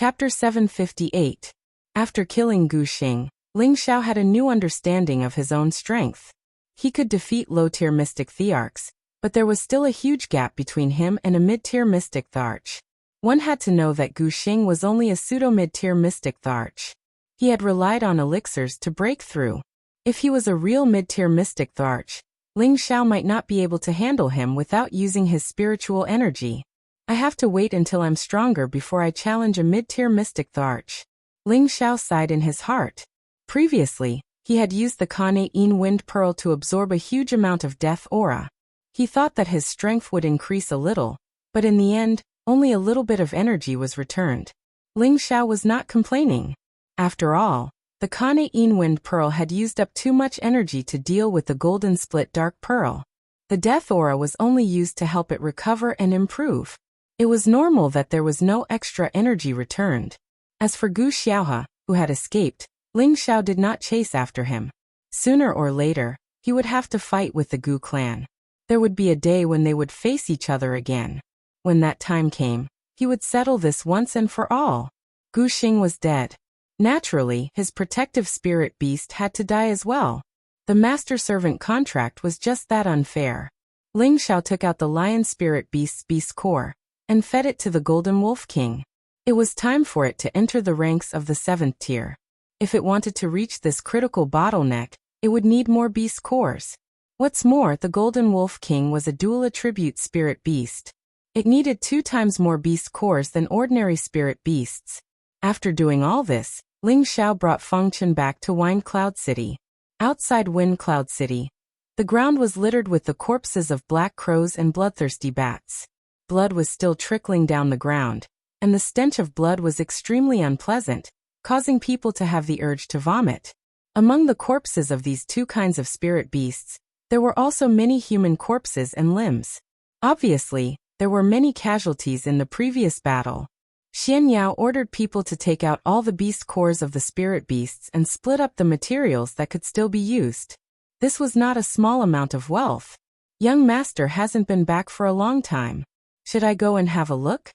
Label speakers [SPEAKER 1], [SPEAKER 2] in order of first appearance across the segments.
[SPEAKER 1] Chapter 758. After killing Gu Xing, Ling Xiao had a new understanding of his own strength. He could defeat low-tier mystic Thearchs, but there was still a huge gap between him and a mid-tier mystic Tharch. One had to know that Gu Xing was only a pseudo-mid-tier mystic Tharch. He had relied on elixirs to break through. If he was a real mid-tier mystic Tharch, Ling Xiao might not be able to handle him without using his spiritual energy. I have to wait until I'm stronger before I challenge a mid-tier mystic Tharch. Ling Xiao sighed in his heart. Previously, he had used the Kane Wind Pearl to absorb a huge amount of death aura. He thought that his strength would increase a little, but in the end, only a little bit of energy was returned. Ling Xiao was not complaining. After all, the Kane Wind Pearl had used up too much energy to deal with the Golden Split Dark Pearl. The death aura was only used to help it recover and improve. It was normal that there was no extra energy returned. As for Gu Xiaohe, who had escaped, Ling Xiao did not chase after him. Sooner or later, he would have to fight with the Gu clan. There would be a day when they would face each other again. When that time came, he would settle this once and for all. Gu Xing was dead. Naturally, his protective spirit beast had to die as well. The master-servant contract was just that unfair. Ling Xiao took out the lion spirit beast's beast core and fed it to the Golden Wolf King. It was time for it to enter the ranks of the 7th tier. If it wanted to reach this critical bottleneck, it would need more beast cores. What's more, the Golden Wolf King was a dual attribute spirit beast. It needed 2 times more beast cores than ordinary spirit beasts. After doing all this, Ling Xiao brought Fengchen back to Wind Cloud City. Outside Wind Cloud City, the ground was littered with the corpses of black crows and bloodthirsty bats. Blood was still trickling down the ground, and the stench of blood was extremely unpleasant, causing people to have the urge to vomit. Among the corpses of these 2 kinds of spirit beasts, there were also many human corpses and limbs. Obviously, there were many casualties in the previous battle. Xian Yao ordered people to take out all the beast cores of the spirit beasts and split up the materials that could still be used. This was not a small amount of wealth. Young Master hasn't been back for a long time. Should I go and have a look?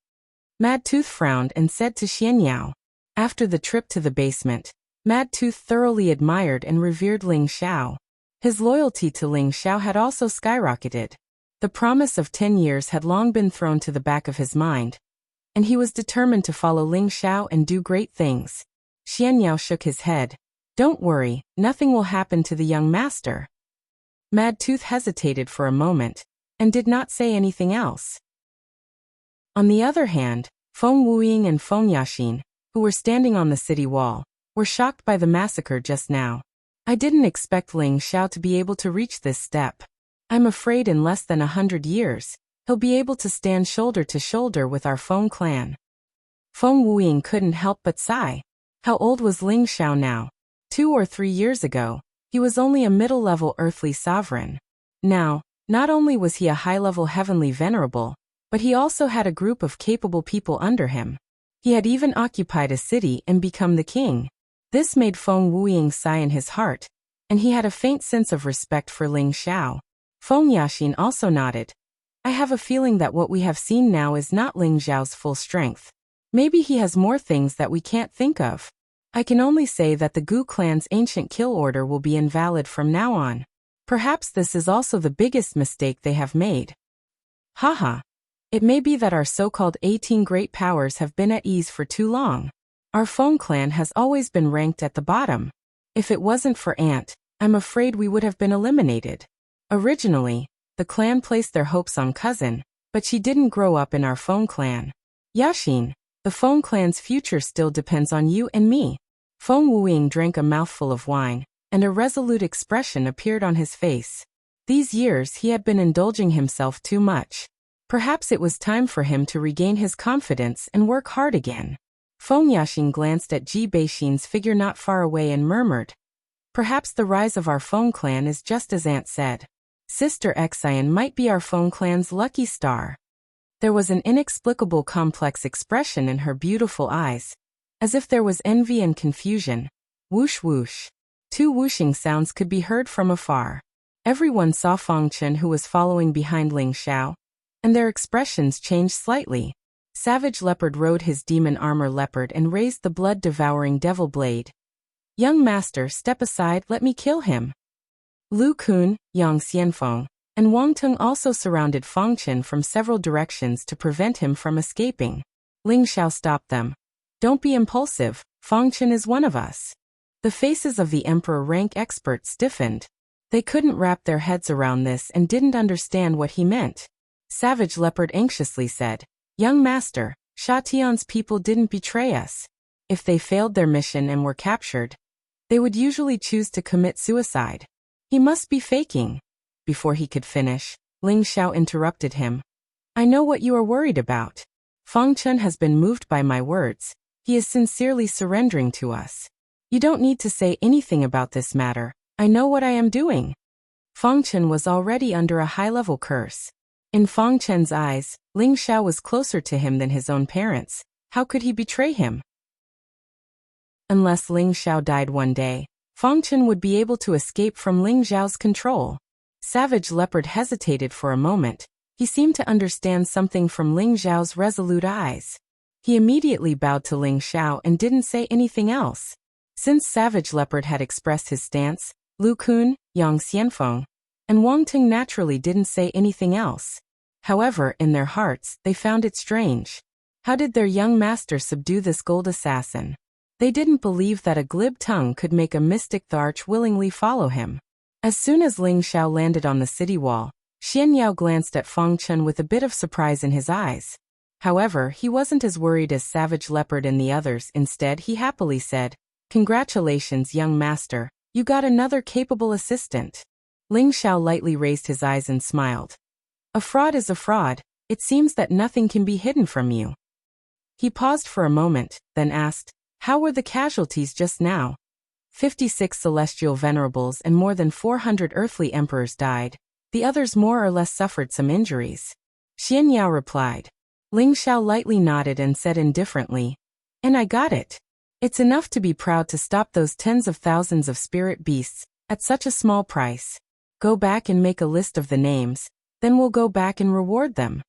[SPEAKER 1] Mad Tooth frowned and said to Xian Yao. After the trip to the basement, Mad Tooth thoroughly admired and revered Ling Xiao. His loyalty to Ling Xiao had also skyrocketed. The promise of 10 years had long been thrown to the back of his mind, and he was determined to follow Ling Xiao and do great things. Xian Yao shook his head. Don't worry, nothing will happen to the young master. Mad Tooth hesitated for a moment, and did not say anything else. On the other hand, Feng Wuying and Feng Yaxin, who were standing on the city wall, were shocked by the massacre just now. I didn't expect Ling Xiao to be able to reach this step. I'm afraid in less than 100 years, he'll be able to stand shoulder to shoulder with our Feng clan. Feng Wuying couldn't help but sigh. How old was Ling Xiao now? 2 or 3 years ago, he was only a middle-level earthly sovereign. Now, not only was he a high-level heavenly venerable, but he also had a group of capable people under him. He had even occupied a city and become the king. This made Feng Wuying sigh in his heart, and he had a faint sense of respect for Ling Xiao. Feng Yaxin also nodded. I have a feeling that what we have seen now is not Ling Xiao's full strength. Maybe he has more things that we can't think of. I can only say that the Gu clan's ancient kill order will be invalid from now on. Perhaps this is also the biggest mistake they have made. Haha. It may be that our so-called 18 great powers have been at ease for too long. Our Feng clan has always been ranked at the bottom. If it wasn't for Ant, I'm afraid we would have been eliminated. Originally, the clan placed their hopes on Cousin, but she didn't grow up in our Feng clan. Yaxin, the Feng clan's future still depends on you and me. Feng Wuying drank a mouthful of wine, and a resolute expression appeared on his face. These years he had been indulging himself too much. Perhaps it was time for him to regain his confidence and work hard again. Feng Yaxin glanced at Ji Beixin's figure not far away and murmured, perhaps the rise of our Feng clan is just as Aunt said. Sister Xian might be our Feng clan's lucky star. There was an inexplicable complex expression in her beautiful eyes, as if there was envy and confusion. Whoosh whoosh. 2 whooshing sounds could be heard from afar. Everyone saw Fengchen, who was following behind Ling Xiao, and their expressions changed slightly. Savage Leopard rode his demon armor leopard and raised the blood-devouring devil blade. "Young master, step aside, let me kill him." Lu Kun, Yang Xianfeng, and Wang Tung also surrounded Fangchen from several directions to prevent him from escaping. Ling Xiao stopped them. "Don't be impulsive, Fangchen is one of us." The faces of the emperor rank experts stiffened. They couldn't wrap their heads around this and didn't understand what he meant. Savage Leopard anxiously said, "Young master, Sha Tian's people didn't betray us. If they failed their mission and were captured, they would usually choose to commit suicide. He must be faking." Before he could finish, Ling Xiao interrupted him. "I know what you are worried about. Fangchen has been moved by my words. He is sincerely surrendering to us. You don't need to say anything about this matter. I know what I am doing." Fangchen was already under a high-level curse. In Fangchen's eyes, Ling Xiao was closer to him than his own parents. How could he betray him? Unless Ling Xiao died one day, Fangchen would be able to escape from Ling Xiao's control. Savage Leopard hesitated for a moment. He seemed to understand something from Ling Xiao's resolute eyes. He immediately bowed to Ling Xiao and didn't say anything else. Since Savage Leopard had expressed his stance, Lu Kun, Yang Xianfeng, and Wang Ting naturally didn't say anything else. However, in their hearts, they found it strange. How did their young master subdue this gold assassin? They didn't believe that a glib tongue could make a mystic Tharch willingly follow him. As soon as Ling Xiao landed on the city wall, Xian Yao glanced at Fangchen with a bit of surprise in his eyes. However, he wasn't as worried as Savage Leopard and the others. Instead, he happily said, "Congratulations, young master. You got another capable assistant." Ling Xiao lightly raised his eyes and smiled. "A fraud is a fraud. It seems that nothing can be hidden from you." He paused for a moment, then asked, "How were the casualties just now?" 56 celestial venerables and more than 400 earthly emperors died. The others more or less suffered some injuries. Xian Yao replied. Ling Xiao lightly nodded and said indifferently, "And I got it. It's enough to be proud to stop those tens of thousands of spirit beasts at such a small price. Go back and make a list of the names, then we'll go back and reward them."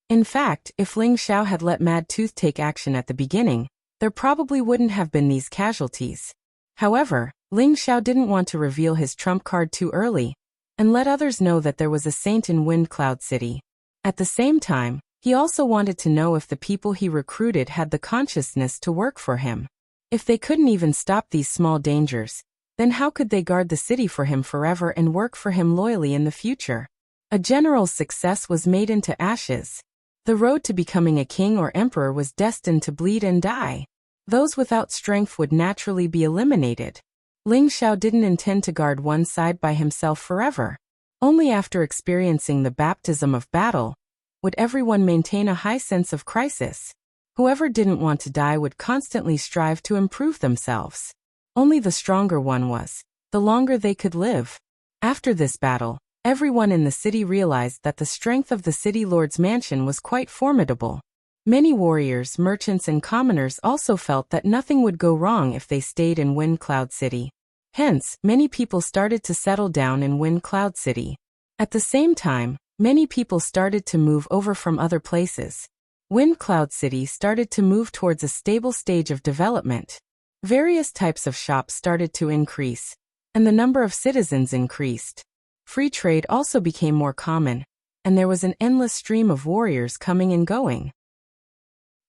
[SPEAKER 1] In fact, if Ling Xiao had let Mad Tooth take action at the beginning, there probably wouldn't have been these casualties. However, Ling Xiao didn't want to reveal his trump card too early and let others know that there was a saint in Wind Cloud City. At the same time, he also wanted to know if the people he recruited had the consciousness to work for him. If they couldn't even stop these small dangers, then how could they guard the city for him forever and work for him loyally in the future? A general's success was made into ashes. The road to becoming a king or emperor was destined to bleed and die. Those without strength would naturally be eliminated. Ling Xiao didn't intend to guard one side by himself forever. Only after experiencing the baptism of battle would everyone maintain a high sense of crisis. Whoever didn't want to die would constantly strive to improve themselves. Only the stronger one was, the longer they could live. After this battle, everyone in the city realized that the strength of the city lord's mansion was quite formidable. Many warriors, merchants and commoners also felt that nothing would go wrong if they stayed in Wind Cloud City. Hence, many people started to settle down in Wind Cloud City. At the same time, many people started to move over from other places. Wind Cloud City started to move towards a stable stage of development. Various types of shops started to increase, and the number of citizens increased. Free trade also became more common, and there was an endless stream of warriors coming and going.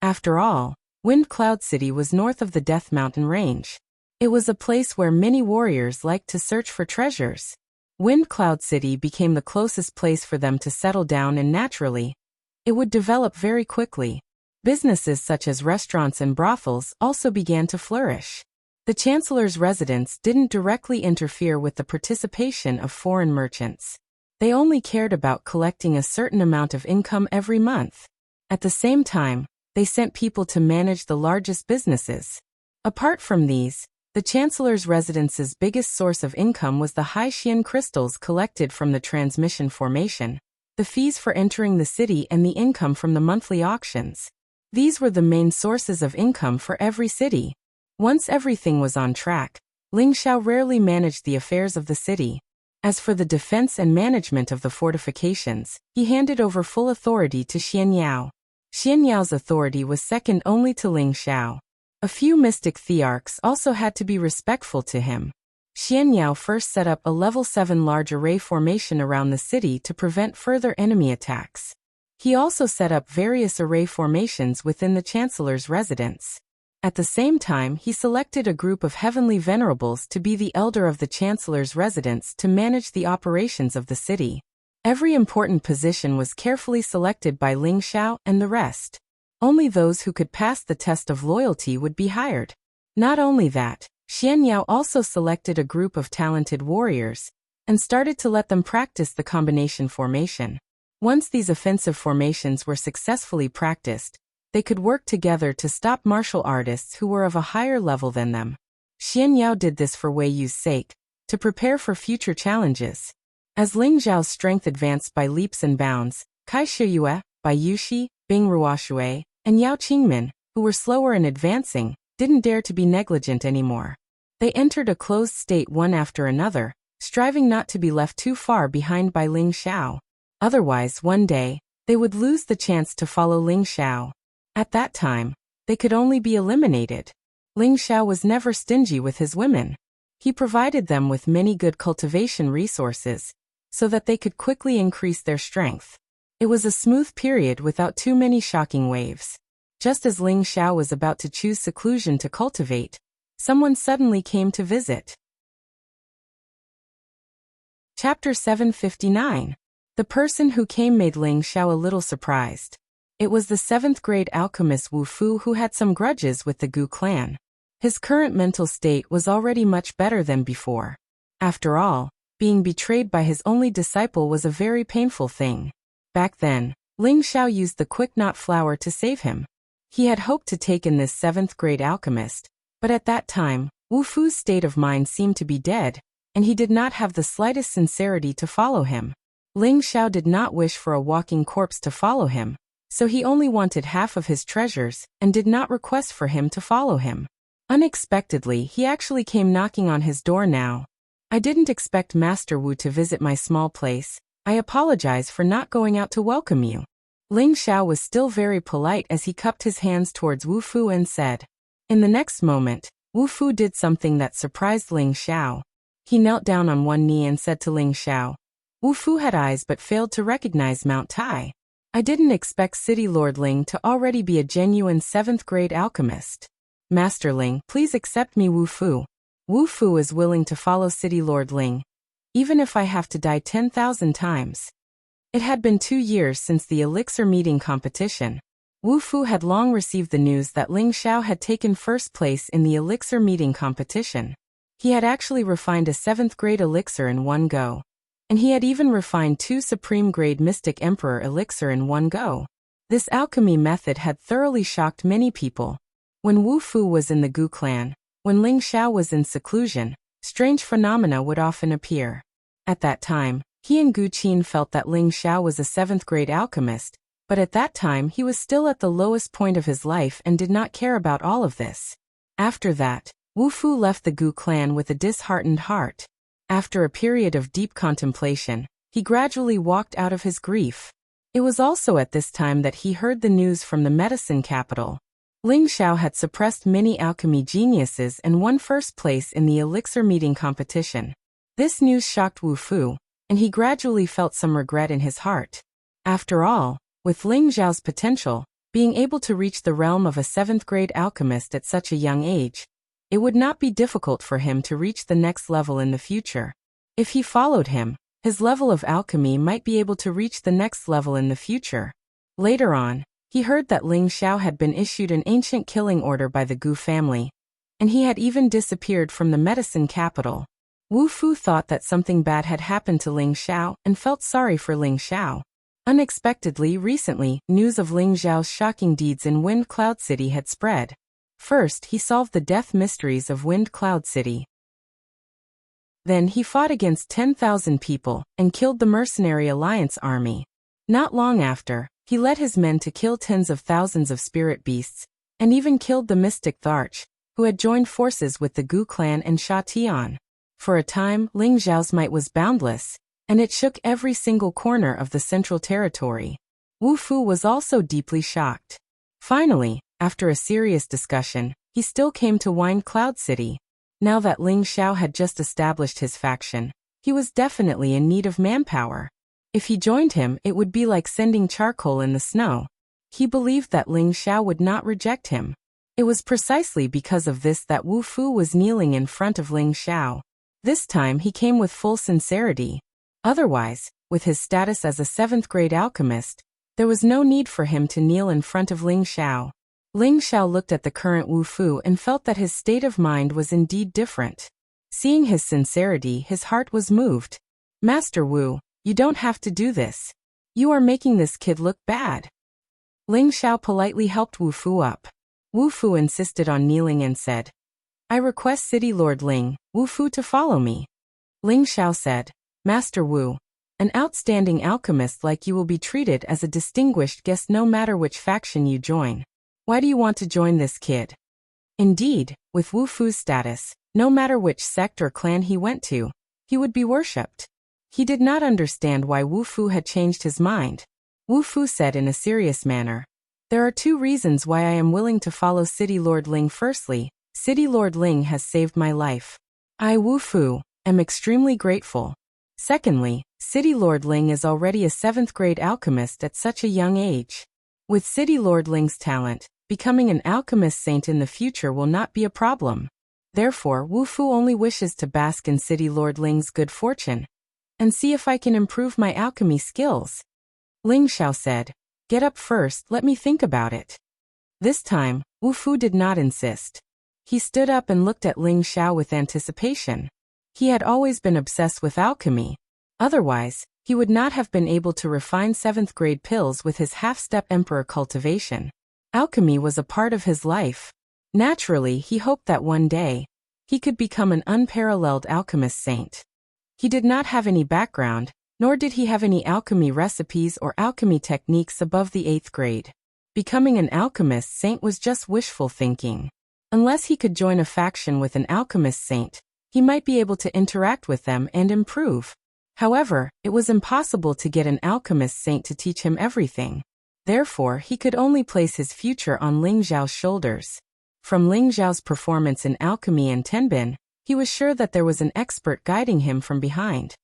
[SPEAKER 1] After all, Wind Cloud City was north of the Death Mountain Range. It was a place where many warriors liked to search for treasures. Wind Cloud City became the closest place for them to settle down, and naturally, it would develop very quickly. Businesses such as restaurants and brothels also began to flourish. The Chancellor's residence didn't directly interfere with the participation of foreign merchants. They only cared about collecting a certain amount of income every month. At the same time, they sent people to manage the largest businesses. Apart from these, the Chancellor's residence's biggest source of income was the Haixian crystals collected from the transmission formation, the fees for entering the city and the income from the monthly auctions. These were the main sources of income for every city. Once everything was on track, Ling Xiao rarely managed the affairs of the city. As for the defense and management of the fortifications, he handed over full authority to Xian Yao. Xianyao's authority was second only to Ling Xiao. A few mystic thearchs also had to be respectful to him. Xianyao first set up a level 7 large array formation around the city to prevent further enemy attacks. He also set up various array formations within the Chancellor's residence. At the same time, he selected a group of heavenly venerables to be the elder of the Chancellor's residence to manage the operations of the city. Every important position was carefully selected by Ling Xiao and the rest. Only those who could pass the test of loyalty would be hired. Not only that, Xianyao also selected a group of talented warriors and started to let them practice the combination formation. Once these offensive formations were successfully practiced, they could work together to stop martial artists who were of a higher level than them. Xianyao did this for Wei Yu's sake, to prepare for future challenges. As Ling Zhao's strength advanced by leaps and bounds, Kai Shiyue, Bai Yuxi, Bing Ruoshui, and Yao Qingmin, who were slower in advancing, didn't dare to be negligent anymore. They entered a closed state one after another, striving not to be left too far behind by Ling Xiao. Otherwise, one day, they would lose the chance to follow Ling Xiao. At that time, they could only be eliminated. Ling Xiao was never stingy with his women. He provided them with many good cultivation resources, so that they could quickly increase their strength. It was a smooth period without too many shocking waves. Just as Ling Xiao was about to choose seclusion to cultivate, someone suddenly came to visit. Chapter 759. The person who came made Ling Xiao a little surprised. It was the 7th grade alchemist Wu Fu, who had some grudges with the Gu clan. His current mental state was already much better than before. After all, being betrayed by his only disciple was a very painful thing. Back then, Ling Xiao used the quick knot flower to save him. He had hoped to take in this 7th grade alchemist, but at that time, Wu Fu's state of mind seemed to be dead, and he did not have the slightest sincerity to follow him. Ling Xiao did not wish for a walking corpse to follow him, so he only wanted half of his treasures and did not request for him to follow him. Unexpectedly, he actually came knocking on his door now. I didn't expect Master Wu to visit my small place. I apologize for not going out to welcome you. Ling Xiao was still very polite as he cupped his hands towards Wu Fu and said. In the next moment, Wu Fu did something that surprised Ling Xiao. He knelt down on one knee and said to Ling Xiao. Wu Fu had eyes but failed to recognize Mount Tai. I didn't expect City Lord Ling to already be a genuine 7th grade alchemist. Master Ling, please accept me, Wu Fu. Wu Fu is willing to follow City Lord Ling, even if I have to die 10,000 times. It had been 2 years since the elixir meeting competition. Wu Fu had long received the news that Ling Xiao had taken first place in the elixir meeting competition. He had actually refined a 7th grade elixir in one go. And he had even refined 2 supreme grade Mystic Emperor elixir in one go. This alchemy method had thoroughly shocked many people. When Wu Fu was in the Gu clan, when Ling Xiao was in seclusion, strange phenomena would often appear. At that time, he and Gu Qin felt that Ling Xiao was a 7th grade alchemist, but at that time he was still at the lowest point of his life and did not care about all of this. After that, Wu Fu left the Gu clan with a disheartened heart. After a period of deep contemplation, he gradually walked out of his grief. It was also at this time that he heard the news from the medicine capital. Ling Xiao had suppressed many alchemy geniuses and won first place in the elixir meeting competition. This news shocked Wu Fu, and he gradually felt some regret in his heart. After all, with Ling Xiao's potential, being able to reach the realm of a 7th grade alchemist at such a young age, it would not be difficult for him to reach the next level in the future. If he followed him, his level of alchemy might be able to reach the next level in the future. Later on, he heard that Ling Xiao had been issued an ancient killing order by the Gu family, and he had even disappeared from the medicine capital. Wu Fu thought that something bad had happened to Ling Xiao and felt sorry for Ling Xiao. Unexpectedly, recently, news of Ling Xiao's shocking deeds in Wind Cloud City had spread. First, he solved the death mysteries of Wind Cloud City. Then he fought against 10,000 people and killed the Mercenary Alliance army. Not long after, he led his men to kill tens of thousands of spirit beasts, and even killed the Mystic Tharch, who had joined forces with the Gu clan and Sha Tian. For a time, Ling Xiao's might was boundless, and it shook every single corner of the Central Territory. Wu Fu was also deeply shocked. Finally, after a serious discussion, he still came to Wine Cloud City. Now that Ling Xiao had just established his faction, he was definitely in need of manpower. If he joined him, it would be like sending charcoal in the snow. He believed that Ling Xiao would not reject him. It was precisely because of this that Wu Fu was kneeling in front of Ling Xiao. This time he came with full sincerity. Otherwise, with his status as a 7th-grade alchemist, there was no need for him to kneel in front of Ling Xiao. Ling Xiao looked at the current Wu Fu and felt that his state of mind was indeed different. Seeing his sincerity, his heart was moved. Master Wu, you don't have to do this. You are making this kid look bad. Ling Xiao politely helped Wu Fu up. Wu Fu insisted on kneeling and said, I request City Lord Ling, Wu Fu to follow me. Ling Xiao said, Master Wu, an outstanding alchemist like you will be treated as a distinguished guest no matter which faction you join. Why do you want to join this kid? Indeed, with Wu Fu's status, no matter which sect or clan he went to, he would be worshipped. He did not understand why Wu Fu had changed his mind. Wu Fu said in a serious manner, There are 2 reasons why I am willing to follow City Lord Ling. Firstly, City Lord Ling has saved my life. I, Wu Fu, am extremely grateful. Secondly, City Lord Ling is already a 7th-grade alchemist at such a young age. With City Lord Ling's talent, becoming an alchemist saint in the future will not be a problem. Therefore, Wu Fu only wishes to bask in City Lord Ling's good fortune and see if I can improve my alchemy skills. Ling Xiao said, Get up first, let me think about it. This time, Wu Fu did not insist. He stood up and looked at Ling Xiao with anticipation. He had always been obsessed with alchemy. Otherwise, he would not have been able to refine 7th-grade pills with his half-step emperor cultivation. Alchemy was a part of his life. Naturally, he hoped that one day, he could become an unparalleled alchemist saint. He did not have any background, nor did he have any alchemy recipes or alchemy techniques above the 8th grade. Becoming an alchemist saint was just wishful thinking. Unless he could join a faction with an alchemist saint, he might be able to interact with them and improve. However, it was impossible to get an alchemist saint to teach him everything. Therefore, he could only place his future on Ling Xiao's shoulders. From Ling Xiao's performance in alchemy and tenbin, he was sure that there was an expert guiding him from behind.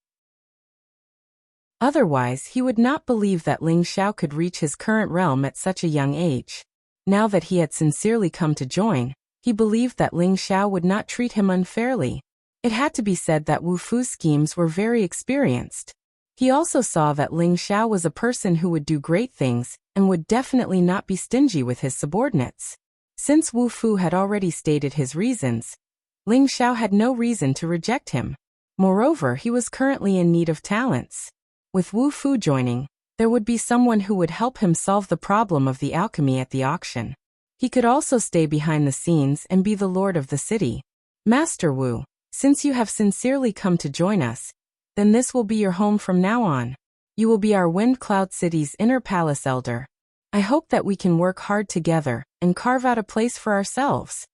[SPEAKER 1] Otherwise, he would not believe that Ling Xiao could reach his current realm at such a young age. Now that he had sincerely come to join, he believed that Ling Xiao would not treat him unfairly. It had to be said that Wu Fu's schemes were very experienced. He also saw that Ling Xiao was a person who would do great things and would definitely not be stingy with his subordinates. Since Wu Fu had already stated his reasons, Ling Xiao had no reason to reject him. Moreover, he was currently in need of talents. With Wu Fu joining, there would be someone who would help him solve the problem of the alchemy at the auction. He could also stay behind the scenes and be the lord of the city. Master Wu, since you have sincerely come to join us, then this will be your home from now on. You will be our Wind Cloud City's inner palace elder. I hope that we can work hard together and carve out a place for ourselves.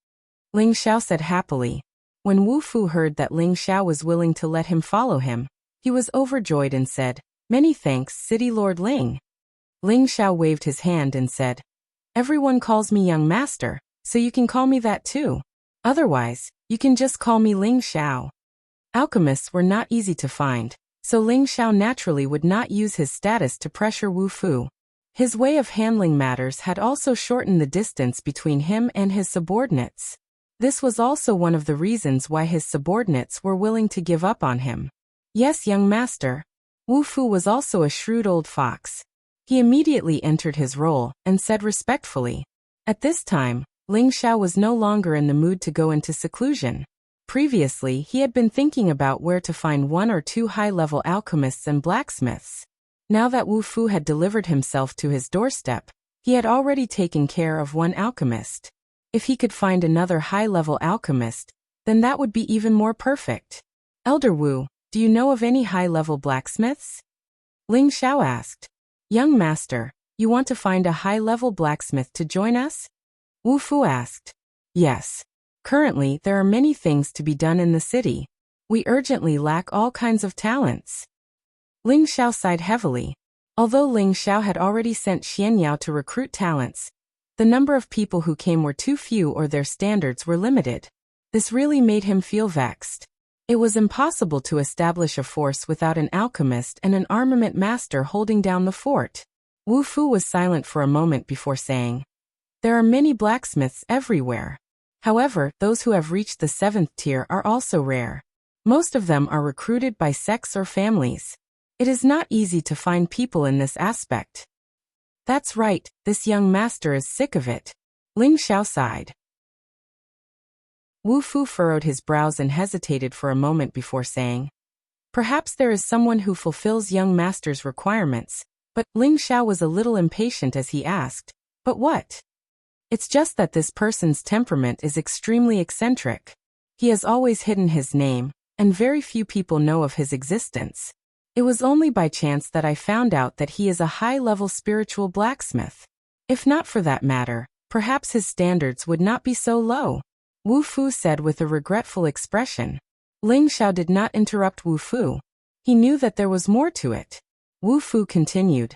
[SPEAKER 1] Ling Xiao said happily. When Wu Fu heard that Ling Xiao was willing to let him follow him, he was overjoyed and said, Many thanks, City Lord Ling. Ling Xiao waved his hand and said, Everyone calls me young master, so you can call me that too. Otherwise, you can just call me Ling Xiao. Alchemists were not easy to find, so Ling Xiao naturally would not use his status to pressure Wu Fu. His way of handling matters had also shortened the distance between him and his subordinates. This was also one of the reasons why his subordinates were willing to give up on him. Yes, young master. Wu Fu was also a shrewd old fox. He immediately entered his role and said respectfully. At this time, Ling Xiao was no longer in the mood to go into seclusion. Previously, he had been thinking about where to find 1 or 2 high-level alchemists and blacksmiths. Now that Wu Fu had delivered himself to his doorstep, he had already taken care of 1 alchemist. If he could find another high-level alchemist, then that would be even more perfect. Elder Wu, do you know of any high-level blacksmiths? Ling Xiao asked. Young master, you want to find a high-level blacksmith to join us? Wu Fu asked. Yes. Currently, there are many things to be done in the city. We urgently lack all kinds of talents. Ling Xiao sighed heavily. Although Ling Xiao had already sent Xianyao to recruit talents, the number of people who came were too few or their standards were limited. This really made him feel vexed. It was impossible to establish a force without an alchemist and an armament master holding down the fort. Wu Fu was silent for a moment before saying, "There are many blacksmiths everywhere. However, those who have reached the 7th tier are also rare. Most of them are recruited by sects or families. It is not easy to find people in this aspect." "That's right, this young master is sick of it." Ling Xiao sighed. Wu Fu furrowed his brows and hesitated for a moment before saying, "Perhaps there is someone who fulfills young master's requirements." But Ling Xiao was a little impatient as he asked, "But what?" "It's just that this person's temperament is extremely eccentric. He has always hidden his name, and very few people know of his existence. It was only by chance that I found out that he is a high-level spiritual blacksmith. If not for that matter, perhaps his standards would not be so low," Wu Fu said with a regretful expression. Ling Xiao did not interrupt Wu Fu. He knew that there was more to it. Wu Fu continued,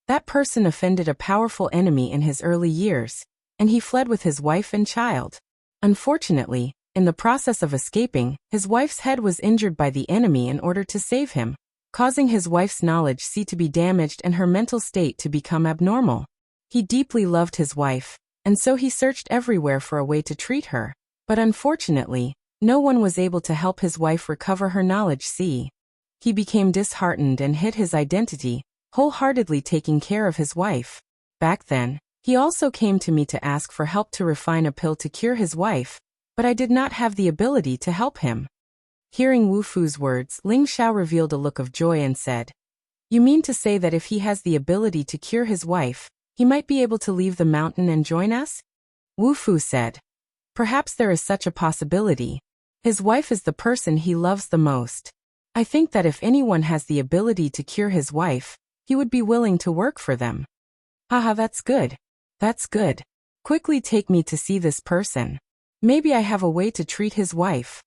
[SPEAKER 1] "That person offended a powerful enemy in his early years, and he fled with his wife and child. Unfortunately, in the process of escaping, his wife's head was injured by the enemy in order to save him, causing his wife's knowledge to be damaged and her mental state to become abnormal. He deeply loved his wife, and so he searched everywhere for a way to treat her. But unfortunately, no one was able to help his wife recover her knowledge. He became disheartened and hid his identity, wholeheartedly taking care of his wife. Back then, he also came to me to ask for help to refine a pill to cure his wife, but I did not have the ability to help him." Hearing Wu Fu's words, Ling Xiao revealed a look of joy and said, "You mean to say that if he has the ability to cure his wife, he might be able to leave the mountain and join us?" Wu Fu said, "Perhaps there is such a possibility. His wife is the person he loves the most. I think that if anyone has the ability to cure his wife, he would be willing to work for them." "Haha, that's good. That's good. Quickly take me to see this person. Maybe I have a way to treat his wife."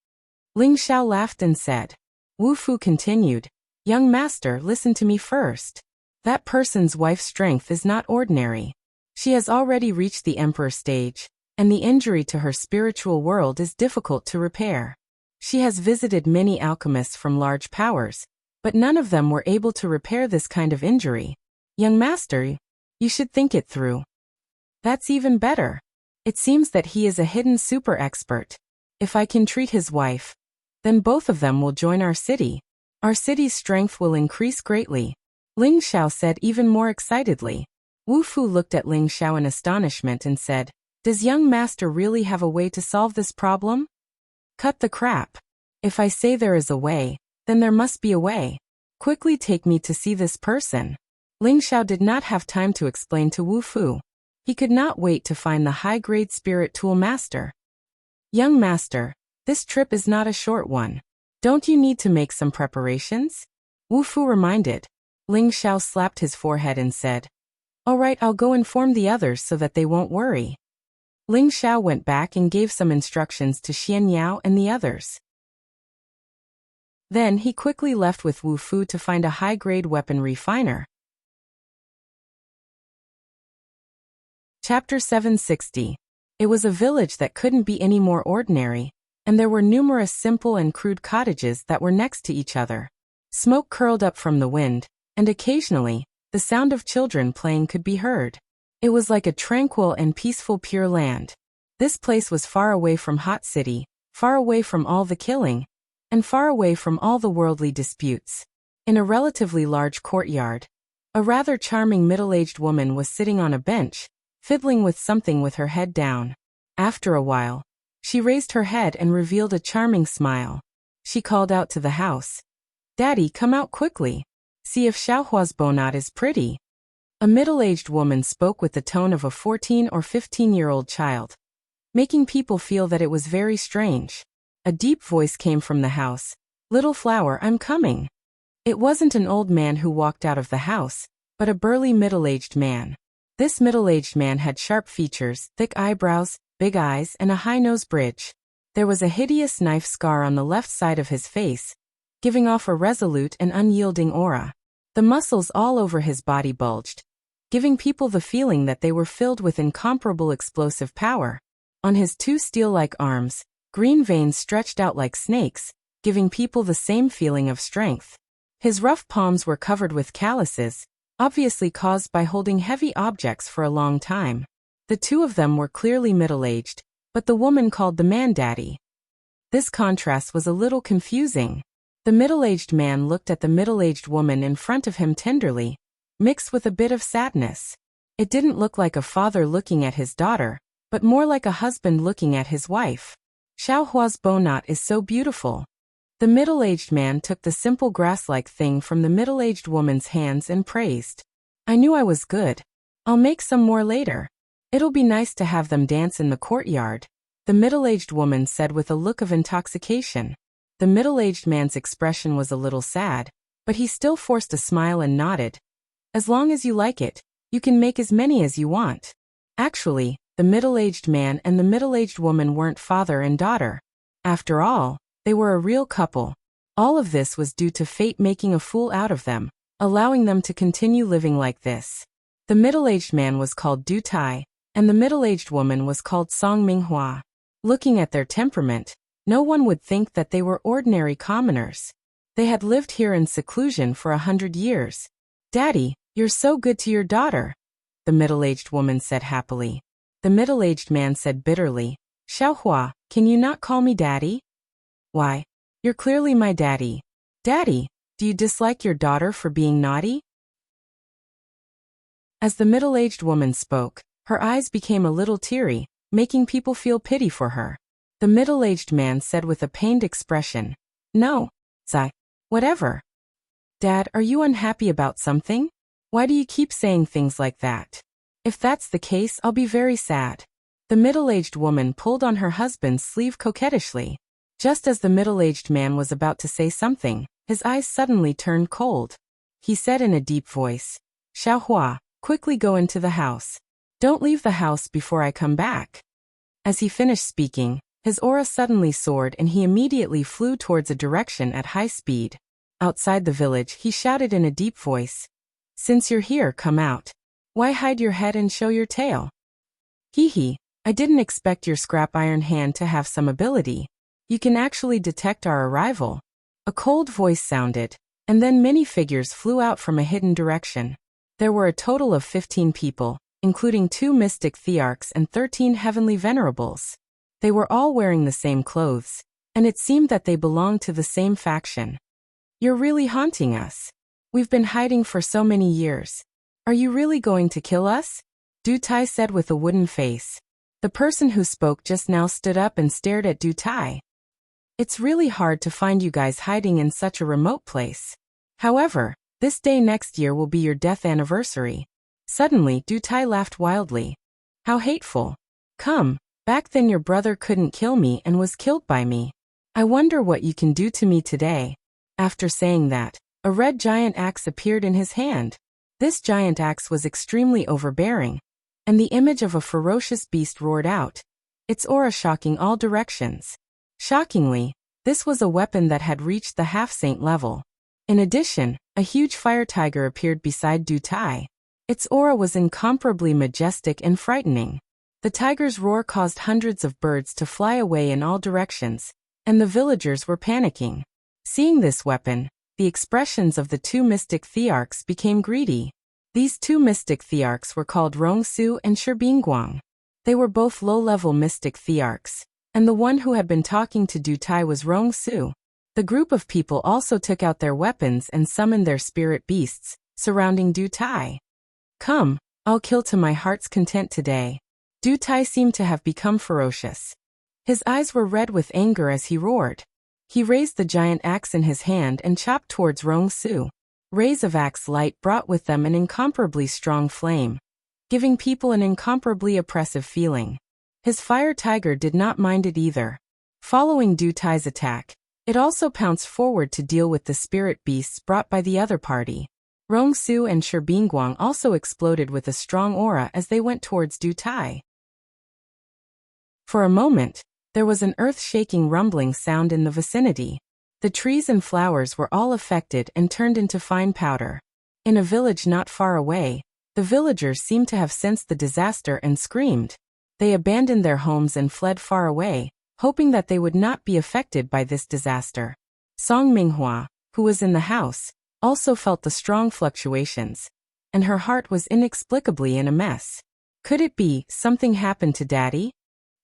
[SPEAKER 1] Ling Xiao laughed and said. Wu Fu continued, "Young master, listen to me first. That person's wife's strength is not ordinary. She has already reached the emperor stage, and the injury to her spiritual world is difficult to repair. She has visited many alchemists from large powers, but none of them were able to repair this kind of injury. Young master, you should think it through." "That's even better. It seems that he is a hidden super expert. If I can treat his wife, then both of them will join our city. Our city's strength will increase greatly," Ling Xiao said even more excitedly. Wu Fu looked at Ling Xiao in astonishment and said, "Does young master really have a way to solve this problem?" "Cut the crap. If I say there is a way, then there must be a way. Quickly take me to see this person." Ling Xiao did not have time to explain to Wu Fu. He could not wait to find the high-grade spirit tool master. "Young master, this trip is not a short one. Don't you need to make some preparations?" Wu Fu reminded. Ling Xiao slapped his forehead and said, "All right, I'll go inform the others so that they won't worry." Ling Xiao went back and gave some instructions to Xianyao and the others. Then he quickly left with Wu Fu to find a high-grade weapon refiner. Chapter 760. It was a village that couldn't be any more ordinary, and there were numerous simple and crude cottages that were next to each other. Smoke curled up from the wind, and occasionally, the sound of children playing could be heard. It was like a tranquil and peaceful Pure Land. This place was far away from Hot City, far away from all the killing, and far away from all the worldly disputes. In a relatively large courtyard, a rather charming middle-aged woman was sitting on a bench, fiddling with something with her head down. After a while, she raised her head and revealed a charming smile. She called out to the house, "Daddy, come out quickly. See if Xiaohua's bonnet is pretty." A middle-aged woman spoke with the tone of a 14 or 15-year-old child, making people feel that it was very strange. A deep voice came from the house, "Little flower, I'm coming." It wasn't an old man who walked out of the house, but a burly middle-aged man. This middle-aged man had sharp features, thick eyebrows, big eyes, and a high nose bridge. There was a hideous knife scar on the left side of his face, giving off a resolute and unyielding aura. The muscles all over his body bulged, giving people the feeling that they were filled with incomparable explosive power. On his two steel-like arms, green veins stretched out like snakes, giving people the same feeling of strength. His rough palms were covered with calluses, obviously caused by holding heavy objects for a long time. The two of them were clearly middle-aged, but the woman called the man Daddy. This contrast was a little confusing. The middle-aged man looked at the middle-aged woman in front of him tenderly, mixed with a bit of sadness. It didn't look like a father looking at his daughter, but more like a husband looking at his wife. Xiaohua's bow knot is so beautiful. The middle-aged man took the simple grass-like thing from the middle-aged woman's hands and praised. I knew I was good. I'll make some more later. It'll be nice to have them dance in the courtyard, the middle-aged woman said with a look of intoxication. The middle-aged man's expression was a little sad, but he still forced a smile and nodded. As long as you like it, you can make as many as you want. Actually, the middle-aged man and the middle-aged woman weren't father and daughter. After all, they were a real couple. All of this was due to fate making a fool out of them, allowing them to continue living like this. The middle-aged man was called Du Tai, and the middle-aged woman was called Song Minghua. Looking at their temperament, no one would think that they were ordinary commoners. They had lived here in seclusion for 100 years. Daddy, you're so good to your daughter, the middle-aged woman said happily. The middle-aged man said bitterly, Xiaohua, can you not call me Daddy? Why, you're clearly my daddy. Daddy, do you dislike your daughter for being naughty? As the middle-aged woman spoke, her eyes became a little teary, making people feel pity for her. The middle-aged man said with a pained expression, No, Zai. Whatever. Dad, are you unhappy about something? Why do you keep saying things like that? If that's the case, I'll be very sad. The middle-aged woman pulled on her husband's sleeve coquettishly. Just as the middle-aged man was about to say something, his eyes suddenly turned cold. He said in a deep voice, Xiaohua, quickly go into the house. Don't leave the house before I come back. As he finished speaking, his aura suddenly soared and he immediately flew towards a direction at high speed. Outside the village, he shouted in a deep voice, Since you're here, come out. Why hide your head and show your tail? Hee hee, I didn't expect your scrap iron hand to have some ability. You can actually detect our arrival. A cold voice sounded, and then many figures flew out from a hidden direction. There were a total of 15 people, including 2 mystic thearchs and 13 heavenly venerables. They were all wearing the same clothes, and it seemed that they belonged to the same faction. You're really haunting us. We've been hiding for so many years. Are you really going to kill us? Du Tai said with a wooden face. The person who spoke just now stood up and stared at Du Tai. It's really hard to find you guys hiding in such a remote place. However, this day next year will be your death anniversary. Suddenly, Du Tai laughed wildly. How hateful. Come, back then your brother couldn't kill me and was killed by me. I wonder what you can do to me today. After saying that, a red giant axe appeared in his hand. This giant axe was extremely overbearing, and the image of a ferocious beast roared out, its aura shocking all directions. Shockingly, this was a weapon that had reached the half-saint level. In addition, a huge fire tiger appeared beside Du Tai. Its aura was incomparably majestic and frightening. The tiger's roar caused hundreds of birds to fly away in all directions, and the villagers were panicking. Seeing this weapon, the expressions of the 2 mystic thearchs became greedy. These 2 mystic thearchs were called Rongsu and Shibingguang. They were both low-level mystic thearchs, and the one who had been talking to Du Tai was Rongsu. The group of people also took out their weapons and summoned their spirit beasts, surrounding Du Tai. Come, I'll kill to my heart's content today. Du Tai seemed to have become ferocious. His eyes were red with anger as he roared. He raised the giant axe in his hand and chopped towards Rongsu. Rays of axe light brought with them an incomparably strong flame, giving people an incomparably oppressive feeling. His fire tiger did not mind it either. Following Du Tai's attack, it also pounced forward to deal with the spirit beasts brought by the other party. Rongsu and Shibingguang also exploded with a strong aura as they went towards Du Tai. For a moment, there was an earth-shaking rumbling sound in the vicinity. The trees and flowers were all affected and turned into fine powder. In a village not far away, the villagers seemed to have sensed the disaster and screamed. They abandoned their homes and fled far away, hoping that they would not be affected by this disaster. Song Minghua, who was in the house, also felt the strong fluctuations, and her heart was inexplicably in a mess. Could it be something happened to Daddy?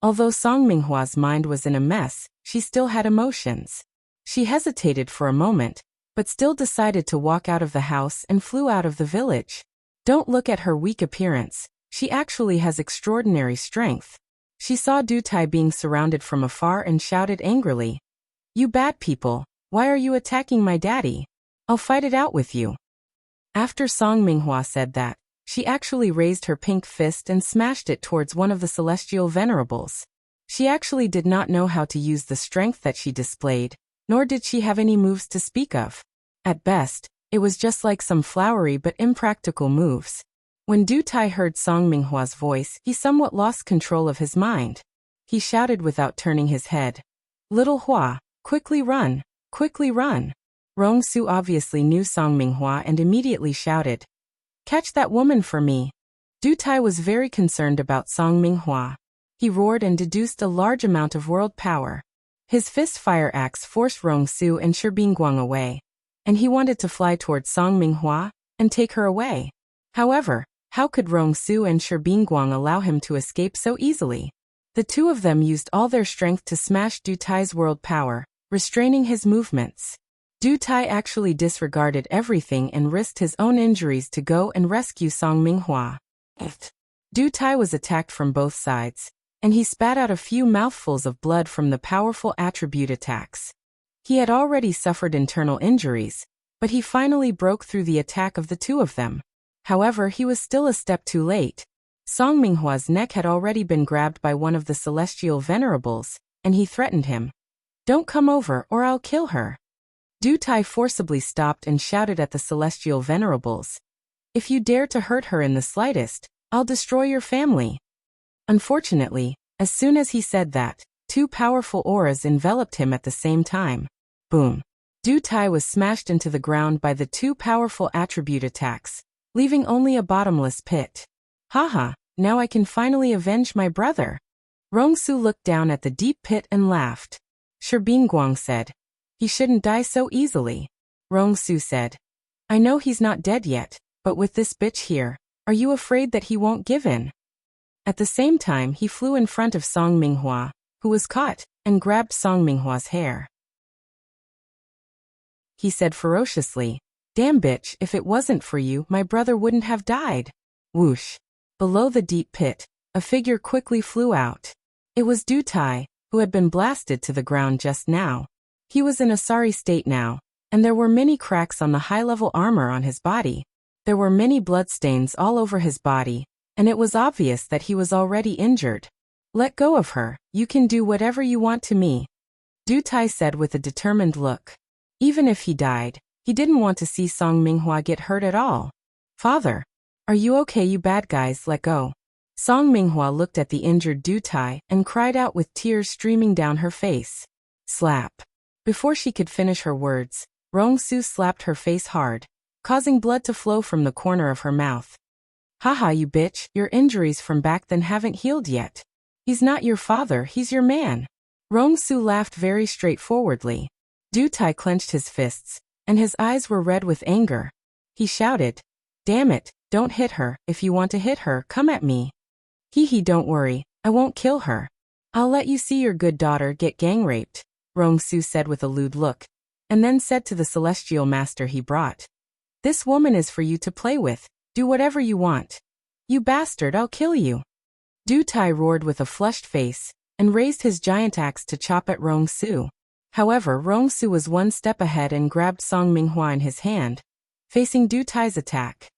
[SPEAKER 1] Although Song Minghua's mind was in a mess, she still had emotions. She hesitated for a moment, but still decided to walk out of the house and flew out of the village. Don't look at her weak appearance, she actually has extraordinary strength. She saw Deity being surrounded from afar and shouted angrily, "You bad people, why are you attacking my daddy? I'll fight it out with you." After Song Minghua said that, she actually raised her pink fist and smashed it towards one of the celestial venerables. She actually did not know how to use the strength that she displayed, nor did she have any moves to speak of. At best, it was just like some flowery but impractical moves. When Deity heard Song Minghua's voice, he somewhat lost control of his mind. He shouted without turning his head, "Little Hua, quickly run, quickly run." Rongsu obviously knew Song Minghua and immediately shouted, "Catch that woman for me." Deity was very concerned about Song Minghua. He roared and deduced a large amount of world power. His fist fire axe forced Rongsu and Shibingguang away, and he wanted to fly towards Song Minghua and take her away. However, how could Rongsu and Shibingguang allow him to escape so easily? The two of them used all their strength to smash Dutai's world power, restraining his movements. Deity actually disregarded everything and risked his own injuries to go and rescue Song Minghua. Deity was attacked from both sides, and he spat out a few mouthfuls of blood from the powerful attribute attacks. He had already suffered internal injuries, but he finally broke through the attack of the two of them. However, he was still a step too late. Song Minghua's neck had already been grabbed by one of the celestial venerables, and he threatened him, "Don't come over or I'll kill her." Deity forcibly stopped and shouted at the celestial venerables, "If you dare to hurt her in the slightest, I'll destroy your family." Unfortunately, as soon as he said that, two powerful auras enveloped him at the same time. Boom. Deity was smashed into the ground by the two powerful attribute attacks, leaving only a bottomless pit. "Haha, now I can finally avenge my brother." Rongsu looked down at the deep pit and laughed. Shibingguang said, "He shouldn't die so easily." Rongsu said, "I know he's not dead yet, but with this bitch here, are you afraid that he won't give in?" At the same time he flew in front of Song Minghua, who was caught, and grabbed Song Minghua's hair. He said ferociously, "Damn bitch, if it wasn't for you, my brother wouldn't have died." Whoosh. Below the deep pit, a figure quickly flew out. It was Deity, who had been blasted to the ground just now. He was in a sorry state now, and there were many cracks on the high-level armor on his body. There were many bloodstains all over his body, and it was obvious that he was already injured. "Let go of her, you can do whatever you want to me," Deity said with a determined look. Even if he died, he didn't want to see Song Minghua get hurt at all. "Father, are you okay? You bad guys, let go." Song Minghua looked at the injured Deity and cried out with tears streaming down her face. Slap. Before she could finish her words, Rongsu slapped her face hard, causing blood to flow from the corner of her mouth. "Haha, you bitch, your injuries from back then haven't healed yet. He's not your father, he's your man." Rongsu laughed very straightforwardly. Deity clenched his fists, and his eyes were red with anger. He shouted, "Damn it, don't hit her. If you want to hit her, come at me." "Hee, don't worry, I won't kill her. I'll let you see your good daughter get gang raped," Rongsu said with a lewd look, and then said to the celestial master he brought, "This woman is for you to play with, do whatever you want. You bastard, I'll kill you." Deity roared with a flushed face, and raised his giant axe to chop at Rongsu. However, Rongsu was one step ahead and grabbed Song Minghua in his hand, facing Dutai's attack.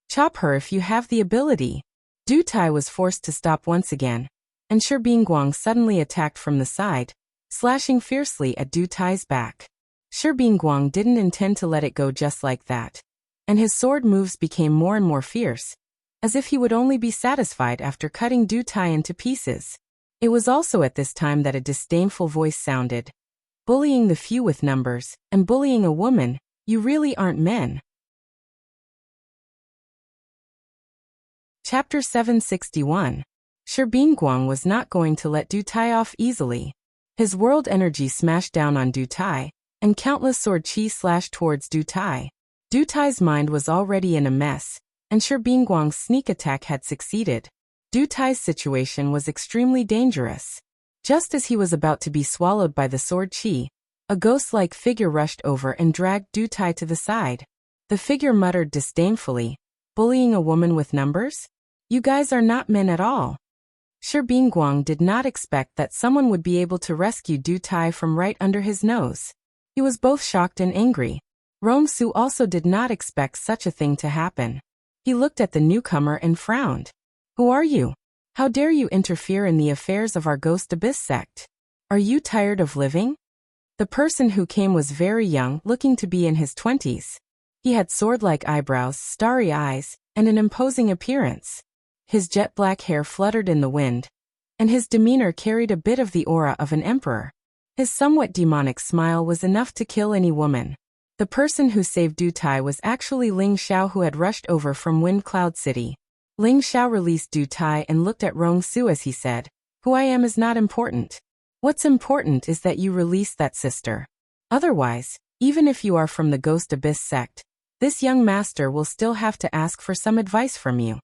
[SPEAKER 1] "Chop her if you have the ability." Deity was forced to stop once again, and Shibingguang suddenly attacked from the side, slashing fiercely at Dutai's back. Shibingguang didn't intend to let it go just like that, and his sword moves became more and more fierce, as if he would only be satisfied after cutting Deity into pieces. It was also at this time that a disdainful voice sounded, "Bullying the few with numbers, and bullying a woman, you really aren't men." Chapter 761. Guang was not going to let Du Tai off easily. His world energy smashed down on Du Tai, and countless sword chi slashed towards Du Tai. Du Tai's mind was already in a mess, and Guang's sneak attack had succeeded. Du Tai's situation was extremely dangerous. Just as he was about to be swallowed by the sword chi, a ghost-like figure rushed over and dragged Du Tai to the side. The figure muttered disdainfully, "Bullying a woman with numbers? You guys are not men at all." Guang did not expect that someone would be able to rescue Du Tai from right under his nose. He was both shocked and angry. Rongsu also did not expect such a thing to happen. He looked at the newcomer and frowned. "Who are you? How dare you interfere in the affairs of our Ghost Abyss sect? Are you tired of living?" The person who came was very young, looking to be in his 20s. He had sword-like eyebrows, starry eyes, and an imposing appearance. His jet-black hair fluttered in the wind, and his demeanor carried a bit of the aura of an emperor. His somewhat demonic smile was enough to kill any woman. The person who saved Du Tai was actually Ling Xiao, who had rushed over from Wind Cloud City. Ling Xiao released Du Tai and looked at Rongsu as he said, "Who I am is not important. What's important is that you release that sister. Otherwise, even if you are from the Ghost Abyss sect, this young master will still have to ask for some advice from you.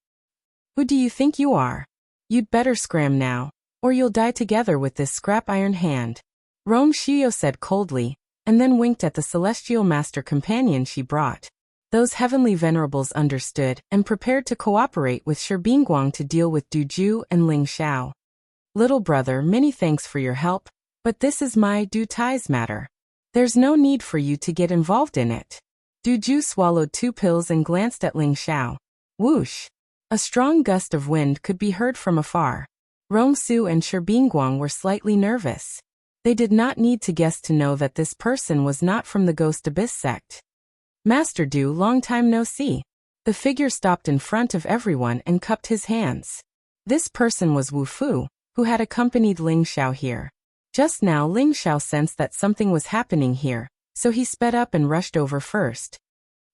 [SPEAKER 1] Who do you think you are? You'd better scram now, or you'll die together with this scrap iron hand." Rongshio said coldly, and then winked at the celestial master companion she brought. Those heavenly venerables understood and prepared to cooperate with Guang to deal with Du Ju and Ling Xiao. "Little brother, many thanks for your help, but this is my Du Tai's matter. There's no need for you to get involved in it." Du Ju swallowed 2 pills and glanced at Ling Xiao. Whoosh! A strong gust of wind could be heard from afar. Rongsu and Guang were slightly nervous. They did not need to guess to know that this person was not from the Ghost Abyss sect. "Master Du, long time no see." The figure stopped in front of everyone and cupped his hands. This person was Wu Fu, who had accompanied Ling Xiao here. Just now Ling Xiao sensed that something was happening here, so he sped up and rushed over first.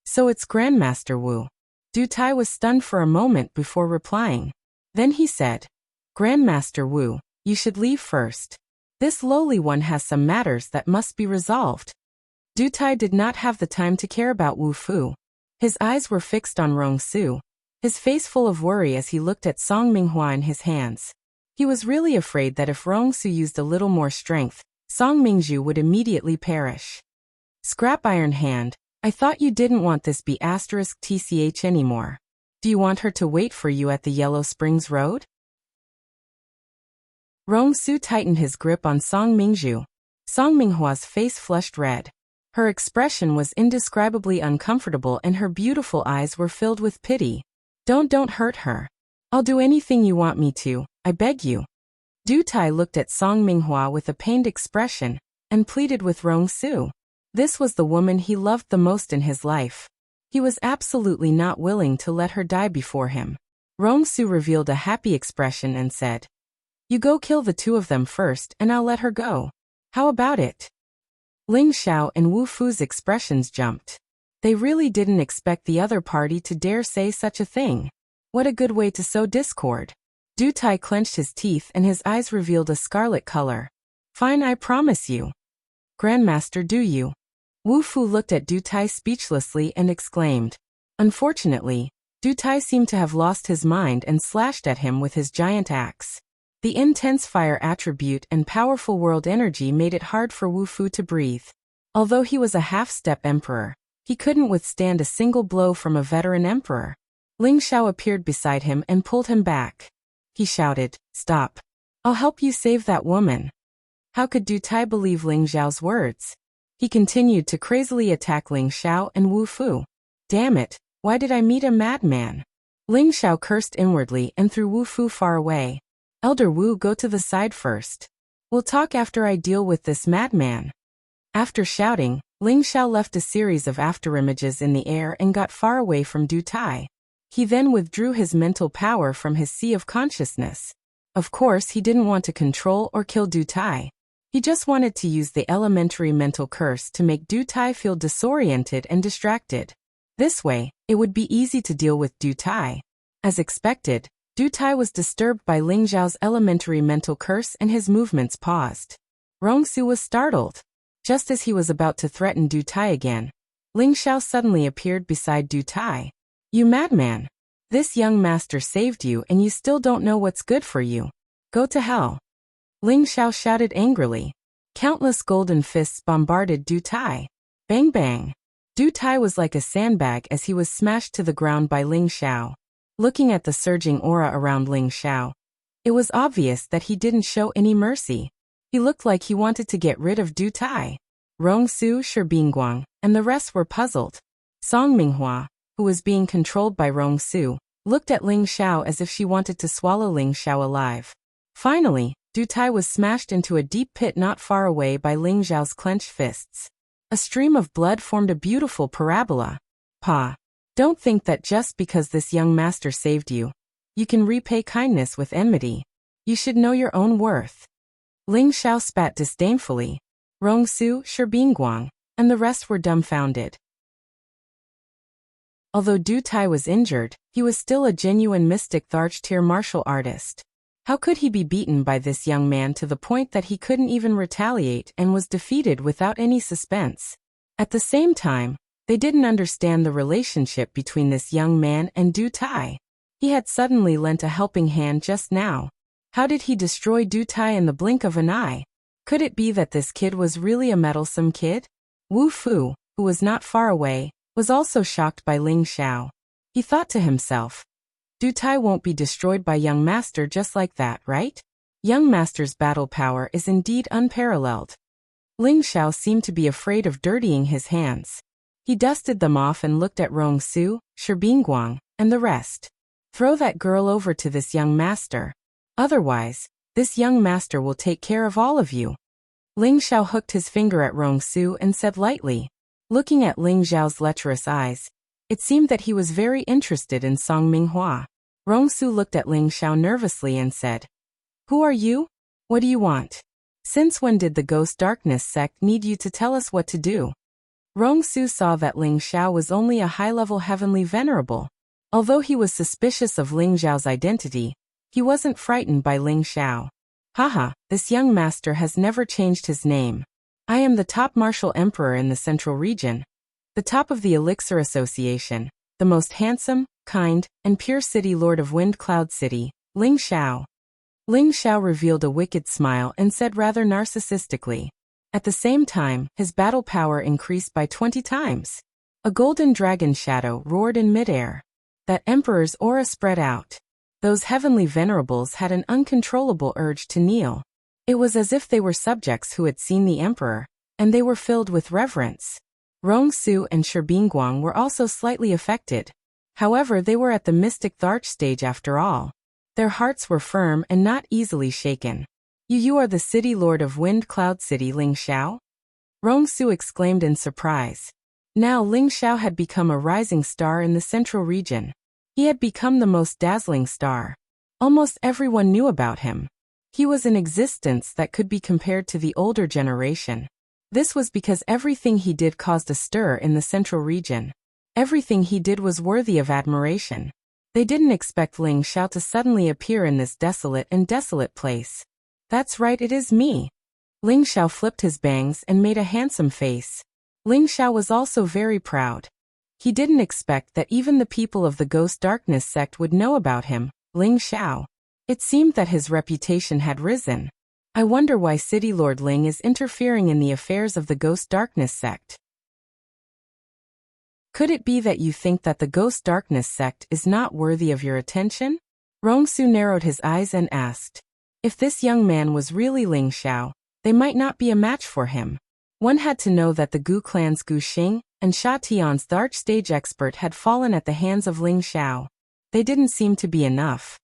[SPEAKER 1] "So it's Grandmaster Wu." Du Tai was stunned for a moment before replying. Then he said, "Grandmaster Wu, you should leave first. This lowly one has some matters that must be resolved." Du Tai did not have the time to care about Wu Fu. His eyes were fixed on Rongsu, his face full of worry as he looked at Song Minghua in his hands. He was really afraid that if Rongsu used a little more strength, Song Mingzhu would immediately perish. "Scrap iron hand, I thought you didn't want this B***TCH anymore. Do you want her to wait for you at the Yellow Springs Road?" Rongsu tightened his grip on Song Mingzhu. Song Minghua's face flushed red. Her expression was indescribably uncomfortable and her beautiful eyes were filled with pity. Don't hurt her. I'll do anything you want me to, I beg you." Du Tai looked at Song Minghua with a pained expression, and pleaded with Rongsu. This was the woman he loved the most in his life. He was absolutely not willing to let her die before him. Rongsu revealed a happy expression and said, "You go kill the 2 of them first and I'll let her go. How about it?" Ling Xiao and Wu Fu's expressions jumped. They really didn't expect the other party to dare say such a thing. What a good way to sow discord. Du Tai clenched his teeth and his eyes revealed a scarlet color. "Fine, I promise you." "Grandmaster, do you?" Wu Fu looked at Du Tai speechlessly and exclaimed. Unfortunately, Du Tai seemed to have lost his mind and slashed at him with his giant axe. The intense fire attribute and powerful world energy made it hard for Wu Fu to breathe. Although he was a half-step emperor, he couldn't withstand a single blow from a veteran emperor. Ling Xiao appeared beside him and pulled him back. He shouted, "Stop. I'll help you save that woman." How could Du Tai believe Ling Xiao's words? He continued to crazily attack Ling Xiao and Wu Fu. Damn it, why did I meet a madman? Ling Xiao cursed inwardly and threw Wu Fu far away. Elder Wu, go to the side first. We'll talk after I deal with this madman. After shouting, Ling Xiao left a series of afterimages in the air and got far away from Du Tai. He then withdrew his mental power from his sea of consciousness. Of course, he didn't want to control or kill Du Tai. He just wanted to use the elementary mental curse to make Du Tai feel disoriented and distracted. This way, it would be easy to deal with Du Tai. As expected, Du Tai was disturbed by Ling Xiao's elementary mental curse and his movements paused. Rongsu was startled. Just as he was about to threaten Du Tai again, Ling Xiao suddenly appeared beside Du Tai. You madman! This young master saved you and you still don't know what's good for you. Go to hell! Ling Xiao shouted angrily. Countless golden fists bombarded Du Tai. Bang bang! Du Tai was like a sandbag as he was smashed to the ground by Ling Xiao. Looking at the surging aura around Ling Xiao, it was obvious that he didn't show any mercy. He looked like he wanted to get rid of Du Tai. Rongsu, Shibingguang, and the rest were puzzled. Song Minghua, who was being controlled by Rongsu, looked at Ling Xiao as if she wanted to swallow Ling Xiao alive. Finally, Du Tai was smashed into a deep pit not far away by Ling Xiao's clenched fists. A stream of blood formed a beautiful parabola. Pa! Don't think that just because this young master saved you, you can repay kindness with enmity. You should know your own worth. Ling Xiao spat disdainfully. Rongsu, Shibingguang, and the rest were dumbfounded. Although Du Tai was injured, he was still a genuine mystic third-tier martial artist. How could he be beaten by this young man to the point that he couldn't even retaliate and was defeated without any suspense? At the same time, they didn't understand the relationship between this young man and Du Tai. He had suddenly lent a helping hand just now. How did he destroy Du Tai in the blink of an eye? Could it be that this kid was really a meddlesome kid? Wu Fu, who was not far away, was also shocked by Ling Xiao. He thought to himself, Du Tai won't be destroyed by young master just like that, right? Young master's battle power is indeed unparalleled. Ling Xiao seemed to be afraid of dirtying his hands. He dusted them off and looked at Rongsu, Shibingguang, and the rest. Throw that girl over to this young master. Otherwise, this young master will take care of all of you. Ling Xiao hooked his finger at Rongsu and said lightly. Looking at Ling Xiao's lecherous eyes, it seemed that he was very interested in Song Minghua. Rongsu looked at Ling Xiao nervously and said, Who are you? What do you want? Since when did the Ghost Darkness sect need you to tell us what to do? Rongsu saw that Ling Xiao was only a high-level heavenly venerable. Although he was suspicious of Ling Xiao's identity, he wasn't frightened by Ling Xiao. Haha, this young master has never changed his name. I am the top martial emperor in the central region, the top of the Elixir Association, the most handsome, kind, and pure city lord of Wind Cloud City, Ling Xiao. Ling Xiao revealed a wicked smile and said rather narcissistically. At the same time, his battle power increased by 20 times. A golden dragon shadow roared in midair. That emperor's aura spread out. Those heavenly venerables had an uncontrollable urge to kneel. It was as if they were subjects who had seen the emperor, and they were filled with reverence. Rongsu and Shibingguang were also slightly affected. However, they were at the mystic Tharch stage after all. Their hearts were firm and not easily shaken. You are the city lord of Wind Cloud City, Ling Xiao? Rongsu exclaimed in surprise. Now Ling Xiao had become a rising star in the central region. He had become the most dazzling star. Almost everyone knew about him. He was an existence that could be compared to the older generation. This was because everything he did caused a stir in the central region. Everything he did was worthy of admiration. They didn't expect Ling Xiao to suddenly appear in this desolate place. That's right, it is me. Ling Xiao flipped his bangs and made a handsome face. Ling Xiao was also very proud. He didn't expect that even the people of the Ghost Darkness sect would know about him, Ling Xiao. It seemed that his reputation had risen. I wonder why City Lord Ling is interfering in the affairs of the Ghost Darkness sect. Could it be that you think that the Ghost Darkness sect is not worthy of your attention? Rongsu narrowed his eyes and asked. If this young man was really Ling Xiao, they might not be a match for him. One had to know that the Gu clan's Gu Xing and Sha Tian's Tharch stage expert had fallen at the hands of Ling Xiao. They didn't seem to be enough.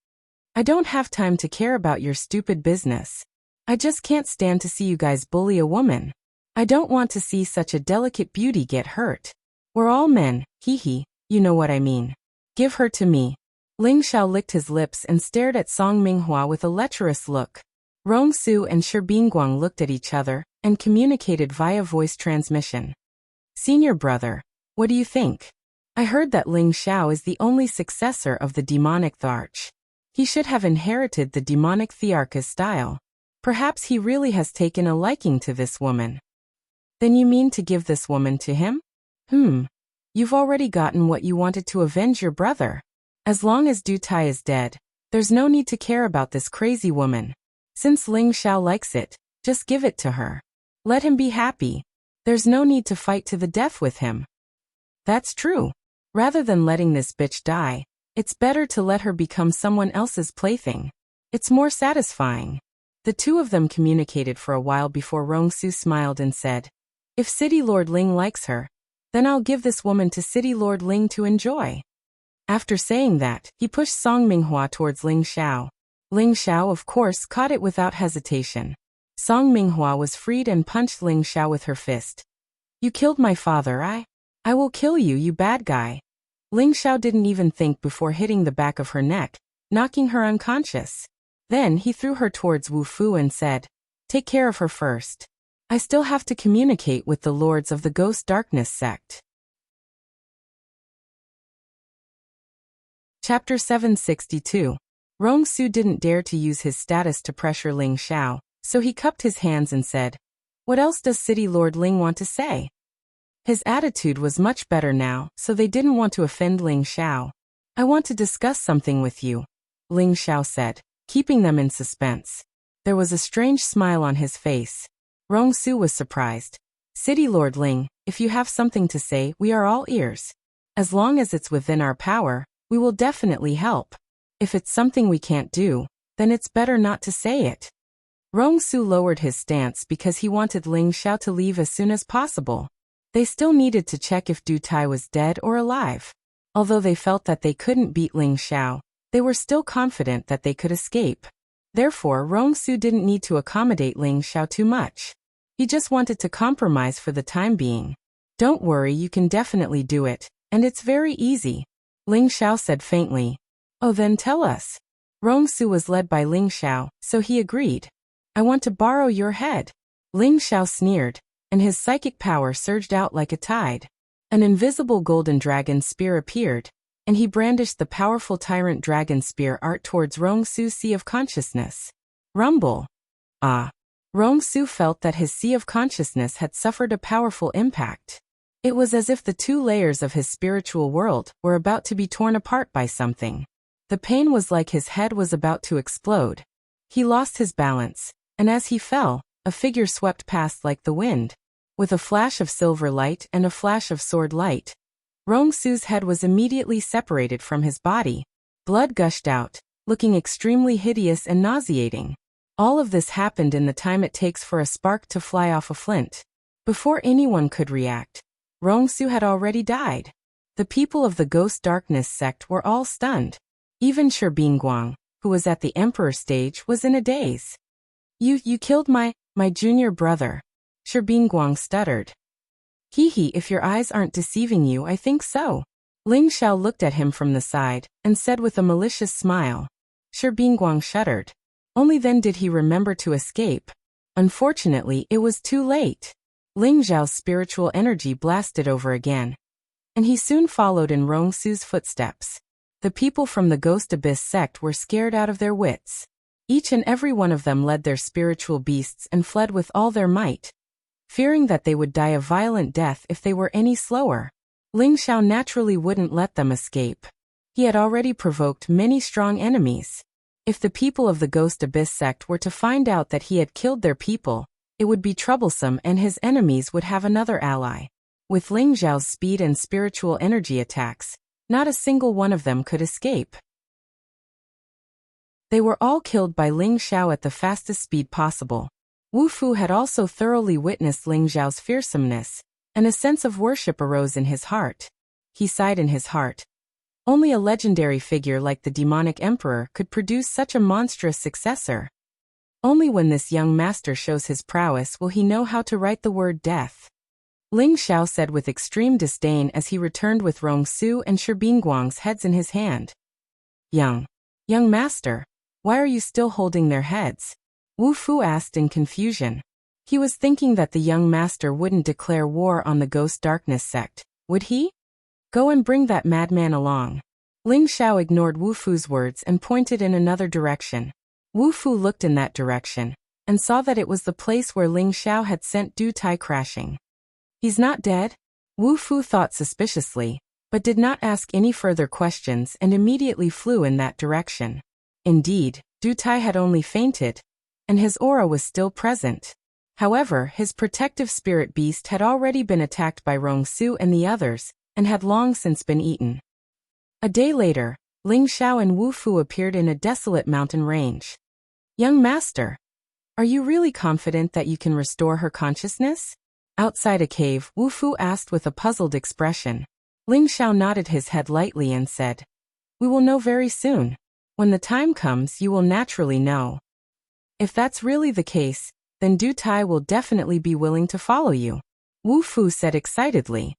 [SPEAKER 1] I don't have time to care about your stupid business. I just can't stand to see you guys bully a woman. I don't want to see such a delicate beauty get hurt. We're all men, hee, you know what I mean. Give her to me. Ling Xiao licked his lips and stared at Song Minghua with a lecherous look. Rongsu and Shibingguang looked at each other and communicated via voice transmission. Senior brother, what do you think? I heard that Ling Xiao is the only successor of the demonic Tharch. He should have inherited the demonic Thearch's style. Perhaps he really has taken a liking to this woman. Then you mean to give this woman to him? You've already gotten what you wanted to avenge your brother. As long as Du Tai is dead, there's no need to care about this crazy woman. Since Ling Xiao likes it, just give it to her. Let him be happy. There's no need to fight to the death with him. That's true. Rather than letting this bitch die, it's better to let her become someone else's plaything. It's more satisfying. The two of them communicated for a while before Rongsu smiled and said, "If City Lord Ling likes her, then I'll give this woman to City Lord Ling to enjoy." After saying that, he pushed Song Minghua towards Ling Xiao. Ling Xiao, of course, caught it without hesitation. Song Minghua was freed and punched Ling Xiao with her fist. "You killed my father, I will kill you, you bad guy." Ling Xiao didn't even think before hitting the back of her neck, knocking her unconscious. Then he threw her towards Wu Fu and said, "Take care of her first. I still have to communicate with the lords of the Ghost Darkness sect." Chapter 762. Rongsu didn't dare to use his status to pressure Ling Xiao, so he cupped his hands and said, "What else does City Lord Ling want to say?" His attitude was much better now, so they didn't want to offend Ling Xiao. "I want to discuss something with you," Ling Xiao said, keeping them in suspense. There was a strange smile on his face. Rongsu was surprised. "City Lord Ling, if you have something to say, we are all ears. As long as it's within our power, we will definitely help. If it's something we can't do, then it's better not to say it." Rongsu lowered his stance because he wanted Ling Xiao to leave as soon as possible. They still needed to check if Du Tai was dead or alive. Although they felt that they couldn't beat Ling Xiao, they were still confident that they could escape. Therefore, Rongsu didn't need to accommodate Ling Xiao too much. He just wanted to compromise for the time being. "Don't worry, you can definitely do it, and it's very easy," Ling Xiao said faintly. "Oh, then tell us." Rongsu was led by Ling Xiao, so he agreed. "I want to borrow your head." Ling Xiao sneered, and his psychic power surged out like a tide. An invisible golden dragon spear appeared, and he brandished the powerful tyrant dragon spear art towards Rongsu's sea of consciousness. Rumble. Ah. Rongsu felt that his sea of consciousness had suffered a powerful impact. It was as if the two layers of his spiritual world were about to be torn apart by something. The pain was like his head was about to explode. He lost his balance, and as he fell, a figure swept past like the wind. With a flash of silver light and a flash of sword light, Rongsu's head was immediately separated from his body. Blood gushed out, looking extremely hideous and nauseating. All of this happened in the time it takes for a spark to fly off a flint. Before anyone could react, Rongsu had already died. The people of the Ghost Darkness sect were all stunned. Even Shi Bingguang, who was at the Emperor stage, was in a daze. You killed my junior brother," Shi Bingguang stuttered. "Hee, if your eyes aren't deceiving you, I think so." Ling Xiao looked at him from the side, and said with a malicious smile. Shi Bingguang shuddered. Only then did he remember to escape. Unfortunately, it was too late. Ling Xiao's spiritual energy blasted over again, and he soon followed in Rongsu's footsteps. The people from the Ghost Abyss sect were scared out of their wits. Each and every one of them led their spiritual beasts and fled with all their might, fearing that they would die a violent death if they were any slower. Ling Xiao naturally wouldn't let them escape. He had already provoked many strong enemies. If the people of the Ghost Abyss sect were to find out that he had killed their people, it would be troublesome and his enemies would have another ally. With Ling Xiao's speed and spiritual energy attacks, not a single one of them could escape. They were all killed by Ling Xiao at the fastest speed possible. Wu Fu had also thoroughly witnessed Ling Xiao's fearsomeness, and a sense of worship arose in his heart. He sighed in his heart. Only a legendary figure like the demonic emperor could produce such a monstrous successor. Only when this young master shows his prowess will he know how to write the word death. Ling Xiao said with extreme disdain as he returned with Rongsu and Shi Bingguang's heads in his hand. Young master, why are you still holding their heads?" Wu Fu asked in confusion. He was thinking that the young master wouldn't declare war on the Ghost Darkness sect, would he? Go and bring that madman along. Ling Xiao ignored Wu Fu's words and pointed in another direction. Wu Fu looked in that direction and saw that it was the place where Ling Xiao had sent Du Tai crashing. He's not dead? Wu Fu thought suspiciously, but did not ask any further questions and immediately flew in that direction. Indeed, Du Tai had only fainted, and his aura was still present. However, his protective spirit beast had already been attacked by Rong Su and the others, and had long since been eaten. A day later, Ling Xiao and Wu Fu appeared in a desolate mountain range. Young master, are you really confident that you can restore her consciousness? Outside a cave, Wu Fu asked with a puzzled expression. Ling Xiao nodded his head lightly and said, We will know very soon. When the time comes, you will naturally know. If that's really the case, then Du Tai will definitely be willing to follow you. Wu Fu said excitedly.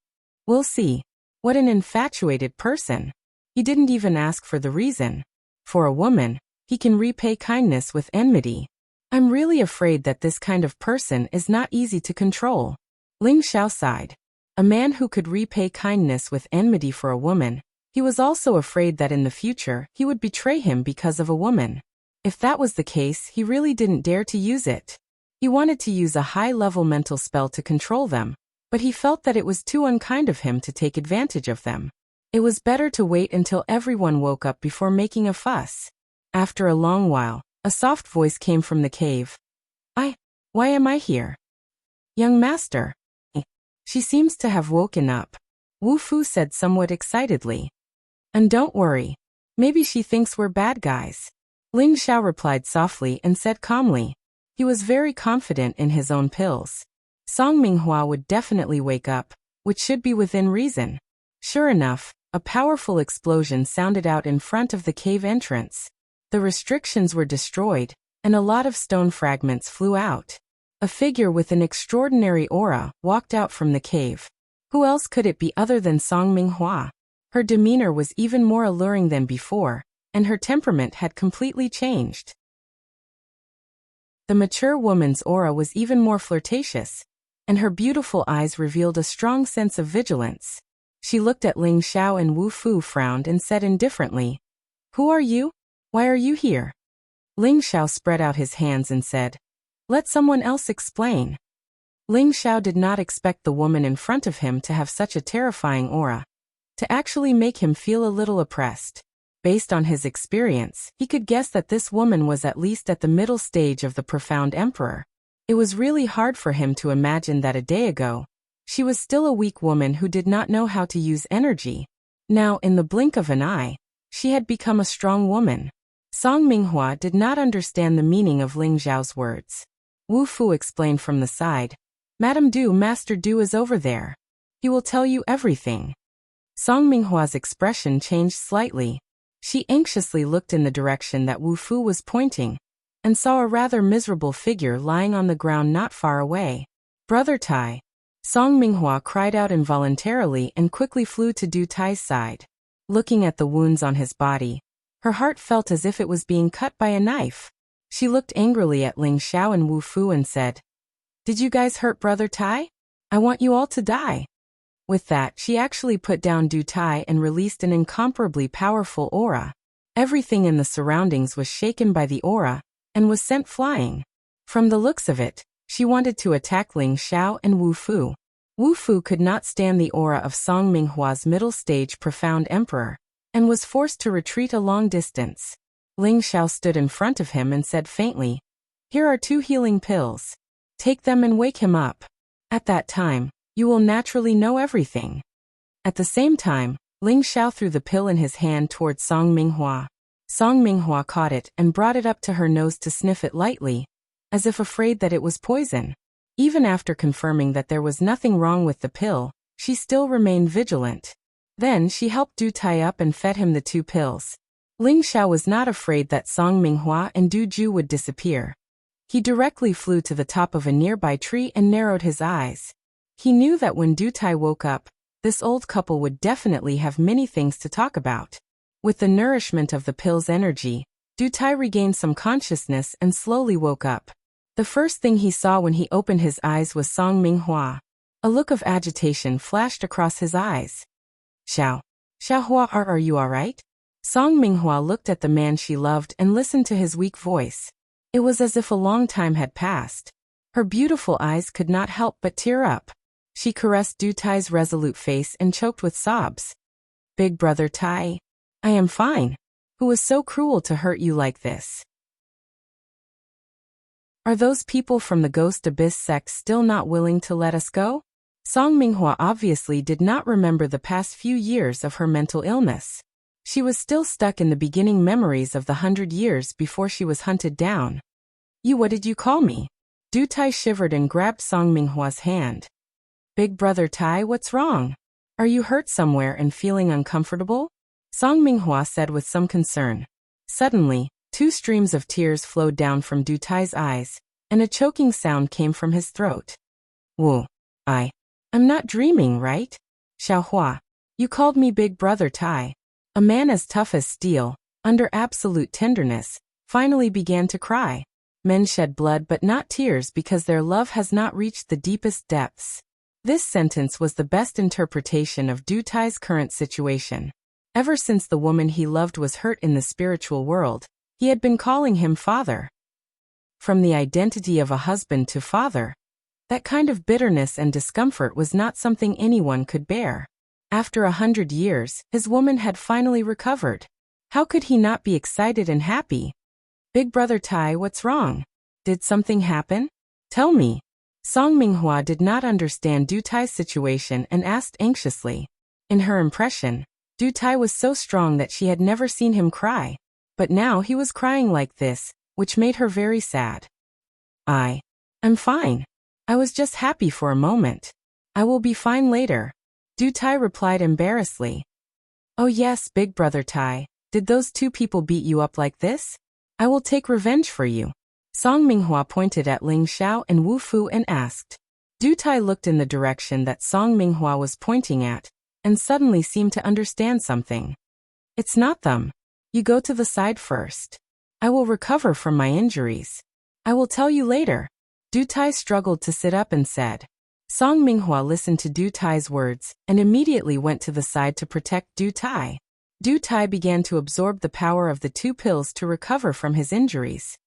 [SPEAKER 1] We'll see. What an infatuated person. He didn't even ask for the reason. For a woman, he can repay kindness with enmity. I'm really afraid that this kind of person is not easy to control. Ling Xiao sighed. A man who could repay kindness with enmity for a woman, he was also afraid that in the future he would betray him because of a woman. If that was the case, he really didn't dare to use it. He wanted to use a high-level mental spell to control them, but he felt that it was too unkind of him to take advantage of them. It was better to wait until everyone woke up before making a fuss. After a long while, a soft voice came from the cave. Why am I here? Young master. She seems to have woken up, Wu Fu said somewhat excitedly. And don't worry. Maybe she thinks we're bad guys. Ling Xiao replied softly and said calmly. He was very confident in his own pills. Song Minghua would definitely wake up, which should be within reason. Sure enough, a powerful explosion sounded out in front of the cave entrance. The restrictions were destroyed, and a lot of stone fragments flew out. A figure with an extraordinary aura walked out from the cave. Who else could it be other than Song Minghua? Her demeanor was even more alluring than before, and her temperament had completely changed. The mature woman's aura was even more flirtatious, and her beautiful eyes revealed a strong sense of vigilance. She looked at Ling Xiao and Wu Fu frowned and said indifferently, Who are you? Why are you here? Ling Xiao spread out his hands and said, Let someone else explain. Ling Xiao did not expect the woman in front of him to have such a terrifying aura, to actually make him feel a little oppressed. Based on his experience, he could guess that this woman was at least at the middle stage of the profound emperor. It was really hard for him to imagine that a day ago, she was still a weak woman who did not know how to use energy. Now, in the blink of an eye, she had become a strong woman. Song Minghua did not understand the meaning of Ling Xiao's words. Wu Fu explained from the side, Madame Du, Master Du is over there. He will tell you everything. Song Minghua's expression changed slightly. She anxiously looked in the direction that Wu Fu was pointing, and saw a rather miserable figure lying on the ground not far away. Brother Tai. Song Minghua cried out involuntarily and quickly flew to Du Tai's side. Looking at the wounds on his body, her heart felt as if it was being cut by a knife. She looked angrily at Ling Xiao and Wu Fu and said, Did you guys hurt Brother Tai? I want you all to die. With that, she actually put down Du Tai and released an incomparably powerful aura. Everything in the surroundings was shaken by the aura, and was sent flying. From the looks of it, she wanted to attack Ling Xiao and Wu Fu. Wu Fu could not stand the aura of Song Minghua's middle-stage profound emperor, and was forced to retreat a long distance. Ling Xiao stood in front of him and said faintly, Here are 2 healing pills. Take them and wake him up. At that time, you will naturally know everything. At the same time, Ling Xiao threw the pill in his hand towards Song Minghua. Song Minghua caught it and brought it up to her nose to sniff it lightly, as if afraid that it was poison. Even after confirming that there was nothing wrong with the pill, she still remained vigilant. Then she helped Du Tai up and fed him the 2 pills. Ling Xiao was not afraid that Song Minghua and Du Ju would disappear. He directly flew to the top of a nearby tree and narrowed his eyes. He knew that when Du Tai woke up, this old couple would definitely have many things to talk about. With the nourishment of the pill's energy, Du Tai regained some consciousness and slowly woke up. The first thing he saw when he opened his eyes was Song Minghua. A look of agitation flashed across his eyes. Xiao. Xiaohua, are you alright? Song Minghua looked at the man she loved and listened to his weak voice. It was as if a long time had passed. Her beautiful eyes could not help but tear up. She caressed Du Tai's resolute face and choked with sobs. Big brother Tai. I am fine. Who was so cruel to hurt you like this? Are those people from the Ghost Abyss sect still not willing to let us go? Song Minghua obviously did not remember the past few years of her mental illness. She was still stuck in the beginning memories of the 100 years before she was hunted down. What did you call me? Du Tai shivered and grabbed Song Minghua's hand. Big brother Tai, what's wrong? Are you hurt somewhere and feeling uncomfortable? Song Minghua said with some concern. Suddenly, 2 streams of tears flowed down from Du Tai's eyes, and a choking sound came from his throat. Wu. I'm not dreaming, right? Xiaohua. You called me Big Brother Tai. A man as tough as steel, under absolute tenderness, finally began to cry. Men shed blood but not tears because their love has not reached the deepest depths. This sentence was the best interpretation of Du Tai's current situation. Ever since the woman he loved was hurt in the spiritual world, he had been calling him father. From the identity of a husband to father, that kind of bitterness and discomfort was not something anyone could bear. After 100 years, his woman had finally recovered. How could he not be excited and happy? Big brother Tai, what's wrong? Did something happen? Tell me. Song Minghua did not understand Du Tai's situation and asked anxiously. In her impression, Du Tai was so strong that she had never seen him cry. But now he was crying like this, which made her very sad. I'm fine. I was just happy for a moment. I will be fine later. Du Tai replied embarrassedly. Oh yes, Big Brother Tai, did those 2 people beat you up like this? I will take revenge for you. Song Minghua pointed at Ling Xiao and Wu Fu and asked. Du Tai looked in the direction that Song Minghua was pointing at, and suddenly seemed to understand something. It's not them. You go to the side first. I will recover from my injuries. I will tell you later. Du Tai struggled to sit up and said. Song Minghua listened to Du Tai's words and immediately went to the side to protect Du Tai. Du Tai began to absorb the power of the 2 pills to recover from his injuries.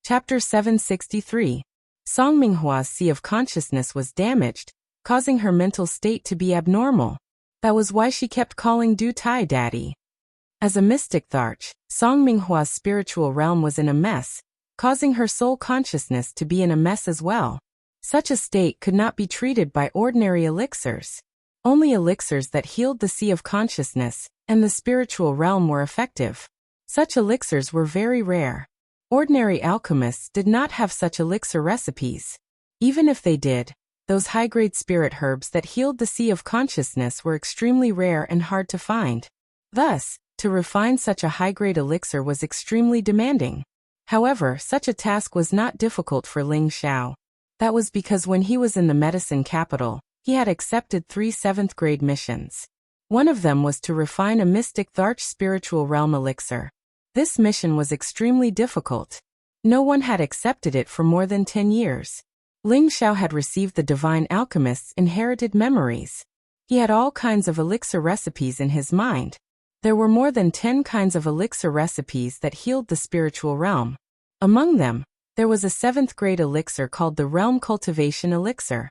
[SPEAKER 1] Chapter 763. Song Minghua's sea of consciousness was damaged, causing her mental state to be abnormal. That was why she kept calling Du Tai daddy. As a mystic Tharch, Song Minghua's spiritual realm was in a mess, causing her soul consciousness to be in a mess as well. Such a state could not be treated by ordinary elixirs. Only elixirs that healed the sea of consciousness and the spiritual realm were effective. Such elixirs were very rare. Ordinary alchemists did not have such elixir recipes. Even if they did, those high-grade spirit herbs that healed the sea of consciousness were extremely rare and hard to find. Thus, to refine such a high-grade elixir was extremely demanding. However, such a task was not difficult for Ling Xiao. That was because when he was in the medicine capital, he had accepted 3 7th-grade missions. One of them was to refine a mystic Tharch spiritual realm elixir. This mission was extremely difficult. No one had accepted it for more than 10 years. Ling Xiao had received the divine alchemist's inherited memories. He had all kinds of elixir recipes in his mind. There were more than 10 kinds of elixir recipes that healed the spiritual realm. Among them, there was a 7th-grade elixir called the Realm Cultivation Elixir.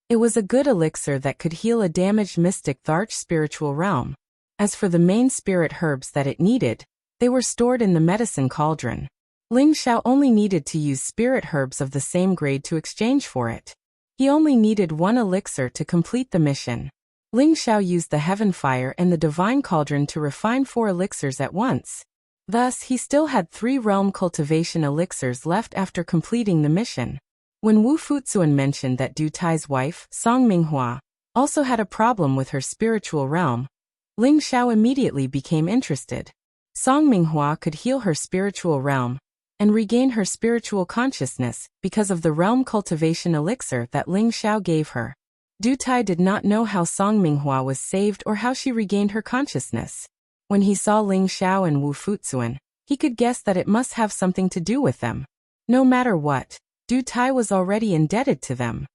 [SPEAKER 1] It was a good elixir that could heal a damaged mystic Tharch spiritual realm. As for the main spirit herbs that it needed, they were stored in the medicine cauldron. Ling Xiao only needed to use spirit herbs of the same grade to exchange for it. He only needed 1 elixir to complete the mission. Ling Xiao used the heaven fire and the divine cauldron to refine 4 elixirs at once. Thus, he still had 3 realm cultivation elixirs left after completing the mission. When Wu Fuzuan mentioned that Du Tai's wife, Song Minghua, also had a problem with her spiritual realm, Ling Xiao immediately became interested. Song Minghua could heal her spiritual realm and regain her spiritual consciousness because of the realm cultivation elixir that Ling Xiao gave her. Du Tai did not know how Song Minghua was saved or how she regained her consciousness. When he saw Ling Xiao and Wu Fuzuan, he could guess that it must have something to do with them. No matter what, Du Tai was already indebted to them.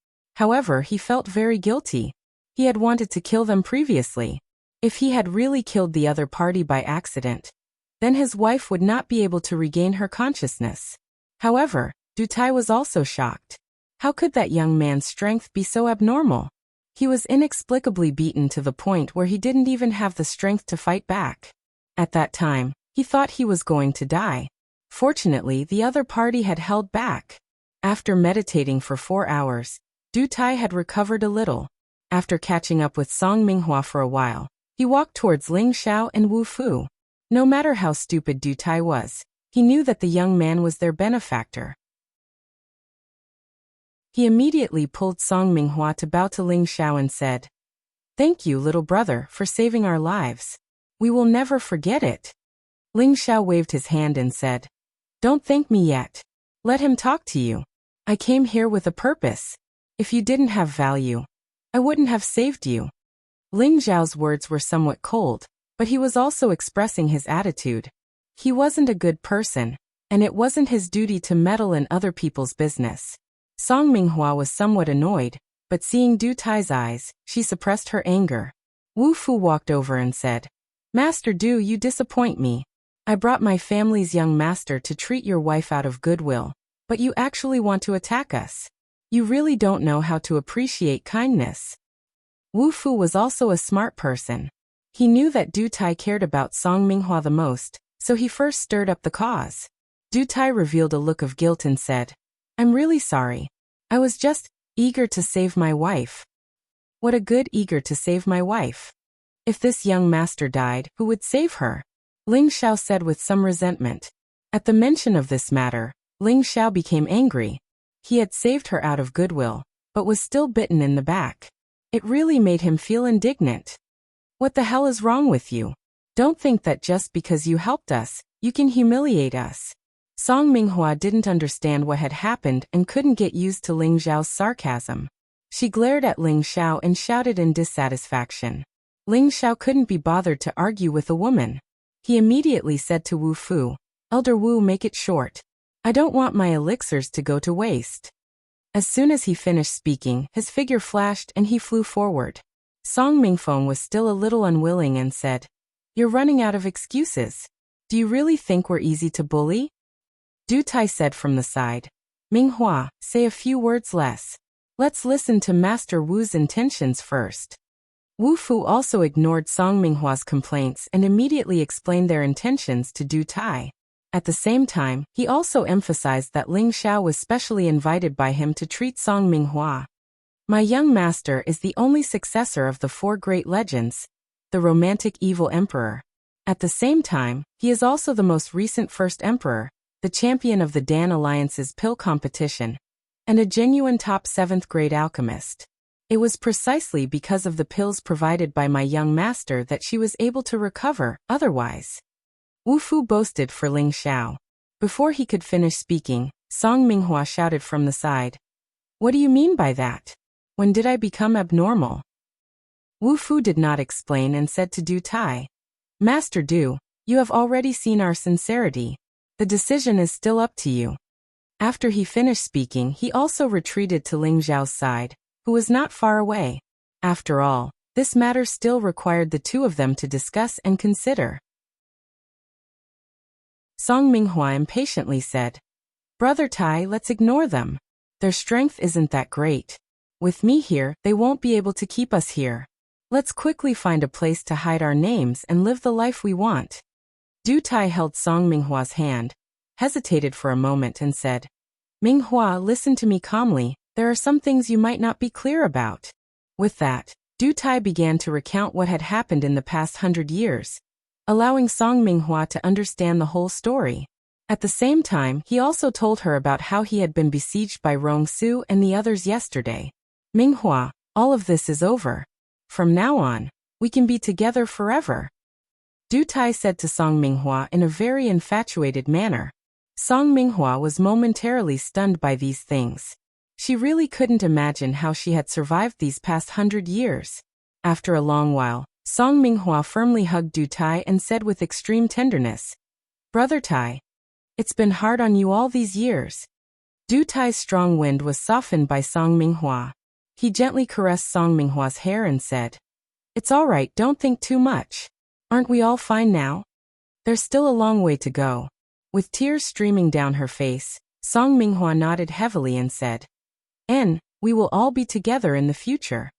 [SPEAKER 1] However, he felt very guilty. He had wanted to kill them previously. If he had really killed the other party by accident, then his wife would not be able to regain her consciousness. However, Deity was also shocked. How could that young man's strength be so abnormal? He was inexplicably beaten to the point where he didn't even have the strength to fight back. At that time, he thought he was going to die. Fortunately, the other party had held back. After meditating for 4 hours, Deity had recovered a little. After catching up with Song Minghua for a while, he walked towards Ling Xiao and Wu Fu. No matter how stupid Deity was, he knew that the young man was their benefactor. He immediately pulled Song Minghua to bow to Ling Xiao and said, "Thank you, little brother, for saving our lives. We will never forget it." Ling Xiao waved his hand and said, "Don't thank me yet. Let him talk to you. I came here with a purpose. If you didn't have value, I wouldn't have saved you." Ling Xiao's words were somewhat cold, but he was also expressing his attitude. He wasn't a good person, and it wasn't his duty to meddle in other people's business. Song Minghua was somewhat annoyed, but seeing Deitai's eyes, she suppressed her anger. Wu Fu walked over and said, "Master Du, you disappoint me. I brought my family's young master to treat your wife out of goodwill, but you actually want to attack us. You really don't know how to appreciate kindness." Wu Fu was also a smart person. He knew that Deity cared about Song Minghua the most, so he first stirred up the cause. Deity revealed a look of guilt and said, "I'm really sorry. I was just eager to save my wife." What a good eager to save my wife. If this young master died, who would save her? Ling Xiao said with some resentment. At the mention of this matter, Ling Xiao became angry. He had saved her out of goodwill, but was still bitten in the back. It really made him feel indignant. What the hell is wrong with you? Don't think that just because you helped us, you can humiliate us. Song Minghua didn't understand what had happened and couldn't get used to Ling Xiao's sarcasm. She glared at Ling Xiao and shouted in dissatisfaction. Ling Xiao couldn't be bothered to argue with a woman. He immediately said to Wu Fu, "Elder Wu, make it short. I don't want my elixirs to go to waste." As soon as he finished speaking, his figure flashed and he flew forward. Song Mingfeng was still a little unwilling and said, "You're running out of excuses. Do you really think we're easy to bully?" Deity said from the side, "Minghua, say a few words less. Let's listen to Master Wu's intentions first." Wu Fu also ignored Song Minghua's complaints and immediately explained their intentions to Deity. At the same time, he also emphasized that Ling Xiao was specially invited by him to treat Song Minghua. "My young master is the only successor of the 4 great legends, the romantic evil emperor. At the same time, he is also the most recent first emperor, the champion of the Dan Alliance's pill competition, and a genuine top 7th grade alchemist. It was precisely because of the pills provided by my young master that she was able to recover, otherwise." Wu Fu boasted for Ling Xiao. Before he could finish speaking, Song Minghua shouted from the side, "What do you mean by that? When did I become abnormal?" Wu Fu did not explain and said to Deity, "Master Du, you have already seen our sincerity. The decision is still up to you." After he finished speaking, he also retreated to Ling Xiao's side, who was not far away. After all, this matter still required the two of them to discuss and consider. Song Minghua impatiently said, "Brother Tai, let's ignore them. Their strength isn't that great. With me here, they won't be able to keep us here. Let's quickly find a place to hide our names and live the life we want." Deity held Song Minghua's hand, hesitated for a moment and said, "Minghua, listen to me calmly. There are some things you might not be clear about." With that, Deity began to recount what had happened in the past 100 years, allowing Song Minghua to understand the whole story. At the same time, he also told her about how he had been besieged by Rong Su and the others yesterday. "Minghua, all of this is over. From now on, we can be together forever." Deity said to Song Minghua in a very infatuated manner. Song Minghua was momentarily stunned by these things. She really couldn't imagine how she had survived these past 100 years. After a long while, Song Minghua firmly hugged Deity and said with extreme tenderness, "Brother Tai, it's been hard on you all these years." Deitai's strong wind was softened by Song Minghua. He gently caressed Song Minghua's hair and said, "It's all right, don't think too much. Aren't we all fine now?" "There's still a long way to go." With tears streaming down her face, Song Minghua nodded heavily and said, "We will all be together in the future."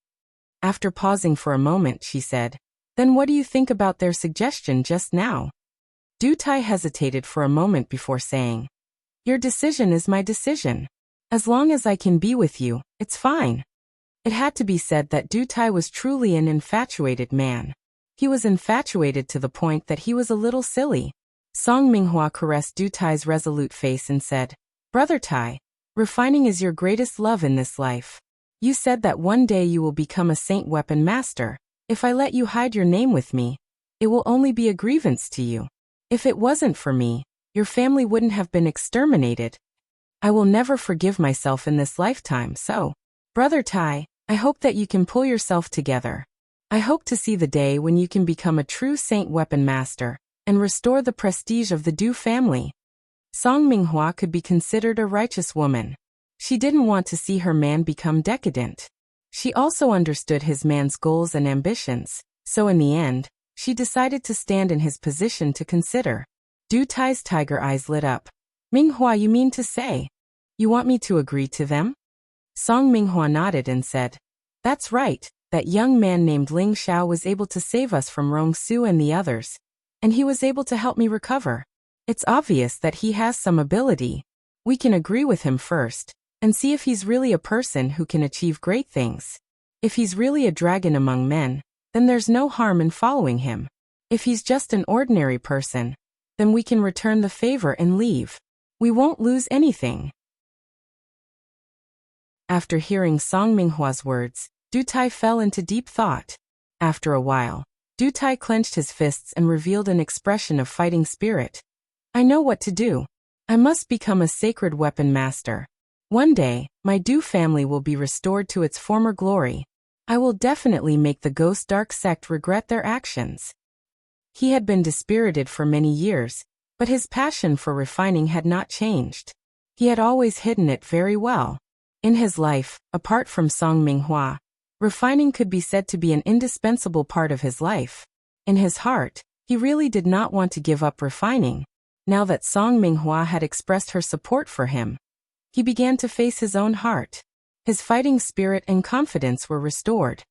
[SPEAKER 1] After pausing for a moment, she said, "Then what do you think about their suggestion just now?" Du Tai hesitated for a moment before saying, "Your decision is my decision. As long as I can be with you, it's fine." It had to be said that Du Tai was truly an infatuated man. He was infatuated to the point that he was a little silly. Song Minghua caressed Du Tai's resolute face and said, "Brother Tai, refining is your greatest love in this life. You said that one day you will become a saint weapon master. If I let you hide your name with me, it will only be a grievance to you. If it wasn't for me, your family wouldn't have been exterminated. I will never forgive myself in this lifetime, so, Brother Tai, I hope that you can pull yourself together. I hope to see the day when you can become a true saint weapon master and restore the prestige of the Du family." Song Minghua could be considered a righteous woman. She didn't want to see her man become decadent. She also understood his man's goals and ambitions, so in the end, she decided to stand in his position to consider. Du Tai's tiger eyes lit up. "Minghua, you mean to say, you want me to agree to them?" Song Minghua nodded and said, "That's right, that young man named Ling Xiao was able to save us from Rong Su and the others, and he was able to help me recover. It's obvious that he has some ability. We can agree with him first, and see if he's really a person who can achieve great things. If he's really a dragon among men, then there's no harm in following him. If he's just an ordinary person, then we can return the favor and leave. We won't lose anything." After hearing Song Minghua's words, Du Tai fell into deep thought. After a while, Du Tai clenched his fists and revealed an expression of fighting spirit. "I know what to do. I must become a sacred weapon master. One day, my Du family will be restored to its former glory. I will definitely make the Ghost Dark sect regret their actions." He had been dispirited for many years, but his passion for refining had not changed. He had always hidden it very well. In his life, apart from Song Minghua, refining could be said to be an indispensable part of his life. In his heart, he really did not want to give up refining. Now that Song Minghua had expressed her support for him, he began to face his own heart. His fighting spirit and confidence were restored.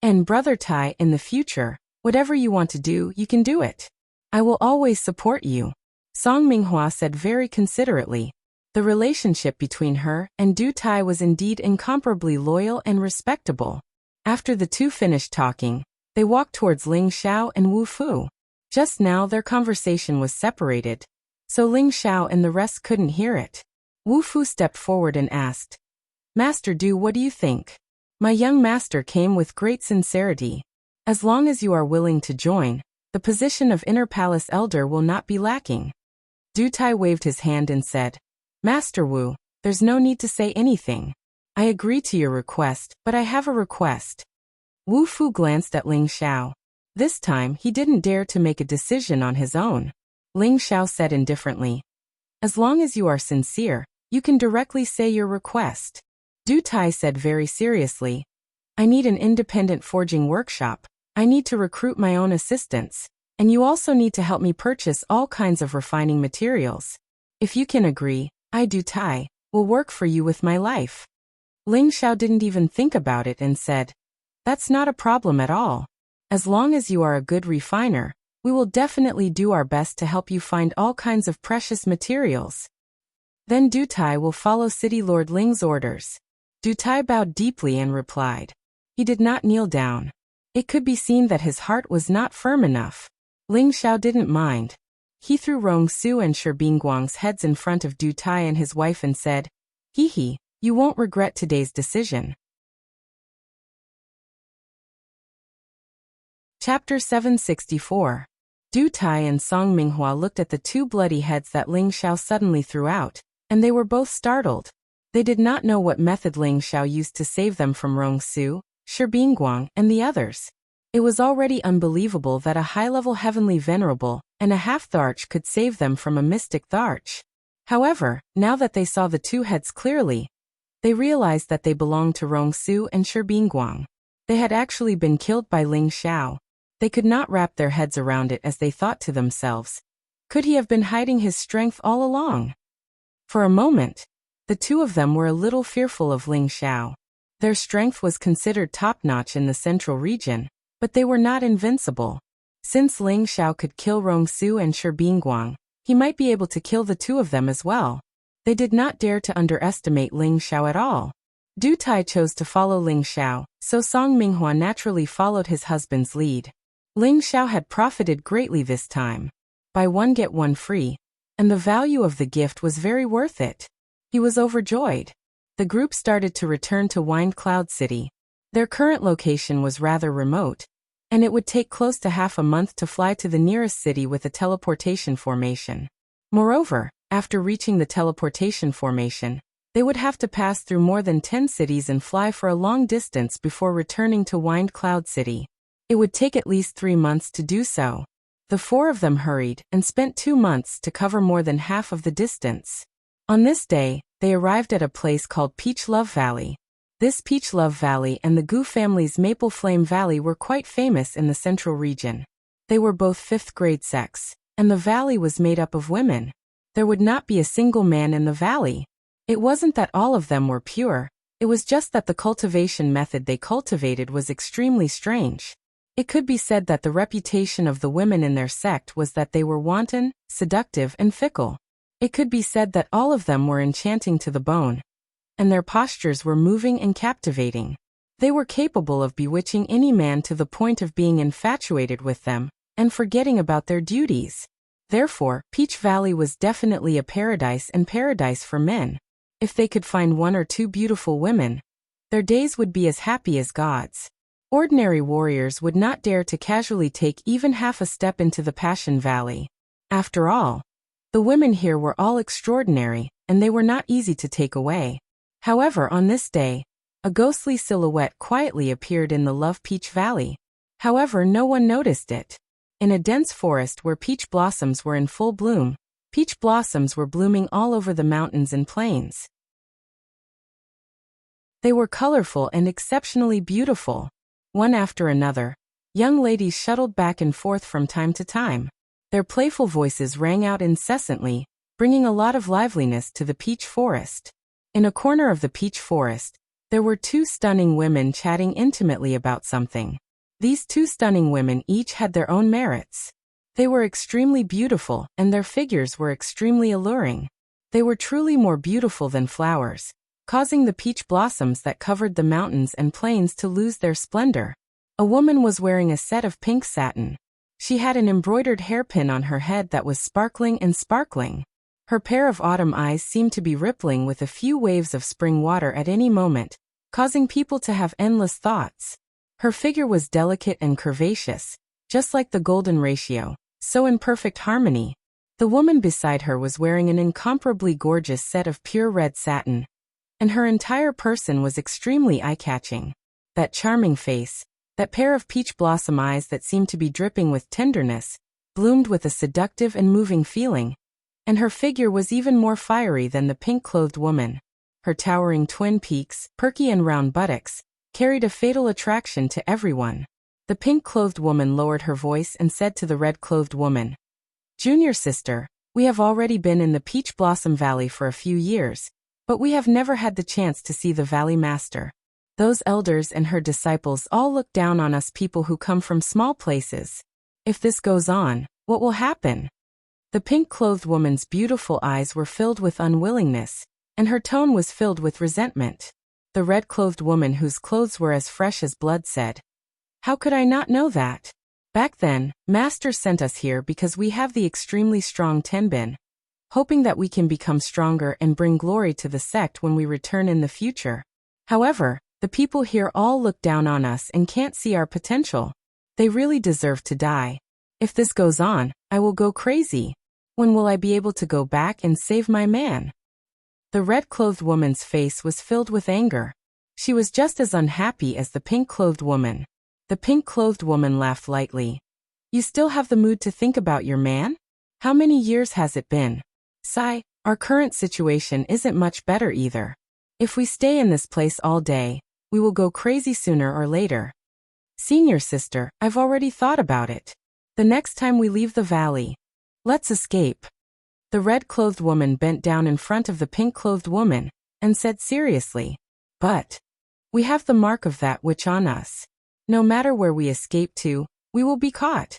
[SPEAKER 1] "And Brother Tai, in the future, whatever you want to do, you can do it. I will always support you," Song Minghua said very considerately. The relationship between her and Du Tai was indeed incomparably loyal and respectable. After the two finished talking, they walked towards Ling Xiao and Wu Fu. Just now their conversation was separated, so Ling Xiao and the rest couldn't hear it. Wu Fu stepped forward and asked, "Master Du, what do you think?" "My young master came with great sincerity. As long as you are willing to join, the position of Inner Palace Elder will not be lacking." Du Tai waved his hand and said, "Master Wu, there's no need to say anything. I agree to your request, but I have a request." Wu Fu glanced at Ling Xiao. This time he didn't dare to make a decision on his own. Ling Xiao said indifferently, "As long as you are sincere, you can directly say your request." Du Tai said very seriously, "I need an independent forging workshop. I need to recruit my own assistants, and you also need to help me purchase all kinds of refining materials. If you can agree, I, Du Tai, will work for you with my life." Ling Xiao didn't even think about it and said, "That's not a problem at all. As long as you are a good refiner, we will definitely do our best to help you find all kinds of precious materials." Then Du Tai will follow City Lord Ling's orders. Du Tai bowed deeply and replied. He did not kneel down. It could be seen that his heart was not firm enough. Ling Xiao didn't mind. He threw Rong Su and Shi Bingguang's heads in front of Du Tai and his wife and said, "Hee, you won't regret today's decision." Chapter 764. Du Tai and Song Minghua looked at the two bloody heads that Ling Xiao suddenly threw out, and they were both startled. They did not know what method Ling Xiao used to save them from Rong Su, Shi Bingguang, and the others. It was already unbelievable that a high-level heavenly venerable and a half-tharch could save them from a mystic tharch. However, now that they saw the two heads clearly, They realized that they belonged to Rongsu and Shibingguang. They had actually been killed by Ling Xiao. They could not wrap their heads around it as they thought to themselves. Could he have been hiding his strength all along? For a moment, the two of them were a little fearful of Ling Xiao. Their strength was considered top-notch in the central region, but they were not invincible. Since Ling Xiao could kill Rongsu and Shibingguang, he might be able to kill the two of them as well. They did not dare to underestimate Ling Xiao at all. Du Tai chose to follow Ling Xiao, so Song Minghua naturally followed his husband's lead. Ling Xiao had profited greatly this time. Buy one get one free, and the value of the gift was very worth it. He was overjoyed. The group started to return to Wind Cloud City. Their current location was rather remote, and it would take close to half a month to fly to the nearest city with a teleportation formation. Moreover, after reaching the teleportation formation, they would have to pass through more than 10 cities and fly for a long distance before returning to Wind Cloud City. It would take at least 3 months to do so. The four of them hurried and spent 2 months to cover more than half of the distance. On this day, they arrived at a place called Peach Love Valley. This Peach Love Valley and the Gu family's Maple Flame Valley were quite famous in the central region. They were both 5th grade sects, and the valley was made up of women. There would not be a single man in the valley. It wasn't that all of them were pure, it was just that the cultivation method they cultivated was extremely strange. It could be said that the reputation of the women in their sect was that they were wanton, seductive, and fickle. It could be said that all of them were enchanting to the bone, and their postures were moving and captivating. They were capable of bewitching any man to the point of being infatuated with them and forgetting about their duties. Therefore, Peach Valley was definitely a paradise and paradise for men. If they could find 1 or 2 beautiful women, their days would be as happy as gods. Ordinary warriors would not dare to casually take even half a step into the Passion Valley. After all, the women here were all extraordinary, and they were not easy to take away. However, on this day, a ghostly silhouette quietly appeared in the Love Peach Valley. However, no one noticed it. In a dense forest where peach blossoms were in full bloom, peach blossoms were blooming all over the mountains and plains. They were colorful and exceptionally beautiful. One after another, young ladies shuttled back and forth from time to time. Their playful voices rang out incessantly, bringing a lot of liveliness to the peach forest. In a corner of the peach forest, there were 2 stunning women chatting intimately about something. These 2 stunning women each had their own merits. They were extremely beautiful, and their figures were extremely alluring. They were truly more beautiful than flowers, causing the peach blossoms that covered the mountains and plains to lose their splendor. A woman was wearing a set of pink satin. She had an embroidered hairpin on her head that was sparkling and sparkling. Her pair of autumn eyes seemed to be rippling with a few waves of spring water at any moment, causing people to have endless thoughts. Her figure was delicate and curvaceous, just like the golden ratio, so in perfect harmony. The woman beside her was wearing an incomparably gorgeous set of pure red satin, and her entire person was extremely eye-catching. That charming face, that pair of peach blossom eyes that seemed to be dripping with tenderness, bloomed with a seductive and moving feeling, and her figure was even more fiery than the pink-clothed woman. Her towering twin peaks, perky and round buttocks, carried a fatal attraction to everyone. The pink-clothed woman lowered her voice and said to the red-clothed woman, "Junior sister, we have already been in the Peach Blossom Valley for a few years, but we have never had the chance to see the Valley Master. Those elders and her disciples all look down on us people who come from small places. If this goes on, what will happen?" The pink-clothed woman's beautiful eyes were filled with unwillingness, and her tone was filled with resentment. The red-clothed woman whose clothes were as fresh as blood said, "How could I not know that? Back then, Master sent us here because we have the extremely strong Tenbin, hoping that we can become stronger and bring glory to the sect when we return in the future. However, the people here all look down on us and can't see our potential. They really deserve to die. If this goes on, I will go crazy. When will I be able to go back and save my man?" The red-clothed woman's face was filled with anger. She was just as unhappy as the pink-clothed woman. The pink-clothed woman laughed lightly. "You still have the mood to think about your man? How many years has it been? Sigh, our current situation isn't much better either. If we stay in this place all day, we will go crazy sooner or later. Senior sister, I've already thought about it. The next time we leave the valley, let's escape. The red-clothed woman bent down in front of the pink-clothed woman and said seriously, but we have the mark of that witch on us. No matter where we escape to, we will be caught.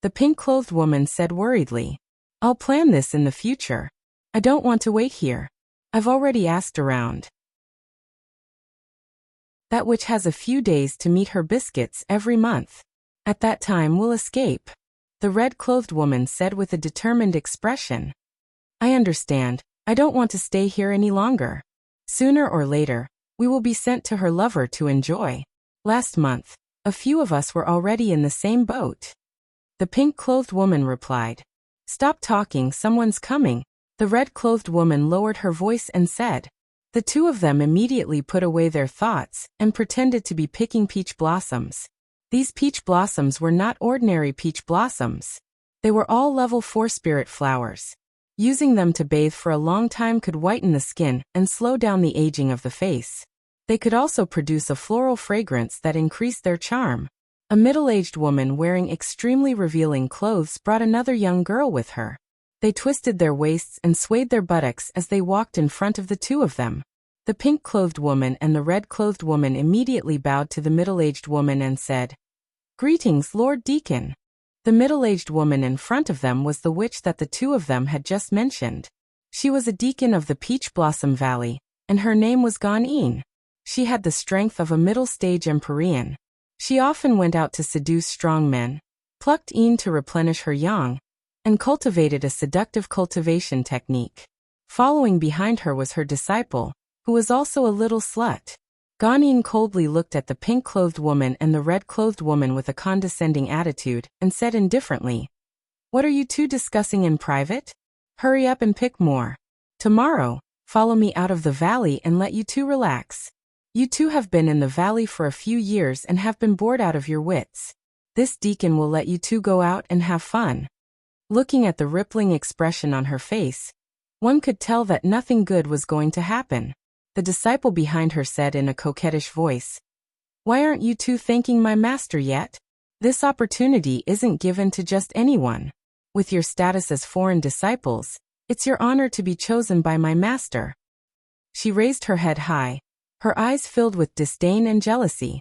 [SPEAKER 1] The pink-clothed woman said worriedly, I'll plan this in the future. I don't want to wait here. I've already asked around. That witch has a few days to meet her biscuits every month. At that time we'll escape. The red-clothed woman said with a determined expression. I understand. I don't want to stay here any longer. Sooner or later, we will be sent to her lover to enjoy. Last month, a few of us were already in the same boat. The pink-clothed woman replied. Stop talking, someone's coming. The red-clothed woman lowered her voice and said. The two of them immediately put away their thoughts and pretended to be picking peach blossoms. These peach blossoms were not ordinary peach blossoms. They were all level 4 spirit flowers. Using them to bathe for a long time could whiten the skin and slow down the aging of the face. They could also produce a floral fragrance that increased their charm. A middle-aged woman wearing extremely revealing clothes brought another young girl with her. They twisted their waists and swayed their buttocks as they walked in front of the two of them. The pink-clothed woman and the red-clothed woman immediately bowed to the middle-aged woman and said, Greetings, Lord Deacon. The middle-aged woman in front of them was the witch that the two of them had just mentioned. She was a deacon of the Peach Blossom Valley, and her name was Gan. She had the strength of a middle-stage Empyrean. She often went out to seduce strong men, plucked in to replenish her yang, and cultivated a seductive cultivation technique. Following behind her was her disciple, who was also a little slut. Gan coldly looked at the pink-clothed woman and the red-clothed woman with a condescending attitude and said indifferently, What are you two discussing in private? Hurry up and pick more. Tomorrow, follow me out of the valley and let you two relax. You two have been in the valley for a few years and have been bored out of your wits. This deacon will let you two go out and have fun. Looking at the rippling expression on her face, one could tell that nothing good was going to happen. The disciple behind her said in a coquettish voice, Why aren't you two thanking my master yet? This opportunity isn't given to just anyone. With your status as foreign disciples, it's your honor to be chosen by my master. She raised her head high, her eyes filled with disdain and jealousy.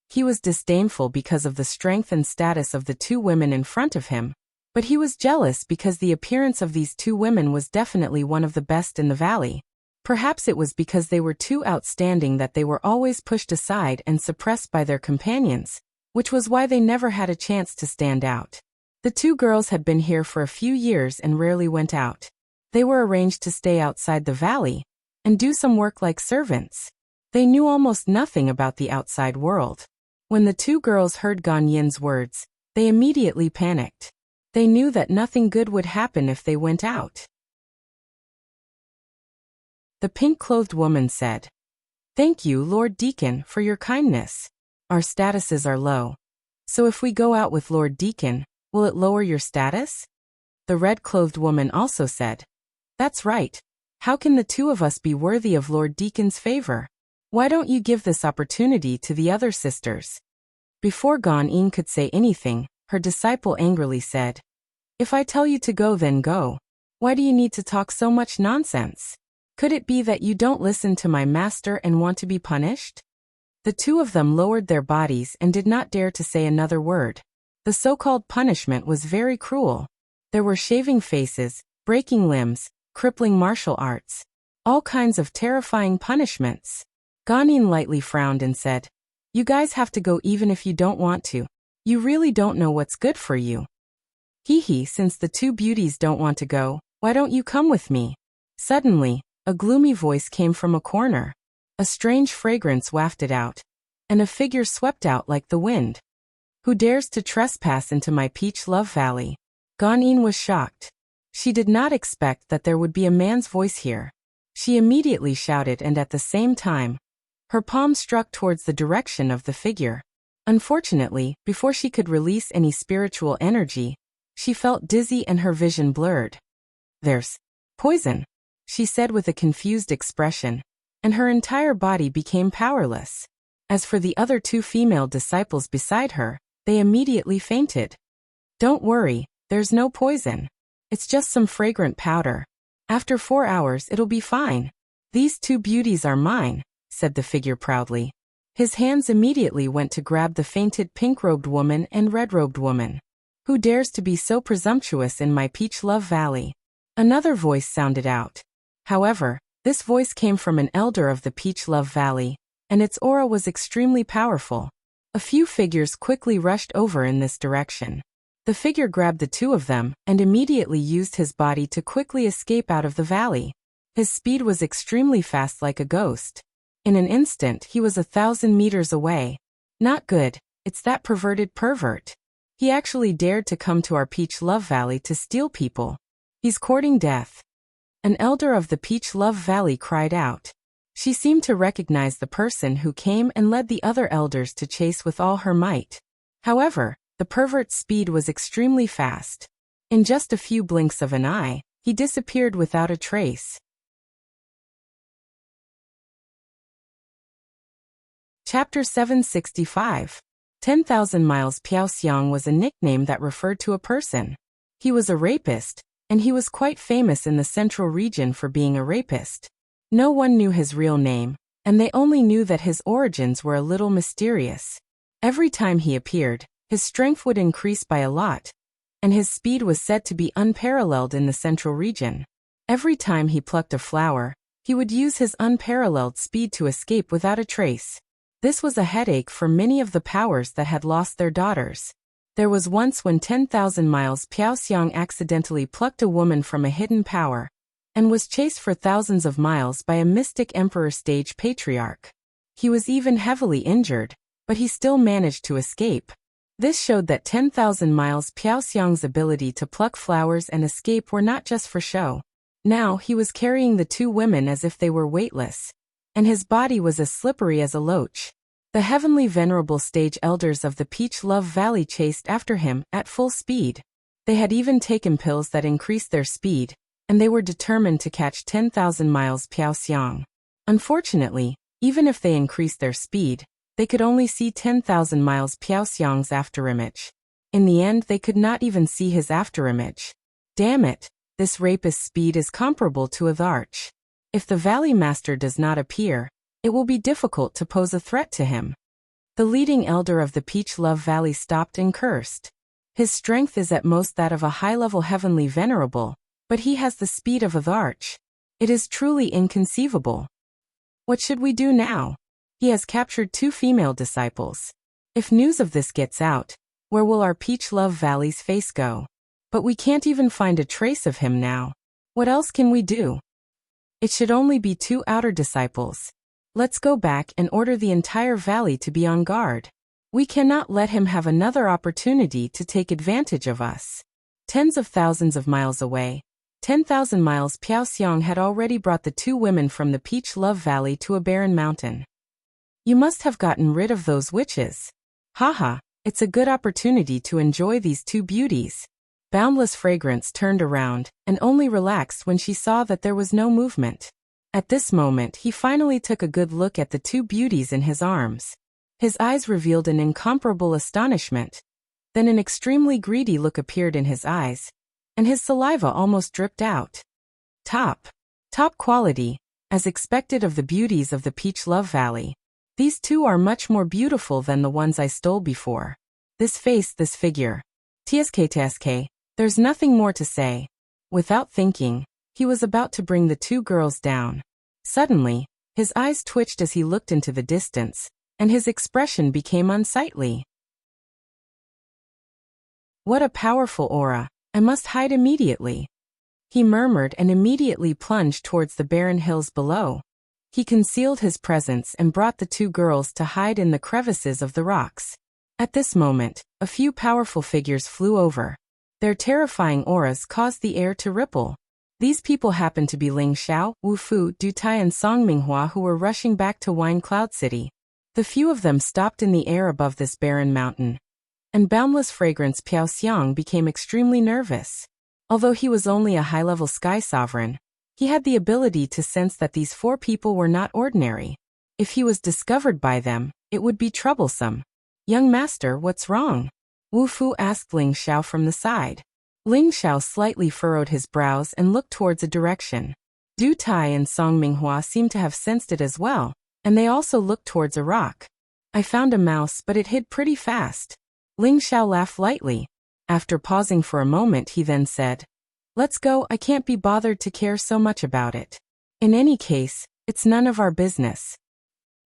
[SPEAKER 1] He was disdainful because of the strength and status of the two women in front of him, but he was jealous because the appearance of these two women was definitely one of the best in the valley. Perhaps it was because they were too outstanding that they were always pushed aside and suppressed by their companions, which was why they never had a chance to stand out. The two girls had been here for a few years and rarely went out. They were arranged to stay outside the valley and do some work like servants. They knew almost nothing about the outside world. When the two girls heard Gan's words, they immediately panicked. They knew that nothing good would happen if they went out. The pink-clothed woman said, Thank you, Lord Deacon, for your kindness. Our statuses are low. So if we go out with Lord Deacon, will it lower your status? The red-clothed woman also said, That's right. How can the two of us be worthy of Lord Deacon's favor? Why don't you give this opportunity to the other sisters? Before Gan could say anything, her disciple angrily said, If I tell you to go, then go. Why do you need to talk so much nonsense? Could it be that you don't listen to my master and want to be punished? The two of them lowered their bodies and did not dare to say another word. The so-called punishment was very cruel. There were shaving faces, breaking limbs, crippling martial arts, all kinds of terrifying punishments. Gan lightly frowned and said, You guys have to go even if you don't want to. You really don't know what's good for you. Hee, since the two beauties don't want to go, why don't you come with me? Suddenly, a gloomy voice came from a corner. A strange fragrance wafted out, and a figure swept out like the wind. Who dares to trespass into my peach love valley? Gan was shocked. She did not expect that there would be a man's voice here. She immediately shouted and at the same time, her palm struck towards the direction of the figure. Unfortunately, before she could release any spiritual energy, she felt dizzy and her vision blurred. There's poison, she said with a confused expression, and her entire body became powerless. As for the other two female disciples beside her, they immediately fainted. "Don't worry, there's no poison. It's just some fragrant powder. After 4 hours it'll be fine. These two beauties are mine," said the figure proudly. His hands immediately went to grab the fainted pink-robed woman and red-robed woman. "Who dares to be so presumptuous in my Peach Love Valley?" Another voice sounded out. However, this voice came from an elder of the Peach Love Valley, and its aura was extremely powerful. A few figures quickly rushed over in this direction. The figure grabbed the two of them and immediately used his body to quickly escape out of the valley. His speed was extremely fast, like a ghost. In an instant he was 1,000 meters away. "Not good, it's that perverted pervert. He actually dared to come to our Peach Love Valley to steal people. He's courting death." An elder of the Peach Love Valley cried out. She seemed to recognize the person who came and led the other elders to chase with all her might. However, the pervert's speed was extremely fast. In just a few blinks of an eye, he disappeared without a trace. Chapter 765. 10,000 Miles. Piao Xiang was a nickname that referred to a person. He was a rapist, and he was quite famous in the central region for being a rapist. No one knew his real name, and they only knew that his origins were a little mysterious. Every time he appeared, his strength would increase by a lot, and his speed was said to be unparalleled in the central region. Every time he plucked a flower, he would use his unparalleled speed to escape without a trace. This was a headache for many of the powers that had lost their daughters. There was once when 10,000 Miles Piao Xiang accidentally plucked a woman from a hidden power, and was chased for thousands of miles by a mystic emperor stage patriarch. He was even heavily injured, but he still managed to escape. This showed that 10,000 Miles Piao Xiang's ability to pluck flowers and escape were not just for show. Now he was carrying the two women as if they were weightless, and his body was as slippery as a loach. The heavenly venerable stage elders of the Peach Love Valley chased after him at full speed. They had even taken pills that increased their speed, and they were determined to catch 10,000 Miles Piao Xiang. Unfortunately, even if they increased their speed, they could only see 10,000 Miles Piao Xiang's afterimage. In the end, they could not even see his afterimage. Damn it, this rapist's speed is comparable to a arch. If the Valley Master does not appear, it will be difficult to pose a threat to him. The leading elder of the Peach Love Valley stopped and cursed. His strength is at most that of a high-level heavenly venerable, but he has the speed of a arch. It is truly inconceivable. What should we do now? He has captured two female disciples. If news of this gets out, where will our Peach Love Valley's face go? But we can't even find a trace of him now. What else can we do? It should only be two outer disciples. Let's go back and order the entire valley to be on guard. We cannot let him have another opportunity to take advantage of us. Tens of thousands of miles away, 10,000 Miles Piao Xiang had already brought the two women from the Peach Love Valley to a barren mountain. You must have gotten rid of those witches. Haha, it's a good opportunity to enjoy these two beauties. Boundless Fragrance turned around and only relaxed when she saw that there was no movement. At this moment he finally took a good look at the two beauties in his arms. His eyes revealed an incomparable astonishment. Then an extremely greedy look appeared in his eyes, and his saliva almost dripped out. Top quality, as expected of the beauties of the Peach Love Valley. These two are much more beautiful than the ones I stole before. This face, this figure. TSK, there's nothing more to say. Without thinking, he was about to bring the two girls down. Suddenly, his eyes twitched as he looked into the distance, and his expression became unsightly. What a powerful aura! I must hide immediately. He murmured and immediately plunged towards the barren hills below. He concealed his presence and brought the two girls to hide in the crevices of the rocks. At this moment, a few powerful figures flew over. Their terrifying auras caused the air to ripple. These people happened to be Ling Xiao, Wu Fu, Du Tai and Song Minghua, who were rushing back to Wine Cloud City. The few of them stopped in the air above this barren mountain, and Boundless Fragrance Piao Xiang became extremely nervous. Although he was only a high-level sky sovereign, He had the ability to sense that these 4 people were not ordinary. If he was discovered by them, it would be troublesome. "Young master, what's wrong?" Wu Fu asked Ling Xiao from the side. Ling Xiao slightly furrowed his brows and looked towards a direction. Du Tai and Song Minghua seemed to have sensed it as well, and they also looked towards a rock. "I found a mouse, but it hid pretty fast." Ling Xiao laughed lightly. After pausing for a moment, he then said, "Let's go, I can't be bothered to care so much about it. In any case, it's none of our business."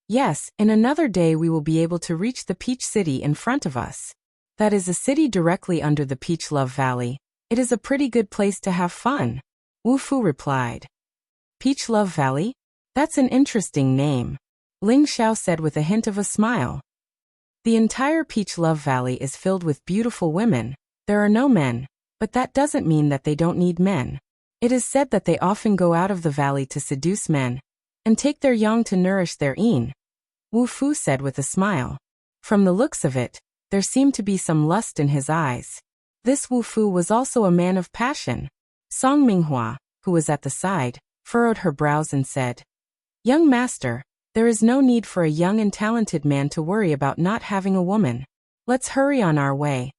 [SPEAKER 1] "Yes, in another day we will be able to reach the Peach City in front of us. That is a city directly under the Peach Love Valley. It is a pretty good place to have fun," Wu Fu replied. "Peach Love Valley? That's an interesting name," Ling Xiao said with a hint of a smile. "The entire Peach Love Valley is filled with beautiful women. There are no men, but that doesn't mean that they don't need men. It is said that they often go out of the valley to seduce men, and take their young to nourish their yin," Wu Fu said with a smile. From the looks of it, there seemed to be some lust in his eyes. This Wu Fu was also a man of passion. Song Minghua, who was at the side, furrowed her brows and said, "Young master, there is no need for a young and talented man to worry about not having a woman. Let's hurry on our way."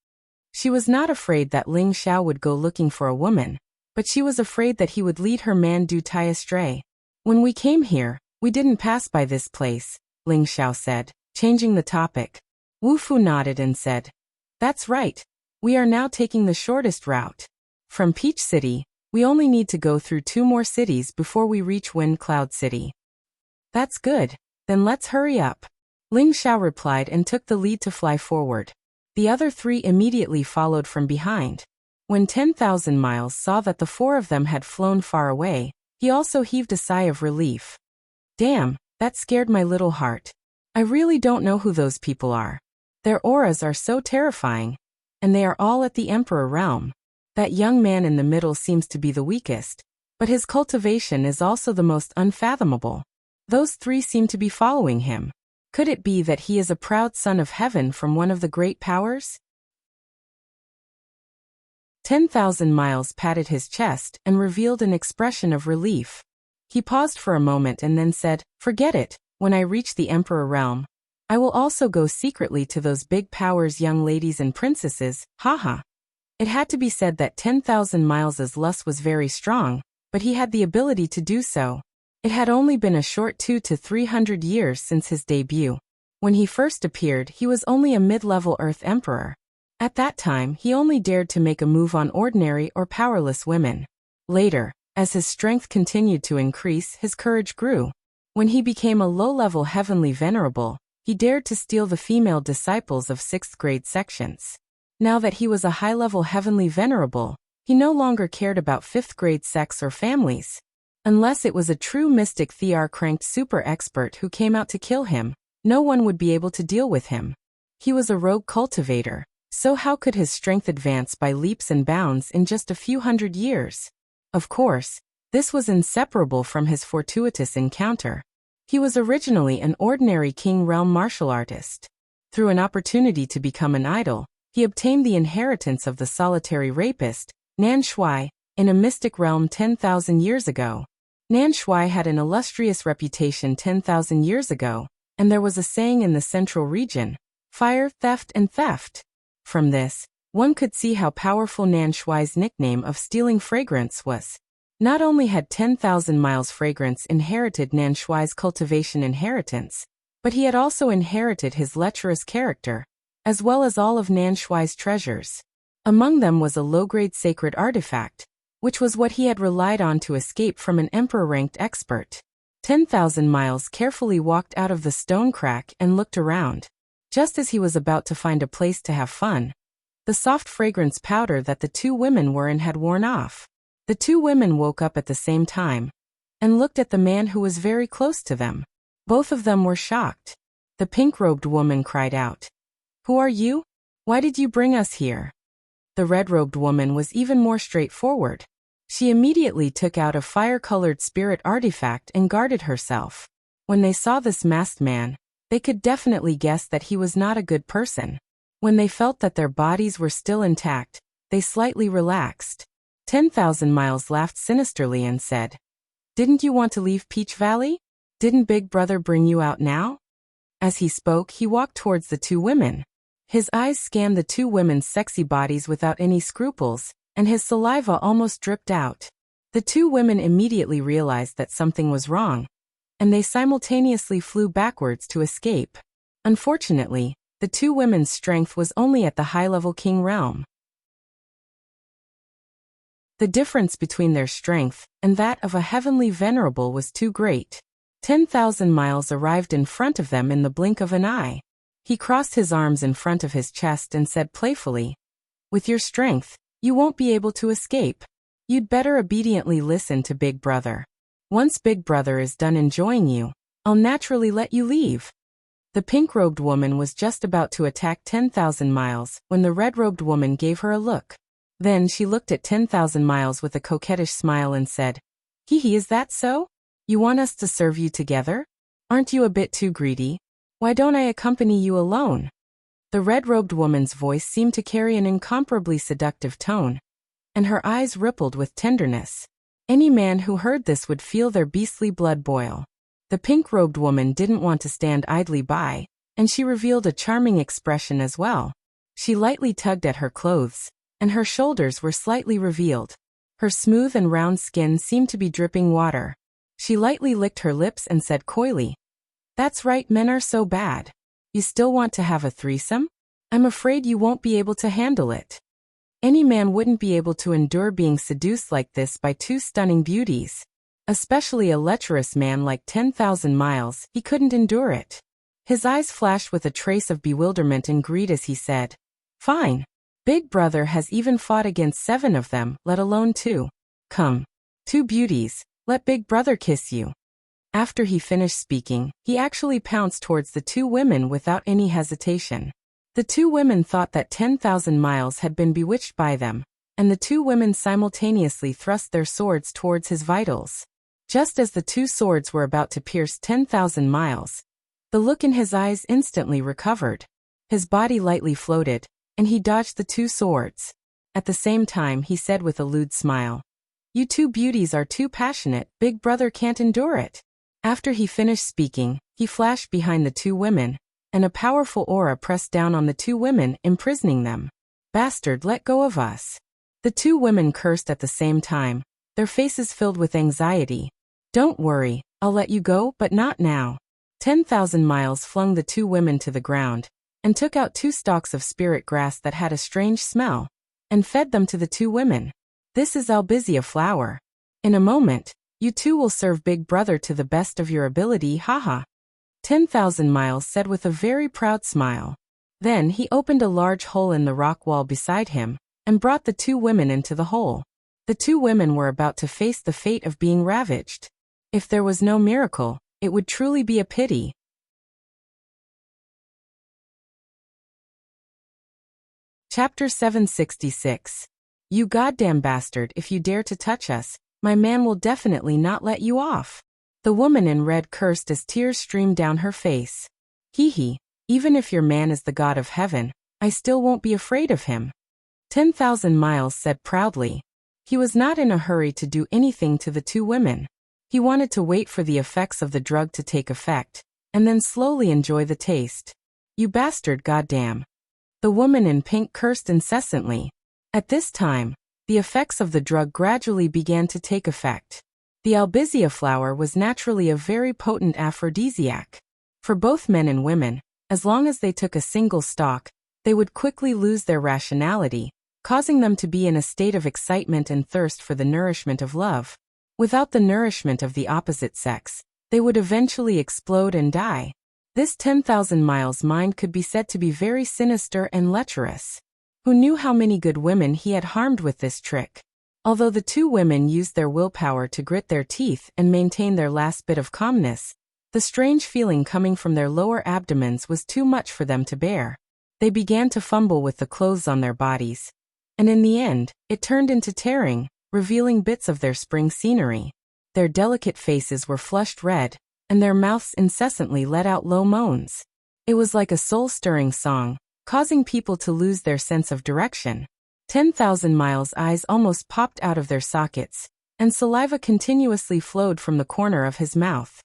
[SPEAKER 1] She was not afraid that Ling Xiao would go looking for a woman, but she was afraid that he would lead her man Du Tai astray. "When we came here, we didn't pass by this place," Ling Xiao said, changing the topic. Wu Fu nodded and said, "That's right. We are now taking the shortest route. From Peach City, we only need to go through 2 more cities before we reach Wind Cloud City." "That's good. Then let's hurry up," Ling Xiao replied and took the lead to fly forward. The other 3 immediately followed from behind. When 10,000 Miles saw that the 4 of them had flown far away, he also heaved a sigh of relief. "Damn, that scared my little heart. I really don't know who those people are. Their auras are so terrifying, and they are all at the Emperor realm. That young man in the middle seems to be the weakest, but his cultivation is also the most unfathomable. Those 3 seem to be following him. Could it be that he is a proud son of heaven from one of the great powers?" 10,000 Miles patted his chest and revealed an expression of relief. He paused for a moment and then said, "Forget it, when I reach the Emperor realm, I will also go secretly to those big powers, young ladies and princesses, haha." It had to be said that 10,000 Miles' lust was very strong, but he had the ability to do so. It had only been a short 200 to 300 years since his debut. When he first appeared, he was only a mid-level Earth Emperor. At that time, he only dared to make a move on ordinary or powerless women. Later, as his strength continued to increase, his courage grew. When he became a low-level heavenly venerable, he dared to steal the female disciples of 6th grade sections. Now that he was a high-level heavenly venerable, he no longer cared about 5th grade sects or families. Unless it was a true mystic Thear-cranked super expert who came out to kill him, no one would be able to deal with him. He was a rogue cultivator, so how could his strength advance by leaps and bounds in just a few hundred years? Of course, this was inseparable from his fortuitous encounter. He was originally an ordinary King Realm martial artist. Through an opportunity to become an idol, he obtained the inheritance of the solitary rapist, Nan Shui, in a mystic realm 10,000 years ago. Nan Shui had an illustrious reputation 10,000 years ago, and there was a saying in the central region, "Fire, theft, and theft." From this, one could see how powerful Nan Shui's nickname of stealing fragrance was. Not only had 10,000 Miles fragrance inherited Nan Shui's cultivation inheritance, but he had also inherited his lecherous character, as well as all of Nan Shui's treasures. Among them was a low-grade sacred artifact, which was what he had relied on to escape from an emperor-ranked expert. 10,000 Miles carefully walked out of the stone crack and looked around. Just as he was about to find a place to have fun, the soft fragrance powder that the 2 women were in had worn off. The 2 women woke up at the same time and looked at the man who was very close to them. Both of them were shocked. The pink-robed woman cried out, "Who are you? Why did you bring us here?" The red-robed woman was even more straightforward. She immediately took out a fire-colored spirit artifact and guarded herself. When they saw this masked man, they could definitely guess that he was not a good person. When they felt that their bodies were still intact, they slightly relaxed. 10,000 Miles laughed sinisterly and said, Didn't you want to leave Peach Valley? Didn't Big Brother bring you out now? As he spoke, he walked towards the two women. His eyes scanned the two women's sexy bodies without any scruples, and his saliva almost dripped out. The two women immediately realized that something was wrong, and they simultaneously flew backwards to escape. Unfortunately, the two women's strength was only at the high-level king realm. The difference between their strength and that of a heavenly venerable was too great. 10,000 miles arrived in front of them in the blink of an eye. He crossed his arms in front of his chest and said playfully, "With your strength, you won't be able to escape. You'd better obediently listen to Big Brother. Once Big Brother is done enjoying you, I'll naturally let you leave." The pink-robed woman was just about to attack 10,000 miles when the red-robed woman gave her a look. Then she looked at 10,000 miles with a coquettish smile and said, "Hee, is that so? You want us to serve you together? Aren't you a bit too greedy? Why don't I accompany you alone?" The red-robed woman's voice seemed to carry an incomparably seductive tone, and her eyes rippled with tenderness. Any man who heard this would feel their beastly blood boil. The pink-robed woman didn't want to stand idly by, and she revealed a charming expression as well. She lightly tugged at her clothes, and her shoulders were slightly revealed. Her smooth and round skin seemed to be dripping water. She lightly licked her lips and said coyly, "That's right, men are so bad. You still want to have a threesome? I'm afraid you won't be able to handle it." Any man wouldn't be able to endure being seduced like this by two stunning beauties. Especially a lecherous man like 10,000 miles, he couldn't endure it. His eyes flashed with a trace of bewilderment and greed as he said, "Fine. Big Brother has even fought against 7 of them, let alone 2. Come. 2 beauties, let Big Brother kiss you." After he finished speaking, he actually pounced towards the 2 women without any hesitation. The 2 women thought that 10,000 miles had been bewitched by them, and the 2 women simultaneously thrust their swords towards his vitals. Just as the 2 swords were about to pierce 10,000 miles, the look in his eyes instantly recovered. His body lightly floated, and he dodged the 2 swords. At the same time, he said with a lewd smile, "You 2 beauties are too passionate, Big Brother can't endure it." After he finished speaking, he flashed behind the 2 women, and a powerful aura pressed down on the 2 women, imprisoning them. "Bastard, let go of us." The 2 women cursed at the same time, their faces filled with anxiety. "Don't worry, I'll let you go, but not now." 10,000 miles flung the 2 women to the ground, and took out 2 stalks of spirit grass that had a strange smell, and fed them to the 2 women. "This is albizia flower. In a moment, you 2 will serve Big Brother to the best of your ability, haha." 10,000 miles said with a very proud smile. Then he opened a large hole in the rock wall beside him, and brought the 2 women into the hole. The 2 women were about to face the fate of being ravaged. If there was no miracle, it would truly be a pity. Chapter 766. "You goddamn bastard, if you dare to touch us, my man will definitely not let you off." The woman in red cursed as tears streamed down her face. "Hee, even if your man is the god of heaven, I still won't be afraid of him." 10,000 miles said proudly. He was not in a hurry to do anything to the 2 women. He wanted to wait for the effects of the drug to take effect, and then slowly enjoy the taste. "You bastard, goddamn." The woman in pink cursed incessantly. At this time, the effects of the drug gradually began to take effect. The albizia flower was naturally a very potent aphrodisiac. For both men and women, as long as they took a single stalk, they would quickly lose their rationality, causing them to be in a state of excitement and thirst for the nourishment of love. Without the nourishment of the opposite sex, they would eventually explode and die. This 10,000 miles mind could be said to be very sinister and lecherous. Who knew how many good women he had harmed with this trick? Although the 2 women used their willpower to grit their teeth and maintain their last bit of calmness, the strange feeling coming from their lower abdomens was too much for them to bear. They began to fumble with the clothes on their bodies, and in the end, it turned into tearing, revealing bits of their spring scenery. Their delicate faces were flushed red, and their mouths incessantly let out low moans. It was like a soul-stirring song, causing people to lose their sense of direction. 10,000 miles' eyes almost popped out of their sockets, and saliva continuously flowed from the corner of his mouth.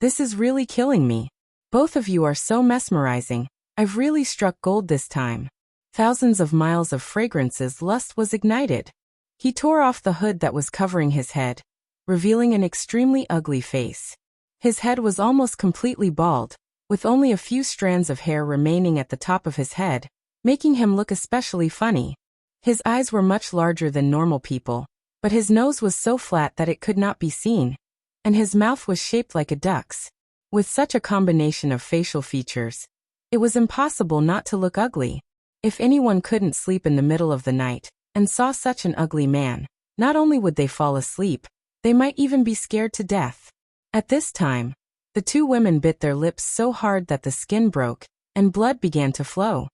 [SPEAKER 1] This is really killing me. Both of you are so mesmerizing. I've really struck gold this time. Thousands of miles of fragrances lust was ignited. He tore off the hood that was covering his head, revealing an extremely ugly face. His head was almost completely bald, with only a few strands of hair remaining at the top of his head, making him look especially funny. His eyes were much larger than normal people, but his nose was so flat that it could not be seen, and his mouth was shaped like a duck's. With such a combination of facial features, it was impossible not to look ugly. If anyone couldn't sleep in the middle of the night and saw such an ugly man, not only would they fall asleep, they might even be scared to death. At this time, the two women bit their lips so hard that the skin broke, and blood began to flow.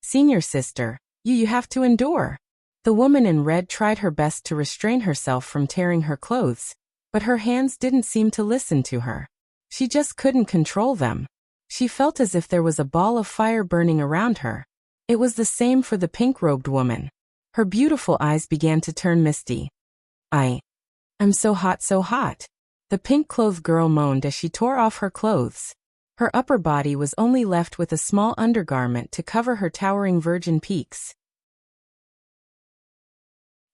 [SPEAKER 1] Senior sister, you have to endure. The woman in red tried her best to restrain herself from tearing her clothes, but her hands didn't seem to listen to her. She just couldn't control them. She felt as if there was a ball of fire burning around her. It was the same for the pink-robed woman. Her beautiful eyes began to turn misty. I'm so hot, so hot. The pink-clothed girl moaned as she tore off her clothes. Her upper body was only left with a small undergarment to cover her towering virgin peaks.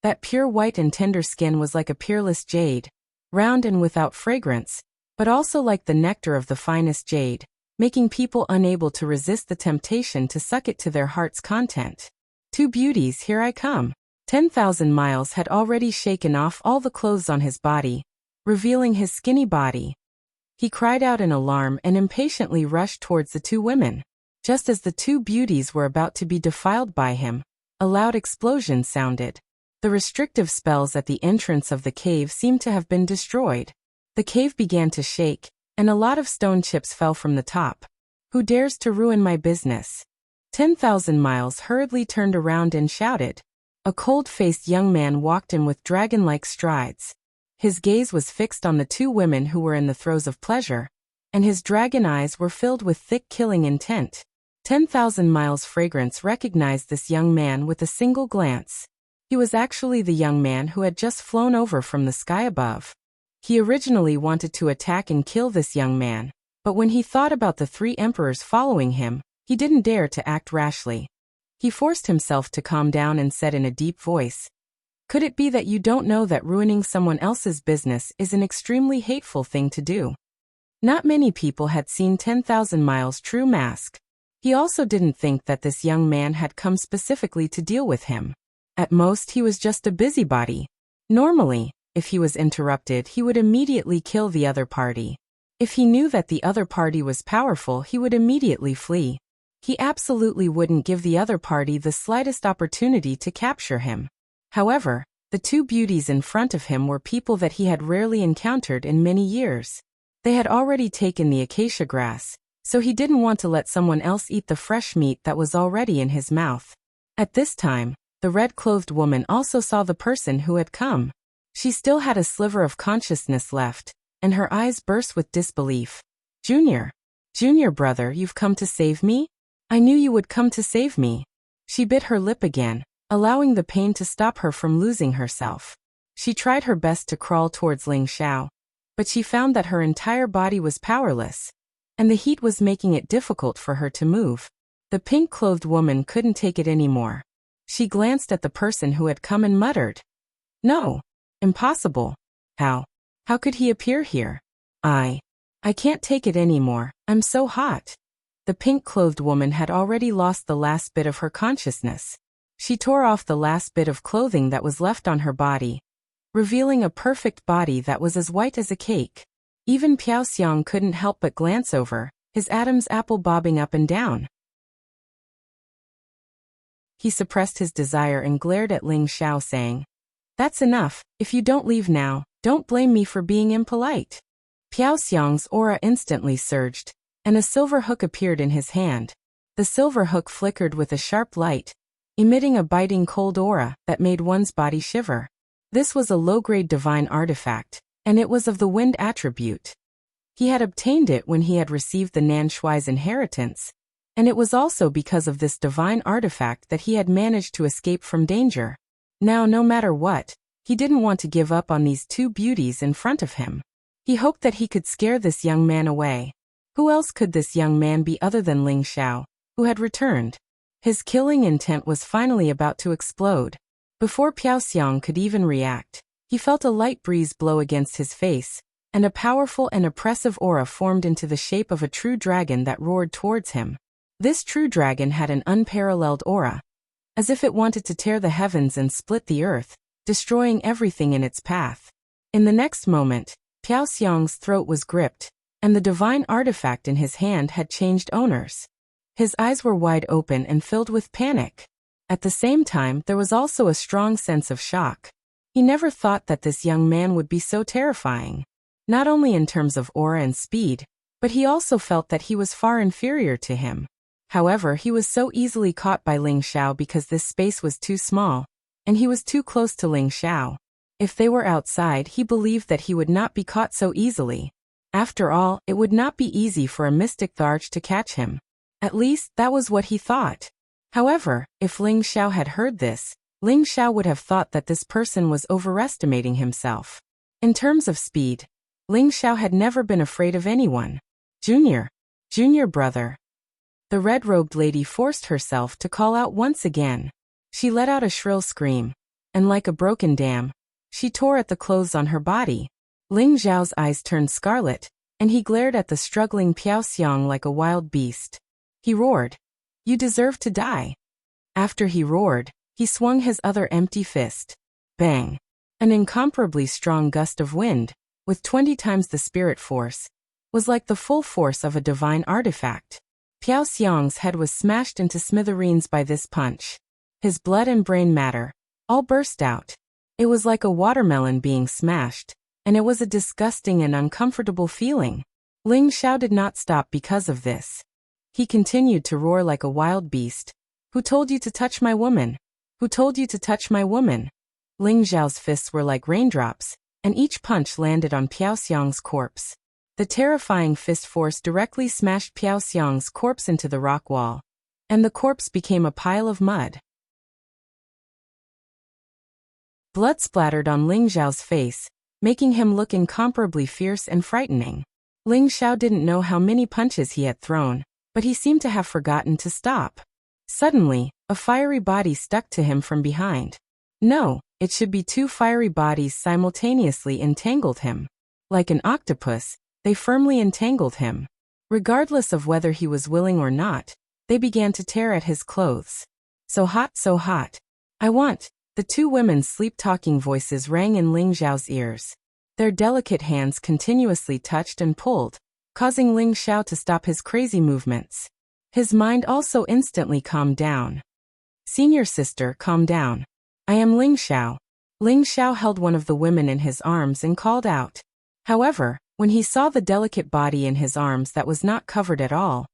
[SPEAKER 1] That pure white and tender skin was like a peerless jade, round and without fragrance, but also like the nectar of the finest jade, making people unable to resist the temptation to suck it to their heart's content. Two beauties, here I come. 10,000 miles had already shaken off all the clothes on his body, revealing his skinny body. He cried out in alarm and impatiently rushed towards the two women. Just as the two beauties were about to be defiled by him, a loud explosion sounded. The restrictive spells at the entrance of the cave seemed to have been destroyed. The cave began to shake, and a lot of stone chips fell from the top. Who dares to ruin my business? 10,000 miles hurriedly turned around and shouted. A cold-faced young man walked in with dragon-like strides. His gaze was fixed on the two women who were in the throes of pleasure, and his dragon eyes were filled with thick killing intent. 10,000 miles fragrance recognized this young man with a single glance. He was actually the young man who had just flown over from the sky above. He originally wanted to attack and kill this young man, but when he thought about the three emperors following him, he didn't dare to act rashly. He forced himself to calm down and said in a deep voice, "Could it be that you don't know that ruining someone else's business is an extremely hateful thing to do?" Not many people had seen 10,000 miles' true mask. He also didn't think that this young man had come specifically to deal with him. At most, he was just a busybody. Normally, if he was interrupted, he would immediately kill the other party. If he knew that the other party was powerful, he would immediately flee. He absolutely wouldn't give the other party the slightest opportunity to capture him. However, the two beauties in front of him were people that he had rarely encountered in many years. They had already taken the acacia grass, so he didn't want to let someone else eat the fresh meat that was already in his mouth. At this time, the red-clothed woman also saw the person who had come. She still had a sliver of consciousness left, and her eyes burst with disbelief. Junior brother, you've come to save me? I knew you would come to save me." She bit her lip again, allowing the pain to stop her from losing herself. She tried her best to crawl towards Ling Xiao, but she found that her entire body was powerless, and the heat was making it difficult for her to move. The pink-clothed woman couldn't take it anymore. She glanced at the person who had come and muttered, "No, impossible. How could he appear here? I can't take it anymore, I'm so hot." The pink-clothed woman had already lost the last bit of her consciousness. She tore off the last bit of clothing that was left on her body, revealing a perfect body that was as white as a cake. Even Piao Xiang couldn't help but glance over, his Adam's apple bobbing up and down. He suppressed his desire and glared at Ling Xiao, saying, "That's enough. If you don't leave now, don't blame me for being impolite." Piao Xiang's aura instantly surged, and a silver hook appeared in his hand. The silver hook flickered with a sharp light, emitting a biting cold aura that made one's body shiver. This was a low-grade divine artifact, and it was of the wind attribute. He had obtained it when he had received the Nan Shui's inheritance, and it was also because of this divine artifact that he had managed to escape from danger. Now, no matter what, He didn't want to give up on these two beauties in front of him. He hoped that he could scare this young man away. Who else could this young man be other than Ling Xiao, who had returned? His killing intent was finally about to explode. Before Piao Xiang could even react, he felt a light breeze blow against his face, and a powerful and oppressive aura formed into the shape of a true dragon that roared towards him. This true dragon had an unparalleled aura, as if it wanted to tear the heavens and split the earth, destroying everything in its path. In the next moment, Piao Xiang's throat was gripped, and the divine artifact in his hand had changed owners. His eyes were wide open and filled with panic. At the same time, there was also a strong sense of shock. He never thought that this young man would be so terrifying. Not only in terms of aura and speed, but he also felt that he was far inferior to him. However, he was so easily caught by Ling Xiao because this space was too small, and he was too close to Ling Xiao. If they were outside, he believed that he would not be caught so easily. After all, it would not be easy for a mystic Tharch to catch him. At least, that was what he thought. However, if Ling Xiao had heard this, Ling Xiao would have thought that this person was overestimating himself. In terms of speed, Ling Xiao had never been afraid of anyone. Junior brother. The red-robed lady forced herself to call out once again. She let out a shrill scream, and like a broken dam, she tore at the clothes on her body. Ling Xiao's eyes turned scarlet, and he glared at the struggling Piao Xiang like a wild beast. He roared, "You deserve to die." After he roared, he swung his other empty fist. Bang! An incomparably strong gust of wind, with 20 times the spirit force, was like the full force of a divine artifact. Piao Xiang's head was smashed into smithereens by this punch. His blood and brain matter all burst out. It was like a watermelon being smashed, and it was a disgusting and uncomfortable feeling. Ling Xiao did not stop because of this. He continued to roar like a wild beast. "Who told you to touch my woman? Who told you to touch my woman?" Ling Xiao's fists were like raindrops, and each punch landed on Piao Xiang's corpse. The terrifying fist force directly smashed Piao Xiang's corpse into the rock wall, and the corpse became a pile of mud. Blood splattered on Ling Xiao's face, making him look incomparably fierce and frightening. Ling Xiao didn't know how many punches he had thrown, but he seemed to have forgotten to stop. Suddenly, a fiery body stuck to him from behind. No, it should be two fiery bodies simultaneously entangled him. Like an octopus, they firmly entangled him. Regardless of whether he was willing or not, they began to tear at his clothes. "So hot, so hot. I want." The two women's sleep-talking voices rang in Ling Xiao's ears. Their delicate hands continuously touched and pulled, causing Ling Xiao to stop his crazy movements. His mind also instantly calmed down. "Senior sister, calm down. I am Ling Xiao." Ling Xiao held one of the women in his arms and called out. However, when he saw the delicate body in his arms that was not covered at all,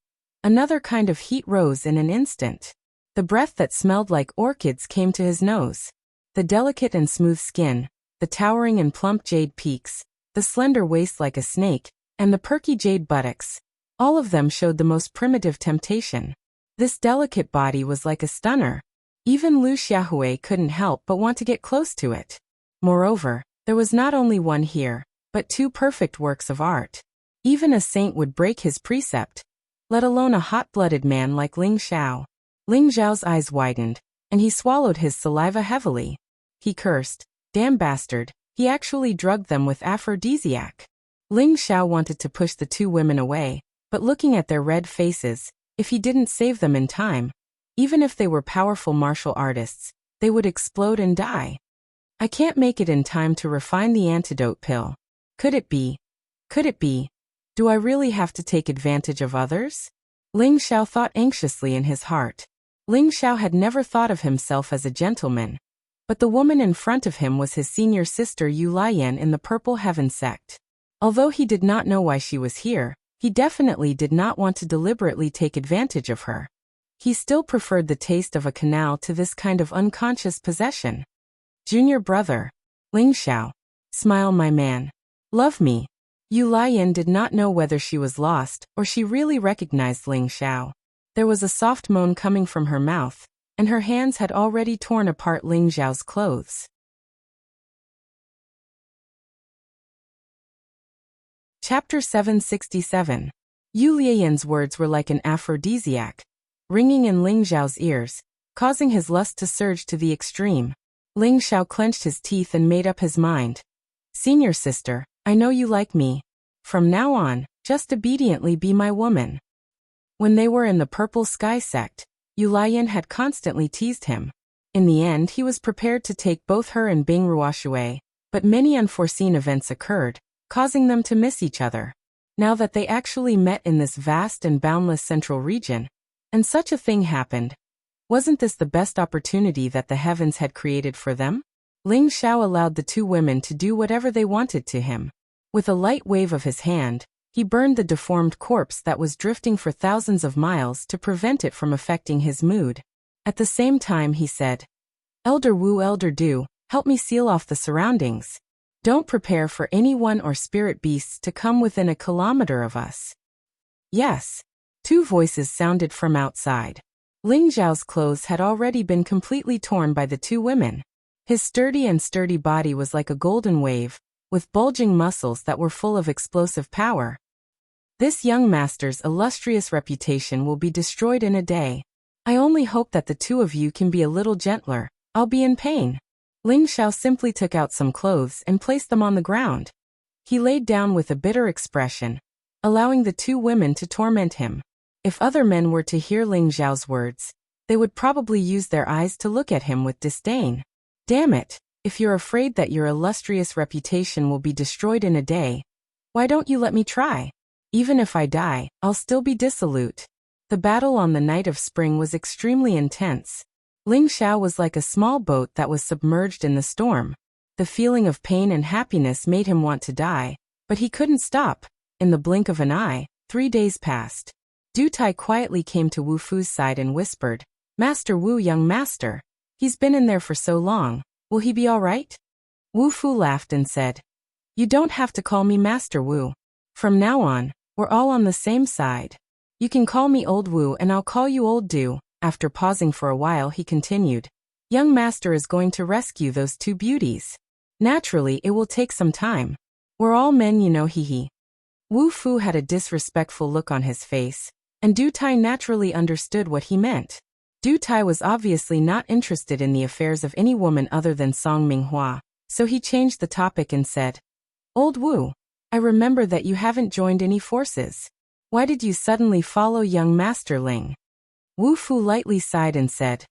[SPEAKER 1] another kind of heat rose in an instant. The breath that smelled like orchids came to his nose. The delicate and smooth skin, the towering and plump jade peaks, the slender waist like a snake, and the perky jade buttocks, all of them showed the most primitive temptation. This delicate body was like a stunner. Even Lu Xiaohui couldn't help but want to get close to it. Moreover, there was not only one here, but two perfect works of art. Even a saint would break his precept, let alone a hot-blooded man like Ling Xiao. Ling Xiao's eyes widened, and he swallowed his saliva heavily. He cursed, "Damn bastard, he actually drugged them with aphrodisiac." Ling Xiao wanted to push the two women away, but looking at their red faces, if he didn't save them in time, even if they were powerful martial artists, they would explode and die. "I can't make it in time to refine the antidote pill. Could it be? Could it be? Do I really have to take advantage of others?" Ling Xiao thought anxiously in his heart. Ling Xiao had never thought of himself as a gentleman, but the woman in front of him was his senior sister Yu Lian in the Purple Heaven sect. Although he did not know why she was here, he definitely did not want to deliberately take advantage of her. He still preferred the taste of a canal to this kind of unconscious possession. "Junior brother. Ling Xiao. Smile, my man. Love me." Yu Lian did not know whether she was lost or she really recognized Ling Xiao. There was a soft moan coming from her mouth, and her hands had already torn apart Ling Xiao's clothes. Chapter 767. Yu Lian's words were like an aphrodisiac, ringing in Ling Xiao's ears, causing his lust to surge to the extreme. Ling Xiao clenched his teeth and made up his mind. Senior sister, I know you like me. From now on, just obediently be my woman. When they were in the Purple Sky sect, Yu Lian had constantly teased him. In the end, he was prepared to take both her and Bing Ruoshui, but many unforeseen events occurred, causing them to miss each other. Now that they actually met in this vast and boundless central region, and such a thing happened, wasn't this the best opportunity that the heavens had created for them? Ling Xiao allowed the two women to do whatever they wanted to him. With a light wave of his hand, he burned the deformed corpse that was drifting for thousands of miles to prevent it from affecting his mood. At the same time he said, Elder Wu, Elder Du, help me seal off the surroundings. Don't prepare for anyone or spirit beasts to come within a kilometer of us. Yes. Two voices sounded from outside. Ling Xiao's clothes had already been completely torn by the two women. His sturdy body was like a golden wave, with bulging muscles that were full of explosive power. This young master's illustrious reputation will be destroyed in a day. I only hope that the two of you can be a little gentler. I'll be in pain. Ling Xiao simply took out some clothes and placed them on the ground. He laid down with a bitter expression, allowing the two women to torment him. If other men were to hear Ling Xiao's words, they would probably use their eyes to look at him with disdain. Damn it, if you're afraid that your illustrious reputation will be destroyed in a day, why don't you let me try? Even if I die, I'll still be dissolute. The battle on the night of spring was extremely intense. Ling Xiao was like a small boat that was submerged in the storm. The feeling of pain and happiness made him want to die, but he couldn't stop. In the blink of an eye, 3 days passed. Deity quietly came to Wu Fu's side and whispered, Master Wu, young master. He's been in there for so long. Will he be all right? Wu Fu laughed and said, You don't have to call me Master Wu. From now on, we're all on the same side. You can call me Old Wu and I'll call you Old Du. After pausing for a while he continued, Young master is going to rescue those two beauties. Naturally it will take some time. We're all men, you know, hee. Wu Fu had a disrespectful look on his face, and Deity naturally understood what he meant. Deity was obviously not interested in the affairs of any woman other than Song Minghua, so he changed the topic and said, Old Wu, I remember that you haven't joined any forces. Why did you suddenly follow young Master Ling? Wu Fu lightly sighed and said,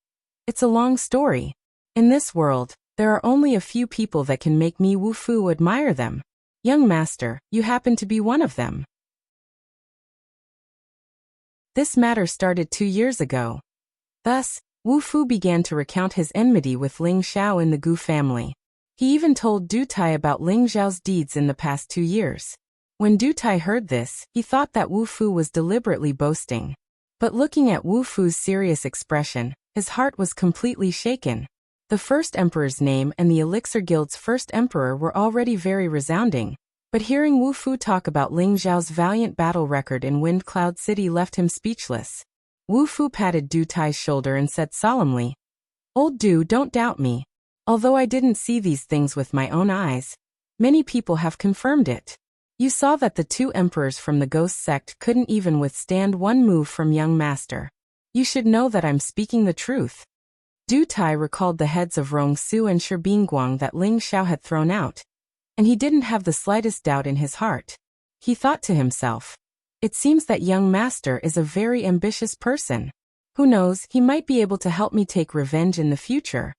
[SPEAKER 1] It's a long story. In this world, there are only a few people that can make me Wu Fu admire them. Young master, you happen to be one of them. This matter started 2 years ago. Thus, Wu Fu began to recount his enmity with Ling Xiao in the Gu family. He even told Deity about Ling Xiao's deeds in the past 2 years. When Deity heard this, he thought that Wu Fu was deliberately boasting. But looking at Wu Fu's serious expression, his heart was completely shaken. The first emperor's name and the Elixir Guild's first emperor were already very resounding, but hearing Wu Fu talk about Ling Xiao's valiant battle record in Wind Cloud City left him speechless. Wu Fu patted Dutai's shoulder and said solemnly, Old Du, don't doubt me. Although I didn't see these things with my own eyes, many people have confirmed it. You saw that the two emperors from the Ghost sect couldn't even withstand one move from young master. You should know that I'm speaking the truth. Deity recalled the heads of Rongsu and Shibingguang that Ling Xiao had thrown out, and he didn't have the slightest doubt in his heart. He thought to himself, it seems that young master is a very ambitious person. Who knows, he might be able to help me take revenge in the future.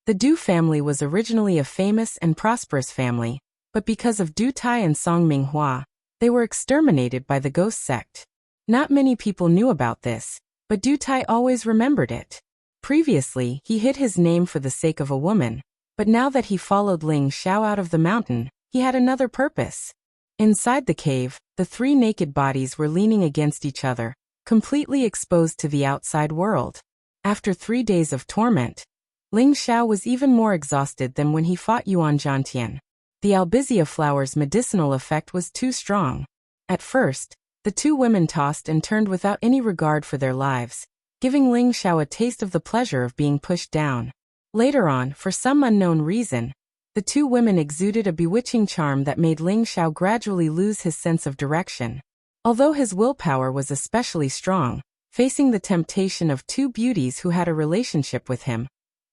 [SPEAKER 1] The Du family was originally a famous and prosperous family, but because of Deity and Song Minghua, they were exterminated by the Ghost sect. Not many people knew about this, but Deity always remembered it. Previously, he hid his name for the sake of a woman, but now that he followed Ling Xiao out of the mountain, he had another purpose. Inside the cave, the 3 naked bodies were leaning against each other, completely exposed to the outside world. After 3 days of torment, Ling Xiao was even more exhausted than when he fought Yuan Zhantian. The albizia flower's medicinal effect was too strong. At first, the two women tossed and turned without any regard for their lives, giving Ling Xiao a taste of the pleasure of being pushed down. Later on, for some unknown reason, The two women exuded a bewitching charm that made Ling Xiao gradually lose his sense of direction. Although his willpower was especially strong, facing the temptation of two beauties who had a relationship with him,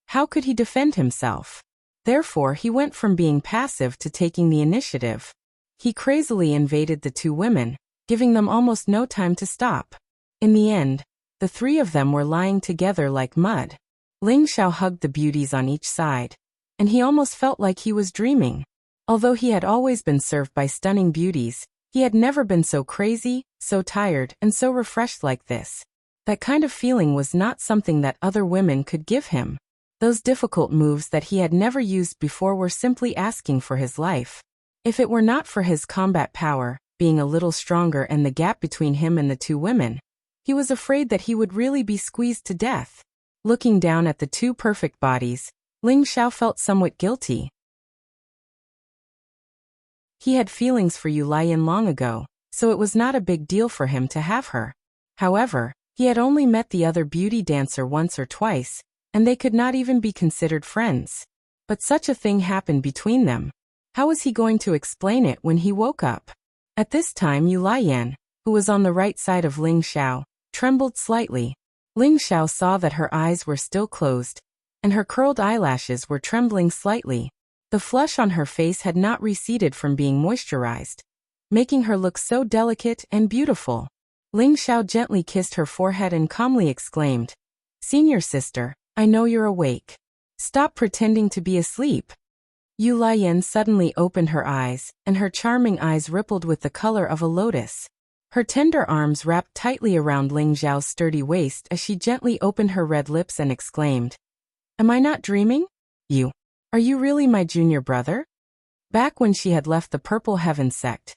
[SPEAKER 1] how could he defend himself? Therefore, he went from being passive to taking the initiative. He crazily invaded the two women, giving them almost no time to stop. In the end, the three of them were lying together like mud. Ling Xiao hugged the beauties on each side, and he almost felt like he was dreaming. Although he had always been served by stunning beauties, he had never been so crazy, so tired, and so refreshed like this. That kind of feeling was not something that other women could give him. Those difficult moves that he had never used before were simply asking for his life. If it were not for his combat power, being a little stronger, and the gap between him and the two women, he was afraid that he would really be squeezed to death. Looking down at the two perfect bodies, Ling Xiao felt somewhat guilty. He had feelings for Yu Lian long ago, so it was not a big deal for him to have her. However, he had only met the other beauty dancer once or twice, and they could not even be considered friends. But such a thing happened between them. How was he going to explain it when he woke up? At this time, Yu Lian, who was on the right side of Ling Xiao, trembled slightly. Ling Xiao saw that her eyes were still closed, and her curled eyelashes were trembling slightly. The flush on her face had not receded from being moisturized, making her look so delicate and beautiful. Ling Xiao gently kissed her forehead and calmly exclaimed, "Senior sister, I know you're awake. Stop pretending to be asleep." Yu Lian suddenly opened her eyes, and her charming eyes rippled with the color of a lotus. Her tender arms wrapped tightly around Ling Xiao's sturdy waist as she gently opened her red lips and exclaimed, "Am I not dreaming? Are you really my junior brother?" Back when she had left the Purple Heaven sect,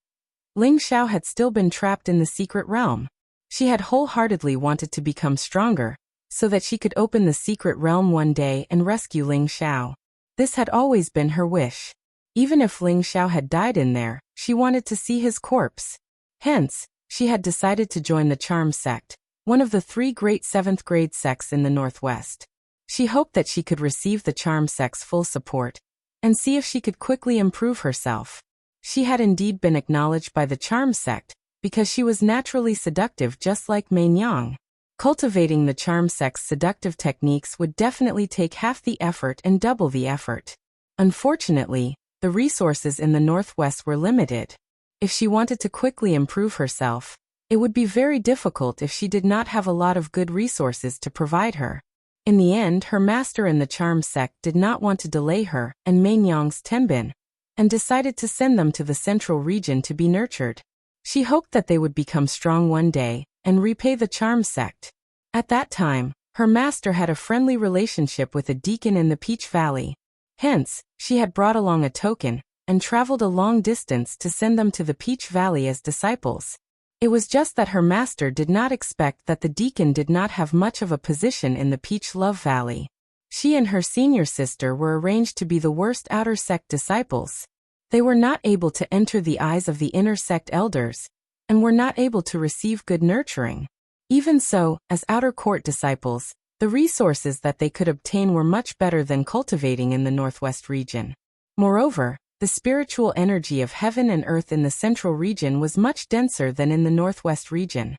[SPEAKER 1] Ling Xiao had still been trapped in the secret realm. She had wholeheartedly wanted to become stronger, so that she could open the secret realm one day and rescue Ling Xiao. This had always been her wish. Even if Ling Xiao had died in there, she wanted to see his corpse. Hence, she had decided to join the Charm sect, one of the 3 great 7th-grade sects in the Northwest. She hoped that she could receive the Charm sect's full support, and see if she could quickly improve herself. She had indeed been acknowledged by the Charm sect, because she was naturally seductive just like Mei Nyang. Cultivating the Charm sect's seductive techniques would definitely take half the effort and double the effort. Unfortunately, the resources in the Northwest were limited. If she wanted to quickly improve herself, it would be very difficult if she did not have a lot of good resources to provide her. In the end, her master in the Charm sect did not want to delay her and Mei Nyang's Tenbin, and decided to send them to the central region to be nurtured. She hoped that they would become strong one day and repay the Charm sect. At that time, her master had a friendly relationship with a deacon in the Peach Valley. Hence, she had brought along a token and traveled a long distance to send them to the Peach Valley as disciples. It was just that her master did not expect that the deacon did not have much of a position in the Peach Love Valley. She and her senior sister were arranged to be the worst outer sect disciples. They were not able to enter the eyes of the inner sect elders, and were not able to receive good nurturing. Even so, as outer court disciples, the resources that they could obtain were much better than cultivating in the Northwest region. Moreover, the spiritual energy of heaven and earth in the central region was much denser than in the Northwest region.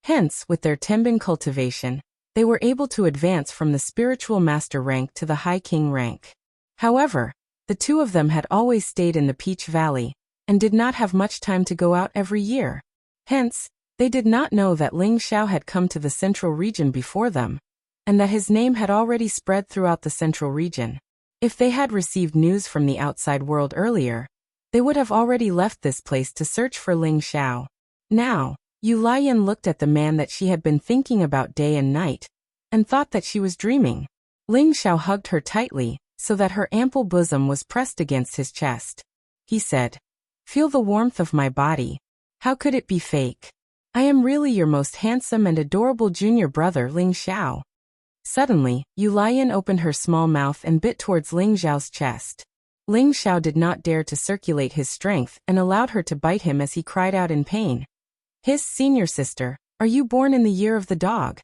[SPEAKER 1] Hence, with their Tenbin cultivation, they were able to advance from the spiritual master rank to the high king rank. However, the two of them had always stayed in the Peach Valley, and did not have much time to go out every year. Hence, they did not know that Ling Xiao had come to the central region before them, and that his name had already spread throughout the central region. If they had received news from the outside world earlier, they would have already left this place to search for Ling Xiao. Now, Yu Lian looked at the man that she had been thinking about day and night, and thought that she was dreaming. Ling Xiao hugged her tightly, so that her ample bosom was pressed against his chest. He said, "Feel the warmth of my body. How could it be fake? I am really your most handsome and adorable junior brother, Ling Xiao." Suddenly, Yu Lian opened her small mouth and bit towards Ling Xiao's chest. Ling Xiao did not dare to circulate his strength and allowed her to bite him as he cried out in pain. "His senior sister, are you born in the year of the dog?"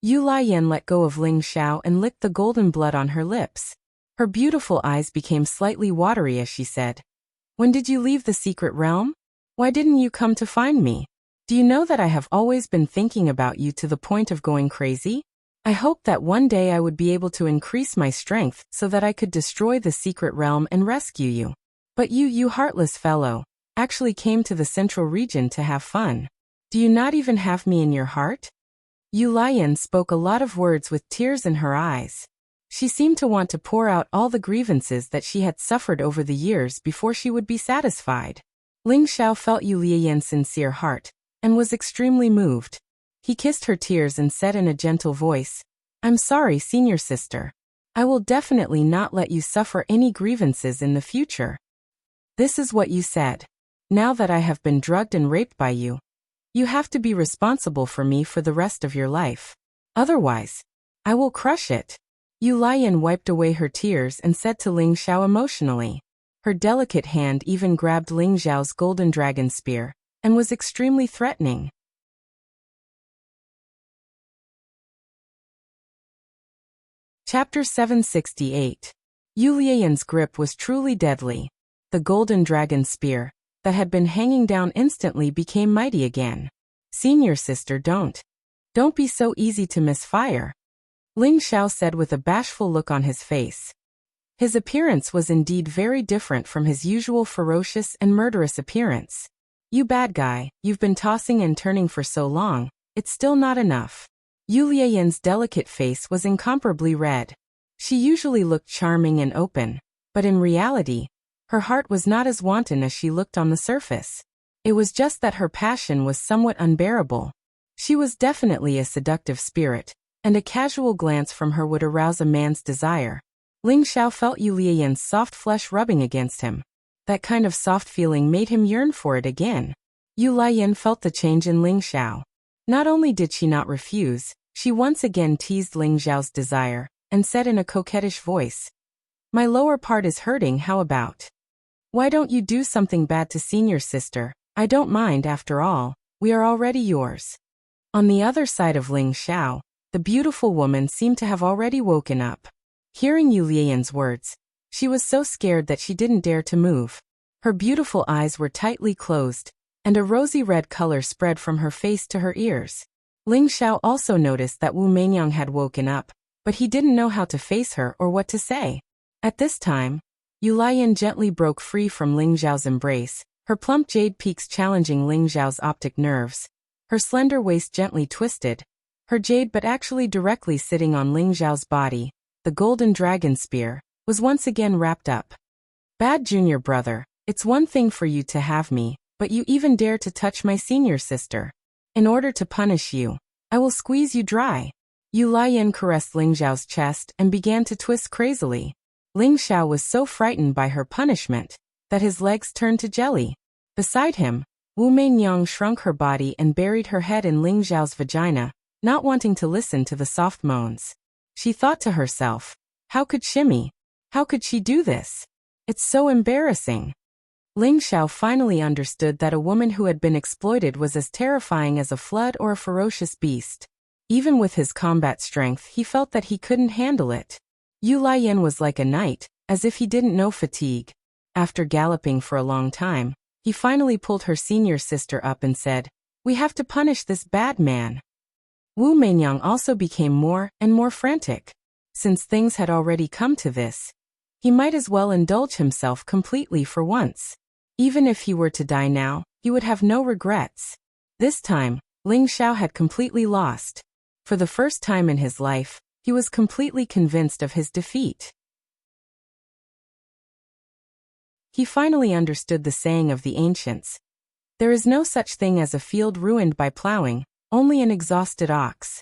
[SPEAKER 1] Yu Lian let go of Ling Xiao and licked the golden blood on her lips. Her beautiful eyes became slightly watery as she said, "When did you leave the secret realm? Why didn't you come to find me? Do you know that I have always been thinking about you to the point of going crazy? I hoped that one day I would be able to increase my strength so that I could destroy the secret realm and rescue you. But you heartless fellow, actually came to the central region to have fun. Do you not even have me in your heart?" Yu Lian spoke a lot of words with tears in her eyes. She seemed to want to pour out all the grievances that she had suffered over the years before she would be satisfied. Ling Xiao felt Yu Lian's sincere heart, and was extremely moved. He kissed her tears and said in a gentle voice, "I'm sorry, senior sister. I will definitely not let you suffer any grievances in the future." "This is what you said. Now that I have been drugged and raped by you, you have to be responsible for me for the rest of your life. Otherwise, I will crush it." Yu Lian wiped away her tears and said to Ling Xiao emotionally. Her delicate hand even grabbed Ling Xiao's golden dragon spear, and was extremely threatening. Chapter 768. Yu Lian's grip was truly deadly. The golden dragon spear, that had been hanging down instantly became mighty again. "Senior sister, don't be so easy to misfire," Ling Xiao said with a bashful look on his face. His appearance was indeed very different from his usual ferocious and murderous appearance. "You bad guy, you've been tossing and turning for so long, it's still not enough." Yu Lian's delicate face was incomparably red. She usually looked charming and open, but in reality, her heart was not as wanton as she looked on the surface. It was just that her passion was somewhat unbearable. She was definitely a seductive spirit, and a casual glance from her would arouse a man's desire. Ling Xiao felt Yu Lian's soft flesh rubbing against him. That kind of soft feeling made him yearn for it again. Yu Lian felt the change in Ling Xiao. Not only did she not refuse, she once again teased Ling Xiao's desire, and said in a coquettish voice, "My lower part is hurting, how about? Why don't you do something bad to senior sister? I don't mind after all, we are already yours." On the other side of Ling Xiao, the beautiful woman seemed to have already woken up. Hearing Yu Lian's words, she was so scared that she didn't dare to move. Her beautiful eyes were tightly closed, and a rosy red color spread from her face to her ears. Ling Xiao also noticed that Wu Meinyang had woken up, but he didn't know how to face her or what to say. At this time, Yu Lian gently broke free from Ling Xiao's embrace, her plump jade peaks challenging Ling Xiao's optic nerves. Her slender waist gently twisted, her jade but actually directly sitting on Ling Xiao's body. The golden dragon spear was once again wrapped up. "Bad junior brother, it's one thing for you to have me, but you even dare to touch my senior sister. In order to punish you, I will squeeze you dry." Yu Lian caressed Ling Xiao's chest and began to twist crazily. Ling Xiao was so frightened by her punishment that his legs turned to jelly. Beside him, Wu Meinyang shrunk her body and buried her head in Ling Xiao's vagina, not wanting to listen to the soft moans. She thought to herself, how could she do this? It's so embarrassing. Ling Xiao finally understood that a woman who had been exploited was as terrifying as a flood or a ferocious beast. Even with his combat strength, he felt that he couldn't handle it. Yu Lian was like a knight, as if he didn't know fatigue. After galloping for a long time, he finally pulled her senior sister up and said, "We have to punish this bad man." Wu Meinyang also became more and more frantic. Since things had already come to this, he might as well indulge himself completely for once. Even if he were to die now, he would have no regrets. This time, Ling Xiao had completely lost. For the first time in his life, he was completely convinced of his defeat. He finally understood the saying of the ancients. There is no such thing as a field ruined by plowing, only an exhausted ox.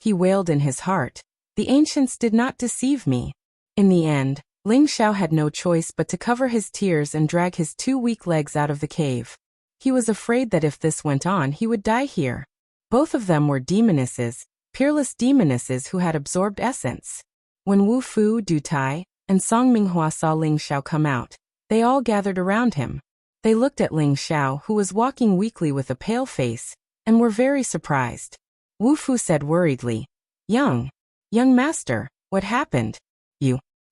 [SPEAKER 1] He wailed in his heart, the ancients did not deceive me. In the end, Ling Xiao had no choice but to cover his tears and drag his 2 weak legs out of the cave. He was afraid that if this went on he would die here. Both of them were demonesses, peerless demonesses who had absorbed essence. When Wu Fu, Du Tai, and Song Minghua saw Ling Xiao come out, they all gathered around him. They looked at Ling Xiao, who was walking weakly with a pale face, and were very surprised. Wu Fu said worriedly, Young master, what happened?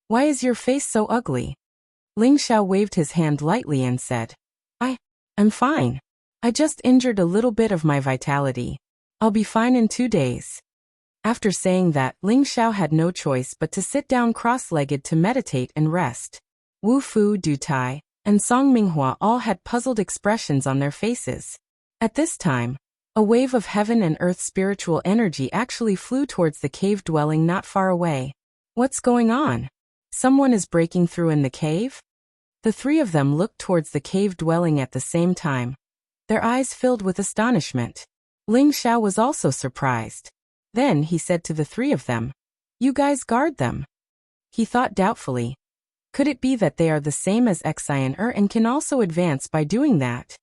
[SPEAKER 1] Why is your face so ugly? Ling Xiao waved his hand lightly and said, I'm fine. I just injured a little bit of my vitality. I'll be fine in 2 days. After saying that, Ling Xiao had no choice but to sit down cross-legged to meditate and rest. Wu Fu, Du Tai, and Song Minghua all had puzzled expressions on their faces. At this time, a wave of heaven and earth spiritual energy actually flew towards the cave dwelling not far away. What's going on? Someone is breaking through in the cave? The three of them looked towards the cave dwelling at the same time, their eyes filled with astonishment. Ling Xiao was also surprised. Then he said to the three of them, "You guys guard them." He thought doubtfully. Could it be that they are the same as Xian and can also advance by doing that?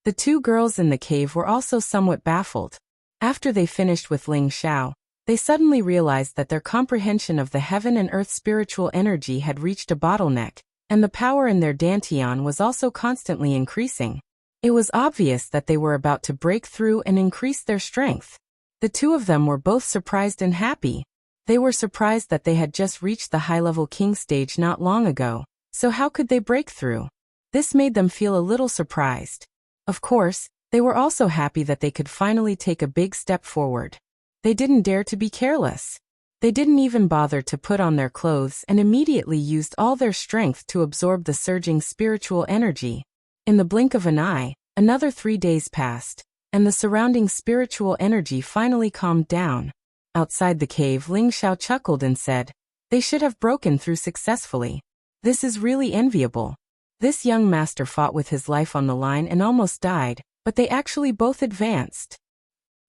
[SPEAKER 1] The two girls in the cave were also somewhat baffled. After they finished with Ling Xiao, they suddenly realized that their comprehension of the heaven and earth spiritual energy had reached a bottleneck, and the power in their dantian was also constantly increasing. It was obvious that they were about to break through and increase their strength. The two of them were both surprised and happy. They were surprised that they had just reached the high-level king stage not long ago, so how could they break through? This made them feel a little surprised. Of course, they were also happy that they could finally take a big step forward. They didn't dare to be careless. They didn't even bother to put on their clothes and immediately used all their strength to absorb the surging spiritual energy. In the blink of an eye, another 3 days passed, and the surrounding spiritual energy finally calmed down. Outside the cave, Ling Xiao chuckled and said, "They should have broken through successfully. This is really enviable." This young master fought with his life on the line and almost died, but they actually both advanced.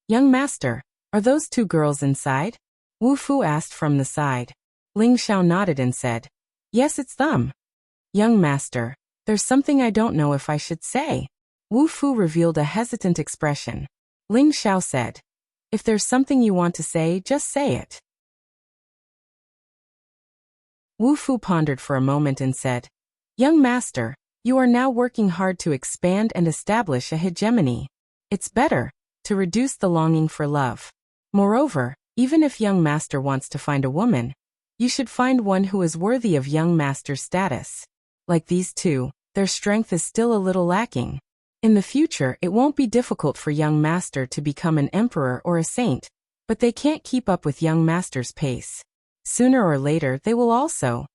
[SPEAKER 1] "Young master, are those two girls inside?" Wu Fu asked from the side. Ling Xiao nodded and said, "Yes, it's them." "Young master, there's something I don't know if I should say." Wu Fu revealed a hesitant expression. Ling Xiao said, "If there's something you want to say, just say it." Wu Fu pondered for a moment and said, "Young master, you are now working hard to expand and establish a hegemony. It's better to reduce the longing for love. Moreover, even if young master wants to find a woman, you should find one who is worthy of young master's status. Like these two, their strength is still a little lacking. In the future, it won't be difficult for young master to become an emperor or a saint, but they can't keep up with young master's pace. Sooner or later, they will also."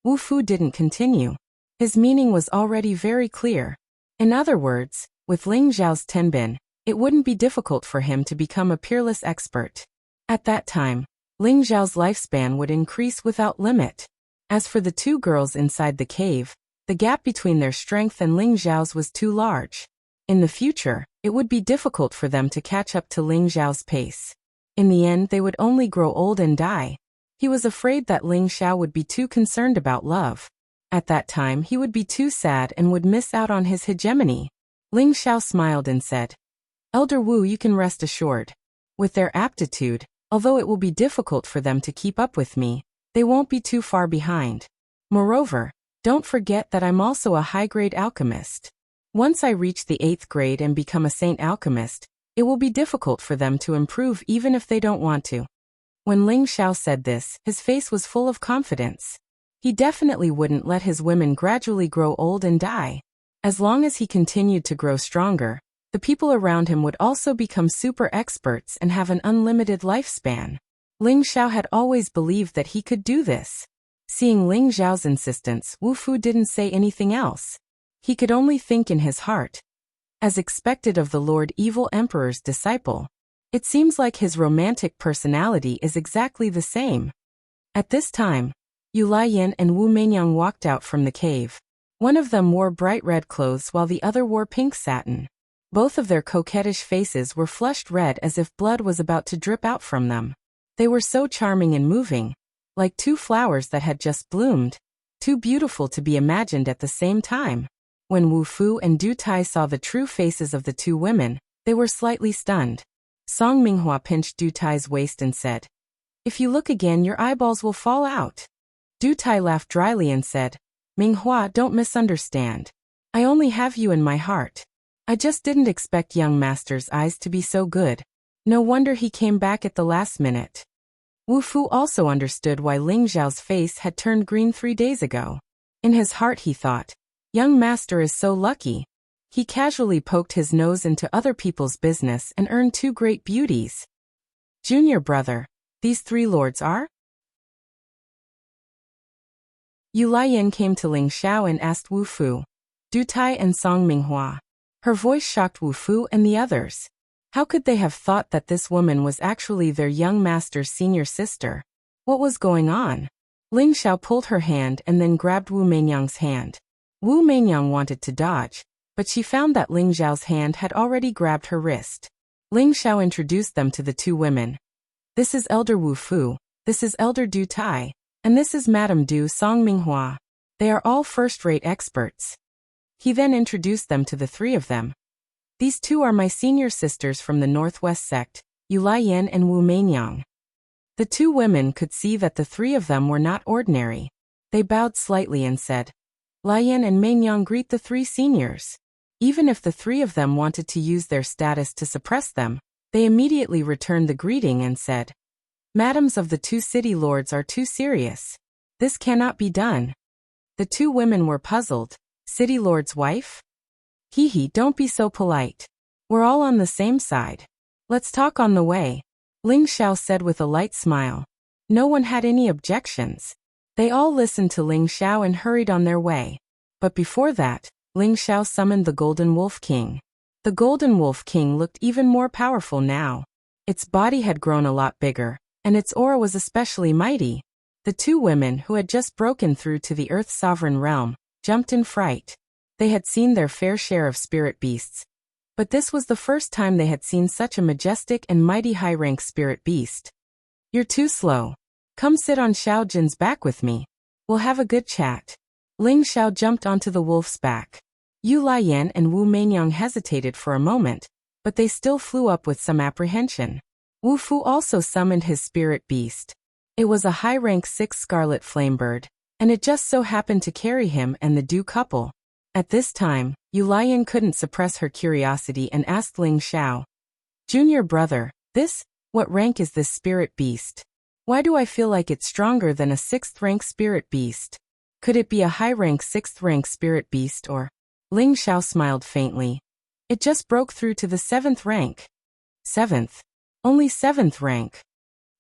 [SPEAKER 1] Wu Fu didn't continue. His meaning was already very clear. In other words, with Ling Xiao's tenbin, it wouldn't be difficult for him to become a peerless expert. At that time, Ling Xiao's lifespan would increase without limit. As for the two girls inside the cave, the gap between their strength and Ling Xiao's was too large. In the future, it would be difficult for them to catch up to Ling Xiao's pace. In the end, they would only grow old and die. He was afraid that Ling Xiao would be too concerned about love. At that time, he would be too sad and would miss out on his hegemony. Ling Xiao smiled and said, "Elder Wu, you can rest assured. With their aptitude, although it will be difficult for them to keep up with me, they won't be too far behind. Moreover, don't forget that I'm also a high-grade alchemist. Once I reach the 8th grade and become a saint alchemist, it will be difficult for them to improve even if they don't want to." When Ling Xiao said this, his face was full of confidence. He definitely wouldn't let his women gradually grow old and die. As long as he continued to grow stronger, the people around him would also become super experts and have an unlimited lifespan. Ling Xiao had always believed that he could do this. Seeing Ling Xiao's insistence, Wu Fu didn't say anything else. He could only think in his heart. As expected of the Lord Evil Emperor's disciple, it seems like his romantic personality is exactly the same. At this time, Yu Laiyan and Wu Meinyang walked out from the cave. One of them wore bright red clothes while the other wore pink satin. Both of their coquettish faces were flushed red as if blood was about to drip out from them. They were so charming and moving, like two flowers that had just bloomed, too beautiful to be imagined at the same time. When Wu Fu and Du Tai saw the true faces of the two women, they were slightly stunned. Song Minghua pinched Du Tai's waist and said, "If you look again, your eyeballs will fall out." Du Tai laughed dryly and said, "Minghua, don't misunderstand. I only have you in my heart. I just didn't expect young master's eyes to be so good. No wonder he came back at the last minute." Wu Fu also understood why Ling Xiao's face had turned green 3 days ago. In his heart he thought, young master is so lucky. He casually poked his nose into other people's business and earned 2 great beauties. Junior brother, these 3 lords are? Yu Laiyan came to Ling Xiao and asked Wu Fu, Du Tai and Song Minghua. Her voice shocked Wu Fu and the others. How could they have thought that this woman was actually their young master's senior sister? What was going on? Ling Xiao pulled her hand and then grabbed Wu Meinyang's hand. Wu Meinyang wanted to dodge, but she found that Ling Xiao's hand had already grabbed her wrist. Ling Xiao introduced them to the 2 women. This is Elder Wu Fu, this is Elder Du Tai, and this is Madame Du Song Minghua. They are all first-rate experts. He then introduced them to the 3 of them. These 2 are my senior sisters from the Northwest sect, Yu Laiyan and Wu Meinyang. The 2 women could see that the 3 of them were not ordinary. They bowed slightly and said, Laiyan and Meinyang greet the 3 seniors. Even if the 3 of them wanted to use their status to suppress them, they immediately returned the greeting and said, Madams of the 2 city lords are too serious. This cannot be done. The 2 women were puzzled. City lord's wife? Hee, don't be so polite. We're all on the same side. Let's talk on the way, Ling Xiao said with a light smile. No one had any objections. They all listened to Ling Xiao and hurried on their way. But before that, Ling Xiao summoned the Golden Wolf King. The Golden Wolf King looked even more powerful now. Its body had grown a lot bigger, and its aura was especially mighty. The 2 women who had just broken through to the Earth's sovereign realm jumped in fright. They had seen their fair share of spirit beasts, but this was the first time they had seen such a majestic and mighty high-rank spirit beast. You're too slow. Come sit on Xiao Jin's back with me. We'll have a good chat. Ling Xiao jumped onto the wolf's back. Yu Laiyan and Wu Meinyang hesitated for a moment, but they still flew up with some apprehension. Wu Fu also summoned his spirit beast. It was a high-rank 6 scarlet flamebird, and it just so happened to carry him and the Du couple. At this time, Yu Laiyan couldn't suppress her curiosity and asked Ling Xiao, Junior brother, what rank is this spirit beast? Why do I feel like it's stronger than a 6th rank spirit beast? Could it be a high-rank 6th rank spirit beast or? Ling Xiao smiled faintly. It just broke through to the 7th rank. 7th? Only 7th rank.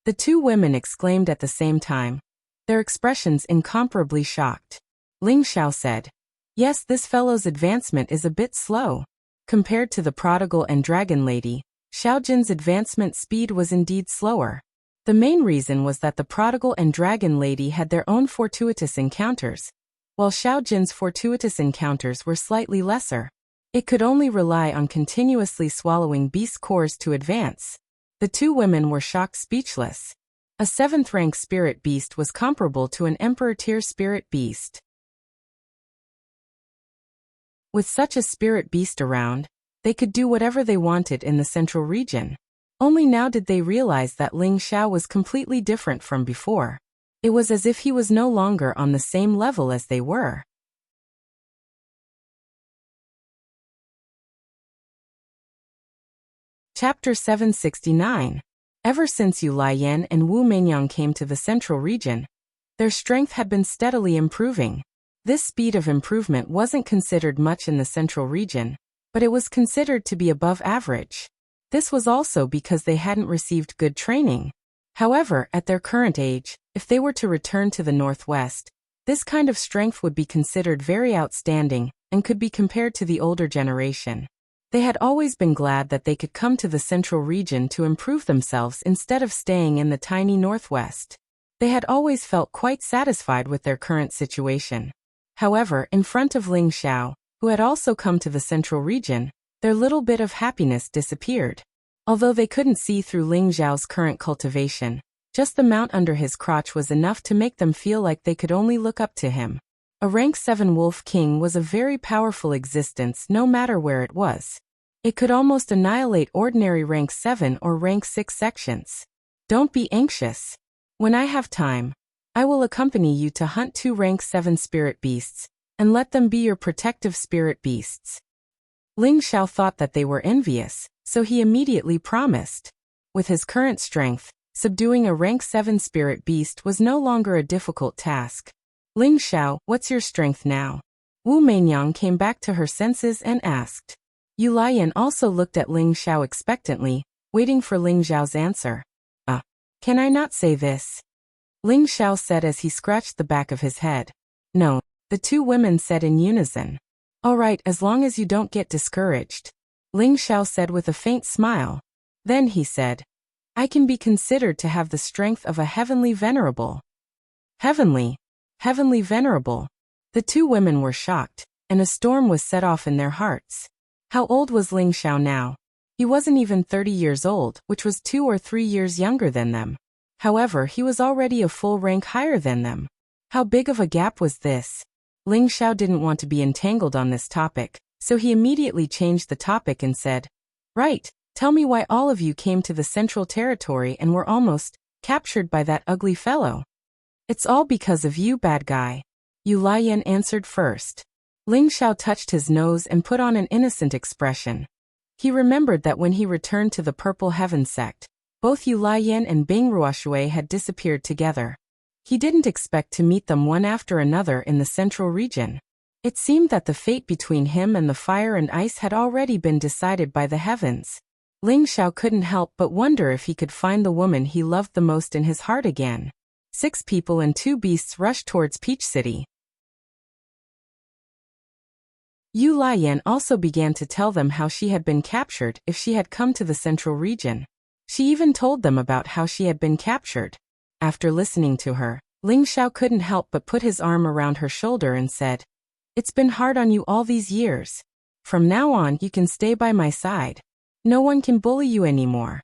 [SPEAKER 1] The 2 women exclaimed at the same time, their expressions incomparably shocked. Ling Xiao said, Yes, this fellow's advancement is a bit slow. Compared to the prodigal and dragon lady, Xiao Jin's advancement speed was indeed slower. The main reason was that the prodigal and dragon lady had their own fortuitous encounters, while Xiao Jin's fortuitous encounters were slightly lesser. It could only rely on continuously swallowing beast cores to advance. The 2 women were shocked speechless. A 7th rank spirit beast was comparable to an emperor tier spirit beast. With such a spirit beast around, they could do whatever they wanted in the central region. Only now did they realize that Ling Xiao was completely different from before. It was as if he was no longer on the same level as they were. Chapter 769. Ever since Yu Laiyan and Wu Meinyang came to the central region, their strength had been steadily improving. This speed of improvement wasn't considered much in the central region, but it was considered to be above average. This was also because they hadn't received good training. However, at their current age, if they were to return to the Northwest, this kind of strength would be considered very outstanding and could be compared to the older generation. They had always been glad that they could come to the central region to improve themselves instead of staying in the tiny Northwest. They had always felt quite satisfied with their current situation. However, in front of Ling Xiao, who had also come to the central region, their little bit of happiness disappeared. Although they couldn't see through Ling Xiao's current cultivation, just the mount under his crotch was enough to make them feel like they could only look up to him. A rank 7 Wolf King was a very powerful existence no matter where it was. It could almost annihilate ordinary rank 7 or rank 6 sections. Don't be anxious. When I have time, I will accompany you to hunt 2 rank 7 spirit beasts, and let them be your protective spirit beasts. Ling Xiao thought that they were envious, so he immediately promised. With his current strength, Subduing a rank 7 spirit beast was no longer a difficult task. Ling Xiao, what's your strength now? Wu Meinyang came back to her senses and asked. Yu Lian also looked at Ling Xiao expectantly, waiting for Ling Xiao's answer. Can I not say this? Ling Xiao said as he scratched the back of his head. No, the two women said in unison. All right, as long as you don't get discouraged. Ling Xiao said with a faint smile. Then he said, I can be considered to have the strength of a heavenly venerable. Heavenly venerable. The two women were shocked, and a storm was set off in their hearts. How old was Ling Xiao now? He wasn't even 30 years old, which was 2 or 3 years younger than them. However, he was already a full rank higher than them. How big of a gap was this? Ling Xiao didn't want to be entangled on this topic, so he immediately changed the topic and said, Right, tell me why all of you came to the Central Territory and were almost captured by that ugly fellow. It's all because of you, bad guy. Yu Lian answered first. Ling Xiao touched his nose and put on an innocent expression. He remembered that when he returned to the Purple Heaven sect, both Yu Lian and Bing Ruoshui had disappeared together. He didn't expect to meet them one after another in the central region. It seemed that the fate between him and the fire and ice had already been decided by the heavens. Ling Xiao couldn't help but wonder if he could find the woman he loved the most in his heart again. 6 people and 2 beasts rushed towards Peach City. Yu Lian also began to tell them how she had been captured if she had come to the central region. She even told them about how she had been captured. After listening to her, Ling Xiao couldn't help but put his arm around her shoulder and said, It's been hard on you all these years. From now on you can stay by my side. No one can bully you anymore.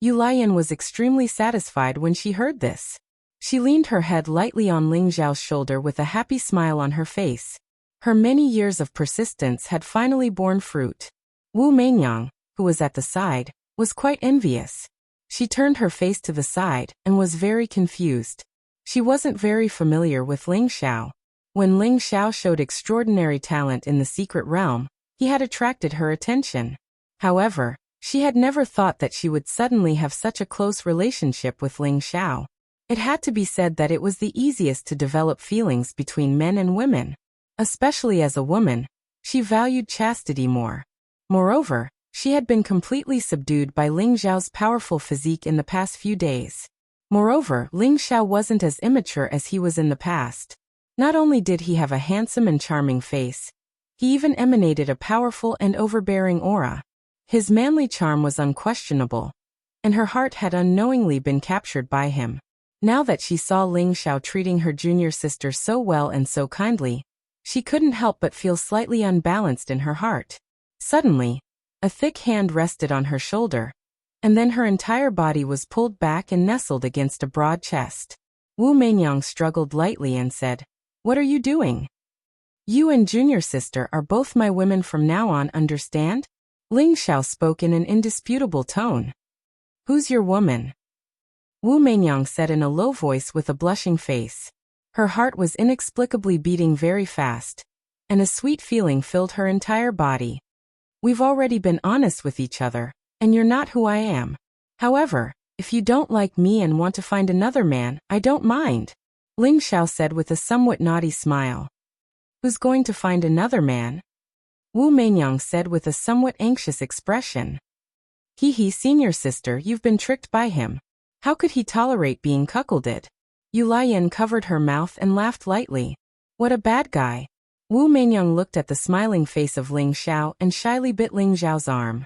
[SPEAKER 1] Yu Lian was extremely satisfied when she heard this. She leaned her head lightly on Ling Xiao's shoulder with a happy smile on her face. Her many years of persistence had finally borne fruit. Wu Meinyang, who was at the side, was quite envious. She turned her face to the side and was very confused. She wasn't very familiar with Ling Xiao. When Ling Xiao showed extraordinary talent in the secret realm, he had attracted her attention. However, she had never thought that she would suddenly have such a close relationship with Ling Xiao. It had to be said that it was the easiest to develop feelings between men and women. Especially as a woman, she valued chastity more. Moreover, she had been completely subdued by Ling Xiao's powerful physique in the past few days. Moreover, Ling Xiao wasn't as immature as he was in the past. Not only did he have a handsome and charming face, he even emanated a powerful and overbearing aura. His manly charm was unquestionable, and her heart had unknowingly been captured by him. Now that she saw Ling Xiao treating her junior sister so well and so kindly, she couldn't help but feel slightly unbalanced in her heart. Suddenly, a thick hand rested on her shoulder, and then her entire body was pulled back and nestled against a broad chest. Wu Meinyang struggled lightly and said, What are you doing? You and junior sister are both my women from now on, understand? Ling Xiao spoke in an indisputable tone. Who's your woman? Wu Meinyang said in a low voice with a blushing face. Her heart was inexplicably beating very fast, and a sweet feeling filled her entire body. We've already been honest with each other, and you're not who I am. However, if you don't like me and want to find another man, I don't mind. Ling Xiao said with a somewhat naughty smile. Who's going to find another man? Wu Meinyang said with a somewhat anxious expression. Senior sister, you've been tricked by him. How could he tolerate being cuckolded? Yu Lian covered her mouth and laughed lightly. What a bad guy. Wu Meinyang looked at the smiling face of Ling Xiao and shyly bit Ling Xiao's arm.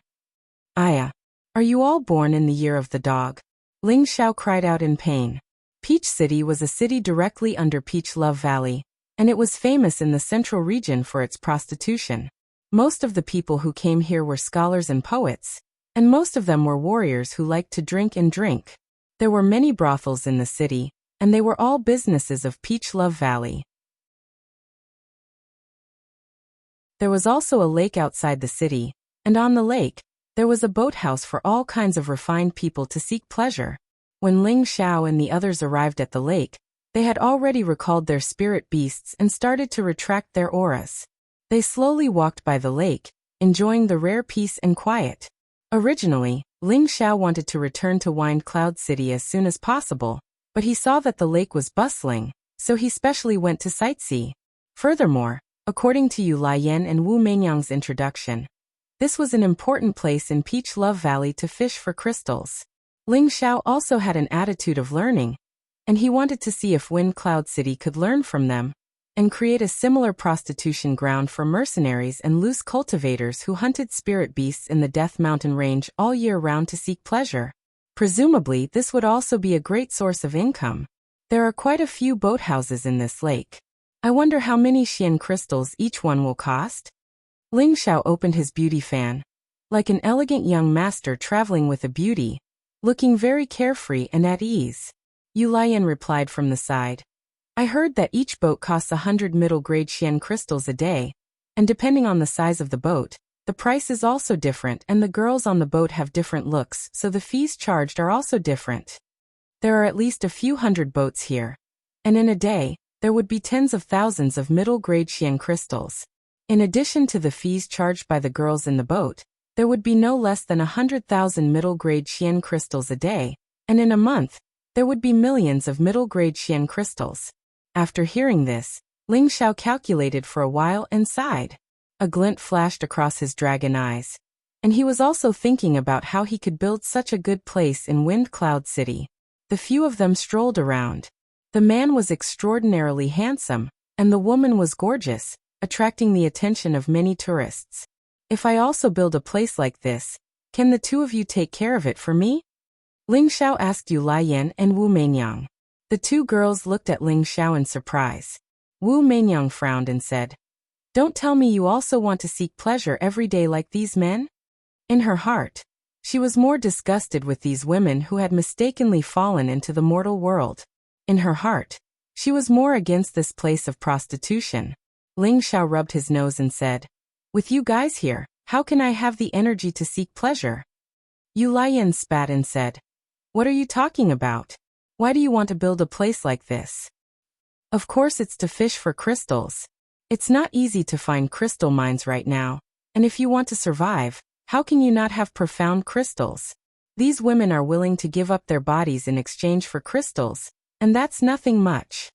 [SPEAKER 1] Aya, are you all born in the year of the dog? Ling Xiao cried out in pain. Peach City was a city directly under Peach Love Valley, and it was famous in the central region for its prostitution. Most of the people who came here were scholars and poets, and most of them were warriors who liked to drink and drink. There were many brothels in the city, and they were all businesses of Peach Love Valley. There was also a lake outside the city, and on the lake, there was a boathouse for all kinds of refined people to seek pleasure. When Ling Xiao and the others arrived at the lake, they had already recalled their spirit beasts and started to retract their auras. They slowly walked by the lake, enjoying the rare peace and quiet. Originally, Ling Xiao wanted to return to Wind Cloud City as soon as possible, but he saw that the lake was bustling, so he specially went to sightsee. Furthermore, according to Yu Laiyan and Wu Meinyang's introduction, this was an important place in Peach Love Valley to fish for crystals. Ling Xiao also had an attitude of learning, and he wanted to see if Wind Cloud City could learn from them and create a similar prostitution ground for mercenaries and loose cultivators who hunted spirit beasts in the Death Mountain range all year round to seek pleasure. Presumably, this would also be a great source of income. There are quite a few boathouses in this lake. I wonder how many Xian crystals each one will cost? Ling Xiao opened his beauty fan. Like an elegant young master traveling with a beauty, looking very carefree and at ease. Yu Laiyan replied from the side. I heard that each boat costs 100 middle-grade Xian crystals a day, and depending on the size of the boat, the price is also different and the girls on the boat have different looks, so the fees charged are also different. There are at least a few hundred boats here, and in a day, there would be tens of thousands of middle-grade Xian crystals. In addition to the fees charged by the girls in the boat, there would be no less than 100,000 middle-grade Xian crystals a day, and in a month, there would be millions of middle-grade Xian crystals. After hearing this, Ling Xiao calculated for a while and sighed. A glint flashed across his dragon eyes. And he was also thinking about how he could build such a good place in Wind Cloud City. The few of them strolled around. The man was extraordinarily handsome, and the woman was gorgeous, attracting the attention of many tourists. If I also build a place like this, can the two of you take care of it for me? Ling Xiao asked Yu Laiyan and Wu Meinyang. The two girls looked at Ling Xiao in surprise. Wu Meinyang frowned and said, Don't tell me you also want to seek pleasure every day like these men? In her heart, she was more disgusted with these women who had mistakenly fallen into the mortal world. In her heart, she was more against this place of prostitution. Ling Xiao rubbed his nose and said, With you guys here, how can I have the energy to seek pleasure? Yu Laiyan spat and said, What are you talking about? Why do you want to build a place like this? Of course it's to fish for crystals. It's not easy to find crystal mines right now, and if you want to survive, how can you not have profound crystals? These women are willing to give up their bodies in exchange for crystals, and that's nothing much.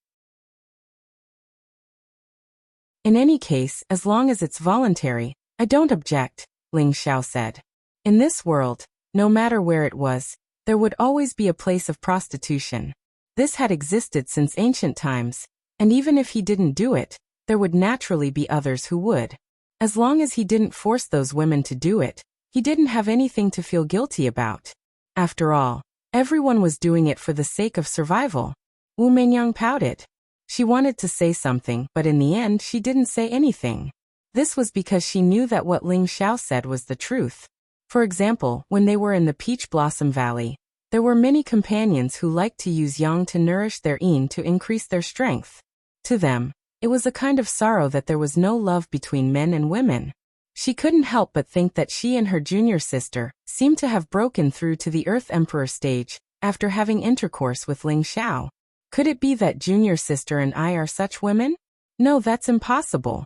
[SPEAKER 1] In any case, as long as it's voluntary, I don't object, Ling Xiao said. In this world, no matter where it was, there would always be a place of prostitution. This had existed since ancient times, and even if he didn't do it, there would naturally be others who would. As long as he didn't force those women to do it, he didn't have anything to feel guilty about. After all, everyone was doing it for the sake of survival. Wu Meinyang pouted. She wanted to say something, but in the end she didn't say anything. This was because she knew that what Ling Xiao said was the truth. For example, when they were in the Peach Blossom Valley, there were many companions who liked to use yang to nourish their yin to increase their strength. To them, it was a kind of sorrow that there was no love between men and women. She couldn't help but think that she and her junior sister seemed to have broken through to the Earth Emperor stage after having intercourse with Ling Xiao. Could it be that junior sister and I are such women? No, that's impossible.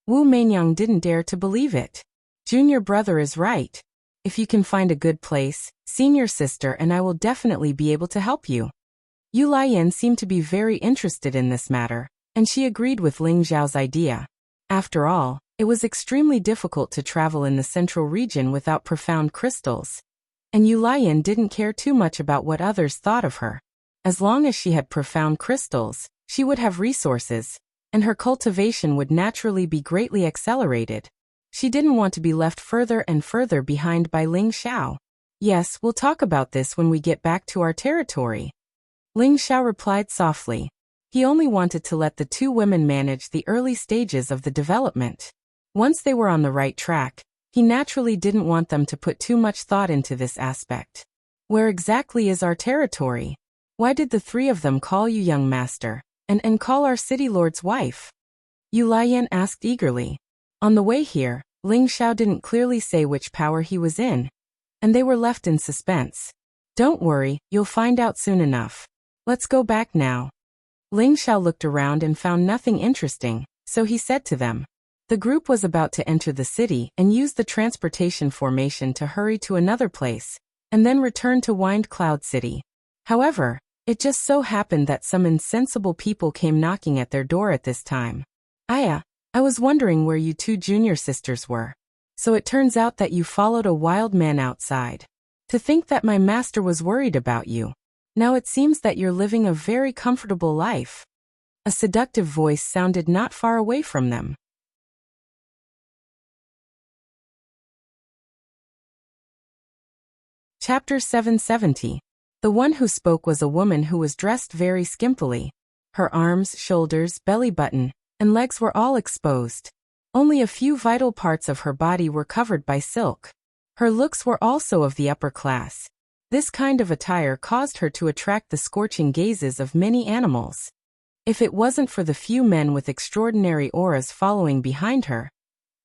[SPEAKER 1] Wu Meinyang didn't dare to believe it. Junior brother is right. If you can find a good place, senior sister and I will definitely be able to help you. Yu Laiyan seemed to be very interested in this matter, and she agreed with Ling Xiao's idea. After all, it was extremely difficult to travel in the central region without profound crystals. And Yu Laiyan didn't care too much about what others thought of her. As long as she had profound crystals, she would have resources, and her cultivation would naturally be greatly accelerated. She didn't want to be left further and further behind by Ling Xiao. Yes, we'll talk about this when we get back to our territory. Ling Xiao replied softly. He only wanted to let the two women manage the early stages of the development. Once they were on the right track, he naturally didn't want them to put too much thought into this aspect. Where exactly is our territory? Why did the three of them call you young master, and call our city lord's wife? Yu Laiyan asked eagerly. On the way here, Ling Xiao didn't clearly say which power he was in, and they were left in suspense. Don't worry, you'll find out soon enough. Let's go back now. Ling Xiao looked around and found nothing interesting, so he said to them. The group was about to enter the city and use the transportation formation to hurry to another place, and then return to Wind Cloud City. However, it just so happened that some insensible people came knocking at their door at this time. I was wondering where you two junior sisters were. So it turns out that you followed a wild man outside. To think that my master was worried about you. Now it seems that you're living a very comfortable life. A seductive voice sounded not far away from them. Chapter 770. The one who spoke was a woman who was dressed very skimpily. Her arms, shoulders, belly button, and legs were all exposed. Only a few vital parts of her body were covered by silk. Her looks were also of the upper class. This kind of attire caused her to attract the scorching gazes of many animals. If it wasn't for the few men with extraordinary auras following behind her,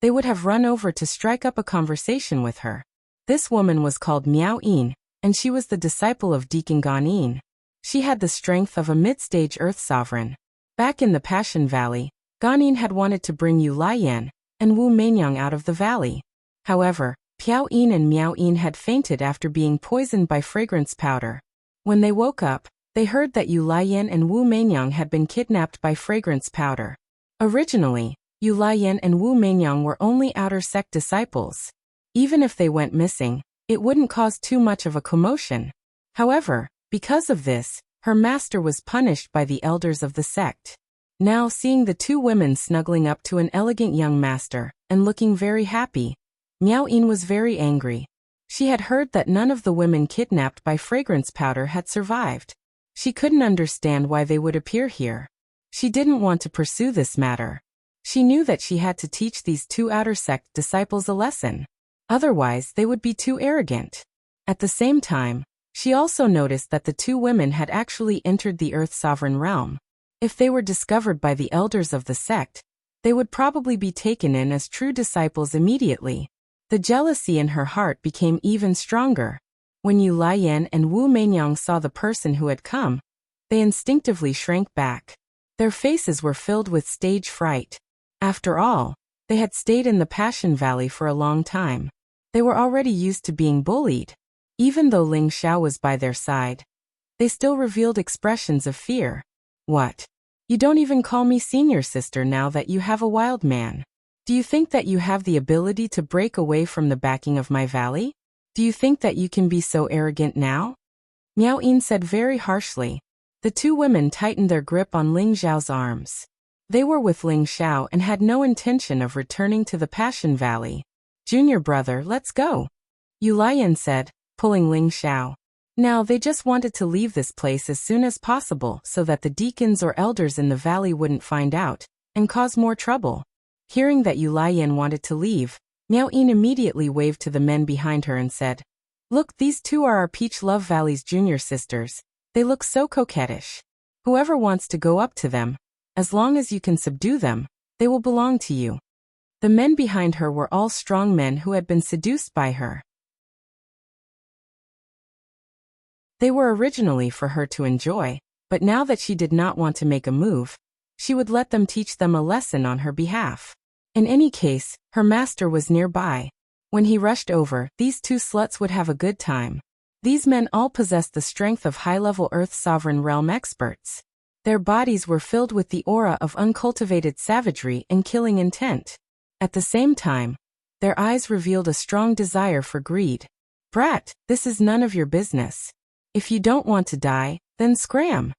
[SPEAKER 1] they would have run over to strike up a conversation with her. This woman was called Miao Yin, and she was the disciple of Deacon Gan Yin. She had the strength of a mid-stage earth sovereign. Back in the Passion Valley, Gan Yin had wanted to bring Yu Laiyan and Wu Meinyang out of the valley. However, Piao Yin and Miao Yin had fainted after being poisoned by fragrance powder. When they woke up, they heard that Yu Laiyan and Wu Meinyang had been kidnapped by fragrance powder. Originally, Yu Laiyan and Wu Meinyang were only outer sect disciples. Even if they went missing, it wouldn't cause too much of a commotion. However, because of this, her master was punished by the elders of the sect. Now seeing the two women snuggling up to an elegant young master, and looking very happy, Miao Yin was very angry. She had heard that none of the women kidnapped by fragrance powder had survived. She couldn't understand why they would appear here. She didn't want to pursue this matter. She knew that she had to teach these two outer sect disciples a lesson. Otherwise, they would be too arrogant. At the same time, she also noticed that the two women had actually entered the Earth Sovereign realm. If they were discovered by the elders of the sect, they would probably be taken in as true disciples immediately. The jealousy in her heart became even stronger. When Yu Laiyan and Wu Meinyang saw the person who had come, they instinctively shrank back. Their faces were filled with stage fright. After all, they had stayed in the Passion Valley for a long time. They were already used to being bullied. Even though Ling Xiao was by their side, they still revealed expressions of fear. What? You don't even call me senior sister now that you have a wild man? Do you think that you have the ability to break away from the backing of my valley? Do you think that you can be so arrogant now? Miao Yin said very harshly. The two women tightened their grip on Ling Xiao's arms. They were with Ling Xiao and had no intention of returning to the Passion Valley. Junior brother, let's go, Yu Laiyan said, pulling Ling Xiao. Now they just wanted to leave this place as soon as possible so that the deacons or elders in the valley wouldn't find out and cause more trouble. Hearing that Yu Laiyan wanted to leave, Miao Yin immediately waved to the men behind her and said, Look, these two are our Peach Love Valley's junior sisters. They look so coquettish. Whoever wants to go up to them, as long as you can subdue them, they will belong to you. The men behind her were all strong men who had been seduced by her. They were originally for her to enjoy, but now that she did not want to make a move, she would let them teach them a lesson on her behalf. In any case, her master was nearby. When he rushed over, these two sluts would have a good time. These men all possessed the strength of high-level Earth Sovereign Realm experts. Their bodies were filled with the aura of uncultivated savagery and killing intent. At the same time, their eyes revealed a strong desire for greed. Brat, this is none of your business. If you don't want to die, then scram.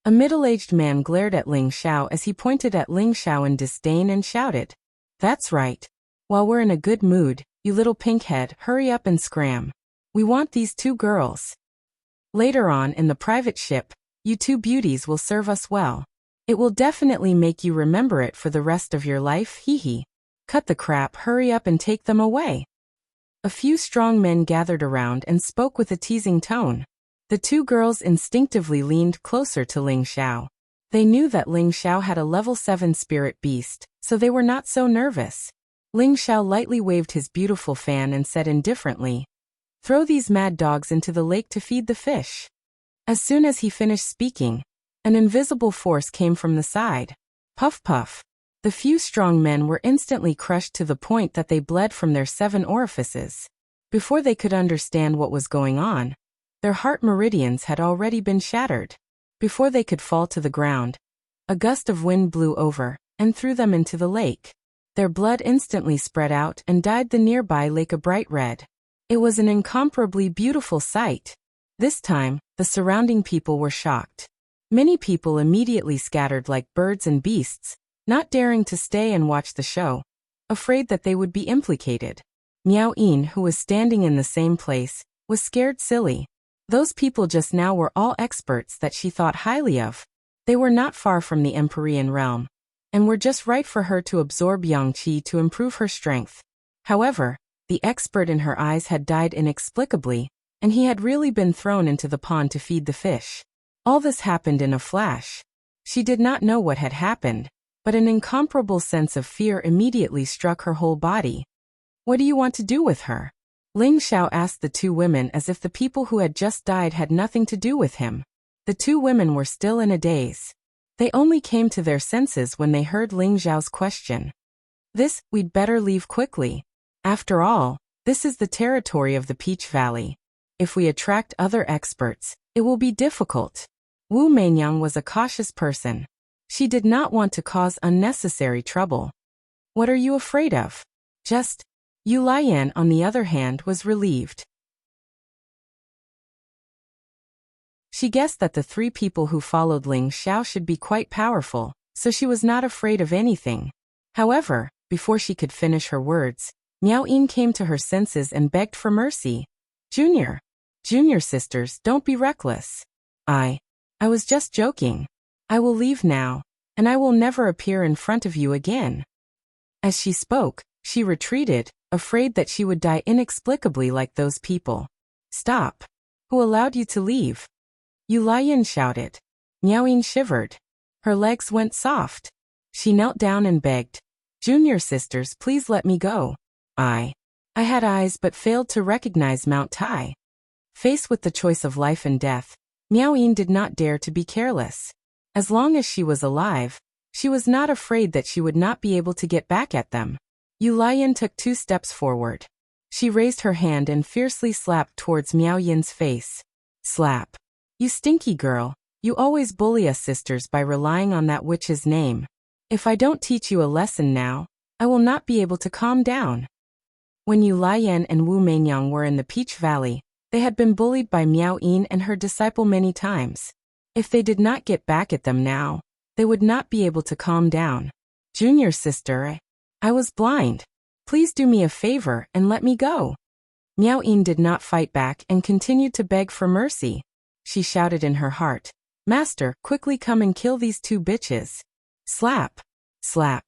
[SPEAKER 1] A middle-aged man glared at Ling Xiao as he pointed at Ling Xiao in disdain and shouted, That's right. While we're in a good mood, you little pinkhead, hurry up and scram. We want these two girls. Later on in the private ship, you two beauties will serve us well. It will definitely make you remember it for the rest of your life, hee. Cut the crap, hurry up and take them away. A few strong men gathered around and spoke with a teasing tone. The two girls instinctively leaned closer to Ling Xiao. They knew that Ling Xiao had a level 7 spirit beast, so they were not so nervous. Ling Xiao lightly waved his beautiful fan and said indifferently, Throw these mad dogs into the lake to feed the fish. As soon as he finished speaking, an invisible force came from the side. Puff puff. The few strong men were instantly crushed to the point that they bled from their 7 orifices. Before they could understand what was going on, their heart meridians had already been shattered. Before they could fall to the ground, a gust of wind blew over and threw them into the lake. Their blood instantly spread out and dyed the nearby lake a bright red. It was an incomparably beautiful sight. This time, the surrounding people were shocked. Many people immediately scattered like birds and beasts, not daring to stay and watch the show, afraid that they would be implicated. Miao Yin, who was standing in the same place, was scared silly. Those people just now were all experts that she thought highly of. They were not far from the Empyrean realm, and were just right for her to absorb yang qi to improve her strength. However, the expert in her eyes had died inexplicably, and he had really been thrown into the pond to feed the fish. All this happened in a flash. She did not know what had happened, but an incomparable sense of fear immediately struck her whole body. What do you want to do with her? Ling Xiao asked the two women as if the people who had just died had nothing to do with him. The two women were still in a daze. They only came to their senses when they heard Ling Xiao's question. We'd better leave quickly. After all, this is the territory of the Peach Valley. If we attract other experts, it will be difficult. Wu Meinyang was a cautious person. She did not want to cause unnecessary trouble. What are you afraid of? Yu Lian, on the other hand, was relieved. She guessed that the three people who followed Ling Xiao should be quite powerful, so she was not afraid of anything. However, before she could finish her words, Miao Yin came to her senses and begged for mercy. Junior sisters, don't be reckless. I was just joking. I will leave now, and I will never appear in front of you again. As she spoke, she retreated, afraid that she would die inexplicably like those people. Stop. Who allowed you to leave? Yu Lian shouted. Miao Yin shivered. Her legs went soft. She knelt down and begged. Junior sisters, please let me go. I had eyes but failed to recognize Mount Tai. Faced with the choice of life and death, Miao Yin did not dare to be careless. As long as she was alive, she was not afraid that she would not be able to get back at them. Yu Lian took 2 steps forward. She raised her hand and fiercely slapped towards Miao Yin's face. Slap. You stinky girl, you always bully us sisters by relying on that witch's name. If I don't teach you a lesson now, I will not be able to calm down. When Yu Lian and Wu Meinyang were in the Peach Valley, they had been bullied by Miao Yin and her disciple many times. If they did not get back at them now, they would not be able to calm down. Junior sister, I was blind. Please do me a favor and let me go. Miao Yin did not fight back and continued to beg for mercy. She shouted in her heart, Master, quickly come and kill these 2 bitches. Slap. Slap.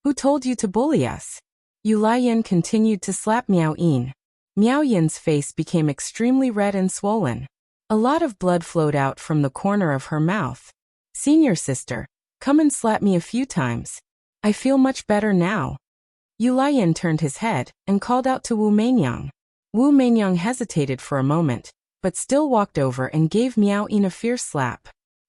[SPEAKER 1] Who told you to bully us? Yu Lian continued to slap Miao Yin. Miao Yin's face became extremely red and swollen. A lot of blood flowed out from the corner of her mouth. Senior sister, come and slap me a few times. I feel much better now. Yu Lian turned his head and called out to Wu Meinyang. Wu Meinyang hesitated for a moment, but still walked over and gave Miao Yin a fierce slap.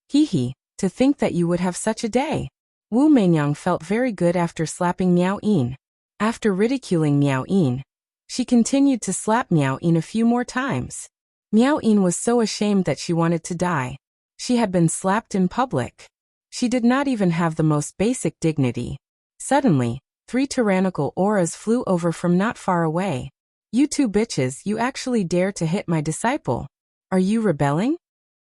[SPEAKER 1] Hee, to think that you would have such a day. Wu Meinyang felt very good after slapping Miao Yin. After ridiculing Miao Yin, she continued to slap Miao Yin a few more times. Miao Yin was so ashamed that she wanted to die. She had been slapped in public. She did not even have the most basic dignity. Suddenly, 3 tyrannical auras flew over from not far away. You 2 bitches, you actually dare to hit my disciple. Are you rebelling?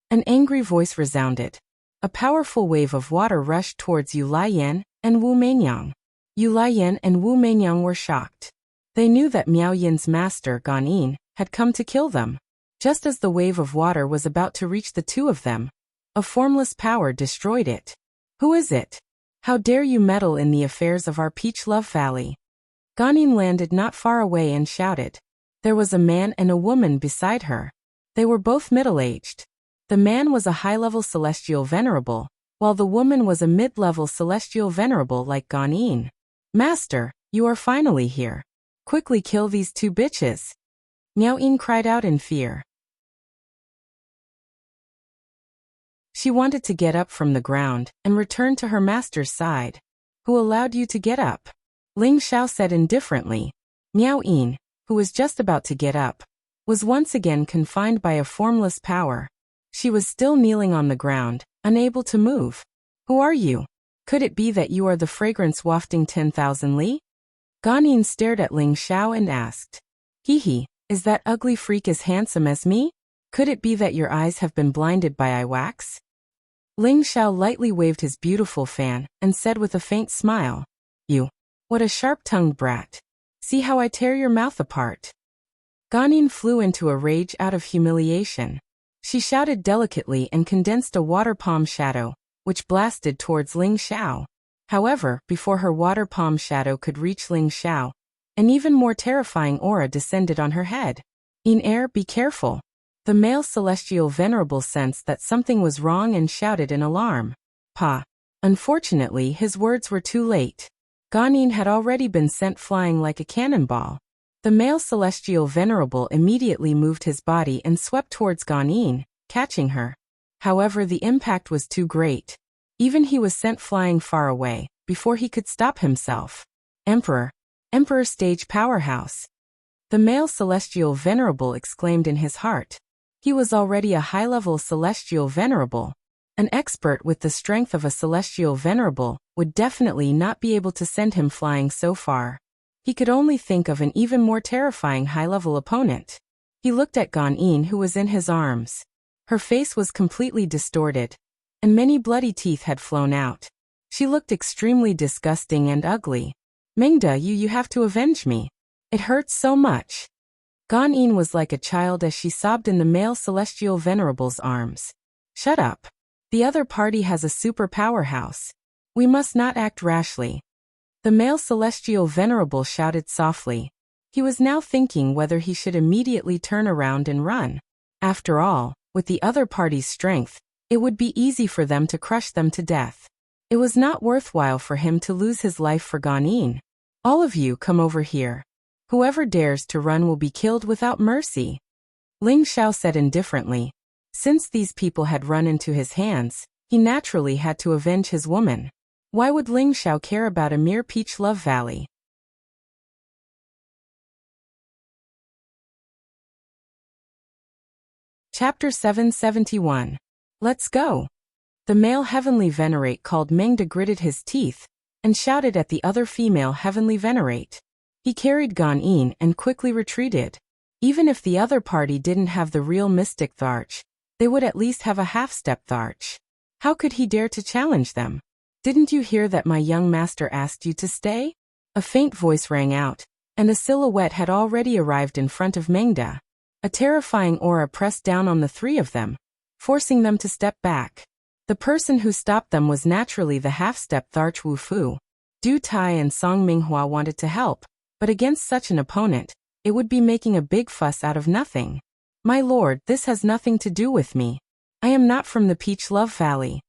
[SPEAKER 1] An angry voice resounded. A powerful wave of water rushed towards Yu Lian and Wu Meinyang. Yu Lian and Wu Meinyang were shocked. They knew that Miao Yin's master, Gan Yin, had come to kill them. Just as the wave of water was about to reach the 2 of them, a formless power destroyed it. Who is it? How dare you meddle in the affairs of our Peach Love Valley? Gan Yin landed not far away and shouted. There was a man and a woman beside her. They were both middle-aged. The man was a high-level celestial venerable, while the woman was a mid-level celestial venerable like Gan Yin. Master, you are finally here. Quickly kill these 2 bitches. Miao Yin cried out in fear. She wanted to get up from the ground and return to her master's side. Who allowed you to get up? Ling Xiao said indifferently. Miao Yin, who was just about to get up, was once again confined by a formless power. She was still kneeling on the ground, unable to move. Who are you? Could it be that you are the fragrance wafting 10,000 li? Ganin stared at Ling Xiao and asked. Hee, is that ugly freak as handsome as me? Could it be that your eyes have been blinded by eye wax? Ling Xiao lightly waved his beautiful fan and said with a faint smile. You. What a sharp-tongued brat. See how I tear your mouth apart. Ganin flew into a rage out of humiliation. She shouted delicately and condensed a water palm shadow, which blasted towards Ling Xiao. However, before her water palm shadow could reach Ling Xiao, an even more terrifying aura descended on her head. In air, be careful. The male celestial venerable sensed that something was wrong and shouted in alarm. Pa. Unfortunately, his words were too late. Ganin had already been sent flying like a cannonball. The male celestial venerable immediately moved his body and swept towards Ganin, catching her. However, the impact was too great. Even he was sent flying far away, before he could stop himself. Emperor stage powerhouse. The male celestial venerable exclaimed in his heart. He was already a high-level celestial venerable. An expert with the strength of a celestial venerable would definitely not be able to send him flying so far. He could only think of an even more terrifying high-level opponent. He looked at Ganin, who was in his arms. Her face was completely distorted, and many bloody teeth had flown out. She looked extremely disgusting and ugly. Mengda, you have to avenge me. It hurts so much. Ganin was like a child as she sobbed in the male celestial venerable's arms. Shut up. The other party has a super powerhouse. We must not act rashly. The male celestial venerable shouted softly. He was now thinking whether he should immediately turn around and run. After all, with the other party's strength, it would be easy for them to crush them to death. It was not worthwhile for him to lose his life for Ganin. All of you come over here. Whoever dares to run will be killed without mercy. Ling Xiao said indifferently. Since these people had run into his hands, he naturally had to avenge his woman. Why would Ling Xiao care about a mere peach love valley? Chapter 771. Let's go. The male heavenly venerate called Mengda gritted his teeth and shouted at the other female heavenly venerate. He carried Ganin and quickly retreated. Even if the other party didn't have the real mystic Tharch, they would at least have a half-step Tharch. How could he dare to challenge them? Didn't you hear that my young master asked you to stay? A faint voice rang out, and a silhouette had already arrived in front of Mengda. A terrifying aura pressed down on the three of them, forcing them to step back. The person who stopped them was naturally the half-step Tharch Wu Fu. Du Tai and Song Minghua wanted to help, but against such an opponent, it would be making a big fuss out of nothing. My lord, this has nothing to do with me. I am not from the Peach Love Valley.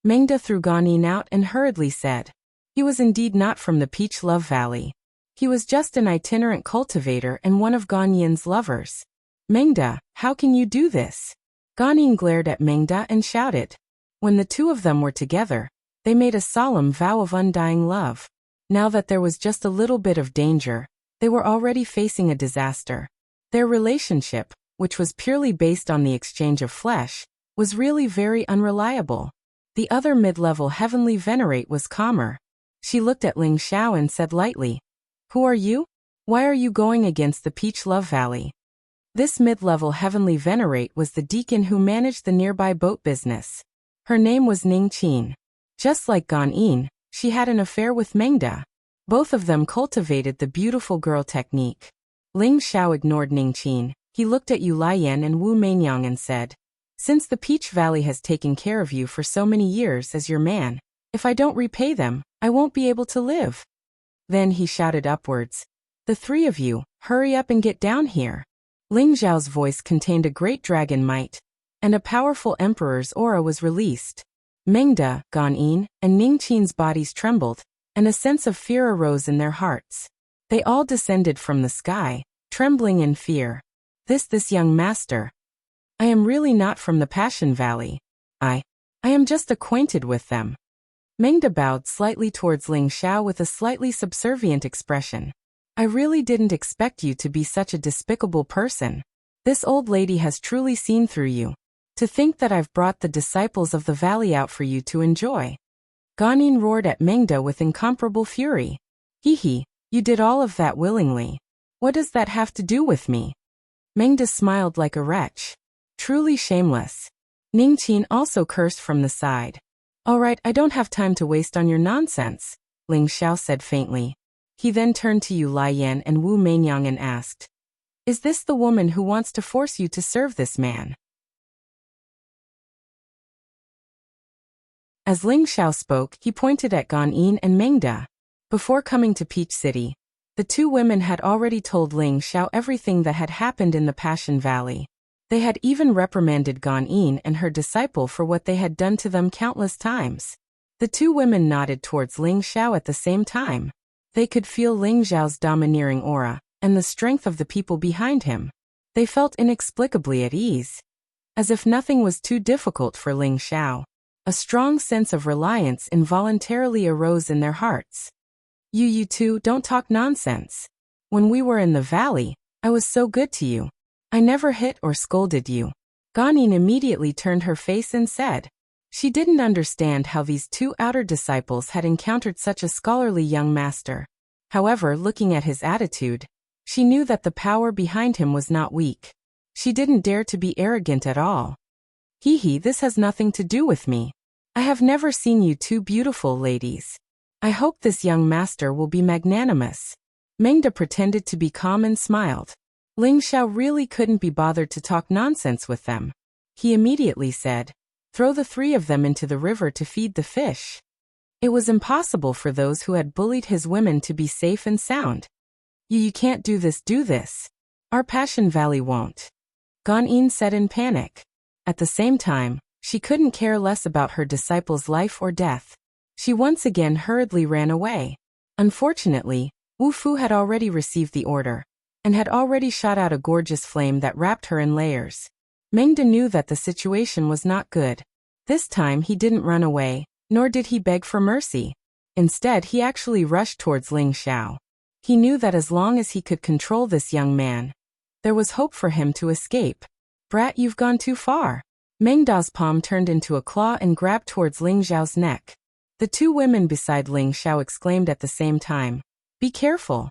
[SPEAKER 1] Mengda threw Ganin out and hurriedly said. He was indeed not from the Peach Love Valley. He was just an itinerant cultivator and one of Ganin's lovers. Mengda, how can you do this? Ganin glared at Mengda and shouted. When the two of them were together, they made a solemn vow of undying love. Now that there was just a little bit of danger, they were already facing a disaster. Their relationship, which was purely based on the exchange of flesh, was really very unreliable. The other mid-level heavenly venerate was calmer. She looked at Ling Xiao and said lightly, Who are you? Why are you going against the Peach Love Valley? This mid-level heavenly venerate was the deacon who managed the nearby boat business. Her name was Ning Qin. Just like Ganin, she had an affair with Mengda. Both of them cultivated the beautiful girl technique. Ling Xiao ignored Ning Qin. He looked at Yu Laiyan and Wu Meinyang and said, Since the Peach Valley has taken care of you for so many years as your man, if I don't repay them, I won't be able to live. Then he shouted upwards, The three of you, hurry up and get down here. Ling Zhao's voice contained a great dragon might, and a powerful emperor's aura was released. Mengda, Ganin, and Ning Qin's bodies trembled, and a sense of fear arose in their hearts. They all descended from the sky, trembling in fear. This young master. I am really not from the Passion Valley. I am just acquainted with them. Mengda bowed slightly towards Ling Xiao with a slightly subservient expression. I really didn't expect you to be such a despicable person. This old lady has truly seen through you. To think that I've brought the disciples of the valley out for you to enjoy." Ganin roared at Mengda with incomparable fury. "Hee, you did all of that willingly. What does that have to do with me?" Mengda smiled like a wretch. Truly shameless. Ningqin also cursed from the side. "All right, I don't have time to waste on your nonsense," Ling Xiao said faintly. He then turned to Yu Laiyan and Wu Meinyang and asked, "Is this the woman who wants to force you to serve this man?" As Ling Xiao spoke, he pointed at Ganin and Mengda. Before coming to Peach City, the two women had already told Ling Xiao everything that had happened in the Passion Valley. They had even reprimanded Ganin and her disciple for what they had done to them countless times. The two women nodded towards Ling Xiao at the same time. They could feel Ling Xiao's domineering aura and the strength of the people behind him. They felt inexplicably at ease. As if nothing was too difficult for Ling Xiao. A strong sense of reliance involuntarily arose in their hearts. You two, don't talk nonsense. When we were in the valley, I was so good to you. I never hit or scolded you." Ganin immediately turned her face and said. She didn't understand how these two outer disciples had encountered such a scholarly young master. However, looking at his attitude, she knew that the power behind him was not weak. She didn't dare to be arrogant at all. Hee, this has nothing to do with me. I have never seen you two beautiful ladies. I hope this young master will be magnanimous. Mengda pretended to be calm and smiled. Ling Xiao really couldn't be bothered to talk nonsense with them. He immediately said, "Throw the three of them into the river to feed the fish." It was impossible for those who had bullied his women to be safe and sound. You can't do this. Our Passion Valley won't." Ganin said in panic. At the same time, she couldn't care less about her disciple's life or death. She once again hurriedly ran away. Unfortunately, Wu Fu had already received the order, and had already shot out a gorgeous flame that wrapped her in layers. Mengda knew that the situation was not good. This time he didn't run away, nor did he beg for mercy. Instead, he actually rushed towards Ling Xiao. He knew that as long as he could control this young man, there was hope for him to escape. "Brat, you've gone too far." Mengda's palm turned into a claw and grabbed towards Ling Xiao's neck. The two women beside Ling Xiao exclaimed at the same time, "Be careful."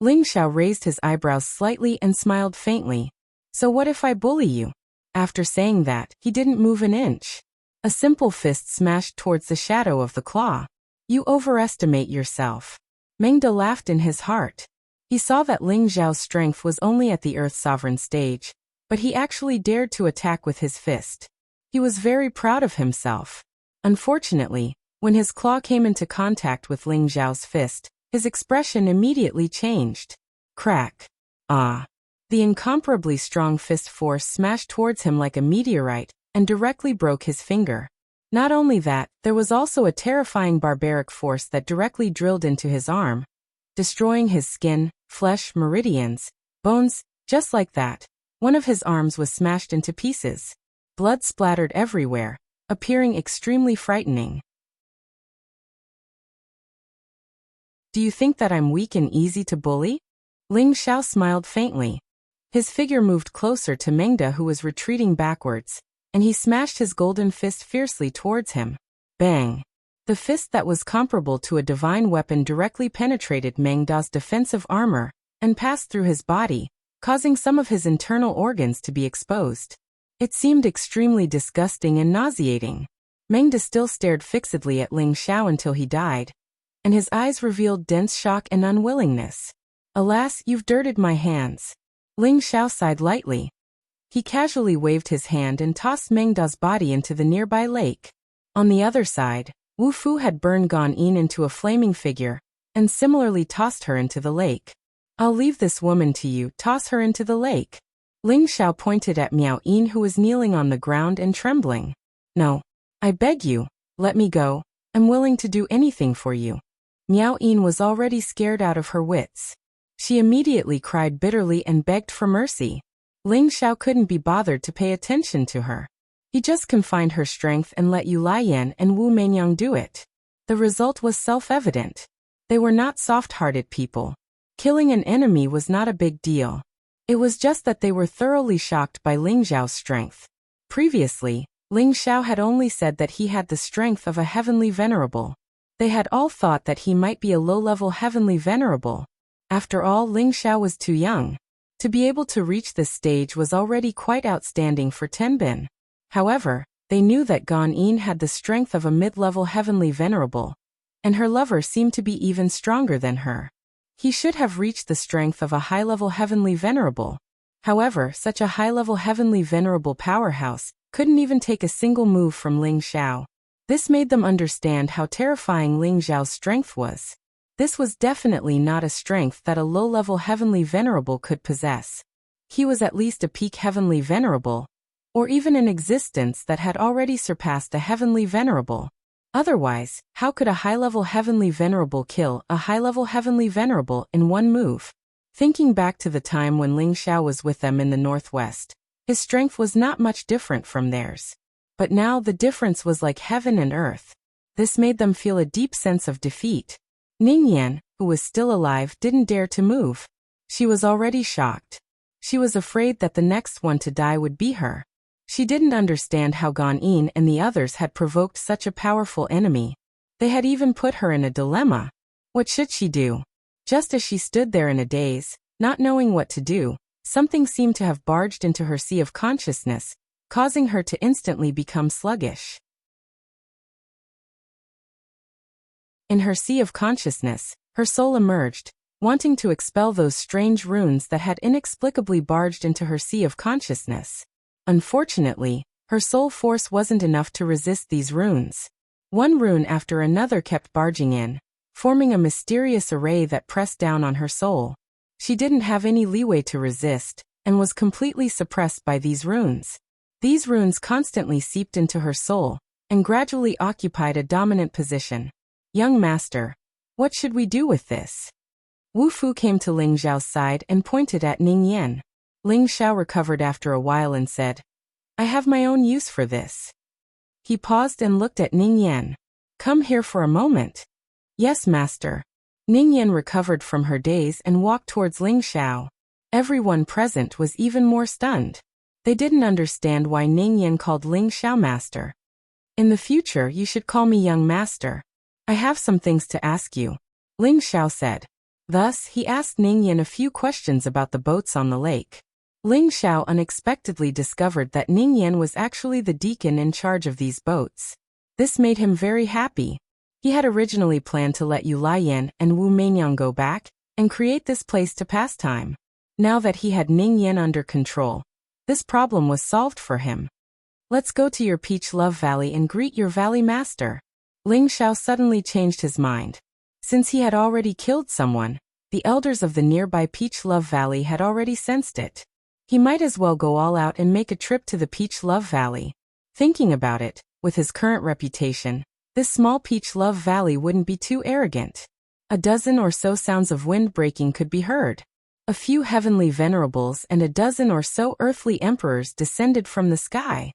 [SPEAKER 1] Ling Xiao raised his eyebrows slightly and smiled faintly. "So what if I bully you?" After saying that, he didn't move an inch. A simple fist smashed towards the shadow of the claw. "You overestimate yourself." Mengda laughed in his heart. He saw that Ling Xiao's strength was only at the Earth Sovereign stage, but he actually dared to attack with his fist. He was very proud of himself. Unfortunately, when his claw came into contact with Ling Xiao's fist, his expression immediately changed. Crack. Ah. The incomparably strong fist force smashed towards him like a meteorite, and directly broke his finger. Not only that, there was also a terrifying barbaric force that directly drilled into his arm, destroying his skin, flesh, meridians, bones, just like that. One of his arms was smashed into pieces. Blood splattered everywhere, appearing extremely frightening. "Do you think that I'm weak and easy to bully?" Ling Xiao smiled faintly. His figure moved closer to Mengda, who was retreating backwards, and he smashed his golden fist fiercely towards him. Bang! The fist that was comparable to a divine weapon directly penetrated Mengda's defensive armor and passed through his body, causing some of his internal organs to be exposed. It seemed extremely disgusting and nauseating. Mengda still stared fixedly at Ling Xiao until he died, and his eyes revealed dense shock and unwillingness. "Alas, you've dirted my hands." Ling Xiao sighed lightly. He casually waved his hand and tossed Mengda's body into the nearby lake. On the other side, Wu Fu had burned Ganin into a flaming figure, and similarly tossed her into the lake. "I'll leave this woman to you, toss her into the lake." Ling Xiao pointed at Miao Yin, who was kneeling on the ground and trembling. "No. I beg you, let me go. I'm willing to do anything for you." Miao Yin was already scared out of her wits. She immediately cried bitterly and begged for mercy. Ling Xiao couldn't be bothered to pay attention to her. He just confined her strength and let Yu Laiyan and Wu Meinyang do it. The result was self-evident. They were not soft-hearted people. Killing an enemy was not a big deal. It was just that they were thoroughly shocked by Ling Xiao's strength. Previously, Ling Xiao had only said that he had the strength of a heavenly venerable. They had all thought that he might be a low-level heavenly venerable. After all, Ling Xiao was too young. To be able to reach this stage was already quite outstanding for Tenbin. However, they knew that Gan Yin had the strength of a mid-level heavenly venerable, and her lover seemed to be even stronger than her. He should have reached the strength of a high-level heavenly venerable. However, such a high-level heavenly venerable powerhouse couldn't even take a single move from Ling Xiao. This made them understand how terrifying Ling Xiao's strength was. This was definitely not a strength that a low-level heavenly venerable could possess. He was at least a peak heavenly venerable, or even an existence that had already surpassed a heavenly venerable. Otherwise, how could a high-level heavenly venerable kill a high-level heavenly venerable in one move? Thinking back to the time when Ling Xiao was with them in the northwest, his strength was not much different from theirs. But now the difference was like heaven and earth. This made them feel a deep sense of defeat. Ning Yan, who was still alive, didn't dare to move. She was already shocked. She was afraid that the next one to die would be her. She didn't understand how Gan Yin and the others had provoked such a powerful enemy. They had even put her in a dilemma. What should she do? Just as she stood there in a daze, not knowing what to do, something seemed to have barged into her sea of consciousness, causing her to instantly become sluggish. In her sea of consciousness, her soul emerged, wanting to expel those strange runes that had inexplicably barged into her sea of consciousness. Unfortunately, her soul force wasn't enough to resist these runes. One rune after another kept barging in, forming a mysterious array that pressed down on her soul. She didn't have any leeway to resist, and was completely suppressed by these runes. These runes constantly seeped into her soul, and gradually occupied a dominant position. "Young master, what should we do with this?" Wu Fu came to Ling Xiao's side and pointed at Ning Yan. Ling Xiao recovered after a while and said, "I have my own use for this." He paused and looked at Ning Yan. "Come here for a moment." "Yes, master." Ning Yan recovered from her daze and walked towards Ling Xiao. Everyone present was even more stunned. They didn't understand why Ning Yan called Ling Xiao master. "In the future you should call me young master. I have some things to ask you," Ling Xiao said. Thus, he asked Ning Yan a few questions about the boats on the lake. Ling Xiao unexpectedly discovered that Ning Yan was actually the deacon in charge of these boats. This made him very happy. He had originally planned to let Yu Laiyan and Wu Meinyang go back and create this place to pass time. Now that he had Ning Yan under control, this problem was solved for him. "Let's go to your Peach Love Valley and greet your valley master." Ling Xiao suddenly changed his mind. Since he had already killed someone, the elders of the nearby Peach Love Valley had already sensed it. He might as well go all out and make a trip to the Peach Love Valley. Thinking about it, with his current reputation, this small Peach Love Valley wouldn't be too arrogant. A dozen or so sounds of wind breaking could be heard. A few heavenly venerables and a dozen or so earthly emperors descended from the sky.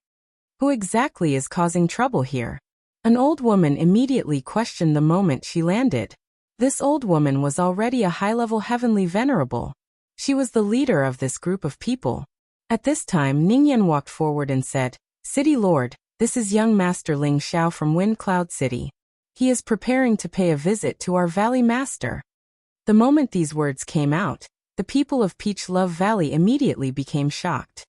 [SPEAKER 1] Who exactly is causing trouble here? An old woman immediately questioned the moment she landed. This old woman was already a high-level heavenly venerable. She was the leader of this group of people. At this time, Ningyan walked forward and said, "City Lord, this is young Master Ling Xiao from Wind Cloud City. He is preparing to pay a visit to our Valley Master." The moment these words came out, the people of Peach Love Valley immediately became shocked.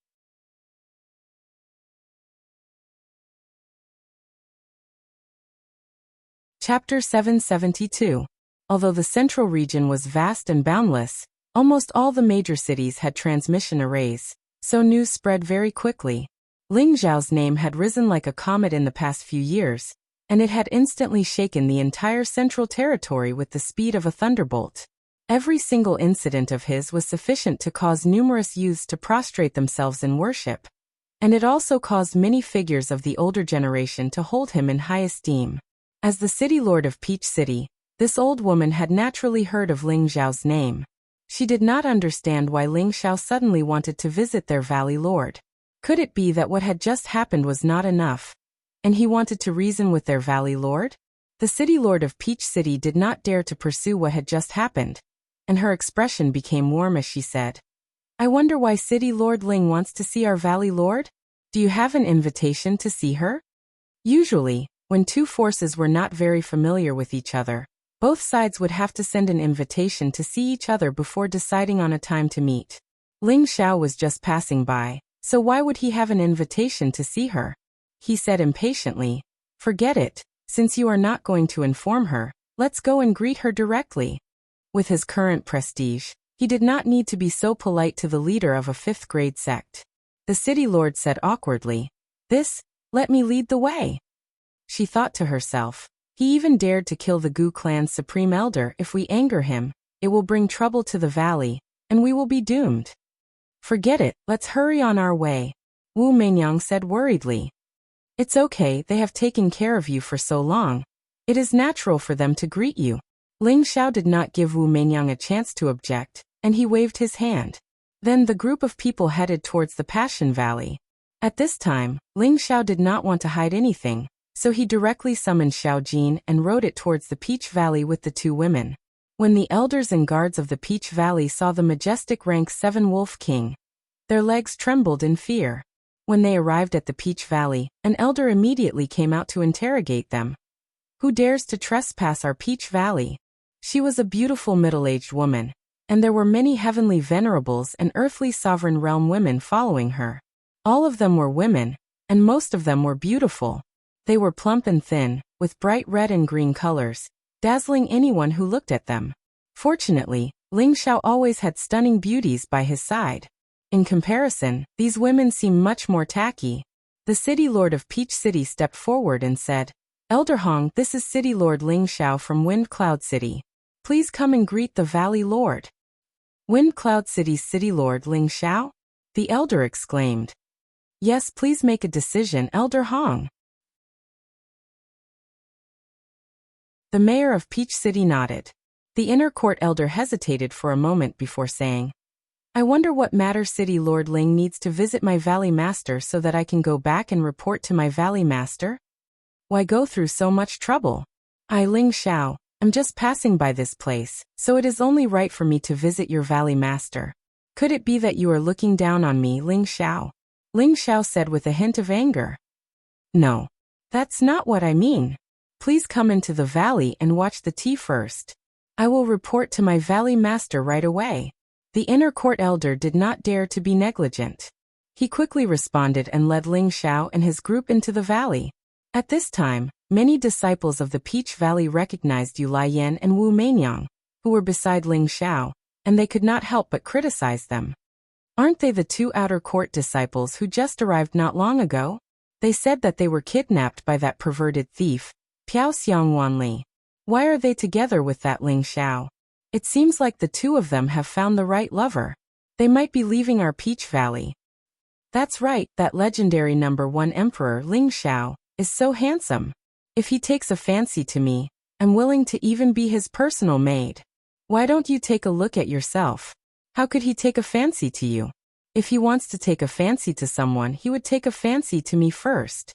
[SPEAKER 1] Chapter 772. Although the central region was vast and boundless, almost all the major cities had transmission arrays, so news spread very quickly. Ling Xiao's name had risen like a comet in the past few years, and it had instantly shaken the entire central territory with the speed of a thunderbolt. Every single incident of his was sufficient to cause numerous youths to prostrate themselves in worship, and it also caused many figures of the older generation to hold him in high esteem. As the city lord of Peach City, this old woman had naturally heard of Ling Xiao's name. She did not understand why Ling Xiao suddenly wanted to visit their valley lord. Could it be that what had just happened was not enough, and he wanted to reason with their valley lord? The city lord of Peach City did not dare to pursue what had just happened. and her expression became warm as she said, "I wonder why City Lord Ling wants to see our Valley Lord? Do you have an invitation to see her?" Usually, when two forces were not very familiar with each other, both sides would have to send an invitation to see each other before deciding on a time to meet. Ling Xiao was just passing by, so why would he have an invitation to see her? He said impatiently, "Forget it, since you are not going to inform her, let's go and greet her directly." With his current prestige, he did not need to be so polite to the leader of a fifth-grade sect. The city lord said awkwardly, "Let me lead the way." She thought to herself, he even dared to kill the Gu clan's supreme elder. If we anger him, it will bring trouble to the valley, and we will be doomed. "Forget it, let's hurry on our way," Wu Meinyang said worriedly. "It's okay, they have taken care of you for so long. It is natural for them to greet you." Ling Xiao did not give Wu Meinyang a chance to object, and he waved his hand. Then the group of people headed towards the Passion Valley. At this time, Ling Xiao did not want to hide anything, so he directly summoned Xiao Jin and rode it towards the Peach Valley with the two women. When the elders and guards of the Peach Valley saw the majestic rank 7 Wolf King, their legs trembled in fear. When they arrived at the Peach Valley, an elder immediately came out to interrogate them. "Who dares to trespass our Peach Valley?" She was a beautiful middle-aged woman, and there were many heavenly venerables and earthly sovereign realm women following her. All of them were women, and most of them were beautiful. They were plump and thin, with bright red and green colors, dazzling anyone who looked at them. Fortunately, Ling Xiao always had stunning beauties by his side. In comparison, these women seemed much more tacky. The city lord of Peach City stepped forward and said, "Elder Hong, this is City Lord Ling Xiao from Wind Cloud City. Please come and greet the Valley Lord." "Wind Cloud City's City Lord Ling Xiao?" the elder exclaimed. "Yes, please make a decision, Elder Hong." The mayor of Peach City nodded. The inner court elder hesitated for a moment before saying, "I wonder what matter City Lord Ling needs to visit my Valley Master so that I can go back and report to my Valley Master? Why go through so much trouble? I, Ling Xiao, am just passing by this place, so it is only right for me to visit your Valley Master. Could it be that you are looking down on me, Ling Xiao?" Ling Xiao said with a hint of anger. "No. That's not what I mean. Please come into the valley and watch the tea first. I will report to my Valley Master right away." The inner court elder did not dare to be negligent. He quickly responded and led Ling Xiao and his group into the valley. At this time, many disciples of the Peach Valley recognized Yu Laiyan and Wu Meinyang, who were beside Ling Xiao, and they could not help but criticize them. "Aren't they the two outer court disciples who just arrived not long ago? They said that they were kidnapped by that perverted thief, Piao Xiangwanli. Why are they together with that Ling Xiao? It seems like the two of them have found the right lover. They might be leaving our Peach Valley." "That's right, that legendary #1 emperor Ling Xiao is so handsome. If he takes a fancy to me, I'm willing to even be his personal maid. Why don't you take a look at yourself? How could he take a fancy to you? If he wants to take a fancy to someone, he would take a fancy to me first."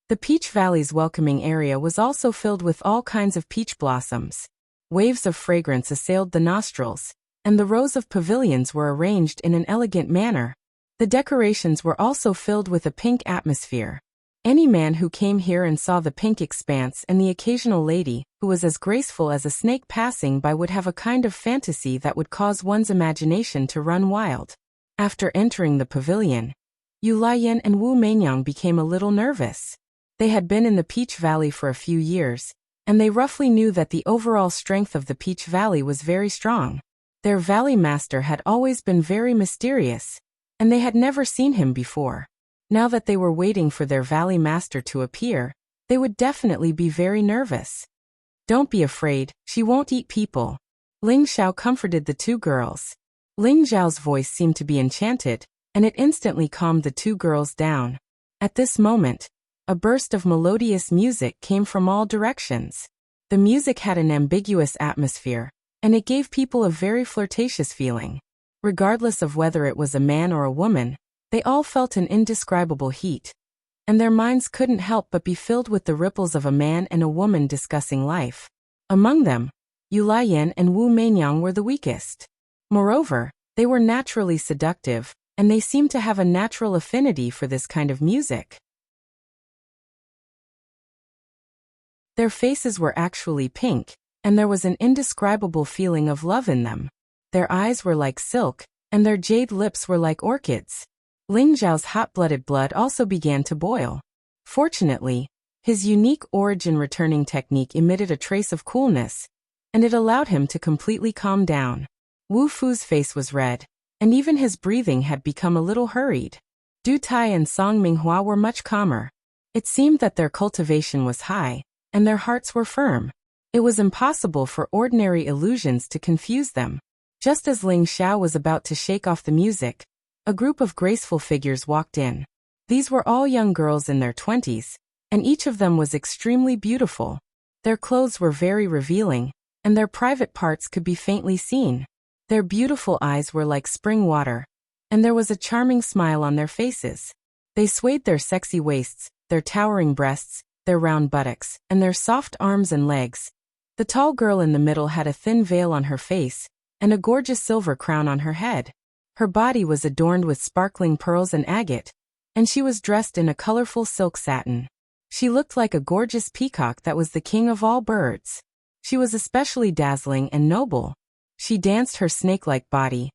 [SPEAKER 1] The Peach Valley's welcoming area was also filled with all kinds of peach blossoms. Waves of fragrance assailed the nostrils, and the rows of pavilions were arranged in an elegant manner. The decorations were also filled with a pink atmosphere. Any man who came here and saw the pink expanse and the occasional lady, who was as graceful as a snake passing by, would have a kind of fantasy that would cause one's imagination to run wild. After entering the pavilion, Yu Laiyan and Wu Meinyang became a little nervous. They had been in the Peach Valley for a few years, and they roughly knew that the overall strength of the Peach Valley was very strong. Their Valley Master had always been very mysterious, and they had never seen him before. Now that they were waiting for their Valley Master to appear, they would definitely be very nervous. "Don't be afraid, she won't eat people." Ling Xiao comforted the two girls. Ling Xiao's voice seemed to be enchanted, and it instantly calmed the two girls down. At this moment, a burst of melodious music came from all directions. The music had an ambiguous atmosphere, and it gave people a very flirtatious feeling. Regardless of whether it was a man or a woman, they all felt an indescribable heat, and their minds couldn't help but be filled with the ripples of a man and a woman discussing life. Among them, Yu Laiyan and Wu Meinyang were the weakest. Moreover, they were naturally seductive, and they seemed to have a natural affinity for this kind of music. Their faces were actually pink, and there was an indescribable feeling of love in them. Their eyes were like silk, and their jade lips were like orchids. Ling Zhao's hot-blooded blood also began to boil. Fortunately, his unique origin returning technique emitted a trace of coolness, and it allowed him to completely calm down. Wu Fu's face was red, and even his breathing had become a little hurried. Du Tai and Song Minghua were much calmer. It seemed that their cultivation was high, and their hearts were firm. It was impossible for ordinary illusions to confuse them. Just as Ling Xiao was about to shake off the music, a group of graceful figures walked in. These were all young girls in their 20s, and each of them was extremely beautiful. Their clothes were very revealing, and their private parts could be faintly seen. Their beautiful eyes were like spring water, and there was a charming smile on their faces. They swayed their sexy waists, their towering breasts, their round buttocks, and their soft arms and legs. The tall girl in the middle had a thin veil on her face, and a gorgeous silver crown on her head. Her body was adorned with sparkling pearls and agate, and she was dressed in a colorful silk satin. She looked like a gorgeous peacock that was the king of all birds. She was especially dazzling and noble. She danced her snake-like body,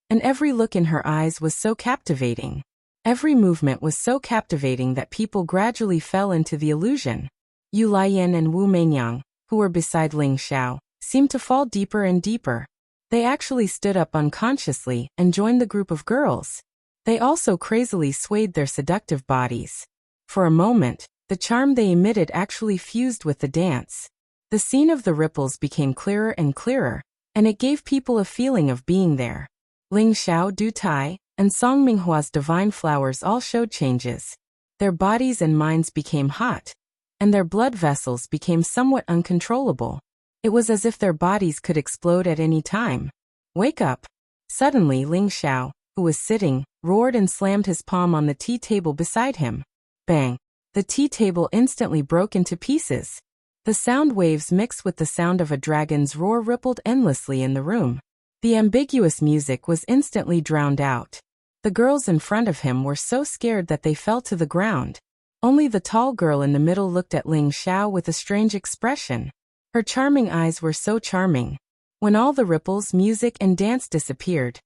[SPEAKER 1] and every look in her eyes was so captivating. Every movement was so captivating that people gradually fell into the illusion. Yu Laiyan and Wu Meinyang, who were beside Ling Xiao, seemed to fall deeper and deeper. They actually stood up unconsciously and joined the group of girls. They also crazily swayed their seductive bodies. For a moment, the charm they emitted actually fused with the dance. The scene of the ripples became clearer and clearer, and it gave people a feeling of being there. Ling Xiao, Du Tai, and Song Minghua's divine flowers all showed changes. Their bodies and minds became hot, and their blood vessels became somewhat uncontrollable. It was as if their bodies could explode at any time. Wake up! Suddenly Ling Xiao, who was sitting, roared and slammed his palm on the tea table beside him. Bang! The tea table instantly broke into pieces. The sound waves mixed with the sound of a dragon's roar rippled endlessly in the room. The ambiguous music was instantly drowned out. The girls in front of him were so scared that they fell to the ground. Only the tall girl in the middle looked at Ling Xiao with a strange expression. Her charming eyes were so charming. When all the ripples, music, and dance disappeared,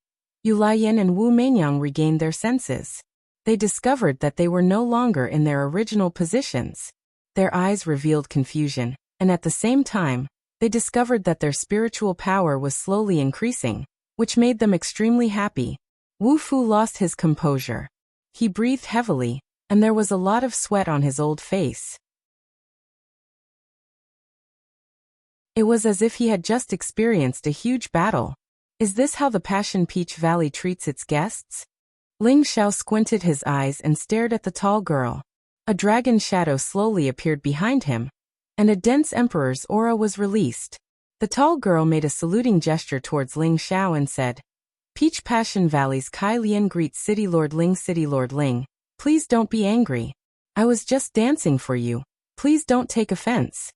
[SPEAKER 1] Yu Laiyan and Wu Meinyang regained their senses. They discovered that they were no longer in their original positions. Their eyes revealed confusion, and at the same time, they discovered that their spiritual power was slowly increasing, which made them extremely happy. Wu Fu lost his composure. He breathed heavily, and there was a lot of sweat on his old face. It was as if he had just experienced a huge battle. Is this how the Passion Peach Valley treats its guests? Ling Xiao squinted his eyes and stared at the tall girl. A dragon shadow slowly appeared behind him, and a dense emperor's aura was released. The tall girl made a saluting gesture towards Ling Xiao and said, Peach Passion Valley's Kai Lian greets City Lord Ling. City Lord Ling, please don't be angry. I was just dancing for you. Please don't take offense.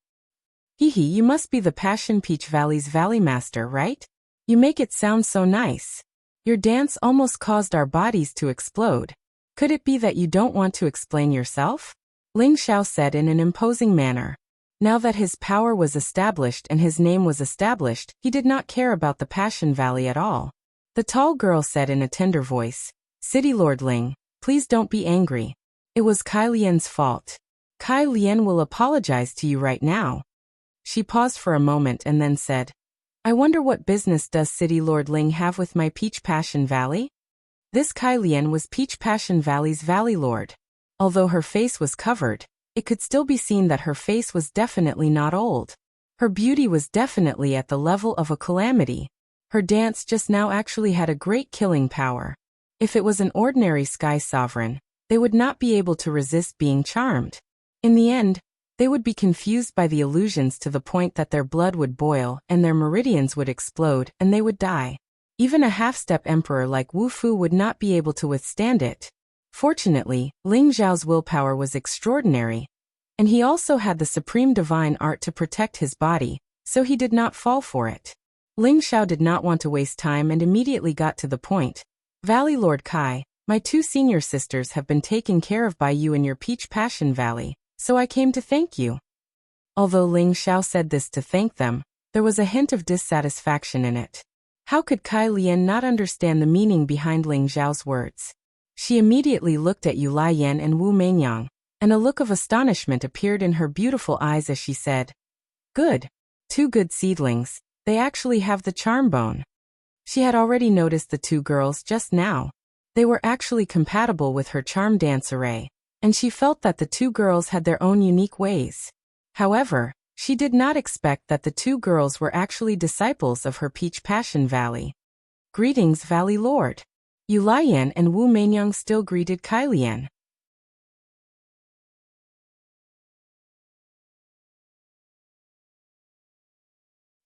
[SPEAKER 1] Hehe, you must be the Passion Peach Valley's Valley Master, right? You make it sound so nice. Your dance almost caused our bodies to explode. Could it be that you don't want to explain yourself? Ling Xiao said in an imposing manner. Now that his power was established and his name was established, he did not care about the Passion Valley at all. The tall girl said in a tender voice, City Lord Ling, please don't be angry. It was Kai Lian's fault. Kai Lian will apologize to you right now. She paused for a moment and then said, I wonder what business does City Lord Ling have with my Peach Passion Valley? This Kai Lian was Peach Passion Valley's Valley Lord. Although her face was covered, it could still be seen that her face was definitely not old. Her beauty was definitely at the level of a calamity. Her dance just now actually had a great killing power. If it was an ordinary sky sovereign, they would not be able to resist being charmed. In the end, they would be confused by the illusions to the point that their blood would boil and their meridians would explode and they would die. Even a half-step emperor like Wu Fu would not be able to withstand it. Fortunately, Ling Zhao's willpower was extraordinary, and he also had the supreme divine art to protect his body, so he did not fall for it. Ling Xiao did not want to waste time and immediately got to the point. Valley Lord Kai, my 2 senior sisters have been taken care of by you in your Peach Passion Valley, so I came to thank you. Although Ling Xiao said this to thank them, there was a hint of dissatisfaction in it. How could Kai Lian not understand the meaning behind Ling Xiao's words? She immediately looked at Yu Laiyan and Wu Meinyang, and a look of astonishment appeared in her beautiful eyes as she said, "Good. 2 good seedlings, they actually have the charm bone." She had already noticed the 2 girls just now. They were actually compatible with her charm dance array, and she felt that the 2 girls had their own unique ways. However, she did not expect that the 2 girls were actually disciples of her Peach Passion Valley. "Greetings, Valley Lord." Yu Laiyan and Wu Meinyang still greeted Kai Lian.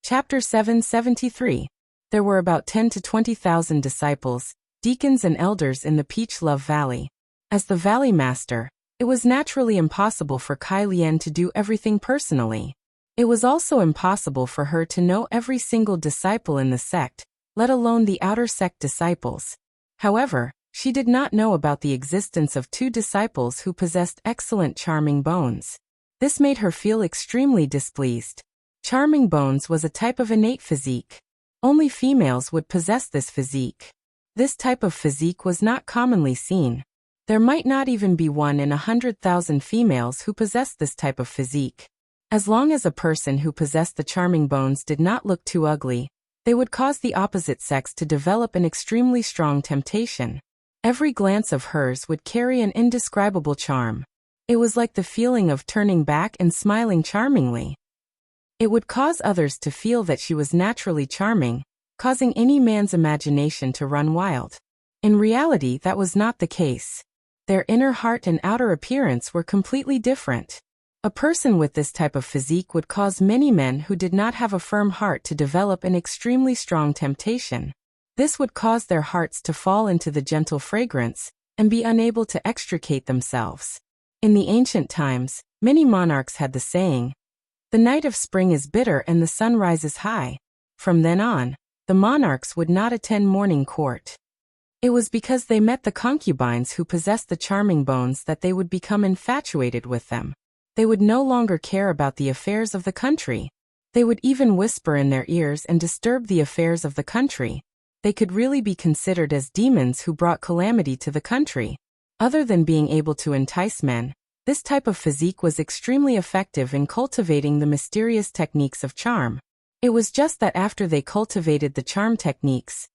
[SPEAKER 1] Chapter 773. There were about 10 to 20,000 disciples, deacons and elders in the Peach Love Valley. As the Valley Master, it was naturally impossible for Kai Lian to do everything personally. It was also impossible for her to know every single disciple in the sect, let alone the outer sect disciples. However, she did not know about the existence of 2 disciples who possessed excellent charming bones. This made her feel extremely displeased. Charming bones was a type of innate physique. Only females would possess this physique. This type of physique was not commonly seen. There might not even be 1 in 100,000 females who possessed this type of physique. As long as a person who possessed the charming bones did not look too ugly, they would cause the opposite sex to develop an extremely strong temptation. Every glance of hers would carry an indescribable charm. It was like the feeling of turning back and smiling charmingly. It would cause others to feel that she was naturally charming, causing any man's imagination to run wild. In reality, that was not the case. Their inner heart and outer appearance were completely different. A person with this type of physique would cause many men who did not have a firm heart to develop an extremely strong temptation. This would cause their hearts to fall into the gentle fragrance and be unable to extricate themselves. In the ancient times, many monarchs had the saying, "The night of spring is bitter and the sun rises high." From then on, the monarchs would not attend morning court. It was because they met the concubines who possessed the charming bones that they would become infatuated with them. They would no longer care about the affairs of the country. They would even whisper in their ears and disturb the affairs of the country. They could really be considered as demons who brought calamity to the country. Other than being able to entice men, this type of physique was extremely effective in cultivating the mysterious techniques of charm. It was just that after they cultivated the charm techniques,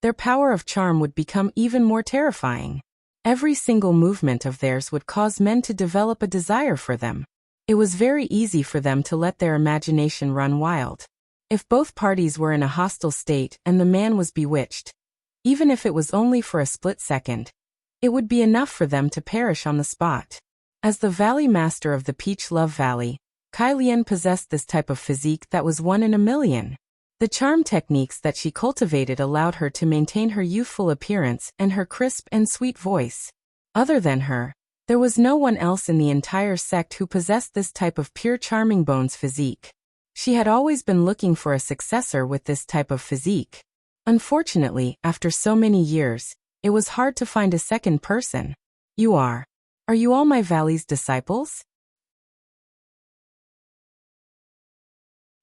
[SPEAKER 1] their power of charm would become even more terrifying. Every single movement of theirs would cause men to develop a desire for them. It was very easy for them to let their imagination run wild. If both parties were in a hostile state and the man was bewitched, even if it was only for a split second, it would be enough for them to perish on the spot. As the Valley Master of the Peach Love Valley, Kai Lian possessed this type of physique that was 1 in a million. The charm techniques that she cultivated allowed her to maintain her youthful appearance and her crisp and sweet voice. Other than her, there was no one else in the entire sect who possessed this type of pure charming bones physique. She had always been looking for a successor with this type of physique. Unfortunately, after so many years, it was hard to find a second person. Are you all my valley's disciples?"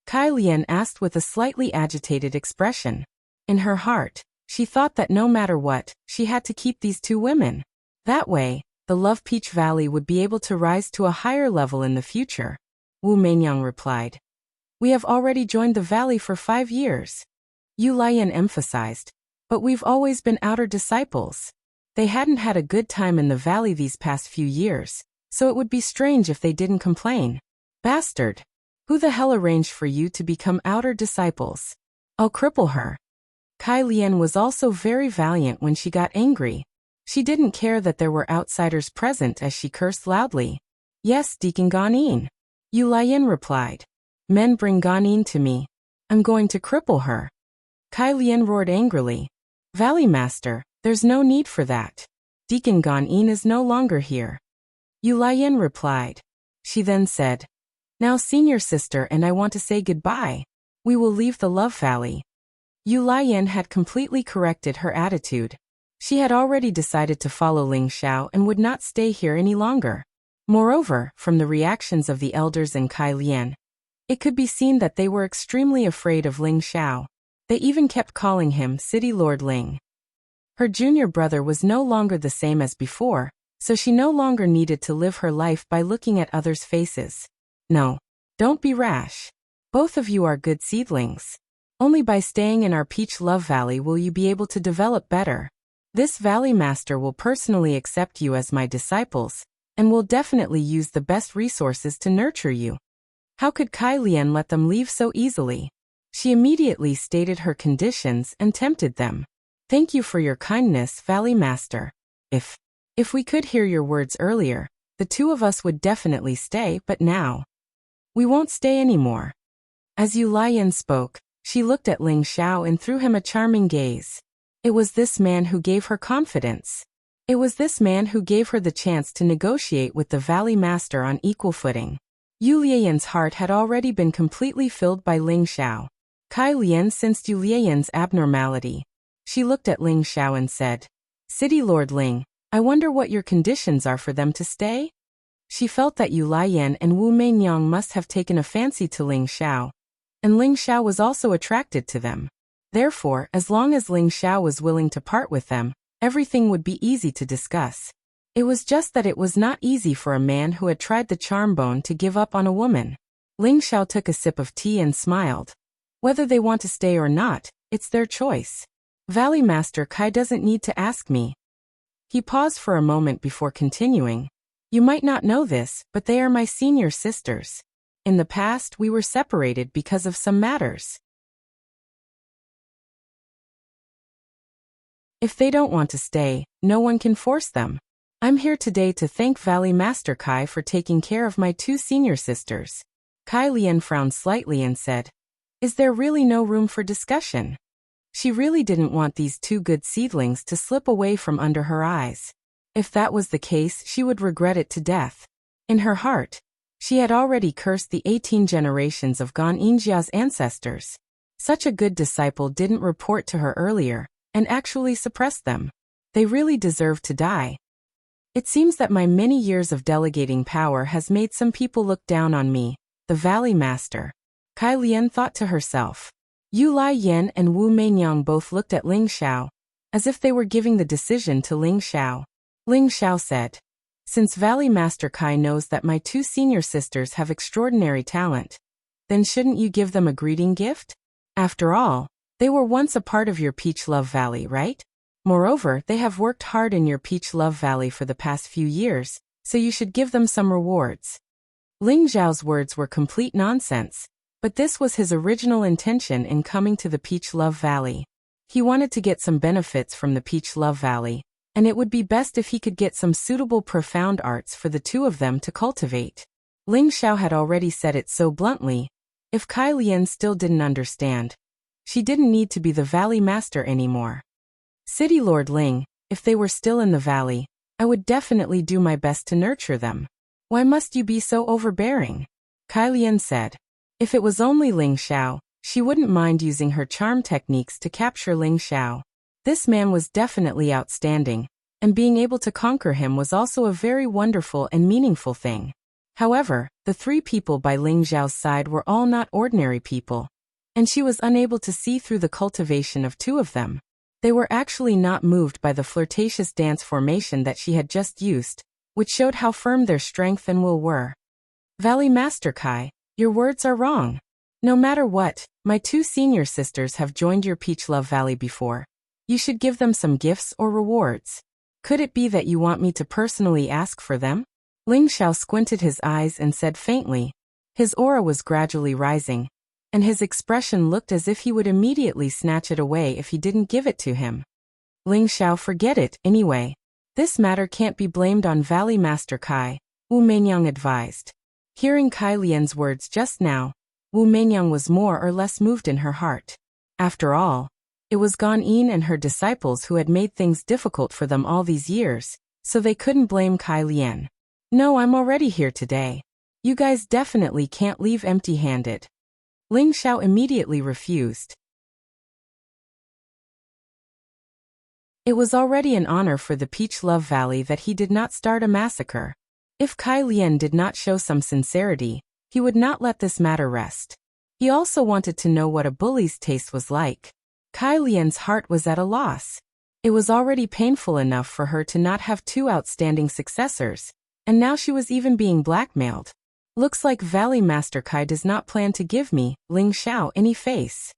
[SPEAKER 1] Kai Lian asked with a slightly agitated expression. In her heart, she thought that no matter what, she had to keep these 2 women. That way, the Love Peach Valley would be able to rise to a higher level in the future. Wu Meinyang replied. "We have already joined the valley for 5 years. Yu Laiyan emphasized. But we've always been outer disciples. They hadn't had a good time in the valley these past few years, so it would be strange if they didn't complain. Bastard! Who the hell arranged for you to become outer disciples? I'll cripple her." Kai Lian was also very valiant when she got angry. She didn't care that there were outsiders present as she cursed loudly. "Yes, Deacon Ganin," Yu Laiyan replied. "Men bring Ganin to me. I'm going to cripple her." Kai Lian roared angrily. "Valley Master, there's no need for that. Deacon Ganin is no longer here." Yu Laiyan replied. She then said, "Now senior sister and I want to say goodbye. We will leave the Love Valley. Yu Lian had completely corrected her attitude. She had already decided to follow Ling Xiao and would not stay here any longer. Moreover, from the reactions of the elders and Kai Lian, it could be seen that they were extremely afraid of Ling Xiao. They even kept calling him City Lord Ling. Her junior brother was no longer the same as before, so she no longer needed to live her life by looking at others' faces. No, don't be rash. Both of you are good seedlings. Only by staying in our Peach Love Valley will you be able to develop better. This Valley Master will personally accept you as my disciples, and will definitely use the best resources to nurture you. How could Kai Lian let them leave so easily? She immediately stated her conditions and tempted them. Thank you for your kindness, Valley Master. If we could hear your words earlier, the two of us would definitely stay, but now we won't stay anymore. As Yu Lian spoke, she looked at Ling Xiao and threw him a charming gaze. It was this man who gave her confidence. It was this man who gave her the chance to negotiate with the Valley Master on equal footing. Yu Lian's heart had already been completely filled by Ling Xiao. Kai Lian sensed Yu Lian's abnormality. She looked at Ling Xiao and said, City Lord Ling, I wonder what your conditions are for them to stay? She felt that Yu Lian and Wu Meinyang must have taken a fancy to Ling Xiao, and Ling Xiao was also attracted to them. Therefore, as long as Ling Xiao was willing to part with them, everything would be easy to discuss. It was just that it was not easy for a man who had tried the charm bone to give up on a woman. Ling Xiao took a sip of tea and smiled. Whether they want to stay or not, it's their choice. Valley Master Kai doesn't need to ask me. He paused for a moment before continuing. You might not know this, but they are my senior sisters. In the past, we were separated because of some matters. If they don't want to stay, no one can force them. I'm here today to thank Valley Master Kai for taking care of my two senior sisters. Kai Lian frowned slightly and said, Is there really no room for discussion? She really didn't want these two good seedlings to slip away from under her eyes. If that was the case, she would regret it to death. In her heart, she had already cursed the 18 generations of Gan Yinjia's ancestors. Such a good disciple didn't report to her earlier, and actually suppressed them. They really deserved to die. It seems that my many years of delegating power has made some people look down on me, the Valley Master. Kai Lian thought to herself. Yu Lian and Wu Meinyang both looked at Ling Xiao, as if they were giving the decision to Ling Xiao. Ling Xiao said, Since Valley Master Kai knows that my two senior sisters have extraordinary talent, then shouldn't you give them a greeting gift? After all, they were once a part of your Peach Love Valley, right? Moreover, they have worked hard in your Peach Love Valley for the past few years, so you should give them some rewards. Ling Xiao's words were complete nonsense, but this was his original intention in coming to the Peach Love Valley. He wanted to get some benefits from the Peach Love Valley, and it would be best if he could get some suitable profound arts for the two of them to cultivate. Ling Xiao had already said it so bluntly. If Kai Lian still didn't understand, she didn't need to be the Valley Master anymore. City Lord Ling, if they were still in the valley, I would definitely do my best to nurture them. Why must you be so overbearing? Kai Lian said. If it was only Ling Xiao, she wouldn't mind using her charm techniques to capture Ling Xiao. This man was definitely outstanding, and being able to conquer him was also a very wonderful and meaningful thing. However, the three people by Ling Xiao's side were all not ordinary people, and she was unable to see through the cultivation of two of them. They were actually not moved by the flirtatious dance formation that she had just used, which showed how firm their strength and will were. Valley Master Kai, your words are wrong. No matter what, my two senior sisters have joined your Peach Love Valley before. You should give them some gifts or rewards. Could it be that you want me to personally ask for them? Ling Xiao squinted his eyes and said faintly. His aura was gradually rising, and his expression looked as if he would immediately snatch it away if he didn't give it to him. Ling Xiao, forget it, anyway. This matter can't be blamed on Valley Master Kai, Wu Meinyang advised. Hearing Kai Lian's words just now, Wu Meinyang was more or less moved in her heart. After all, it was Gan Yin and her disciples who had made things difficult for them all these years, so they couldn't blame Kai Lian. No, I'm already here today. You guys definitely can't leave empty-handed. Ling Xiao immediately refused. It was already an honor for the Peach Love Valley that he did not start a massacre. If Kai Lian did not show some sincerity, he would not let this matter rest. He also wanted to know what a bully's taste was like. Kai Lian's heart was at a loss. It was already painful enough for her to not have two outstanding successors, and now she was even being blackmailed. Looks like Valley Master Kai does not plan to give me, Ling Xiao, any face.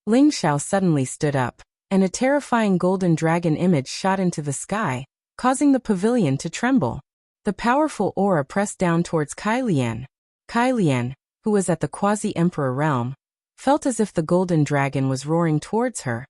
[SPEAKER 1] Ling Xiao suddenly stood up, and a terrifying golden dragon image shot into the sky, causing the pavilion to tremble. The powerful aura pressed down towards Kai Lian. Kai Lian, who was at the quasi-emperor realm, felt as if the golden dragon was roaring towards her,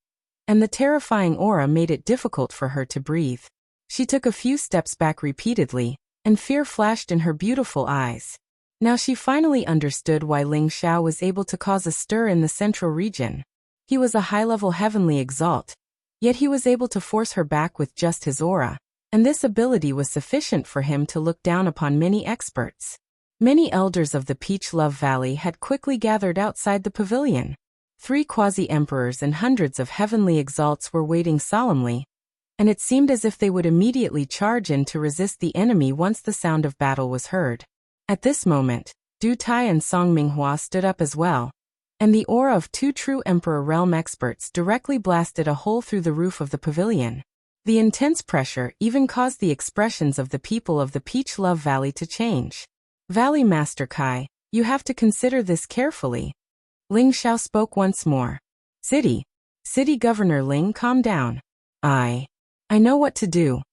[SPEAKER 1] and the terrifying aura made it difficult for her to breathe. She took a few steps back repeatedly, and fear flashed in her beautiful eyes. Now she finally understood why Ling Xiao was able to cause a stir in the central region. He was a high-level heavenly exalt, yet he was able to force her back with just his aura, and this ability was sufficient for him to look down upon many experts. Many elders of the Peach Love Valley had quickly gathered outside the pavilion. 3 quasi-emperors and hundreds of heavenly exalts were waiting solemnly, and it seemed as if they would immediately charge in to resist the enemy once the sound of battle was heard. At this moment, Du Tai and Song Minghua stood up as well, and the aura of 2 true Emperor Realm experts directly blasted a hole through the roof of the pavilion. The intense pressure even caused the expressions of the people of the Peach Love Valley to change. Valley Master Kai, you have to consider this carefully. Ling Xiao spoke once more. City Governor Ling, calm down. I know what to do.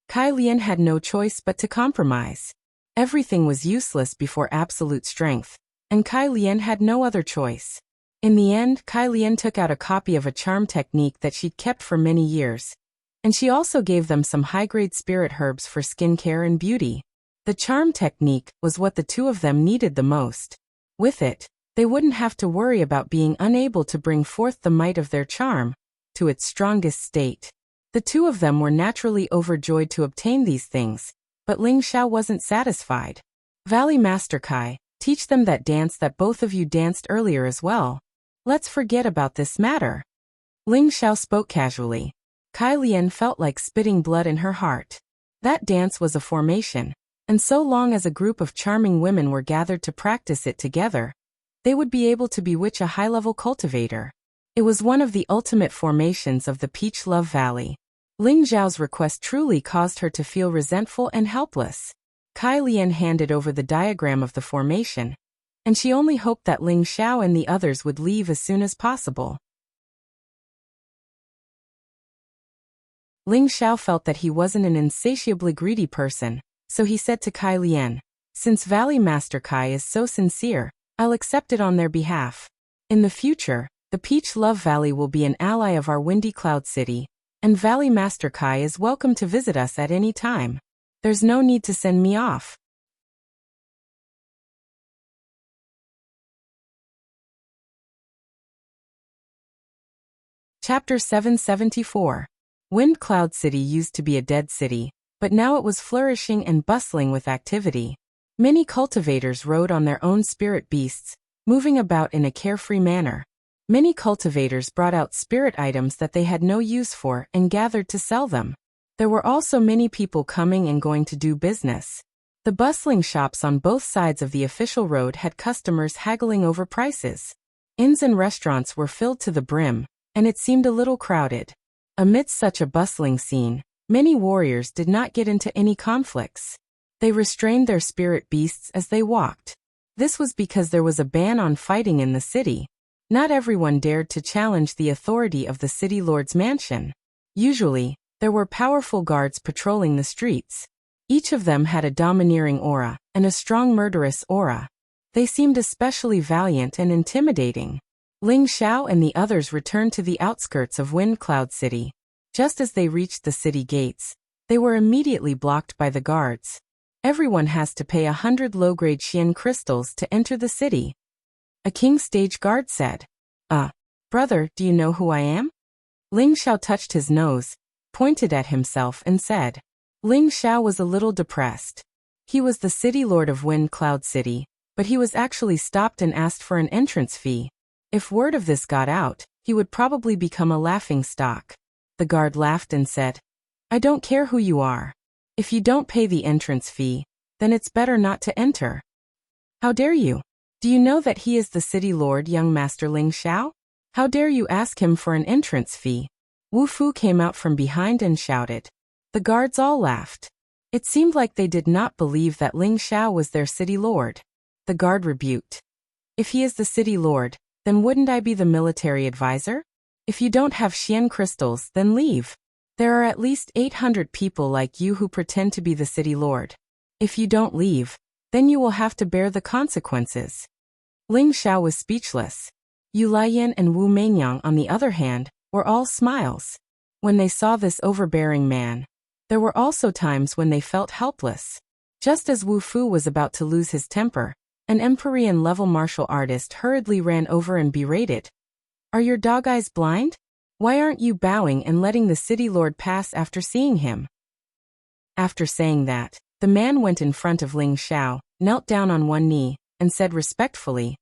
[SPEAKER 1] Kai Lian had no choice but to compromise. Everything was useless before absolute strength, and Kai Lian had no other choice. In the end, Kai Lian took out a copy of a charm technique that she'd kept for many years, and she also gave them some high-grade spirit herbs for skincare and beauty. The charm technique was what the two of them needed the most. With it, they wouldn't have to worry about being unable to bring forth the might of their charm to its strongest state. The two of them were naturally overjoyed to obtain these things, but Ling Xiao wasn't satisfied. Valley Master Kai, teach them that dance that both of you danced earlier as well. Let's forget about this matter. Ling Xiao spoke casually. Kai Lian felt like spitting blood in her heart. That dance was a formation, and so long as a group of charming women were gathered to practice it together, they would be able to bewitch a high-level cultivator. It was one of the ultimate formations of the Peach Love Valley. Ling Xiao's request truly caused her to feel resentful and helpless. Kai Lian handed over the diagram of the formation, and she only hoped that Ling Xiao and the others would leave as soon as possible. Ling Xiao felt that he wasn't an insatiably greedy person, so he said to Kai Lian, "Since Valley Master Kai is so sincere, I'll accept it on their behalf. In the future, the Peach Love Valley will be an ally of our Windy Cloud City, and Valley Master Kai is welcome to visit us at any time. There's no need to send me off." Chapter 774. Wind Cloud City used to be a dead city, but now it was flourishing and bustling with activity. Many cultivators rode on their own spirit beasts, moving about in a carefree manner. Many cultivators brought out spirit items that they had no use for and gathered to sell them. There were also many people coming and going to do business. The bustling shops on both sides of the official road had customers haggling over prices. Inns and restaurants were filled to the brim, and it seemed a little crowded. Amidst such a bustling scene, many warriors did not get into any conflicts. They restrained their spirit beasts as they walked. This was because there was a ban on fighting in the city. Not everyone dared to challenge the authority of the city lord's mansion. Usually, there were powerful guards patrolling the streets. Each of them had a domineering aura and a strong murderous aura. They seemed especially valiant and intimidating. Ling Xiao and the others returned to the outskirts of Wind Cloud City. Just as they reached the city gates, they were immediately blocked by the guards. Everyone has to pay 100 low-grade Xian crystals to enter the city. A king stage guard said. Brother, do you know who I am?" Ling Xiao touched his nose, pointed at himself and said. Ling Xiao was a little depressed. He was the city lord of Wind Cloud City, but he was actually stopped and asked for an entrance fee. If word of this got out, he would probably become a laughingstock. The guard laughed and said, "I don't care who you are. If you don't pay the entrance fee, then it's better not to enter." "How dare you? Do you know that he is the city lord, young master Ling Xiao? How dare you ask him for an entrance fee?" Wu Fu came out from behind and shouted. The guards all laughed. It seemed like they did not believe that Ling Xiao was their city lord. The guard rebuked. "If he is the city lord, then wouldn't I be the military advisor? If you don't have Xian crystals, then leave. There are at least 800 people like you who pretend to be the city lord. If you don't leave, then you will have to bear the consequences." Ling Xiao was speechless. Yu Laiyan and Wu Meinyang, on the other hand, were all smiles. When they saw this overbearing man, there were also times when they felt helpless. Just as Wu Fu was about to lose his temper, an Empyrean-level martial artist hurriedly ran over and berated. "Are your dog eyes blind? Why aren't you bowing and letting the city lord pass after seeing him?" After saying that, the man went in front of Ling Xiao, knelt down on one knee, and said respectfully,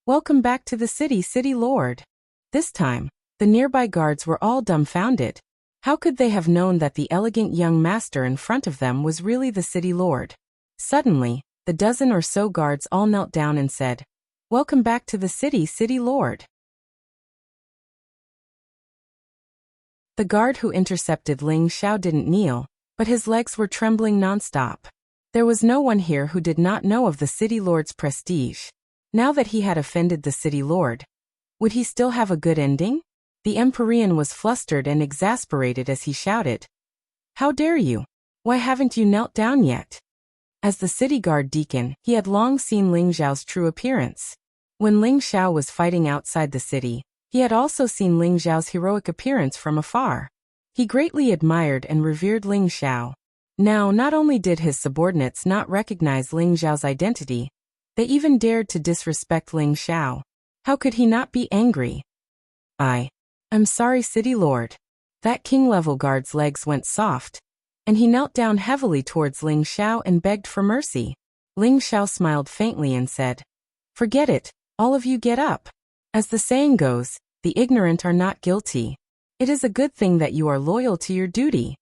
[SPEAKER 1] "Welcome back to the city lord." This time, the nearby guards were all dumbfounded. How could they have known that the elegant young master in front of them was really the city lord? Suddenly, the dozen or so guards all knelt down and said, "Welcome back to the city lord." The guard who intercepted Ling Xiao didn't kneel, but his legs were trembling nonstop. There was no one here who did not know of the city lord's prestige. Now that he had offended the city lord, would he still have a good ending? The Empyrean was flustered and exasperated as he shouted, "How dare you? Why haven't you knelt down yet?" As the city guard deacon, he had long seen Ling Xiao's true appearance. When Ling Xiao was fighting outside the city, he had also seen Ling Xiao's heroic appearance from afar. He greatly admired and revered Ling Xiao. Now, not only did his subordinates not recognize Ling Xiao's identity, they even dared to disrespect Ling Xiao. How could he not be angry? I'm sorry, city lord." That king-level guard's legs went soft, and he knelt down heavily towards Ling Xiao and begged for mercy. Ling Xiao smiled faintly and said, "Forget it, all of you get up. As the saying goes, the ignorant are not guilty. It is a good thing that you are loyal to your duty."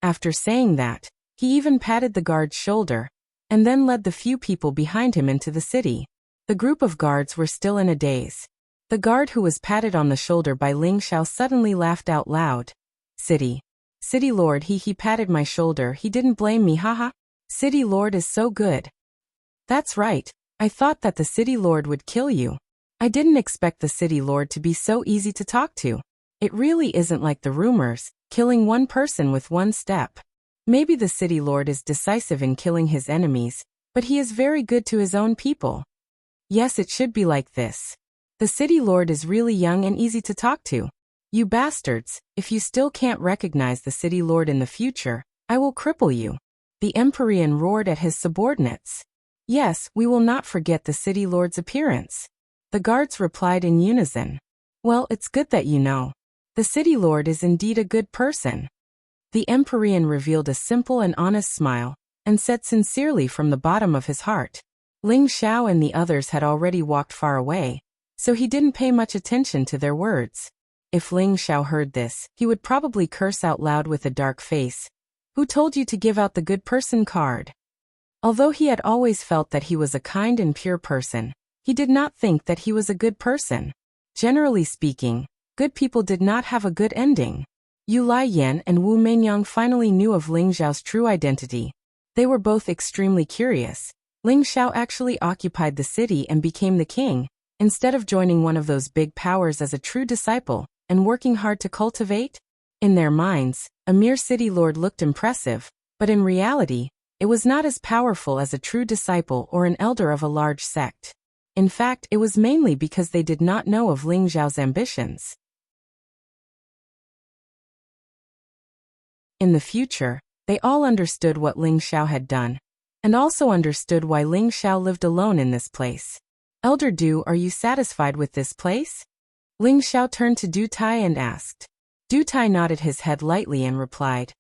[SPEAKER 1] After saying that, he even patted the guard's shoulder, and then led the few people behind him into the city. The group of guards were still in a daze. The guard who was patted on the shoulder by Ling Xiao suddenly laughed out loud. City lord, he patted my shoulder, he didn't blame me, haha. City lord is so good." "That's right, I thought that the city lord would kill you. I didn't expect the city lord to be so easy to talk to. It really isn't like the rumors, killing one person with one step. Maybe the city lord is decisive in killing his enemies, but he is very good to his own people. Yes, it should be like this. The city lord is really young and easy to talk to. You bastards, if you still can't recognize the city lord in the future, I will cripple you." The Empyrean roared at his subordinates. "Yes, we will not forget the city lord's appearance." The guards replied in unison. "Well, it's good that you know. The city lord is indeed a good person." The Empyrean revealed a simple and honest smile, and said sincerely from the bottom of his heart. Ling Xiao and the others had already walked far away, so he didn't pay much attention to their words. If Ling Xiao heard this, he would probably curse out loud with a dark face. "Who told you to give out the good person card?" Although he had always felt that he was a kind and pure person, he did not think that he was a good person. Generally speaking, good people did not have a good ending. Yu Laiyan and Wu Meinyang finally knew of Ling Xiao's true identity. They were both extremely curious. Ling Xiao actually occupied the city and became the king, instead of joining one of those big powers as a true disciple and working hard to cultivate. In their minds, a mere city lord looked impressive, but in reality, it was not as powerful as a true disciple or an elder of a large sect. In fact, it was mainly because they did not know of Ling Xiao's ambitions. In the future, they all understood what Ling Xiao had done, and also understood why Ling Xiao lived alone in this place. "Elder Du, are you satisfied with this place?" Ling Xiao turned to Du Tai and asked. Du Tai nodded his head lightly and replied,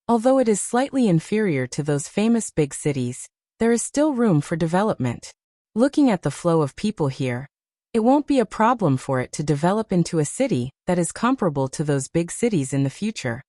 [SPEAKER 1] "Although it is slightly inferior to those famous big cities, there is still room for development." Looking at the flow of people here, it won't be a problem for it to develop into a city that is comparable to those big cities in the future.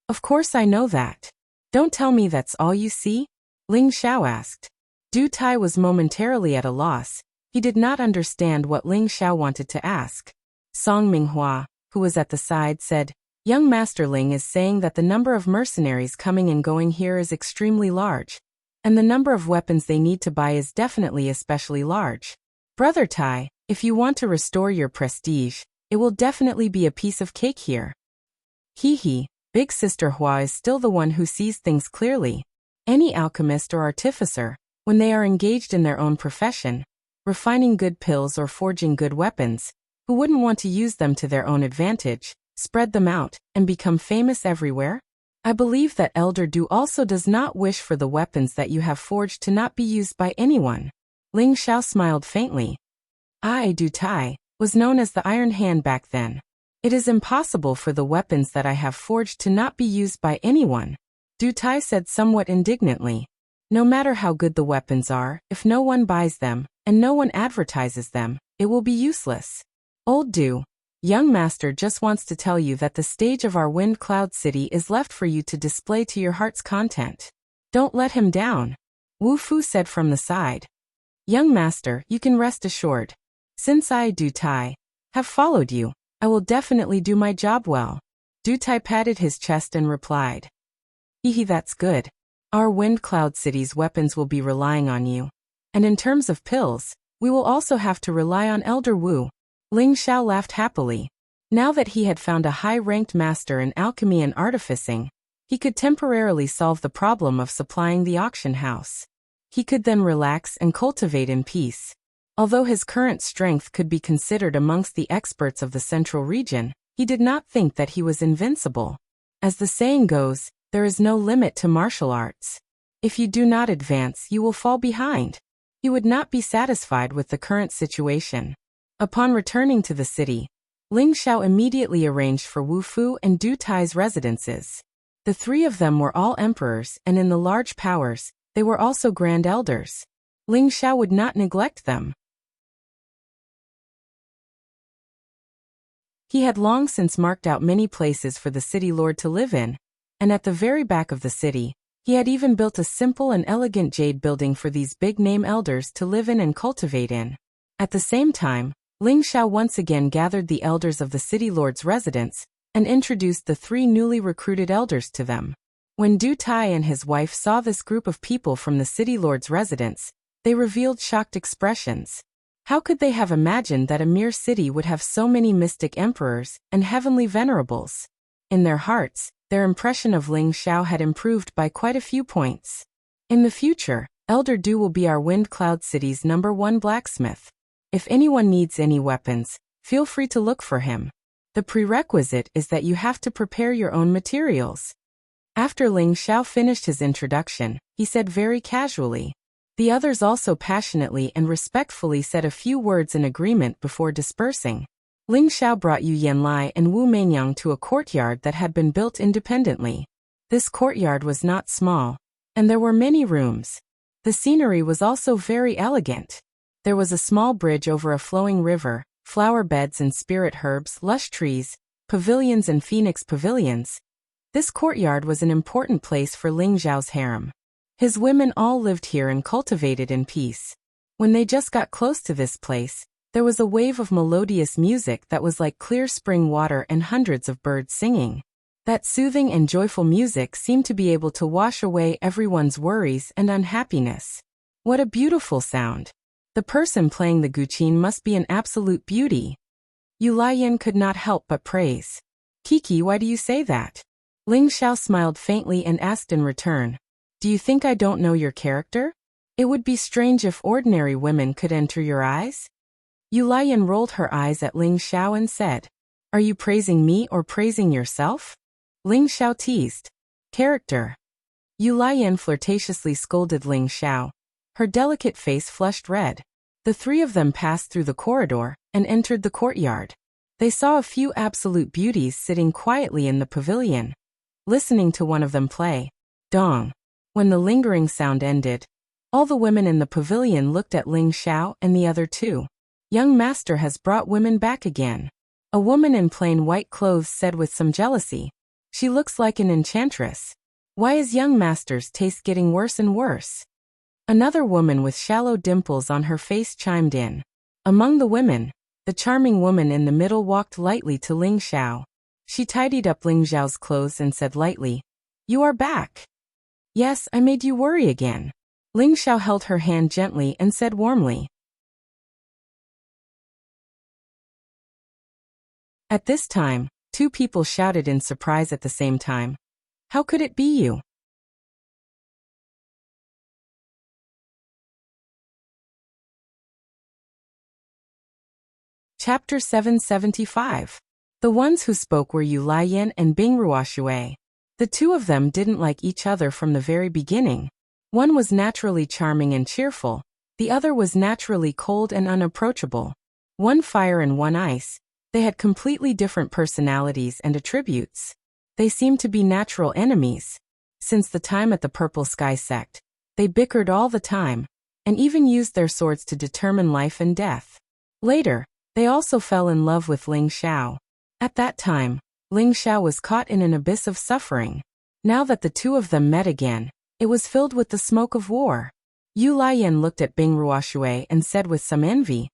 [SPEAKER 1] Of course I know that. Don't tell me that's all you see? Ling Xiao asked. Du Tai was momentarily at a loss. He did not understand what Ling Xiao wanted to ask. Song Minghua, who was at the side, said, Young Master Ling is saying that the number of mercenaries coming and going here is extremely large, and the number of weapons they need to buy is definitely especially large. Brother Tai, if you want to restore your prestige, it will definitely be a piece of cake here. Hee, Big Sister Hua is still the one who sees things clearly. Any alchemist or artificer, when they are engaged in their own profession, refining good pills or forging good weapons, who wouldn't want to use them to their own advantage, spread them out, and become famous everywhere? I believe that Elder Du also does not wish for the weapons that you have forged to not be used by anyone. Ling Xiao smiled faintly. I, Du Tai, was known as the Iron Hand back then. It is impossible for the weapons that I have forged to not be used by anyone, Du Tai said somewhat indignantly. No matter how good the weapons are, if no one buys them, and no one advertises them, it will be useless. Old Du, young master just wants to tell you that the stage of our Wind Cloud City is left for you to display to your heart's content. Don't let him down, Wu Fu said from the side. Young master, you can rest assured. Since I, Du Tai, have followed you, I will definitely do my job well. Du Tai patted his chest and replied. Hehe, that's good. Our Wind Cloud City's weapons will be relying on you. And in terms of pills, we will also have to rely on Elder Wu. Ling Xiao laughed happily. Now that he had found a high-ranked master in alchemy and artificing, he could temporarily solve the problem of supplying the auction house. He could then relax and cultivate in peace. Although his current strength could be considered amongst the experts of the central region, he did not think that he was invincible. As the saying goes, there is no limit to martial arts. If you do not advance, you will fall behind. He would not be satisfied with the current situation. Upon returning to the city, Ling Xiao immediately arranged for Wu Fu and Du Tai's residences. The three of them were all emperors, and in the large powers, they were also grand elders. Ling Xiao would not neglect them. He had long since marked out many places for the city lord to live in, and at the very back of the city, he had even built a simple and elegant jade building for these big-name elders to live in and cultivate in. At the same time, Ling Xiao once again gathered the elders of the city lord's residence and introduced the three newly recruited elders to them. When Du Tai and his wife saw this group of people from the city lord's residence, they revealed shocked expressions. How could they have imagined that a mere city would have so many mystic emperors and heavenly venerables? In their hearts, their impression of Ling Xiao had improved by quite a few points. In the future, Elder Du will be our Wind Cloud City's #1 blacksmith. If anyone needs any weapons, feel free to look for him. The prerequisite is that you have to prepare your own materials. After Ling Xiao finished his introduction, he said very casually. The others also passionately and respectfully said a few words in agreement before dispersing. Ling Xiao brought Yu Yanlai and Wu Meinyang to a courtyard that had been built independently. This courtyard was not small, and there were many rooms. The scenery was also very elegant. There was a small bridge over a flowing river, flower beds and spirit herbs, lush trees, pavilions and phoenix pavilions. This courtyard was an important place for Ling Xiao's harem. His women all lived here and cultivated in peace. When they just got close to this place, there was a wave of melodious music that was like clear spring water and hundreds of birds singing. That soothing and joyful music seemed to be able to wash away everyone's worries and unhappiness. What a beautiful sound! The person playing the guqin must be an absolute beauty. Yu Lian could not help but praise. Kiki, why do you say that? Ling Xiao smiled faintly and asked in return, do you think I don't know your character? It would be strange if ordinary women could enter your eyes. Yu Lian rolled her eyes at Ling Xiao and said, are you praising me or praising yourself? Ling Xiao teased. Character. Yu Lian flirtatiously scolded Ling Xiao. Her delicate face flushed red. The three of them passed through the corridor and entered the courtyard. They saw a few absolute beauties sitting quietly in the pavilion, listening to one of them play. Dong. When the lingering sound ended, All the women in the pavilion looked at Ling Xiao and the other two. Young master has brought women back again. A woman in plain white clothes said with some jealousy. She looks like an enchantress. Why is young master's taste getting worse and worse? Another woman with shallow dimples on her face chimed in. Among the women, the charming woman in the middle walked lightly to Ling Xiao. She tidied up Ling Xiao's clothes and said lightly, "You are back." "Yes, I made you worry again." Ling Xiao held her hand gently and said warmly. At this time, two people shouted in surprise at the same time. "How could it be you?" Chapter 775. The ones who spoke were Yu Laiyan and Bing Ruoshui. The two of them didn't like each other from the very beginning. One was naturally charming and cheerful, the other was naturally cold and unapproachable. One fire and one ice, they had completely different personalities and attributes. They seemed to be natural enemies. Since the time at the Purple Sky sect, they bickered all the time, and even used their swords to determine life and death. Later, they also fell in love with Ling Xiao. At that time, Ling Xiao was caught in an abyss of suffering. Now that the two of them met again, it was filled with the smoke of war. Yu Laiyan looked at Bing Ruoshui and said with some envy,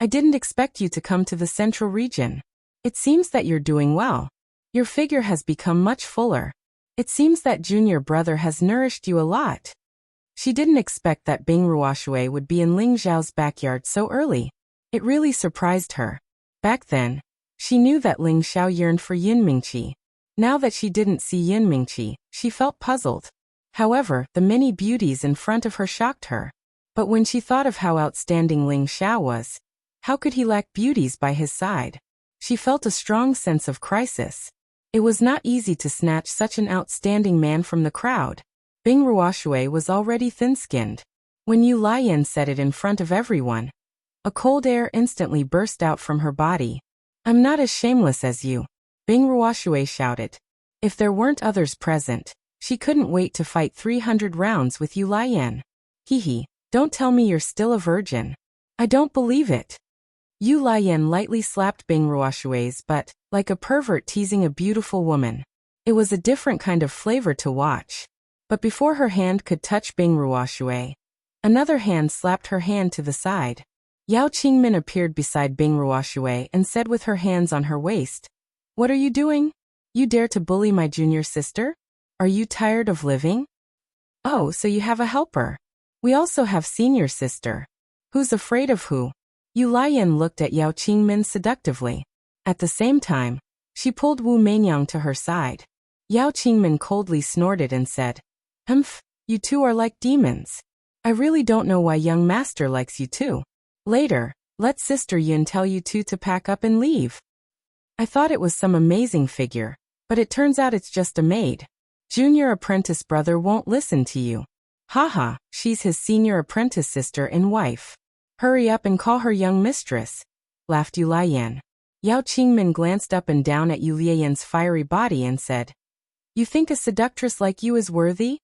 [SPEAKER 1] "I didn't expect you to come to the central region. It seems that you're doing well. Your figure has become much fuller. It seems that junior brother has nourished you a lot." She didn't expect that Bing Ruoshui would be in Ling Xiao's backyard so early. It really surprised her. Back then, she knew that Ling Xiao yearned for Yin Mingqi. Now that she didn't see Yin Mingqi, she felt puzzled. However, the many beauties in front of her shocked her. But when she thought of how outstanding Ling Xiao was, how could he lack beauties by his side? She felt a strong sense of crisis. It was not easy to snatch such an outstanding man from the crowd. Bing Ruoshui was already thin-skinned. When Yu Laiyan said it in front of everyone, a cold air instantly burst out from her body. "I'm not as shameless as you," Bing Ruoshui shouted. If there weren't others present, she couldn't wait to fight 300 rounds with Yu Laiyan. "Hee, don't tell me you're still a virgin. I don't believe it." Yu Laiyan lightly slapped Bing Ruoshui's butt, like a pervert teasing a beautiful woman. It was a different kind of flavor to watch. But before her hand could touch Bing Ruoshui, another hand slapped her hand to the side. Yao Qingmin appeared beside Bing Ruoshui and said with her hands on her waist, "What are you doing? You dare to bully my junior sister? Are you tired of living? Oh, so you have a helper. We also have senior sister. Who's afraid of who?" Yu Laiyan looked at Yao Qingmin seductively. At the same time, she pulled Wu Meinyang to her side. Yao Qingmin coldly snorted and said, "Humph, you two are like demons. I really don't know why young master likes you too. Later, let Sister Yin tell you two to pack up and leave." "I thought it was some amazing figure, but it turns out it's just a maid. Junior apprentice brother won't listen to you. Haha, she's his senior apprentice sister and wife. Hurry up and call her young mistress," laughed Yu Laiyan. Yao Qingmin glanced up and down at Yu Laiyan's fiery body and said, "You think a seductress like you is worthy?"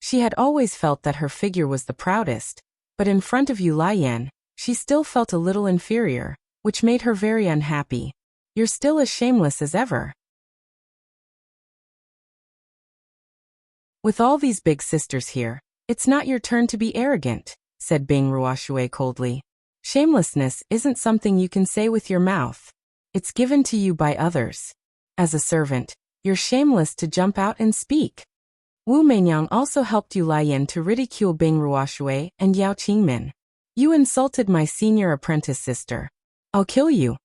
[SPEAKER 1] She had always felt that her figure was the proudest, but in front of Yu Laiyan, she still felt a little inferior, which made her very unhappy. "You're still as shameless as ever." "With all these big sisters here, it's not your turn to be arrogant," said Bing Ruoshui coldly. "Shamelessness isn't something you can say with your mouth. It's given to you by others. As a servant, you're shameless to jump out and speak." Wu Meinyang also helped Yu Laiyan to ridicule Bing Ruoshui and Yao Qingmin. "You insulted my senior apprentice sister. I'll kill you."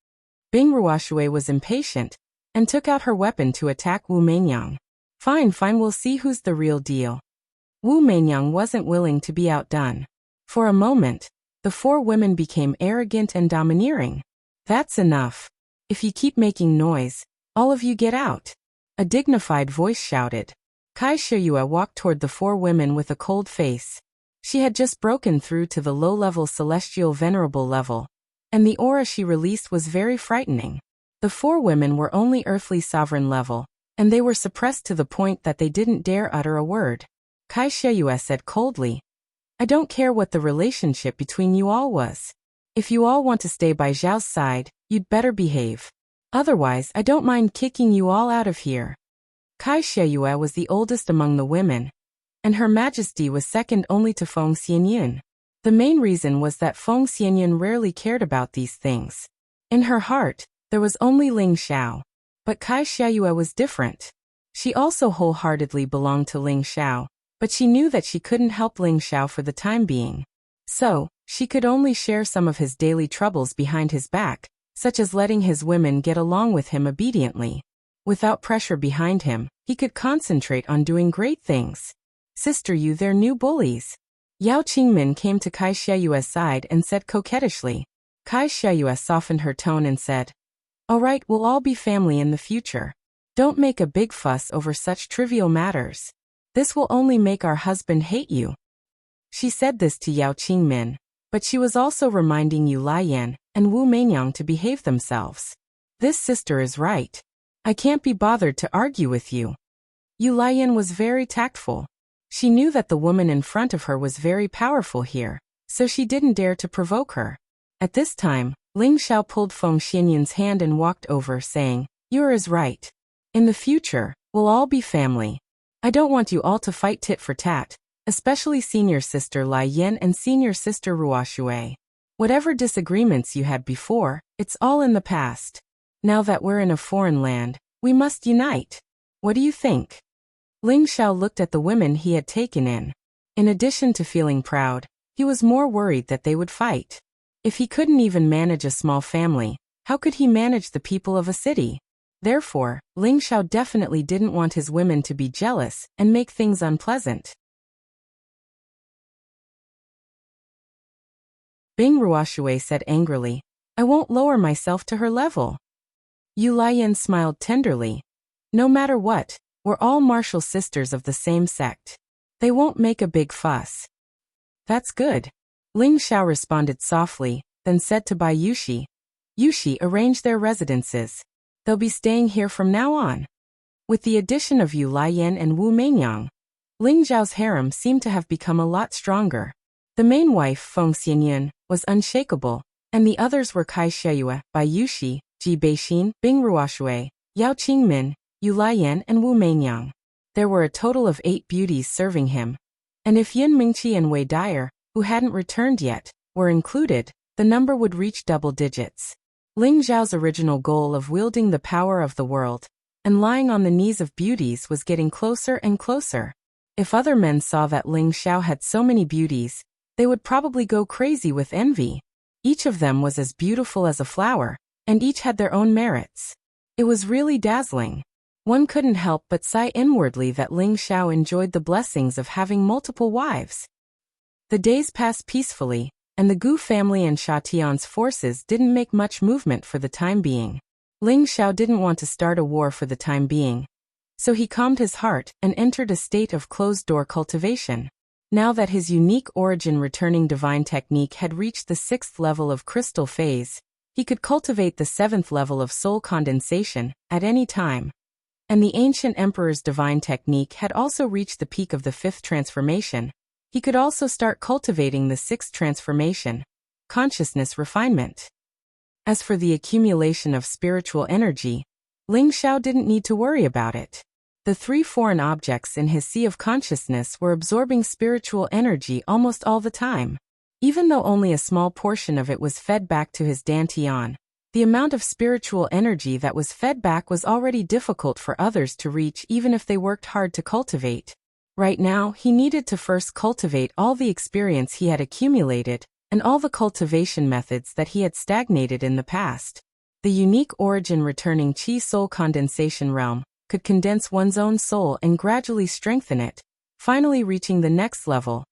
[SPEAKER 1] Bing Ruoshui was impatient and took out her weapon to attack Wu Meinyang. Fine, we'll see who's the real deal." Wu Meinyang wasn't willing to be outdone. For a moment, the four women became arrogant and domineering. "That's enough. If you keep making noise, all of you get out," a dignified voice shouted. Kai Shiyue walked toward the four women with a cold face. She had just broken through to the low-level celestial venerable level, and the aura she released was very frightening. The four women were only earthly sovereign level, and they were suppressed to the point that they didn't dare utter a word. Kai Shiyue said coldly, I don't care what the relationship between you all was. If you all want to stay by Zhao's side, you'd better behave. Otherwise, I don't mind kicking you all out of here. Kai Sheyue was the oldest among the women, and Her Majesty was second only to Feng Xianyun. The main reason was that Feng Xianyun rarely cared about these things. In her heart, there was only Ling Xiao. But Kai Sheyue was different. She also wholeheartedly belonged to Ling Xiao, but she knew that she couldn't help Ling Xiao for the time being. So, she could only share some of his daily troubles behind his back, such as letting his women get along with him obediently. Without pressure behind him, he could concentrate on doing great things. Sister Yu, they're new bullies. Yao Qingmin came to Kai Sheyue's side and said coquettishly. Kai Sheyue softened her tone and said, "All right, we'll all be family in the future. Don't make a big fuss over such trivial matters. This will only make our husband hate you." She said this to Yao Qingmin, but she was also reminding Yu Laiyan and Wu Meinyang to behave themselves. This sister is right. I can't be bothered to argue with you. Yu Laiyan was very tactful. She knew that the woman in front of her was very powerful here, so she didn't dare to provoke her. At this time, Ling Xiao pulled Feng Xianyun's hand and walked over, saying, "You're as right. In the future, we'll all be family. I don't want you all to fight tit for tat, especially senior sister Lai Yan and senior sister Ruoxue. Whatever disagreements you had before, it's all in the past. Now that we're in a foreign land, we must unite. What do you think?" Ling Xiao looked at the women he had taken in. In addition to feeling proud, he was more worried that they would fight. If he couldn't even manage a small family, how could he manage the people of a city? Therefore, Ling Xiao definitely didn't want his women to be jealous and make things unpleasant. Bing Ruoxue said angrily, "I won't lower myself to her level." Yu Laiyan smiled tenderly. "No matter what, we're all martial sisters of the same sect. They won't make a big fuss." "That's good." Ling Xiao responded softly, then said to Bai Yushi, "Yushi, arrange their residences. They'll be staying here from now on." With the addition of Yu Laiyan and Wu Meinyang, Ling Zhao's harem seemed to have become a lot stronger. The main wife, Feng Xianyun, was unshakable, and the others were Kai Sheyue, Bai Yushi, Ji Beixin, Bing Ruoxue, Yao Qingmin, Yu Laiyan and Wu Meinyang. There were a total of 8 beauties serving him. And if Yin Mingqi and Wei Dyer, who hadn't returned yet, were included, the number would reach double digits. Ling Zhao's original goal of wielding the power of the world and lying on the knees of beauties was getting closer and closer. If other men saw that Ling Xiao had so many beauties, they would probably go crazy with envy. Each of them was as beautiful as a flower, and each had their own merits. It was really dazzling. One couldn't help but sigh inwardly that Ling Xiao enjoyed the blessings of having multiple wives. The days passed peacefully, and the Gu family and Sha Tian's forces didn't make much movement for the time being. Ling Xiao didn't want to start a war for the time being, so he calmed his heart and entered a state of closed-door cultivation. Now that his unique origin returning divine technique had reached the 6th level of crystal phase, he could cultivate the 7th level of soul condensation at any time. And the ancient emperor's divine technique had also reached the peak of the 5th transformation. He could also start cultivating the 6th transformation, consciousness refinement. As for the accumulation of spiritual energy, Ling Xiao didn't need to worry about it. The 3 foreign objects in his sea of consciousness were absorbing spiritual energy almost all the time. Even though only a small portion of it was fed back to his dantian, the amount of spiritual energy that was fed back was already difficult for others to reach even if they worked hard to cultivate. Right now, he needed to first cultivate all the experience he had accumulated and all the cultivation methods that he had stagnated in the past. The unique origin returning Qi soul condensation realm could condense one's own soul and gradually strengthen it, finally reaching the next level,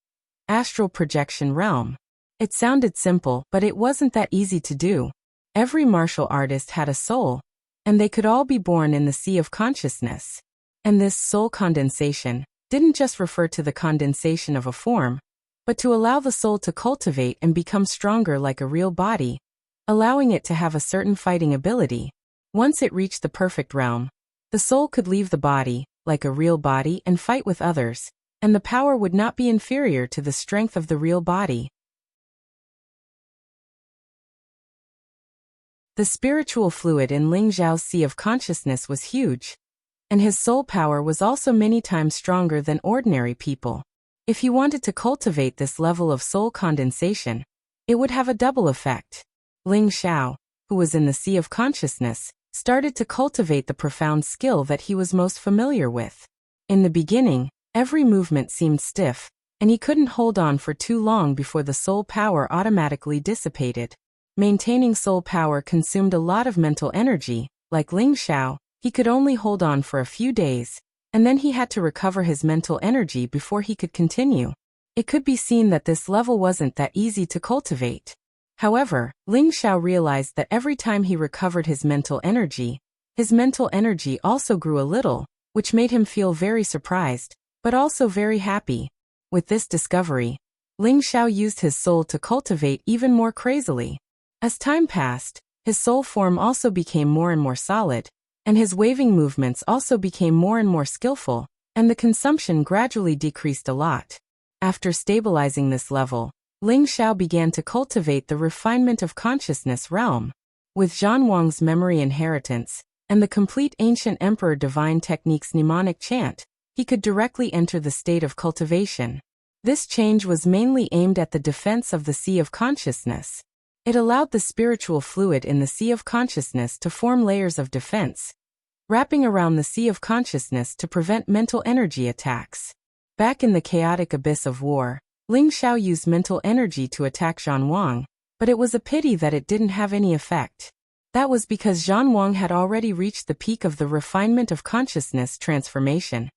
[SPEAKER 1] astral projection realm. It sounded simple, but it wasn't that easy to do. Every martial artist had a soul, and they could all be born in the sea of consciousness. And this soul condensation didn't just refer to the condensation of a form, but to allow the soul to cultivate and become stronger like a real body, allowing it to have a certain fighting ability. Once it reached the perfect realm, the soul could leave the body, like a real body, and fight with others, and the power would not be inferior to the strength of the real body. The spiritual fluid in Ling Xiao's sea of consciousness was huge, and his soul power was also many times stronger than ordinary people. If he wanted to cultivate this level of soul condensation, it would have a double effect. Ling Xiao, who was in the sea of consciousness, started to cultivate the profound skill that he was most familiar with. In the beginning, every movement seemed stiff, and he couldn't hold on for too long before the soul power automatically dissipated. Maintaining soul power consumed a lot of mental energy. Like Ling Xiao, he could only hold on for a few days, and then he had to recover his mental energy before he could continue. It could be seen that this level wasn't that easy to cultivate. However, Ling Xiao realized that every time he recovered his mental energy also grew a little, which made him feel very surprised, but also very happy. With this discovery, Ling Xiao used his soul to cultivate even more crazily. As time passed, his soul form also became more and more solid, and his waving movements also became more and more skillful, and the consumption gradually decreased a lot. After stabilizing this level, Ling Xiao began to cultivate the refinement of consciousness realm. With Zhan Wang's memory inheritance, and the complete ancient emperor divine technique's mnemonic chant, he could directly enter the state of cultivation. This change was mainly aimed at the defense of the sea of consciousness. It allowed the spiritual fluid in the sea of consciousness to form layers of defense, wrapping around the sea of consciousness to prevent mental energy attacks. Back in the chaotic abyss of war, Ling Xiao used mental energy to attack Zhan Wang, but it was a pity that it didn't have any effect. That was because Zhan Wang had already reached the peak of the refinement of consciousness transformation,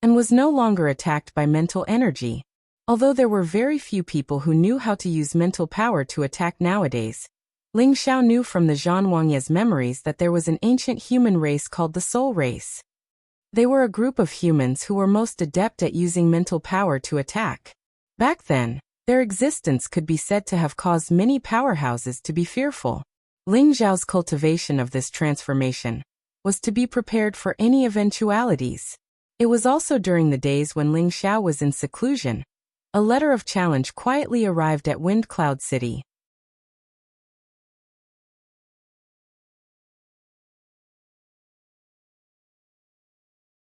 [SPEAKER 1] and was no longer attacked by mental energy. Although there were very few people who knew how to use mental power to attack nowadays, Ling Xiao knew from the Zhan Wang's memories that there was an ancient human race called the Soul Race. They were a group of humans who were most adept at using mental power to attack. Back then, their existence could be said to have caused many powerhouses to be fearful. Ling Xiao's cultivation of this transformation was to be prepared for any eventualities. It was also during the days when Ling Xiao was in seclusion. A letter of challenge quietly arrived at Wind Cloud City.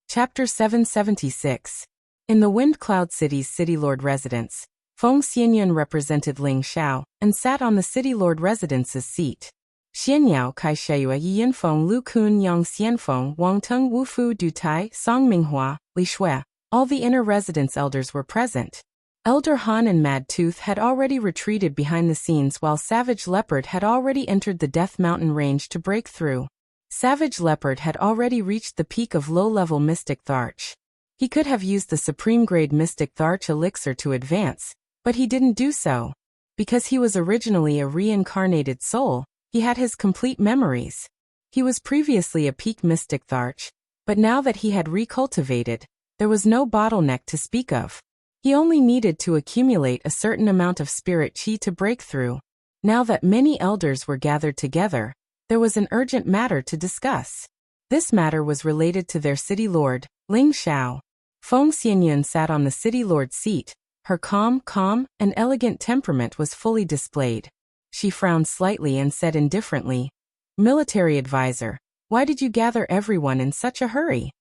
[SPEAKER 1] Chapter 776. In the Wind Cloud City's City Lord residence, Feng Xianyun represented Ling Xiao and sat on the City Lord residence's seat. Xianyao Kai Sheyue Yin Feng Lu Kun Yang Xianfeng Wang Teng Wu Fu Du Tai Song Minghua Li Shui. All the inner residence elders were present. Elder Han and Mad Tooth had already retreated behind the scenes while Savage Leopard had already entered the Death Mountain range to break through. Savage Leopard had already reached the peak of low-level Mystic Tharch. He could have used the supreme-grade Mystic Tharch elixir to advance, but he didn't do so. Because he was originally a reincarnated soul, he had his complete memories. He was previously a peak Mystic Tharch, but now that he had recultivated, there was no bottleneck to speak of. He only needed to accumulate a certain amount of spirit chi to break through. Now that many elders were gathered together, there was an urgent matter to discuss. This matter was related to their city lord, Ling Xiao. Feng Xianyun sat on the city lord's seat. Her calm, and elegant temperament was fully displayed. She frowned slightly and said indifferently, "Military advisor, why did you gather everyone in such a hurry?"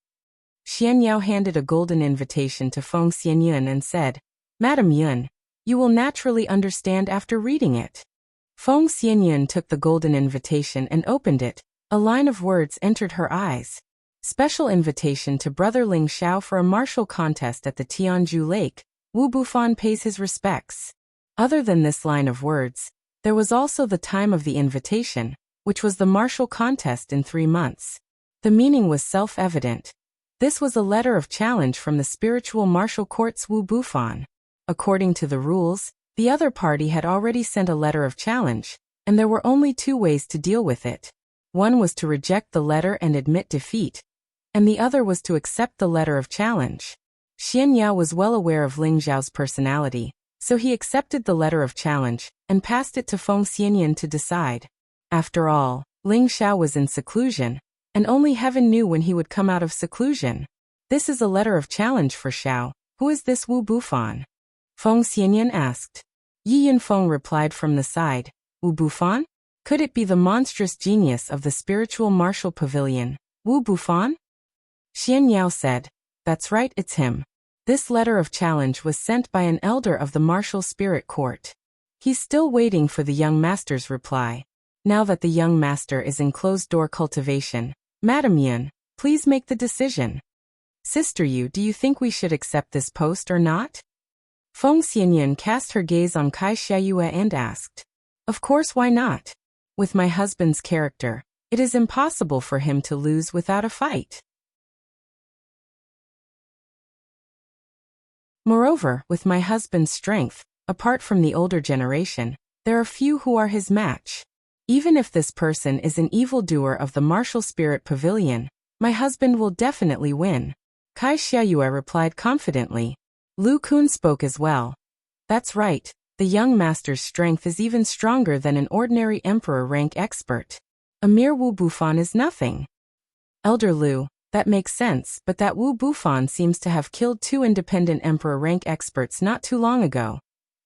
[SPEAKER 1] Xianyao handed a golden invitation to Feng Xianyun and said, "Madam Yun, you will naturally understand after reading it." Feng Xianyun took the golden invitation and opened it. A line of words entered her eyes. Special invitation to Brother Ling Xiao for a martial contest at the Tianju Lake. Wu Bufan pays his respects. Other than this line of words, there was also the time of the invitation, which was the martial contest in 3 months. The meaning was self-evident. This was a letter of challenge from the spiritual martial court's Wu Bufan. According to the rules, the other party had already sent a letter of challenge, and there were only 2 ways to deal with it. One was to reject the letter and admit defeat, and the other was to accept the letter of challenge. Xianyao was well aware of Ling Xiao's personality, so he accepted the letter of challenge and passed it to Feng Xianyun to decide. After all, Ling Xiao was in seclusion, and only heaven knew when he would come out of seclusion. This is a letter of challenge for Xiao, Who is this Wu Bufan? Feng Xianyan asked. Yi Yunfeng replied from the side, Wu Bufan? Could it be the monstrous genius of the spiritual martial pavilion, Wu Bufan? Xian Yao said, That's right, it's him. This letter of challenge was sent by an elder of the martial spirit court. He's still waiting for the young master's reply. Now that the young master is in closed-door cultivation, Madam Yun, please make the decision. Sister Yu, do you think we should accept this post or not? Feng Xianyan cast her gaze on Kai Xiayue and asked. Of course, why not? With my husband's character, it is impossible for him to lose without a fight. Moreover, with my husband's strength, apart from the older generation, there are few who are his match. Even if this person is an evildoer of the martial spirit pavilion, my husband will definitely win. Kai Xiayue replied confidently. Lu Kun spoke as well. That's right, the young master's strength is even stronger than an ordinary emperor rank expert. A mere Wu Bufan is nothing. Elder Lu, that makes sense, but that Wu Bufan seems to have killed 2 independent emperor rank experts not too long ago.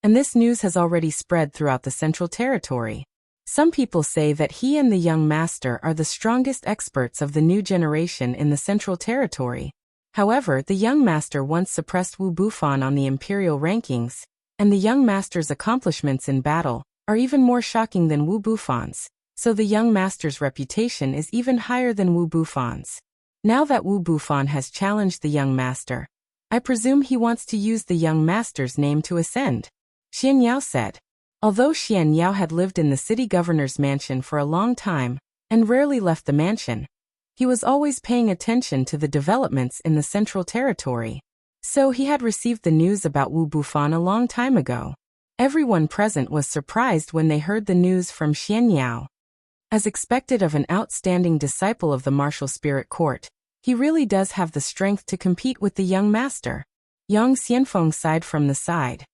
[SPEAKER 1] And this news has already spread throughout the Central Territory. Some people say that he and the young master are the strongest experts of the new generation in the Central Territory. However, the young master once suppressed Wu Bufan on the imperial rankings, and the young master's accomplishments in battle are even more shocking than Wu Bufan's, so the young master's reputation is even higher than Wu Bufan's. Now that Wu Bufan has challenged the young master, I presume he wants to use the young master's name to ascend. Xian Yao said. Although Xian Yao had lived in the city governor's mansion for a long time, and rarely left the mansion, he was always paying attention to the developments in the Central Territory. So he had received the news about Wu Bufan a long time ago. Everyone present was surprised when they heard the news from Xian Yao. As expected of an outstanding disciple of the martial spirit court, he really does have the strength to compete with the young master. Yang Xianfeng sighed from the side.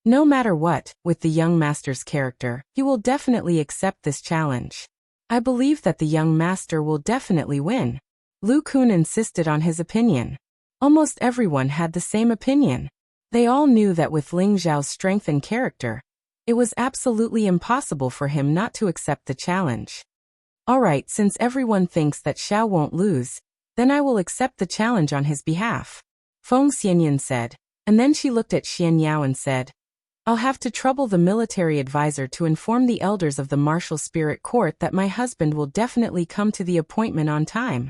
[SPEAKER 1] No matter what, with the young master's character, he will definitely accept this challenge. I believe that the young master will definitely win. Lu Kun insisted on his opinion. Almost everyone had the same opinion. They all knew that with Ling Zhao's strength and character, it was absolutely impossible for him not to accept the challenge. Alright, since everyone thinks that Xiao won't lose, then I will accept the challenge on his behalf. Feng Xianyan said, and then she looked at Xian Yao and said, I'll have to trouble the military advisor to inform the elders of the martial spirit court that my husband will definitely come to the appointment on time.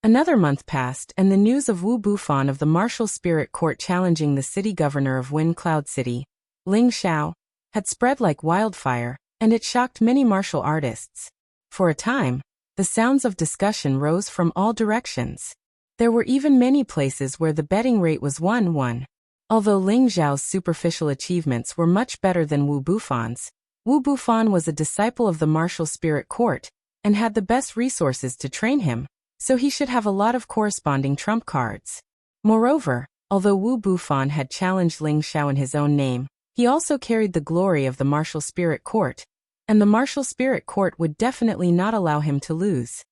[SPEAKER 1] Another month passed and the news of Wu Bufan of the martial spirit court challenging the city governor of Wind Cloud City, Ling Xiao, had spread like wildfire, and it shocked many martial artists. For a time, the sounds of discussion rose from all directions. There were even many places where the betting rate was 1-1. Although Ling Zhao's superficial achievements were much better than Wu Bufan's, Wu Bufan was a disciple of the martial spirit court, and had the best resources to train him, so he should have a lot of corresponding trump cards. Moreover, although Wu Bufan had challenged Ling Xiao in his own name, he also carried the glory of the martial spirit court, and the martial spirit court would definitely not allow him to lose.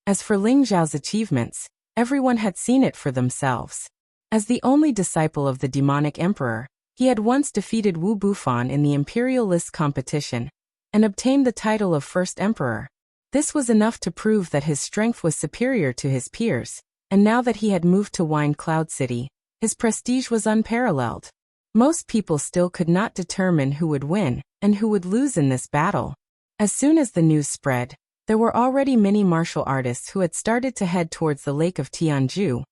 [SPEAKER 1] As for Ling Zhao's achievements, everyone had seen it for themselves. As the only disciple of the demonic emperor, he had once defeated Wu Bufan in the imperial list competition, and obtained the title of first emperor. This was enough to prove that his strength was superior to his peers, and now that he had moved to Wind Cloud City, his prestige was unparalleled. Most people still could not determine who would win, and who would lose in this battle. As soon as the news spread, there were already many martial artists who had started to head towards the Lake of Tianju,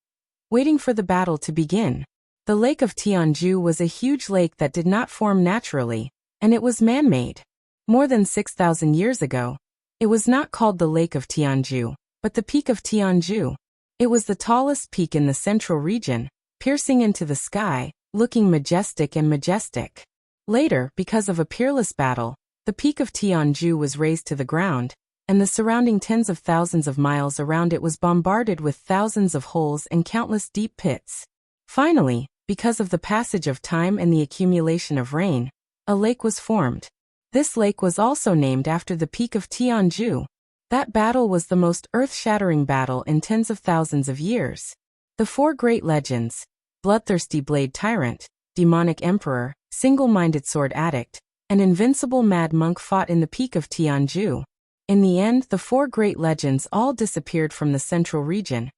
[SPEAKER 1] waiting for the battle to begin. The Lake of Tianju was a huge lake that did not form naturally, and it was man-made. More than 6,000 years ago, it was not called the Lake of Tianju, but the Peak of Tianju. It was the tallest peak in the central region, piercing into the sky, looking majestic and majestic. Later, because of a peerless battle, the Peak of Tianju was razed to the ground, and the surrounding tens of thousands of miles around it was bombarded with thousands of holes and countless deep pits. Finally, because of the passage of time and the accumulation of rain, a lake was formed. This lake was also named after the Peak of Tianju. That battle was the most earth-shattering battle in tens of thousands of years. The four great legends, bloodthirsty blade tyrant, demonic emperor, single-minded sword addict, and invincible mad monk fought in the peak of Tianju. In the end, the four great legends all disappeared from the central region,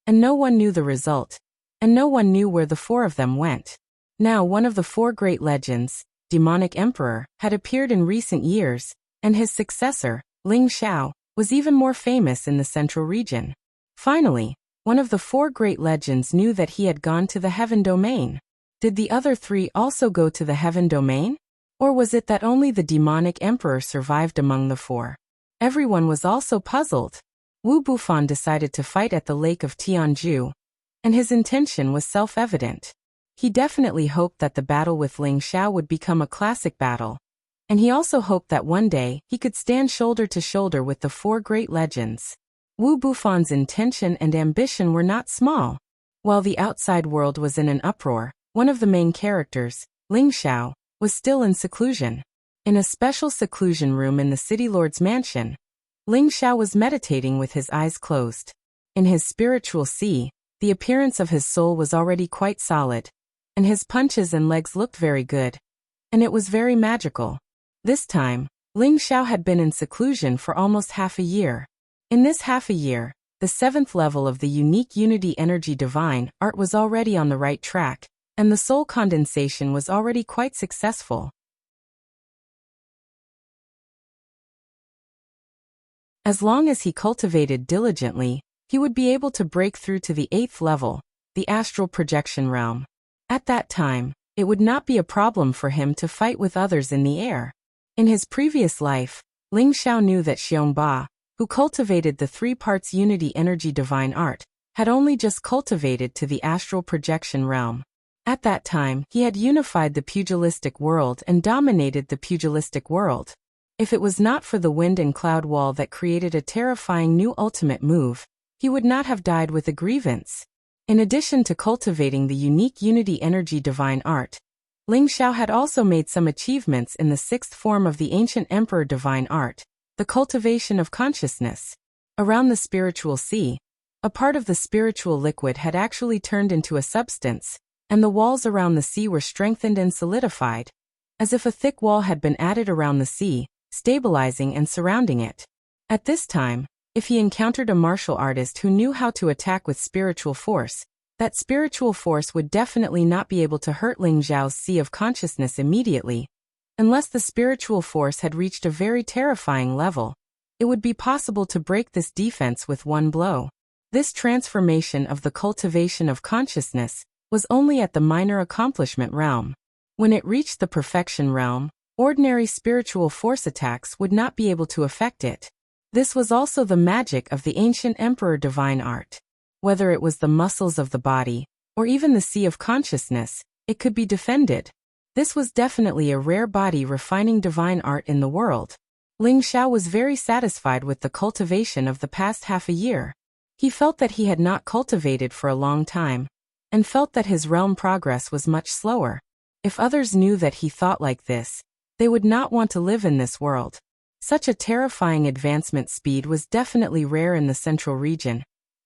[SPEAKER 1] and no one knew the result, and no one knew where the four of them went. Now one of the four great legends, demonic emperor, had appeared in recent years, and his successor, Ling Xiao, was even more famous in the central region. Finally, one of the four great legends knew that he had gone to the heaven domain. Did the other three also go to the heaven domain? Or was it that only the demonic emperor survived among the four? Everyone was also puzzled. Wu Bufan decided to fight at the lake of Tianju, and his intention was self-evident. He definitely hoped that the battle with Ling Xiao would become a classic battle, and he also hoped that one day he could stand shoulder to shoulder with the four great legends. Wu Bufan's intention and ambition were not small. While the outside world was in an uproar, one of the main characters, Ling Xiao, was still in seclusion. In a special seclusion room in the city lord's mansion, Ling Xiao was meditating with his eyes closed. In his spiritual sea, the appearance of his soul was already quite solid, and his punches and legs looked very good, and it was very magical. This time, Ling Xiao had been in seclusion for almost half a year. In this half a year, the 7th level of the unique Unity Energy Divine Art was already on the right track, and the soul condensation was already quite successful. As long as he cultivated diligently, he would be able to break through to the 8th level, the astral projection realm. At that time, it would not be a problem for him to fight with others in the air. In his previous life, Ling Xiao knew that Xiongba, who cultivated the 3 parts Unity Energy Divine Art, had only just cultivated to the astral projection realm. At that time, he had unified the pugilistic world and dominated the pugilistic world. If it was not for the wind and cloud wall that created a terrifying new ultimate move, he would not have died with a grievance. In addition to cultivating the unique Unity Energy Divine Art, Ling Xiao had also made some achievements in the 6th form of the Ancient Emperor Divine Art, the cultivation of consciousness. Around the spiritual sea, a part of the spiritual liquid had actually turned into a substance, and the walls around the sea were strengthened and solidified, as if a thick wall had been added around the sea, stabilizing and surrounding it. At this time, if he encountered a martial artist who knew how to attack with spiritual force, that spiritual force would definitely not be able to hurt Ling Xiao's sea of consciousness immediately. Unless the spiritual force had reached a very terrifying level, it would be possible to break this defense with one blow. This transformation of the cultivation of consciousness was only at the minor accomplishment realm. When it reached the perfection realm, ordinary spiritual force attacks would not be able to affect it. This was also the magic of the Ancient Emperor Divine Art. Whether it was the muscles of the body, or even the sea of consciousness, it could be defended. This was definitely a rare body refining divine art in the world. Ling Xiao was very satisfied with the cultivation of the past half a year. He felt that he had not cultivated for a long time, and felt that his realm progress was much slower. If others knew that he thought like this, they would not want to live in this world. Such a terrifying advancement speed was definitely rare in the central region,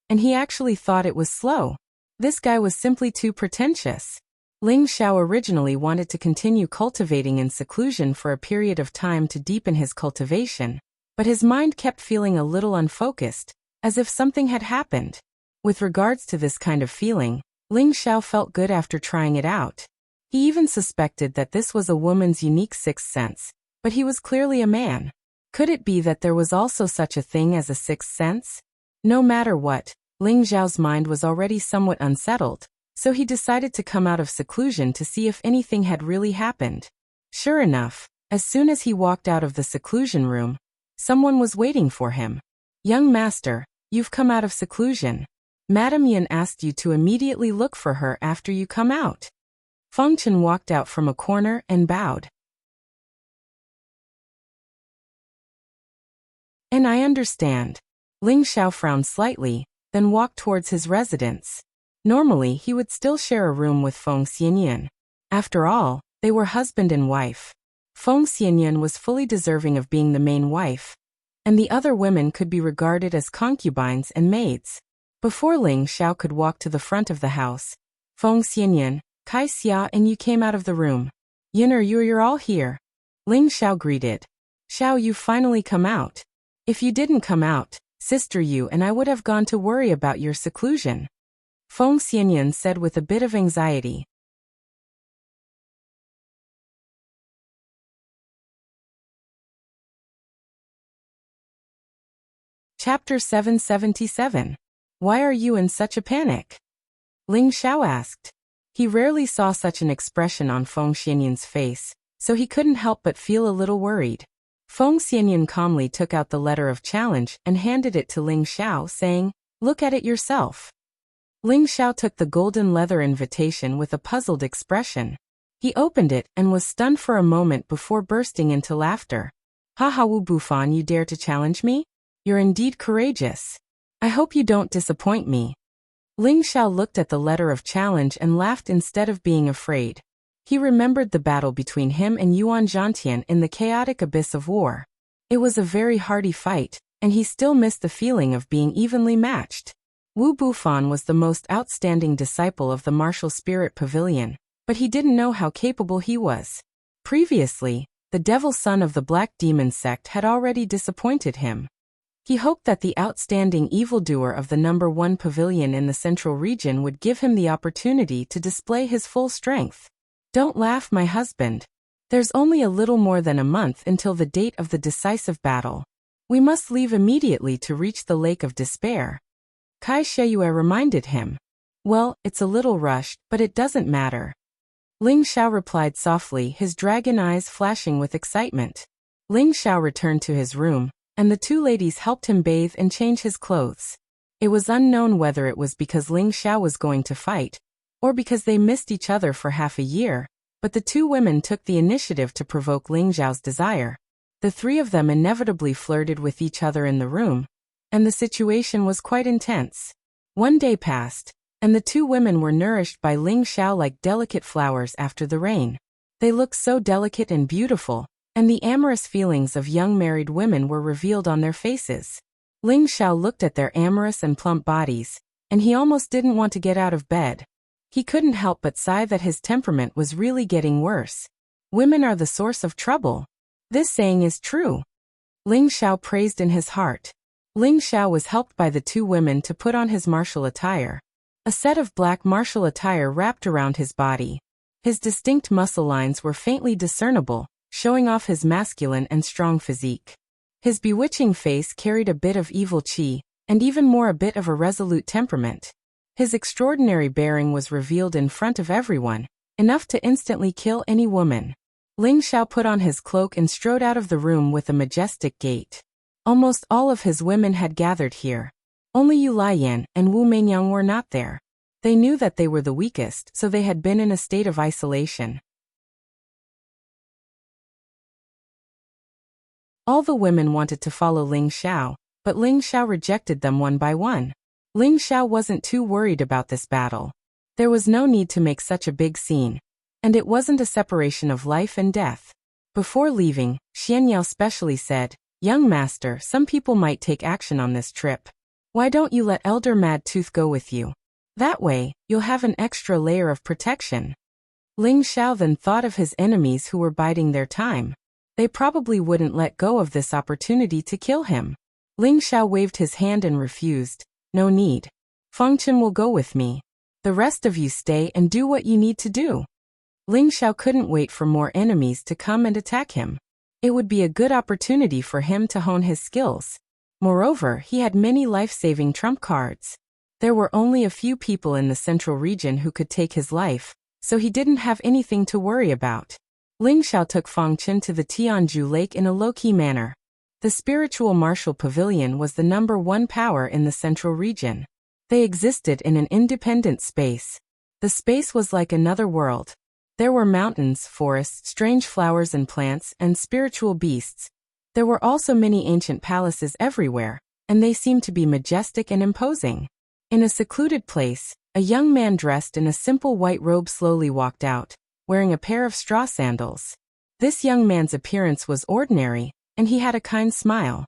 [SPEAKER 1] and he actually thought it was slow. This guy was simply too pretentious. Ling Xiao originally wanted to continue cultivating in seclusion for a period of time to deepen his cultivation, but his mind kept feeling a little unfocused, as if something had happened. With regards to this kind of feeling, Ling Xiao felt good after trying it out. He even suspected that this was a woman's unique sixth sense, but he was clearly a man. Could it be that there was also such a thing as a sixth sense? No matter what, Ling Xiao's mind was already somewhat unsettled, so he decided to come out of seclusion to see if anything had really happened. Sure enough, as soon as he walked out of the seclusion room, someone was waiting for him. "Young master, you've come out of seclusion. Madame Yan asked you to immediately look for her after you come out." Feng Chen walked out from a corner and bowed. "And I understand." Ling Xiao frowned slightly, then walked towards his residence. Normally he would still share a room with Feng Xianyan. After all, they were husband and wife. Feng Xianyan was fully deserving of being the main wife, and the other women could be regarded as concubines and maids. Before Ling Xiao could walk to the front of the house, Feng Xianyan, Kai Xia and Yu came out of the room. Yin'er, you're all here. Ling Xiao greeted. Xiao, you finally come out. If you didn't come out, Sister Yu and I would have gone to worry about your seclusion. Feng Xianyan said with a bit of anxiety. Chapter 777. Why are you in such a panic? Ling Xiao asked. He rarely saw such an expression on Feng Xianyan's face, so he couldn't help but feel a little worried. Feng Xianyan calmly took out the letter of challenge and handed it to Ling Xiao, saying, "Look at it yourself." Ling Xiao took the golden leather invitation with a puzzled expression. He opened it and was stunned for a moment before bursting into laughter. "Ha ha, Wu Bufan, you dare to challenge me? You're indeed courageous. I hope you don't disappoint me." Ling Xiao looked at the letter of challenge and laughed instead of being afraid. He remembered the battle between him and Yuan Zhantian in the chaotic abyss of war. It was a very hearty fight, and he still missed the feeling of being evenly matched. Wu Bufan was the most outstanding disciple of the martial spirit pavilion, but he didn't know how capable he was. Previously, the devil son of the Black Demon sect had already disappointed him. He hoped that the outstanding evildoer of the number 1 pavilion in the central region would give him the opportunity to display his full strength. Don't laugh, my husband. There's only a little more than a month until the date of the decisive battle. We must leave immediately to reach the Lake of Despair. Kai Sheyue reminded him. Well, it's a little rushed, but it doesn't matter. Ling Xiao replied softly, his dragon eyes flashing with excitement. Ling Xiao returned to his room, and the two ladies helped him bathe and change his clothes. It was unknown whether it was because Ling Xiao was going to fight, or because they missed each other for half a year, but the two women took the initiative to provoke Ling Xiao's desire. The three of them inevitably flirted with each other in the room, and the situation was quite intense. One day passed, and the two women were nourished by Ling Xiao like delicate flowers after the rain. They looked so delicate and beautiful, and the amorous feelings of young married women were revealed on their faces. Ling Xiao looked at their amorous and plump bodies, and he almost didn't want to get out of bed. He couldn't help but sigh that his temperament was really getting worse. Women are the source of trouble. This saying is true. Ling Xiao praised in his heart. Ling Xiao was helped by the two women to put on his martial attire. A set of black martial attire wrapped around his body. His distinct muscle lines were faintly discernible, showing off his masculine and strong physique. His bewitching face carried a bit of evil qi, and even more a bit of a resolute temperament. His extraordinary bearing was revealed in front of everyone, enough to instantly kill any woman. Ling Xiao put on his cloak and strode out of the room with a majestic gait. Almost all of his women had gathered here. Only Yu Laiyan and Wu Meinyang were not there. They knew that they were the weakest, so they had been in a state of isolation. All the women wanted to follow Ling Xiao, but Ling Xiao rejected them one by one. Ling Xiao wasn't too worried about this battle. There was no need to make such a big scene. And it wasn't a separation of life and death. Before leaving, Xian Yao specially said, "Young master, some people might take action on this trip. Why don't you let Elder Mad Tooth go with you? That way, you'll have an extra layer of protection." Ling Xiao then thought of his enemies who were biding their time. They probably wouldn't let go of this opportunity to kill him. Ling Xiao waved his hand and refused. "No need. Feng Chen will go with me. The rest of you stay and do what you need to do." Ling Xiao couldn't wait for more enemies to come and attack him. It would be a good opportunity for him to hone his skills. Moreover, he had many life-saving trump cards. There were only a few people in the central region who could take his life, so he didn't have anything to worry about. Ling Xiao took Feng Chen to the Tianju Lake in a low-key manner. The spiritual martial pavilion was the number 1 power in the central region. They existed in an independent space. The space was like another world. There were mountains, forests, strange flowers and plants, and spiritual beasts. There were also many ancient palaces everywhere, and they seemed to be majestic and imposing. In a secluded place, a young man dressed in a simple white robe slowly walked out, wearing a pair of straw sandals. This young man's appearance was ordinary, and he had a kind smile.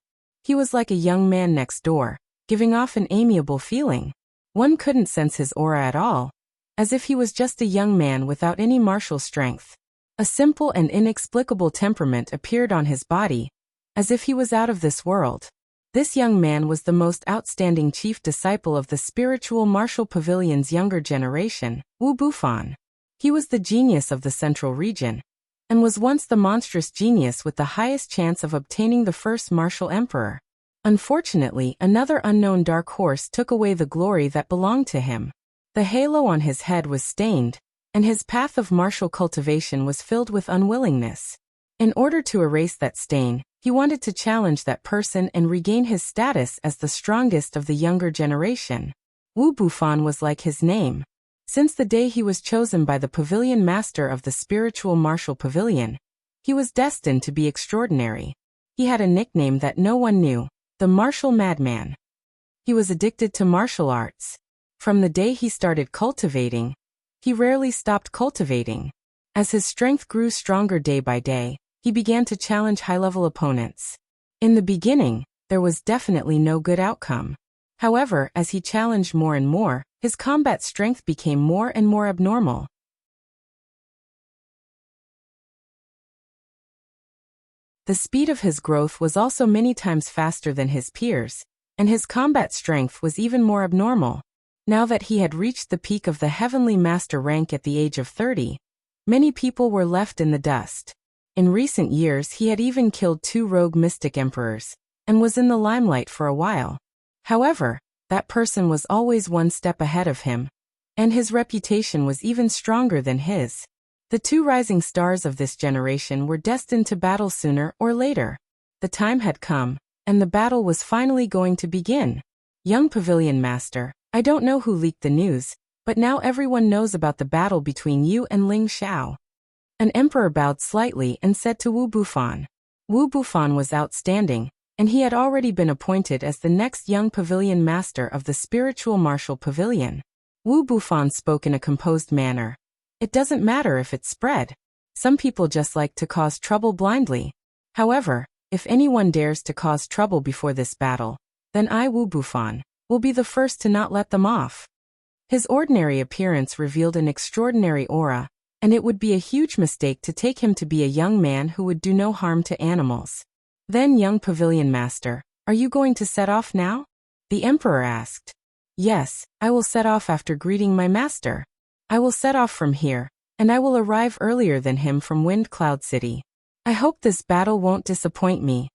[SPEAKER 1] He was like a young man next door, giving off an amiable feeling. One couldn't sense his aura at all, as if he was just a young man without any martial strength. A simple and inexplicable temperament appeared on his body, as if he was out of this world. This young man was the most outstanding chief disciple of the spiritual martial pavilion's younger generation, Wu Bufan. He was the genius of the central region, and was once the monstrous genius with the highest chance of obtaining the first martial emperor. Unfortunately, another unknown dark horse took away the glory that belonged to him. The halo on his head was stained, and his path of martial cultivation was filled with unwillingness. In order to erase that stain, he wanted to challenge that person and regain his status as the strongest of the younger generation. Wu Bufan was like his name. Since the day he was chosen by the pavilion master of the spiritual martial pavilion, he was destined to be extraordinary. He had a nickname that no one knew, the martial madman. He was addicted to martial arts. From the day he started cultivating, he rarely stopped cultivating. As his strength grew stronger day by day, he began to challenge high-level opponents. In the beginning, there was definitely no good outcome. However, as he challenged more and more, his combat strength became more and more abnormal. The speed of his growth was also many times faster than his peers, and his combat strength was even more abnormal. Now that he had reached the peak of the Heavenly Master rank at the age of 30, many people were left in the dust. In recent years he had even killed 2 rogue mystic emperors, and was in the limelight for a while. However, that person was always one step ahead of him, and his reputation was even stronger than his. The 2 rising stars of this generation were destined to battle sooner or later. The time had come, and the battle was finally going to begin. Young Pavilion Master, I don't know who leaked the news, but now everyone knows about the battle between you and Ling Xiao. An emperor bowed slightly and said to Wu Bufan. Wu Bufan was outstanding, and he had already been appointed as the next young pavilion master of the spiritual martial pavilion. Wu Bufan spoke in a composed manner. It doesn't matter if it's spread. Some people just like to cause trouble blindly. However, if anyone dares to cause trouble before this battle, then I, Wu Bufan, will be the first to not let them off. His ordinary appearance revealed an extraordinary aura, and it would be a huge mistake to take him to be a young man who would do no harm to animals. Then, young Pavilion Master, are you going to set off now? The Emperor asked. Yes, I will set off after greeting my master. I will set off from here, and I will arrive earlier than him from Wind Cloud City. I hope this battle won't disappoint me.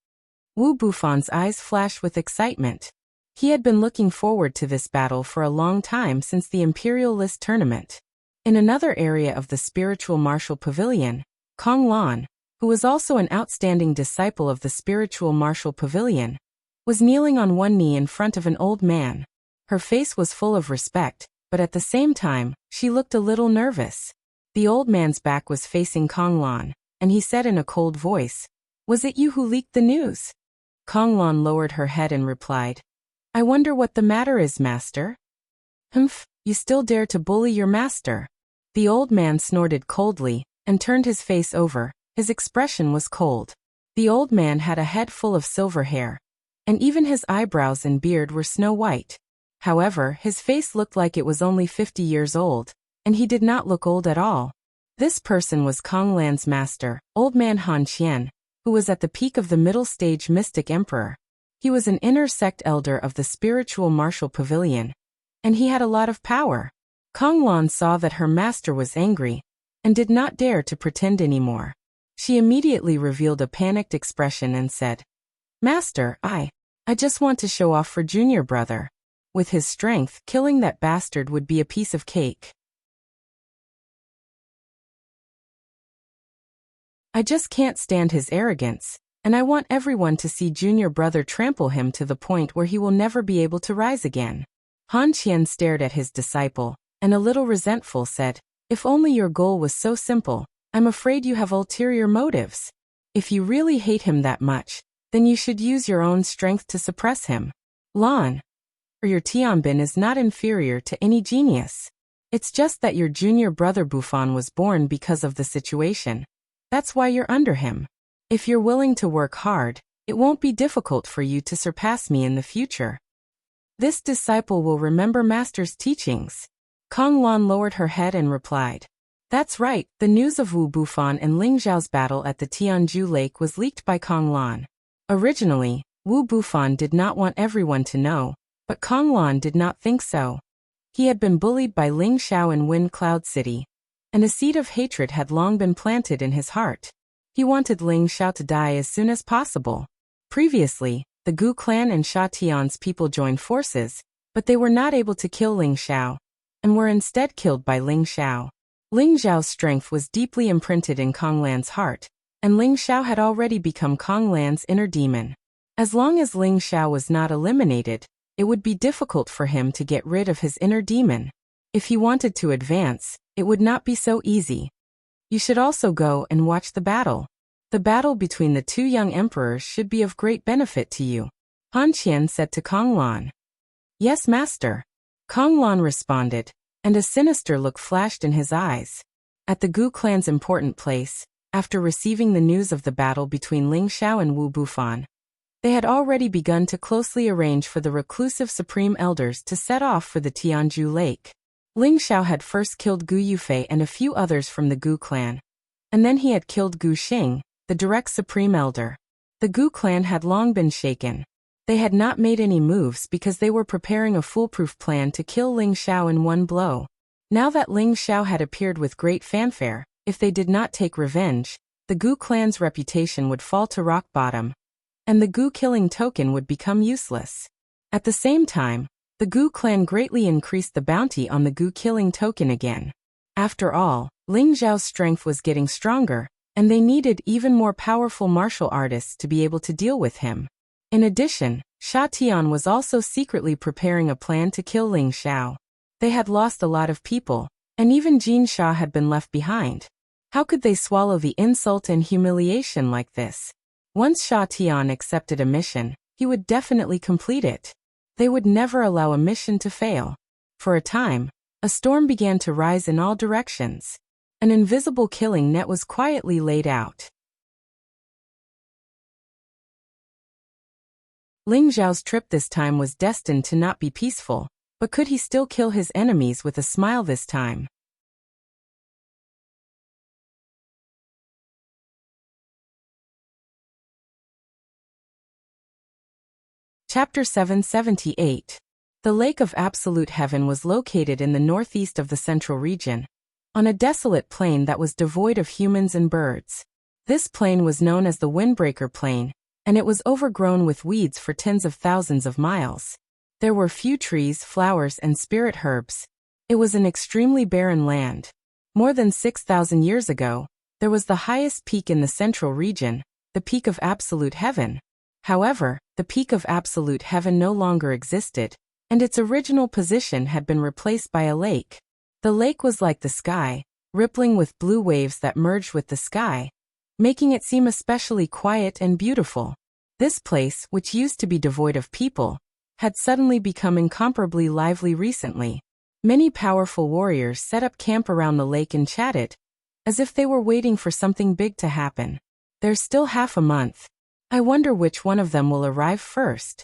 [SPEAKER 1] Wu Bufan's eyes flashed with excitement. He had been looking forward to this battle for a long time since the Imperial List tournament. In another area of the spiritual martial pavilion, Kong Lan, who was also an outstanding disciple of the spiritual martial pavilion, was kneeling on one knee in front of an old man. Her face was full of respect, but at the same time, she looked a little nervous. The old man's back was facing Kong Lan, and he said in a cold voice, "Was it you who leaked the news?" Kong Lan lowered her head and replied, "I wonder what the matter is, master." "Humph, you still dare to bully your master." The old man snorted coldly, and turned his face over. His expression was cold. The old man had a head full of silver hair, and even his eyebrows and beard were snow white. However, his face looked like it was only 50 years old, and he did not look old at all. This person was Kong Lan's master, Old Man Han Qian, who was at the peak of the middle stage mystic emperor. He was an inner sect elder of the spiritual martial pavilion, and he had a lot of power. Kong Lan saw that her master was angry, and did not dare to pretend anymore. She immediately revealed a panicked expression and said, "Master, I just want to show off for junior brother. With his strength, killing that bastard would be a piece of cake. I just can't stand his arrogance, and I want everyone to see junior brother trample him to the point where he will never be able to rise again." Han Qian stared at his disciple, and a little resentful said, "If only your goal was so simple, I'm afraid you have ulterior motives. If you really hate him that much, then you should use your own strength to suppress him. Lan, or your Tianbin is not inferior to any genius. It's just that your junior brother Bufan was born because of the situation. That's why you're under him. If you're willing to work hard, It won't be difficult for you to surpass me in the future. This disciple will remember Master's teachings. Kong Lan lowered her head and replied. That's right, the news of Wu Bufan and Ling Zhao's battle at the Tianju Lake was leaked by Kong Lan. Originally, Wu Bufan did not want everyone to know, but Kong Lan did not think so. He had been bullied by Ling Xiao in Wind Cloud City, and a seed of hatred had long been planted in his heart. He wanted Ling Xiao to die as soon as possible. Previously, the Gu clan and Sha Tian's people joined forces, but they were not able to kill Ling Xiao, and were instead killed by Ling Xiao. Ling Xiao's strength was deeply imprinted in Kong Lan's heart, and Ling Xiao had already become Kong Lan's inner demon. As long as Ling Xiao was not eliminated, it would be difficult for him to get rid of his inner demon. If he wanted to advance, it would not be so easy. You should also go and watch the battle. The battle between the two young emperors should be of great benefit to you, Han Qian said to Kong Lan. Yes, master. Kong Lan responded, and a sinister look flashed in his eyes. At the Gu clan's important place, after receiving the news of the battle between Ling Xiao and Wu Bufan, they had already begun to closely arrange for the reclusive supreme elders to set off for the Tianju Lake. Ling Xiao had first killed Gu Yufei and a few others from the Gu clan, and then he had killed Gu Xing, the direct supreme elder. The Gu clan had long been shaken. They had not made any moves because they were preparing a foolproof plan to kill Ling Xiao in one blow. Now that Ling Xiao had appeared with great fanfare, if they did not take revenge, the Gu clan's reputation would fall to rock bottom, and the Gu killing token would become useless. At the same time, the Gu clan greatly increased the bounty on the Gu killing token again. After all, Ling Xiao's strength was getting stronger, and they needed even more powerful martial artists to be able to deal with him. In addition, Sha Tian was also secretly preparing a plan to kill Ling Xiao. They had lost a lot of people, and even Jin Sha had been left behind. How could they swallow the insult and humiliation like this? Once Sha Tian accepted a mission, he would definitely complete it. They would never allow a mission to fail. For a time, a storm began to rise in all directions. An invisible killing net was quietly laid out. Ling Zhao's trip this time was destined to not be peaceful, but could he still kill his enemies with a smile this time? Chapter 778. The Lake of Absolute Heaven was located in the northeast of the central region, on a desolate plain that was devoid of humans and birds. This plain was known as the Windbreaker Plain, and it was overgrown with weeds for tens of thousands of miles. There were few trees, flowers, and spirit herbs. It was an extremely barren land. More than 6,000 years ago, there was the highest peak in the central region, the Peak of Absolute Heaven. However, the Peak of Absolute Heaven no longer existed, and its original position had been replaced by a lake. The lake was like the sky, rippling with blue waves that merged with the sky, making it seem especially quiet and beautiful. This place, which used to be devoid of people, had suddenly become incomparably lively recently. Many powerful warriors set up camp around the lake and chatted, as if they were waiting for something big to happen. There's still half a month. I wonder which one of them will arrive first.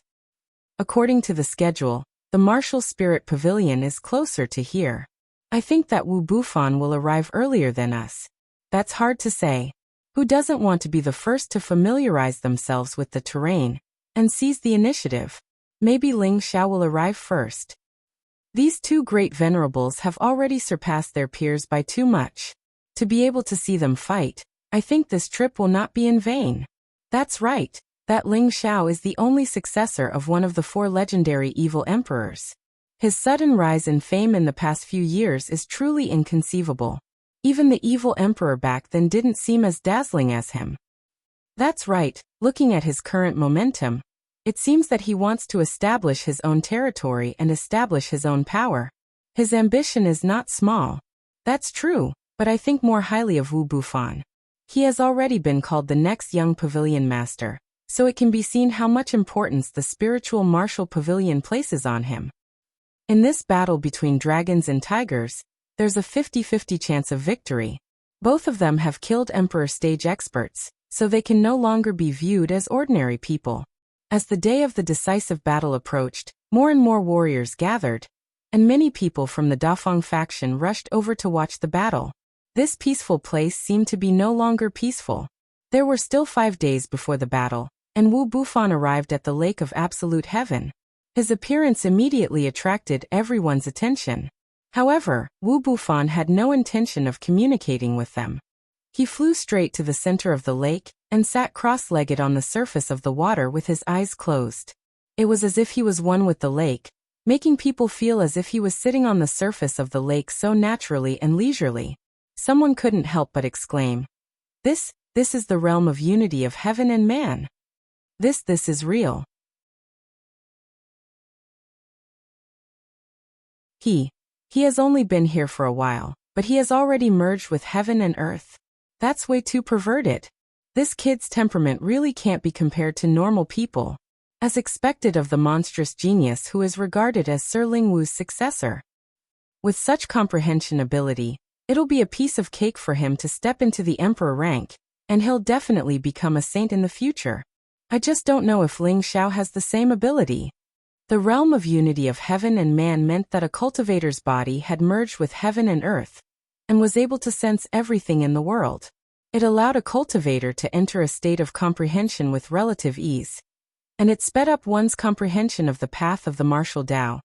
[SPEAKER 1] According to the schedule, the Martial Spirit Pavilion is closer to here. I think that Wu Bufan will arrive earlier than us. That's hard to say. Who doesn't want to be the first to familiarize themselves with the terrain and seize the initiative? Maybe Ling Xiao will arrive first. These two great venerables have already surpassed their peers by too much. To be able to see them fight, I think this trip will not be in vain. That's right, that Ling Xiao is the only successor of one of the 4 legendary evil emperors. His sudden rise in fame in the past few years is truly inconceivable. Even the evil emperor back then didn't seem as dazzling as him. That's right, looking at his current momentum, it seems that he wants to establish his own territory and establish his own power. His ambition is not small. That's true, but I think more highly of Wu Bufan. He has already been called the next young pavilion master, so it can be seen how much importance the spiritual martial pavilion places on him. In this battle between dragons and tigers, there's a 50-50 chance of victory. Both of them have killed Emperor stage experts, so they can no longer be viewed as ordinary people. As the day of the decisive battle approached, more and more warriors gathered, and many people from the Dafeng faction rushed over to watch the battle. This peaceful place seemed to be no longer peaceful. There were still 5 days before the battle, and Wu Bufan arrived at the Lake of Absolute Heaven. His appearance immediately attracted everyone's attention. However, Wu Bufan had no intention of communicating with them. He flew straight to the center of the lake and sat cross-legged on the surface of the water with his eyes closed. It was as if he was one with the lake, making people feel as if he was sitting on the surface of the lake so naturally and leisurely. Someone couldn't help but exclaim, This is the realm of unity of heaven and man. This is real. He has only been here for a while, but he has already merged with heaven and earth. That's way too perverted. This kid's temperament really can't be compared to normal people, as expected of the monstrous genius who is regarded as Sir Ling Wu's successor. With such comprehension ability, it'll be a piece of cake for him to step into the emperor rank, and he'll definitely become a saint in the future. I just don't know if Ling Xiao has the same ability. The realm of unity of heaven and man meant that a cultivator's body had merged with heaven and earth, and was able to sense everything in the world. It allowed a cultivator to enter a state of comprehension with relative ease, and it sped up one's comprehension of the path of the martial Tao,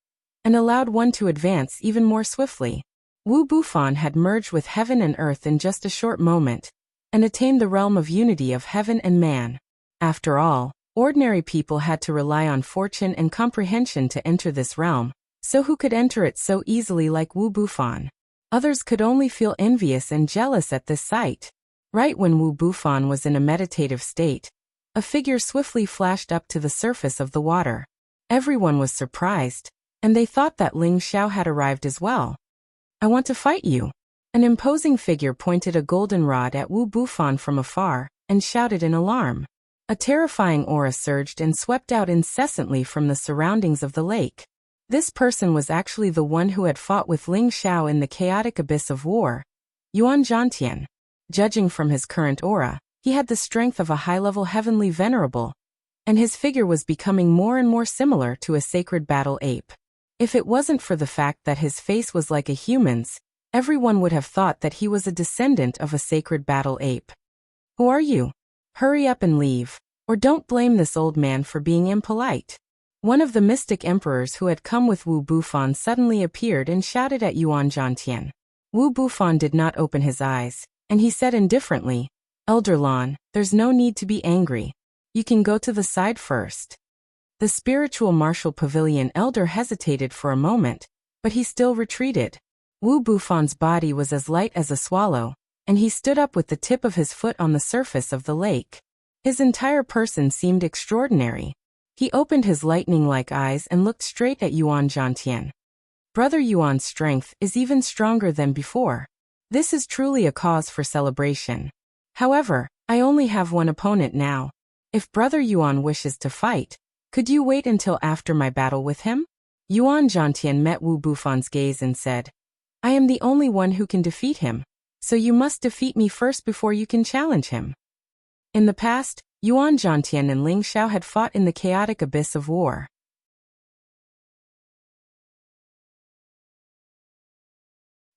[SPEAKER 1] and allowed one to advance even more swiftly. Wu Bufan had merged with heaven and earth in just a short moment, and attained the realm of unity of heaven and man. After all, ordinary people had to rely on fortune and comprehension to enter this realm, so who could enter it so easily like Wu Bufan? Others could only feel envious and jealous at this sight. Right when Wu Bufan was in a meditative state, a figure swiftly flashed up to the surface of the water. Everyone was surprised, and they thought that Ling Xiao had arrived as well. I want to fight you. An imposing figure pointed a golden rod at Wu Bufan from afar, and shouted in alarm. A terrifying aura surged and swept out incessantly from the surroundings of the lake. This person was actually the one who had fought with Ling Xiao in the chaotic abyss of war, Yuan Zhantian. Judging from his current aura, he had the strength of a high-level heavenly venerable, and his figure was becoming more and more similar to a sacred battle ape. If it wasn't for the fact that his face was like a human's, everyone would have thought that he was a descendant of a sacred battle ape. Who are you? Hurry up and leave, or don't blame this old man for being impolite. One of the mystic emperors who had come with Wu Bufan suddenly appeared and shouted at Yuan Zhantian. Wu Bufan did not open his eyes, and he said indifferently, Elder Lan, there's no need to be angry. You can go to the side first. The spiritual martial pavilion elder hesitated for a moment, but he still retreated. Wu Bufan's body was as light as a swallow, and he stood up with the tip of his foot on the surface of the lake. His entire person seemed extraordinary. He opened his lightning-like eyes and looked straight at Yuan Zhantian. Brother Yuan's strength is even stronger than before. This is truly a cause for celebration. However, I only have one opponent now. If Brother Yuan wishes to fight, could you wait until after my battle with him? Yuan Zhantian met Wu Bufan's gaze and said, I am the only one who can defeat him, so you must defeat me first before you can challenge him. In the past, Yuan Zhantian and Ling Xiao had fought in the chaotic abyss of war.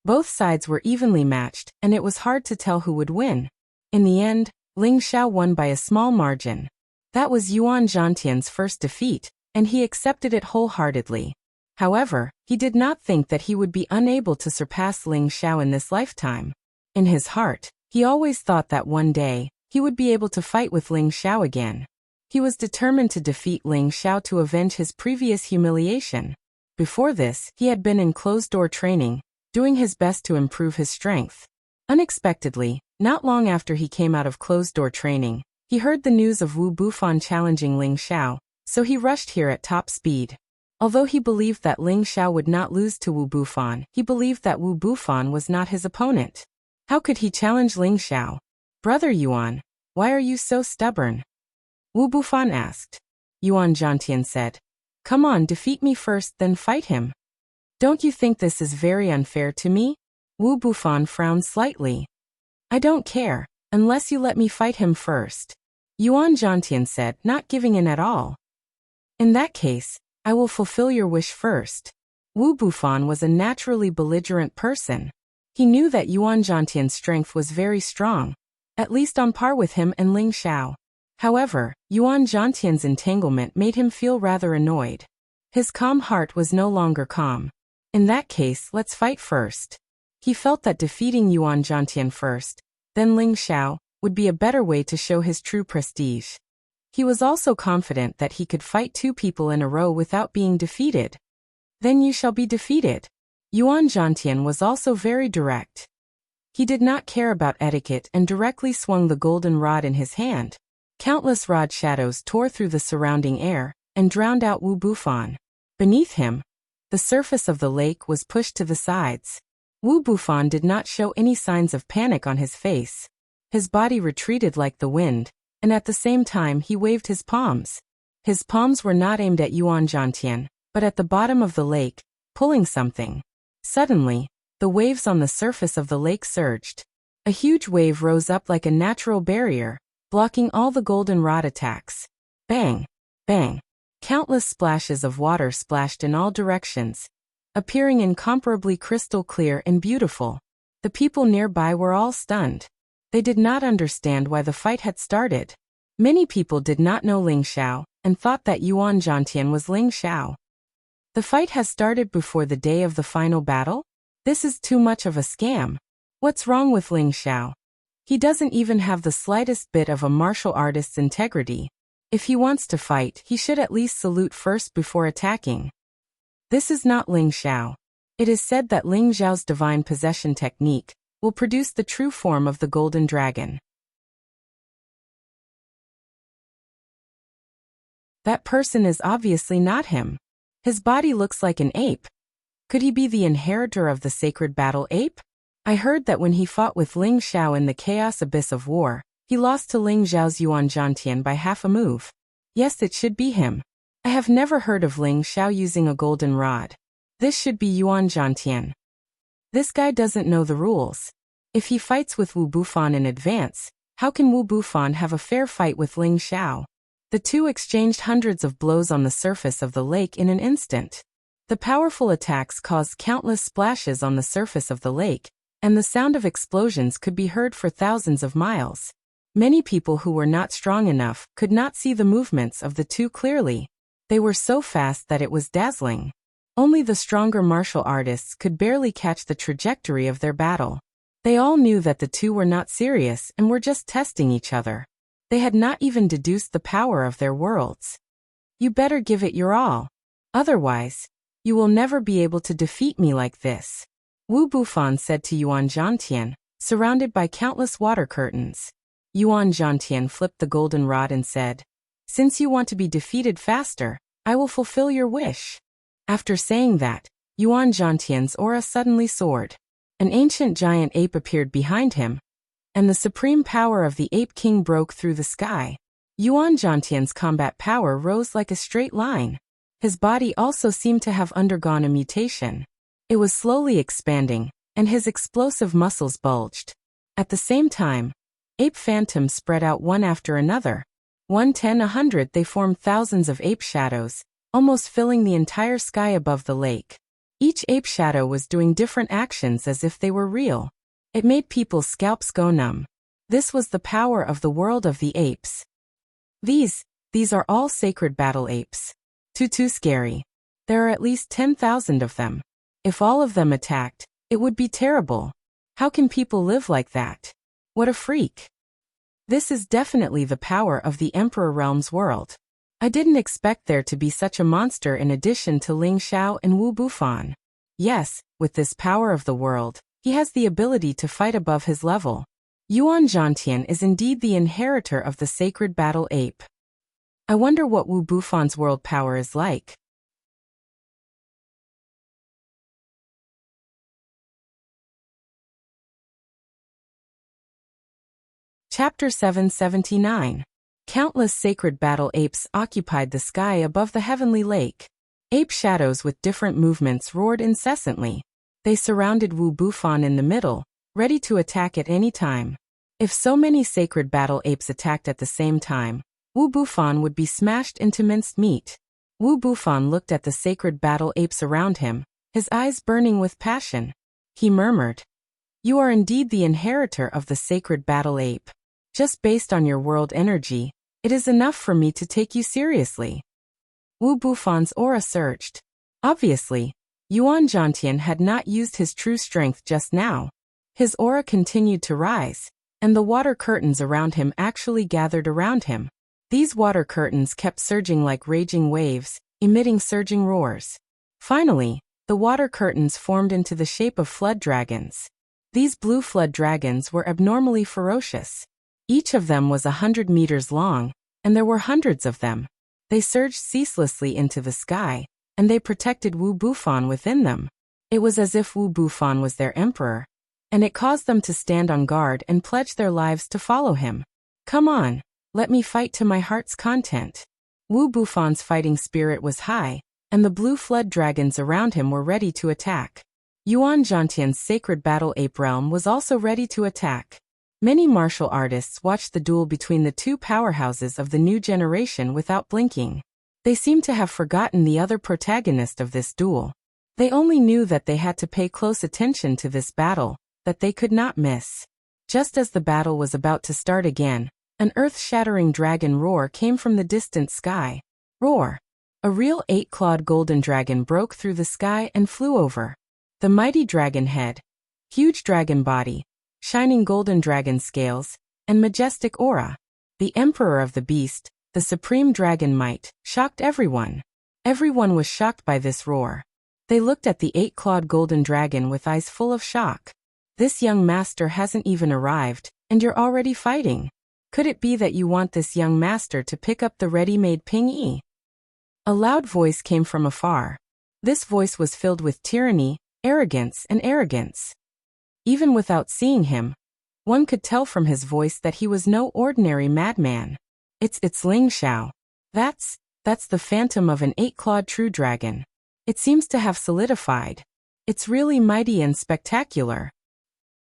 [SPEAKER 1] Both sides were evenly matched, and it was hard to tell who would win. In the end, Ling Xiao won by a small margin. That was Yuan Zhantian's first defeat, and he accepted it wholeheartedly. However, he did not think that he would be unable to surpass Ling Xiao in this lifetime. In his heart, he always thought that one day, he would be able to fight with Ling Xiao again. He was determined to defeat Ling Xiao to avenge his previous humiliation. Before this, he had been in closed-door training, doing his best to improve his strength. Unexpectedly, not long after he came out of closed-door training, he heard the news of Wu Bufan challenging Ling Xiao, so he rushed here at top speed. Although he believed that Ling Xiao would not lose to Wu Bufan, he believed that Wu Bufan was not his opponent. How could he challenge Ling Xiao? Brother Yuan, why are you so stubborn? Wu Bufan asked. Yuan Zhantian said, Come on, defeat me first, then fight him. Don't you think this is very unfair to me? Wu Bufan frowned slightly. I don't care. unless you let me fight him first. Yuan Zhantian said, not giving in at all. In that case, I will fulfill your wish first. Wu Bufan was a naturally belligerent person. He knew that Yuan Zhantian's strength was very strong, at least on par with him and Ling Xiao. However, Yuan Zhantian's entanglement made him feel rather annoyed. His calm heart was no longer calm. In that case, let's fight first. He felt that defeating Yuan Zhantian first, then Ling Xiao, would be a better way to show his true prestige. He was also confident that he could fight 2 people in a row without being defeated. Then you shall be defeated. Yuan Zhantian was also very direct. He did not care about etiquette and directly swung the golden rod in his hand. Countless rod shadows tore through the surrounding air and drowned out Wu Bufan. Beneath him, the surface of the lake was pushed to the sides. Wu Bufan did not show any signs of panic on his face. His body retreated like the wind, and at the same time he waved his palms. His palms were not aimed at Yuan Zhantian, but at the bottom of the lake, pulling something. Suddenly, the waves on the surface of the lake surged. A huge wave rose up like a natural barrier, blocking all the goldenrod attacks. Bang! Bang! Countless splashes of water splashed in all directions, appearing incomparably crystal clear and beautiful. The people nearby were all stunned. They did not understand why the fight had started. Many people did not know Ling Xiao, and thought that Yuan Zhantian was Ling Xiao. The fight has started before the day of the final battle? This is too much of a scam. What's wrong with Ling Xiao? He doesn't even have the slightest bit of a martial artist's integrity. If he wants to fight, he should at least salute first before attacking. This is not Ling Xiao. It is said that Ling Xiao's divine possession technique will produce the true form of the golden dragon. That person is obviously not him. His body looks like an ape. Could he be the inheritor of the sacred battle ape? I heard that when he fought with Ling Xiao in the chaos abyss of war, he lost to Ling Xiao's Yuan Zhantian by half a move. Yes, it should be him. I have never heard of Ling Xiao using a golden rod. This should be Yuan Zhantian. This guy doesn't know the rules. If he fights with Wu Bufan in advance, how can Wu Bufan have a fair fight with Ling Xiao? The two exchanged hundreds of blows on the surface of the lake in an instant. The powerful attacks caused countless splashes on the surface of the lake, and the sound of explosions could be heard for thousands of miles. Many people who were not strong enough could not see the movements of the two clearly. They were so fast that it was dazzling. Only the stronger martial artists could barely catch the trajectory of their battle. They all knew that the two were not serious and were just testing each other. They had not even deduced the power of their worlds. You better give it your all. Otherwise, you will never be able to defeat me like this. Wu Bufan said to Yuan Zhantian, surrounded by countless water curtains. Yuan Zhantian flipped the golden rod and said, "Since you want to be defeated faster, I will fulfill your wish." After saying that, Yuan Zhantian's aura suddenly soared. An ancient giant ape appeared behind him, and the supreme power of the Ape King broke through the sky. Yuan Zhantian's combat power rose like a straight line. His body also seemed to have undergone a mutation. It was slowly expanding, and his explosive muscles bulged. At the same time, ape phantoms spread out one after another. 1, 10, 100, they formed thousands of ape shadows, almost filling the entire sky above the lake. Each ape shadow was doing different actions as if they were real. It made people's scalps go numb. This was the power of the world of the apes. These are all sacred battle apes. Too scary. There are at least 10,000 of them. If all of them attacked, it would be terrible. How can people live like that? What a freak. This is definitely the power of the Emperor Realm's world. I didn't expect there to be such a monster in addition to Ling Xiao and Wu Bufan. Yes, with this power of the world, he has the ability to fight above his level. Yuan Zhantian is indeed the inheritor of the sacred battle ape. I wonder what Wu Bufan's world power is like. Chapter 779. Countless sacred battle apes occupied the sky above the heavenly lake. Ape shadows with different movements roared incessantly. They surrounded Wu Bufan in the middle, ready to attack at any time. If so many sacred battle apes attacked at the same time, Wu Bufan would be smashed into minced meat. Wu Bufan looked at the sacred battle apes around him, his eyes burning with passion. He murmured, "You are indeed the inheritor of the sacred battle ape. Just based on your world energy, it is enough for me to take you seriously." Wu Bufan's aura surged. Obviously, Yuan Zhantian had not used his true strength just now. His aura continued to rise, and the water curtains around him actually gathered around him. These water curtains kept surging like raging waves, emitting surging roars. Finally, the water curtains formed into the shape of flood dragons. These blue flood dragons were abnormally ferocious. Each of them was 100 meters long, and there were hundreds of them. They surged ceaselessly into the sky, and they protected Wu Bufan within them. It was as if Wu Bufan was their emperor, and it caused them to stand on guard and pledge their lives to follow him. "Come on, let me fight to my heart's content." Wu Bufan's fighting spirit was high, and the blue flood dragons around him were ready to attack. Yuan Zhantian's sacred battle ape realm was also ready to attack. Many martial artists watched the duel between the two powerhouses of the new generation without blinking. They seemed to have forgotten the other protagonist of this duel. They only knew that they had to pay close attention to this battle, that they could not miss. Just as the battle was about to start again, an earth-shattering dragon roar came from the distant sky. Roar! A real 8-clawed golden dragon broke through the sky and flew over. The mighty dragon head, huge dragon body, shining golden dragon scales, and majestic aura. The emperor of the beast, the supreme dragon might, shocked everyone. Everyone was shocked by this roar. They looked at the 8-clawed golden dragon with eyes full of shock. "This young master hasn't even arrived, and you're already fighting. Could it be that you want this young master to pick up the ready-made ping-yi?" A loud voice came from afar. This voice was filled with tyranny, arrogance. Even without seeing him, one could tell from his voice that he was no ordinary madman. It's Ling Xiao. That's the phantom of an 8-clawed true dragon. It seems to have solidified. It's really mighty and spectacular.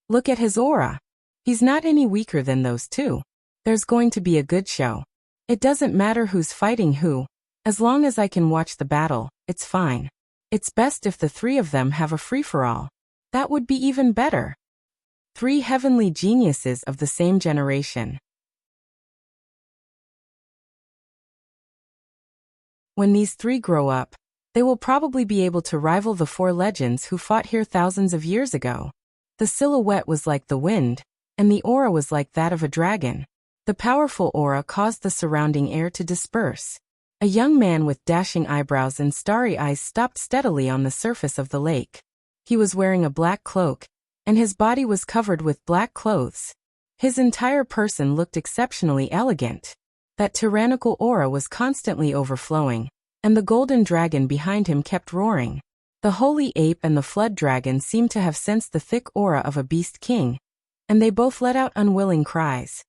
[SPEAKER 1] Look at his aura. He's not any weaker than those two. There's going to be a good show. It doesn't matter who's fighting who. As long as I can watch the battle, it's fine. It's best if the three of them have a free-for-all. That would be even better. 3 heavenly geniuses of the same generation. When these 3 grow up, they will probably be able to rival the 4 legends who fought here thousands of years ago. The silhouette was like the wind, and the aura was like that of a dragon. The powerful aura caused the surrounding air to disperse. A young man with dashing eyebrows and starry eyes stopped steadily on the surface of the lake. He was wearing a black cloak, and his body was covered with black clothes. His entire person looked exceptionally elegant. That tyrannical aura was constantly overflowing, and the golden dragon behind him kept roaring. The holy ape and the flood dragon seemed to have sensed the thick aura of a beast king, and they both let out unwilling cries.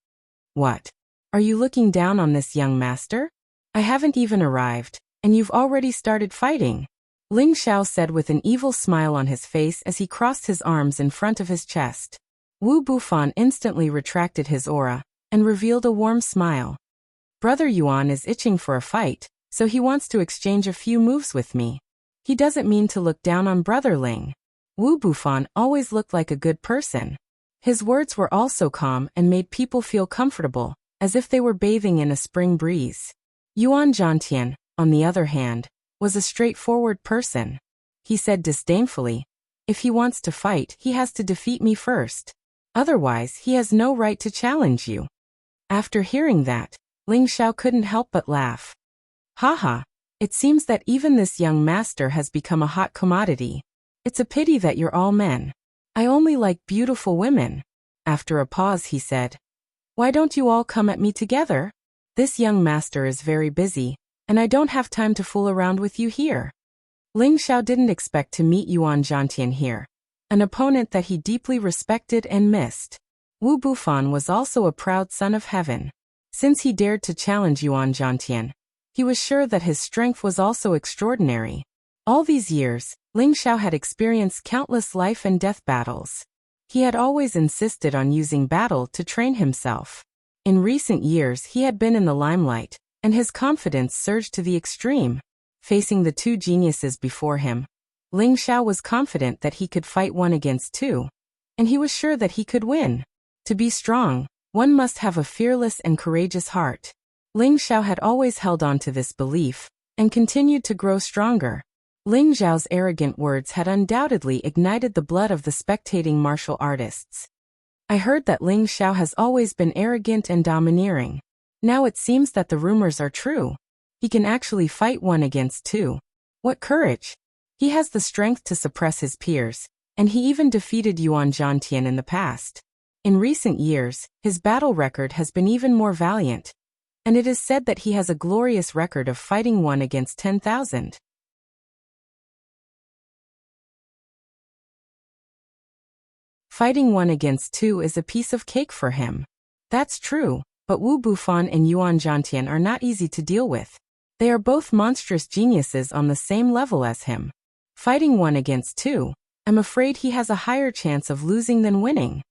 [SPEAKER 1] "What? Are you looking down on this young master? I haven't even arrived, and you've already started fighting," Ling Xiao said with an evil smile on his face as he crossed his arms in front of his chest. Wu Bufan instantly retracted his aura and revealed a warm smile. "Brother Yuan is itching for a fight, so he wants to exchange a few moves with me. He doesn't mean to look down on Brother Ling." Wu Bufan always looked like a good person. His words were also calm and made people feel comfortable, as if they were bathing in a spring breeze. Yuan Zhantian, on the other hand, was a straightforward person. He said disdainfully, "If he wants to fight, he has to defeat me first. Otherwise, he has no right to challenge you." After hearing that, Ling Xiao couldn't help but laugh. "Haha, it seems that even this young master has become a hot commodity. It's a pity that you're all men. I only like beautiful women." After a pause he said, "Why don't you all come at me together? This young master is very busy, and I don't have time to fool around with you here." Ling Xiao didn't expect to meet Yuan Zhantian here, an opponent that he deeply respected and missed. Wu Bufan was also a proud son of heaven. Since he dared to challenge Yuan Zhantian, he was sure that his strength was also extraordinary. All these years, Ling Xiao had experienced countless life and death battles. He had always insisted on using battle to train himself. In recent years he had been in the limelight, and his confidence surged to the extreme. Facing the two geniuses before him, Ling Xiao was confident that he could fight one against two, and he was sure that he could win. To be strong, one must have a fearless and courageous heart. Ling Xiao had always held on to this belief, and continued to grow stronger. Ling Xiao's arrogant words had undoubtedly ignited the blood of the spectating martial artists. I heard that Ling Xiao has always been arrogant and domineering. Now it seems that the rumors are true. He can actually fight one against two. What courage! He has the strength to suppress his peers, and he even defeated Yuan Zhantian in the past. In recent years, his battle record has been even more valiant, and it is said that he has a glorious record of fighting one against 10,000. Fighting one against two is a piece of cake for him. That's true, but Wu Bufan and Yuan Zhantian are not easy to deal with. They are both monstrous geniuses on the same level as him. Fighting one against two, I'm afraid he has a higher chance of losing than winning.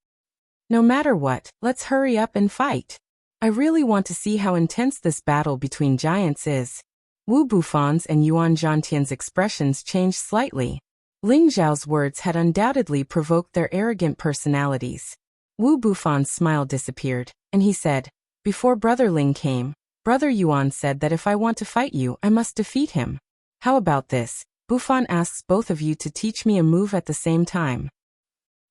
[SPEAKER 1] No matter what, let's hurry up and fight. I really want to see how intense this battle between giants is. Wu Bufan's and Yuan Zhantian's expressions changed slightly. Ling Xiao's words had undoubtedly provoked their arrogant personalities. Wu Bufan's smile disappeared, and he said, "Before Brother Ling came, Brother Yuan said that if I want to fight you, I must defeat him. How about this? Bufan asks both of you to teach me a move at the same time."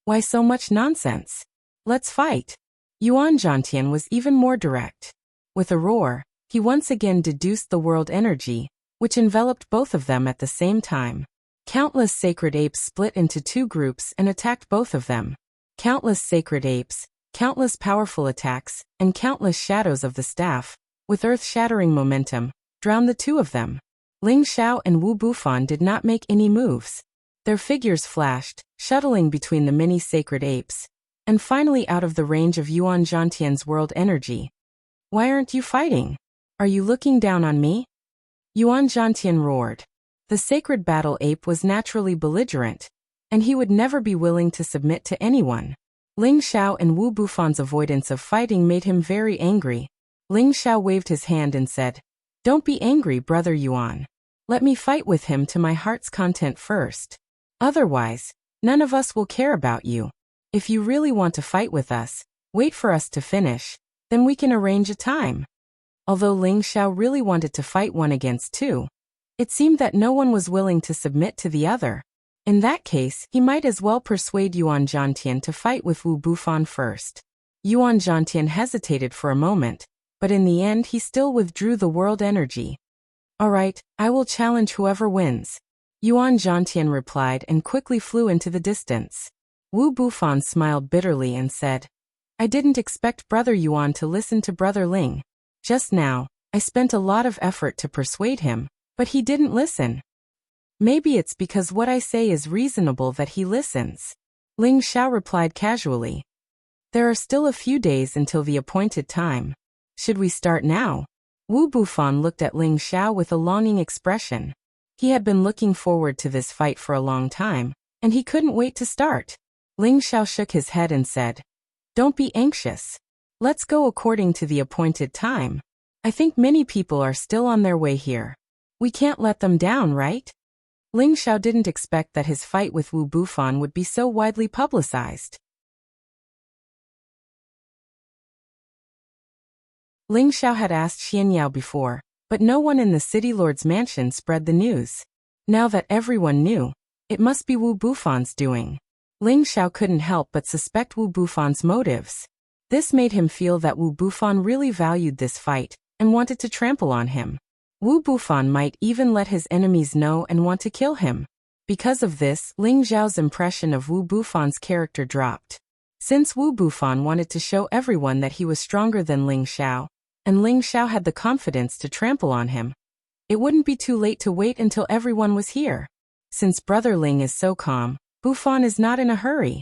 [SPEAKER 1] Why so much nonsense? Let's fight. Yuan Zhantian was even more direct. With a roar, he once again deduced the world energy, which enveloped both of them at the same time. Countless sacred apes split into two groups and attacked both of them. Countless sacred apes, countless powerful attacks, and countless shadows of the staff, with earth-shattering momentum, drowned the two of them. Ling Xiao and Wu Bufan did not make any moves. Their figures flashed, shuttling between the many sacred apes, and finally out of the range of Yuan Zhantian's world energy. "Why aren't you fighting? Are you looking down on me?" Yuan Zhantian roared. The sacred battle ape was naturally belligerent, and he would never be willing to submit to anyone. Ling Xiao and Wu Bufan's avoidance of fighting made him very angry. Ling Xiao waved his hand and said, "Don't be angry, Brother Yuan. Let me fight with him to my heart's content first. Otherwise, none of us will care about you. If you really want to fight with us, wait for us to finish, then we can arrange a time." Although Ling Xiao really wanted to fight one against two, it seemed that no one was willing to submit to the other. In that case, he might as well persuade Yuan Zhantian to fight with Wu Bufan first. Yuan Zhantian hesitated for a moment, but in the end he still withdrew the world energy. "All right, I will challenge whoever wins," Yuan Zhantian replied and quickly flew into the distance. Wu Bufan smiled bitterly and said, "I didn't expect Brother Yuan to listen to Brother Ling. Just now, I spent a lot of effort to persuade him, but he didn't listen. Maybe it's because what I say is reasonable that he listens." Ling Xiao replied casually. "There are still a few days until the appointed time. Should we start now?" Wu Bufan looked at Ling Xiao with a longing expression. He had been looking forward to this fight for a long time, and he couldn't wait to start. Ling Xiao shook his head and said, "Don't be anxious. Let's go according to the appointed time. I think many people are still on their way here. We can't let them down, right?" Ling Xiao didn't expect that his fight with Wu Bufan would be so widely publicized. Ling Xiao had asked Xianyao before, but no one in the city lord's mansion spread the news. Now that everyone knew, it must be Wu Bufan's doing. Ling Xiao couldn't help but suspect Wu Bufan's motives. This made him feel that Wu Bufan really valued this fight and wanted to trample on him. Wu Bufan might even let his enemies know and want to kill him. Because of this, Ling Xiao's impression of Wu Bufan's character dropped. Since Wu Bufan wanted to show everyone that he was stronger than Ling Xiao, and Ling Xiao had the confidence to trample on him, it wouldn't be too late to wait until everyone was here. Since Brother Ling is so calm, Bufan is not in a hurry.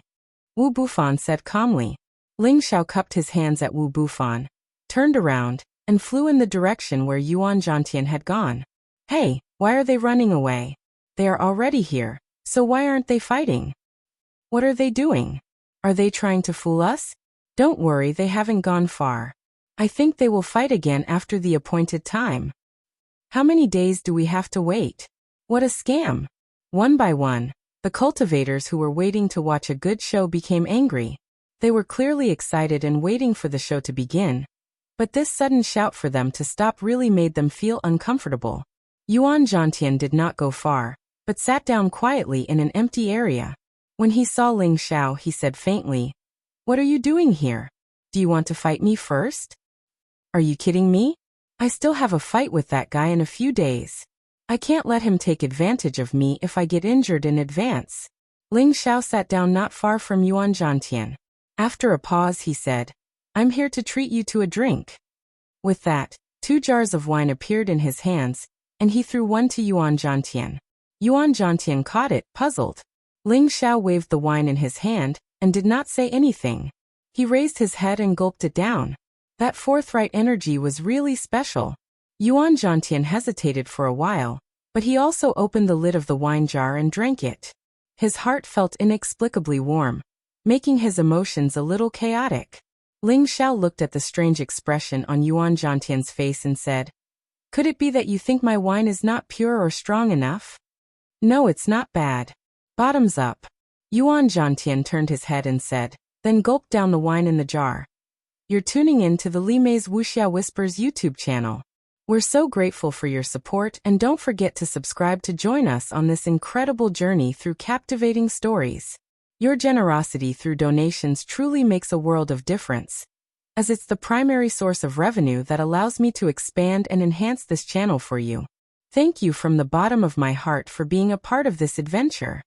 [SPEAKER 1] Wu Bufan said calmly. Ling Xiao cupped his hands at Wu Bufan, turned around, and flew in the direction where Yuan Zhantian had gone. "Hey, why are they running away? They are already here, so why aren't they fighting? What are they doing?" Are they trying to fool us? Don't worry, they haven't gone far. I think they will fight again after the appointed time. How many days do we have to wait? What a scam! One by one, the cultivators who were waiting to watch a good show became angry. They were clearly excited and waiting for the show to begin. But this sudden shout for them to stop really made them feel uncomfortable. Yuan Zhantian did not go far, but sat down quietly in an empty area. When he saw Ling Xiao, he said faintly, "What are you doing here? Do you want to fight me first?" "Are you kidding me? I still have a fight with that guy in a few days. I can't let him take advantage of me if I get injured in advance." Ling Xiao sat down not far from Yuan Zhantian. After a pause, he said, "I'm here to treat you to a drink." With that, 2 jars of wine appeared in his hands, and he threw one to Yuan Zhantian. Yuan Zhantian caught it, puzzled. Ling Xiao waved the wine in his hand, and did not say anything. He raised his head and gulped it down. That forthright energy was really special. Yuan Zhantian hesitated for a while, but he also opened the lid of the wine jar and drank it. His heart felt inexplicably warm, making his emotions a little chaotic. Ling Xiao looked at the strange expression on Yuan Zhantian's face and said, "Could it be that you think my wine is not pure or strong enough?" "No, it's not bad. Bottoms up." Yuan Zhantian turned his head and said, then gulped down the wine in the jar. "You're tuning in to the Li Mei's Wuxia Whispers YouTube channel. We're so grateful for your support, and don't forget to subscribe to join us on this incredible journey through captivating stories. Your generosity through donations truly makes a world of difference, as it's the primary source of revenue that allows me to expand and enhance this channel for you. Thank you from the bottom of my heart for being a part of this adventure."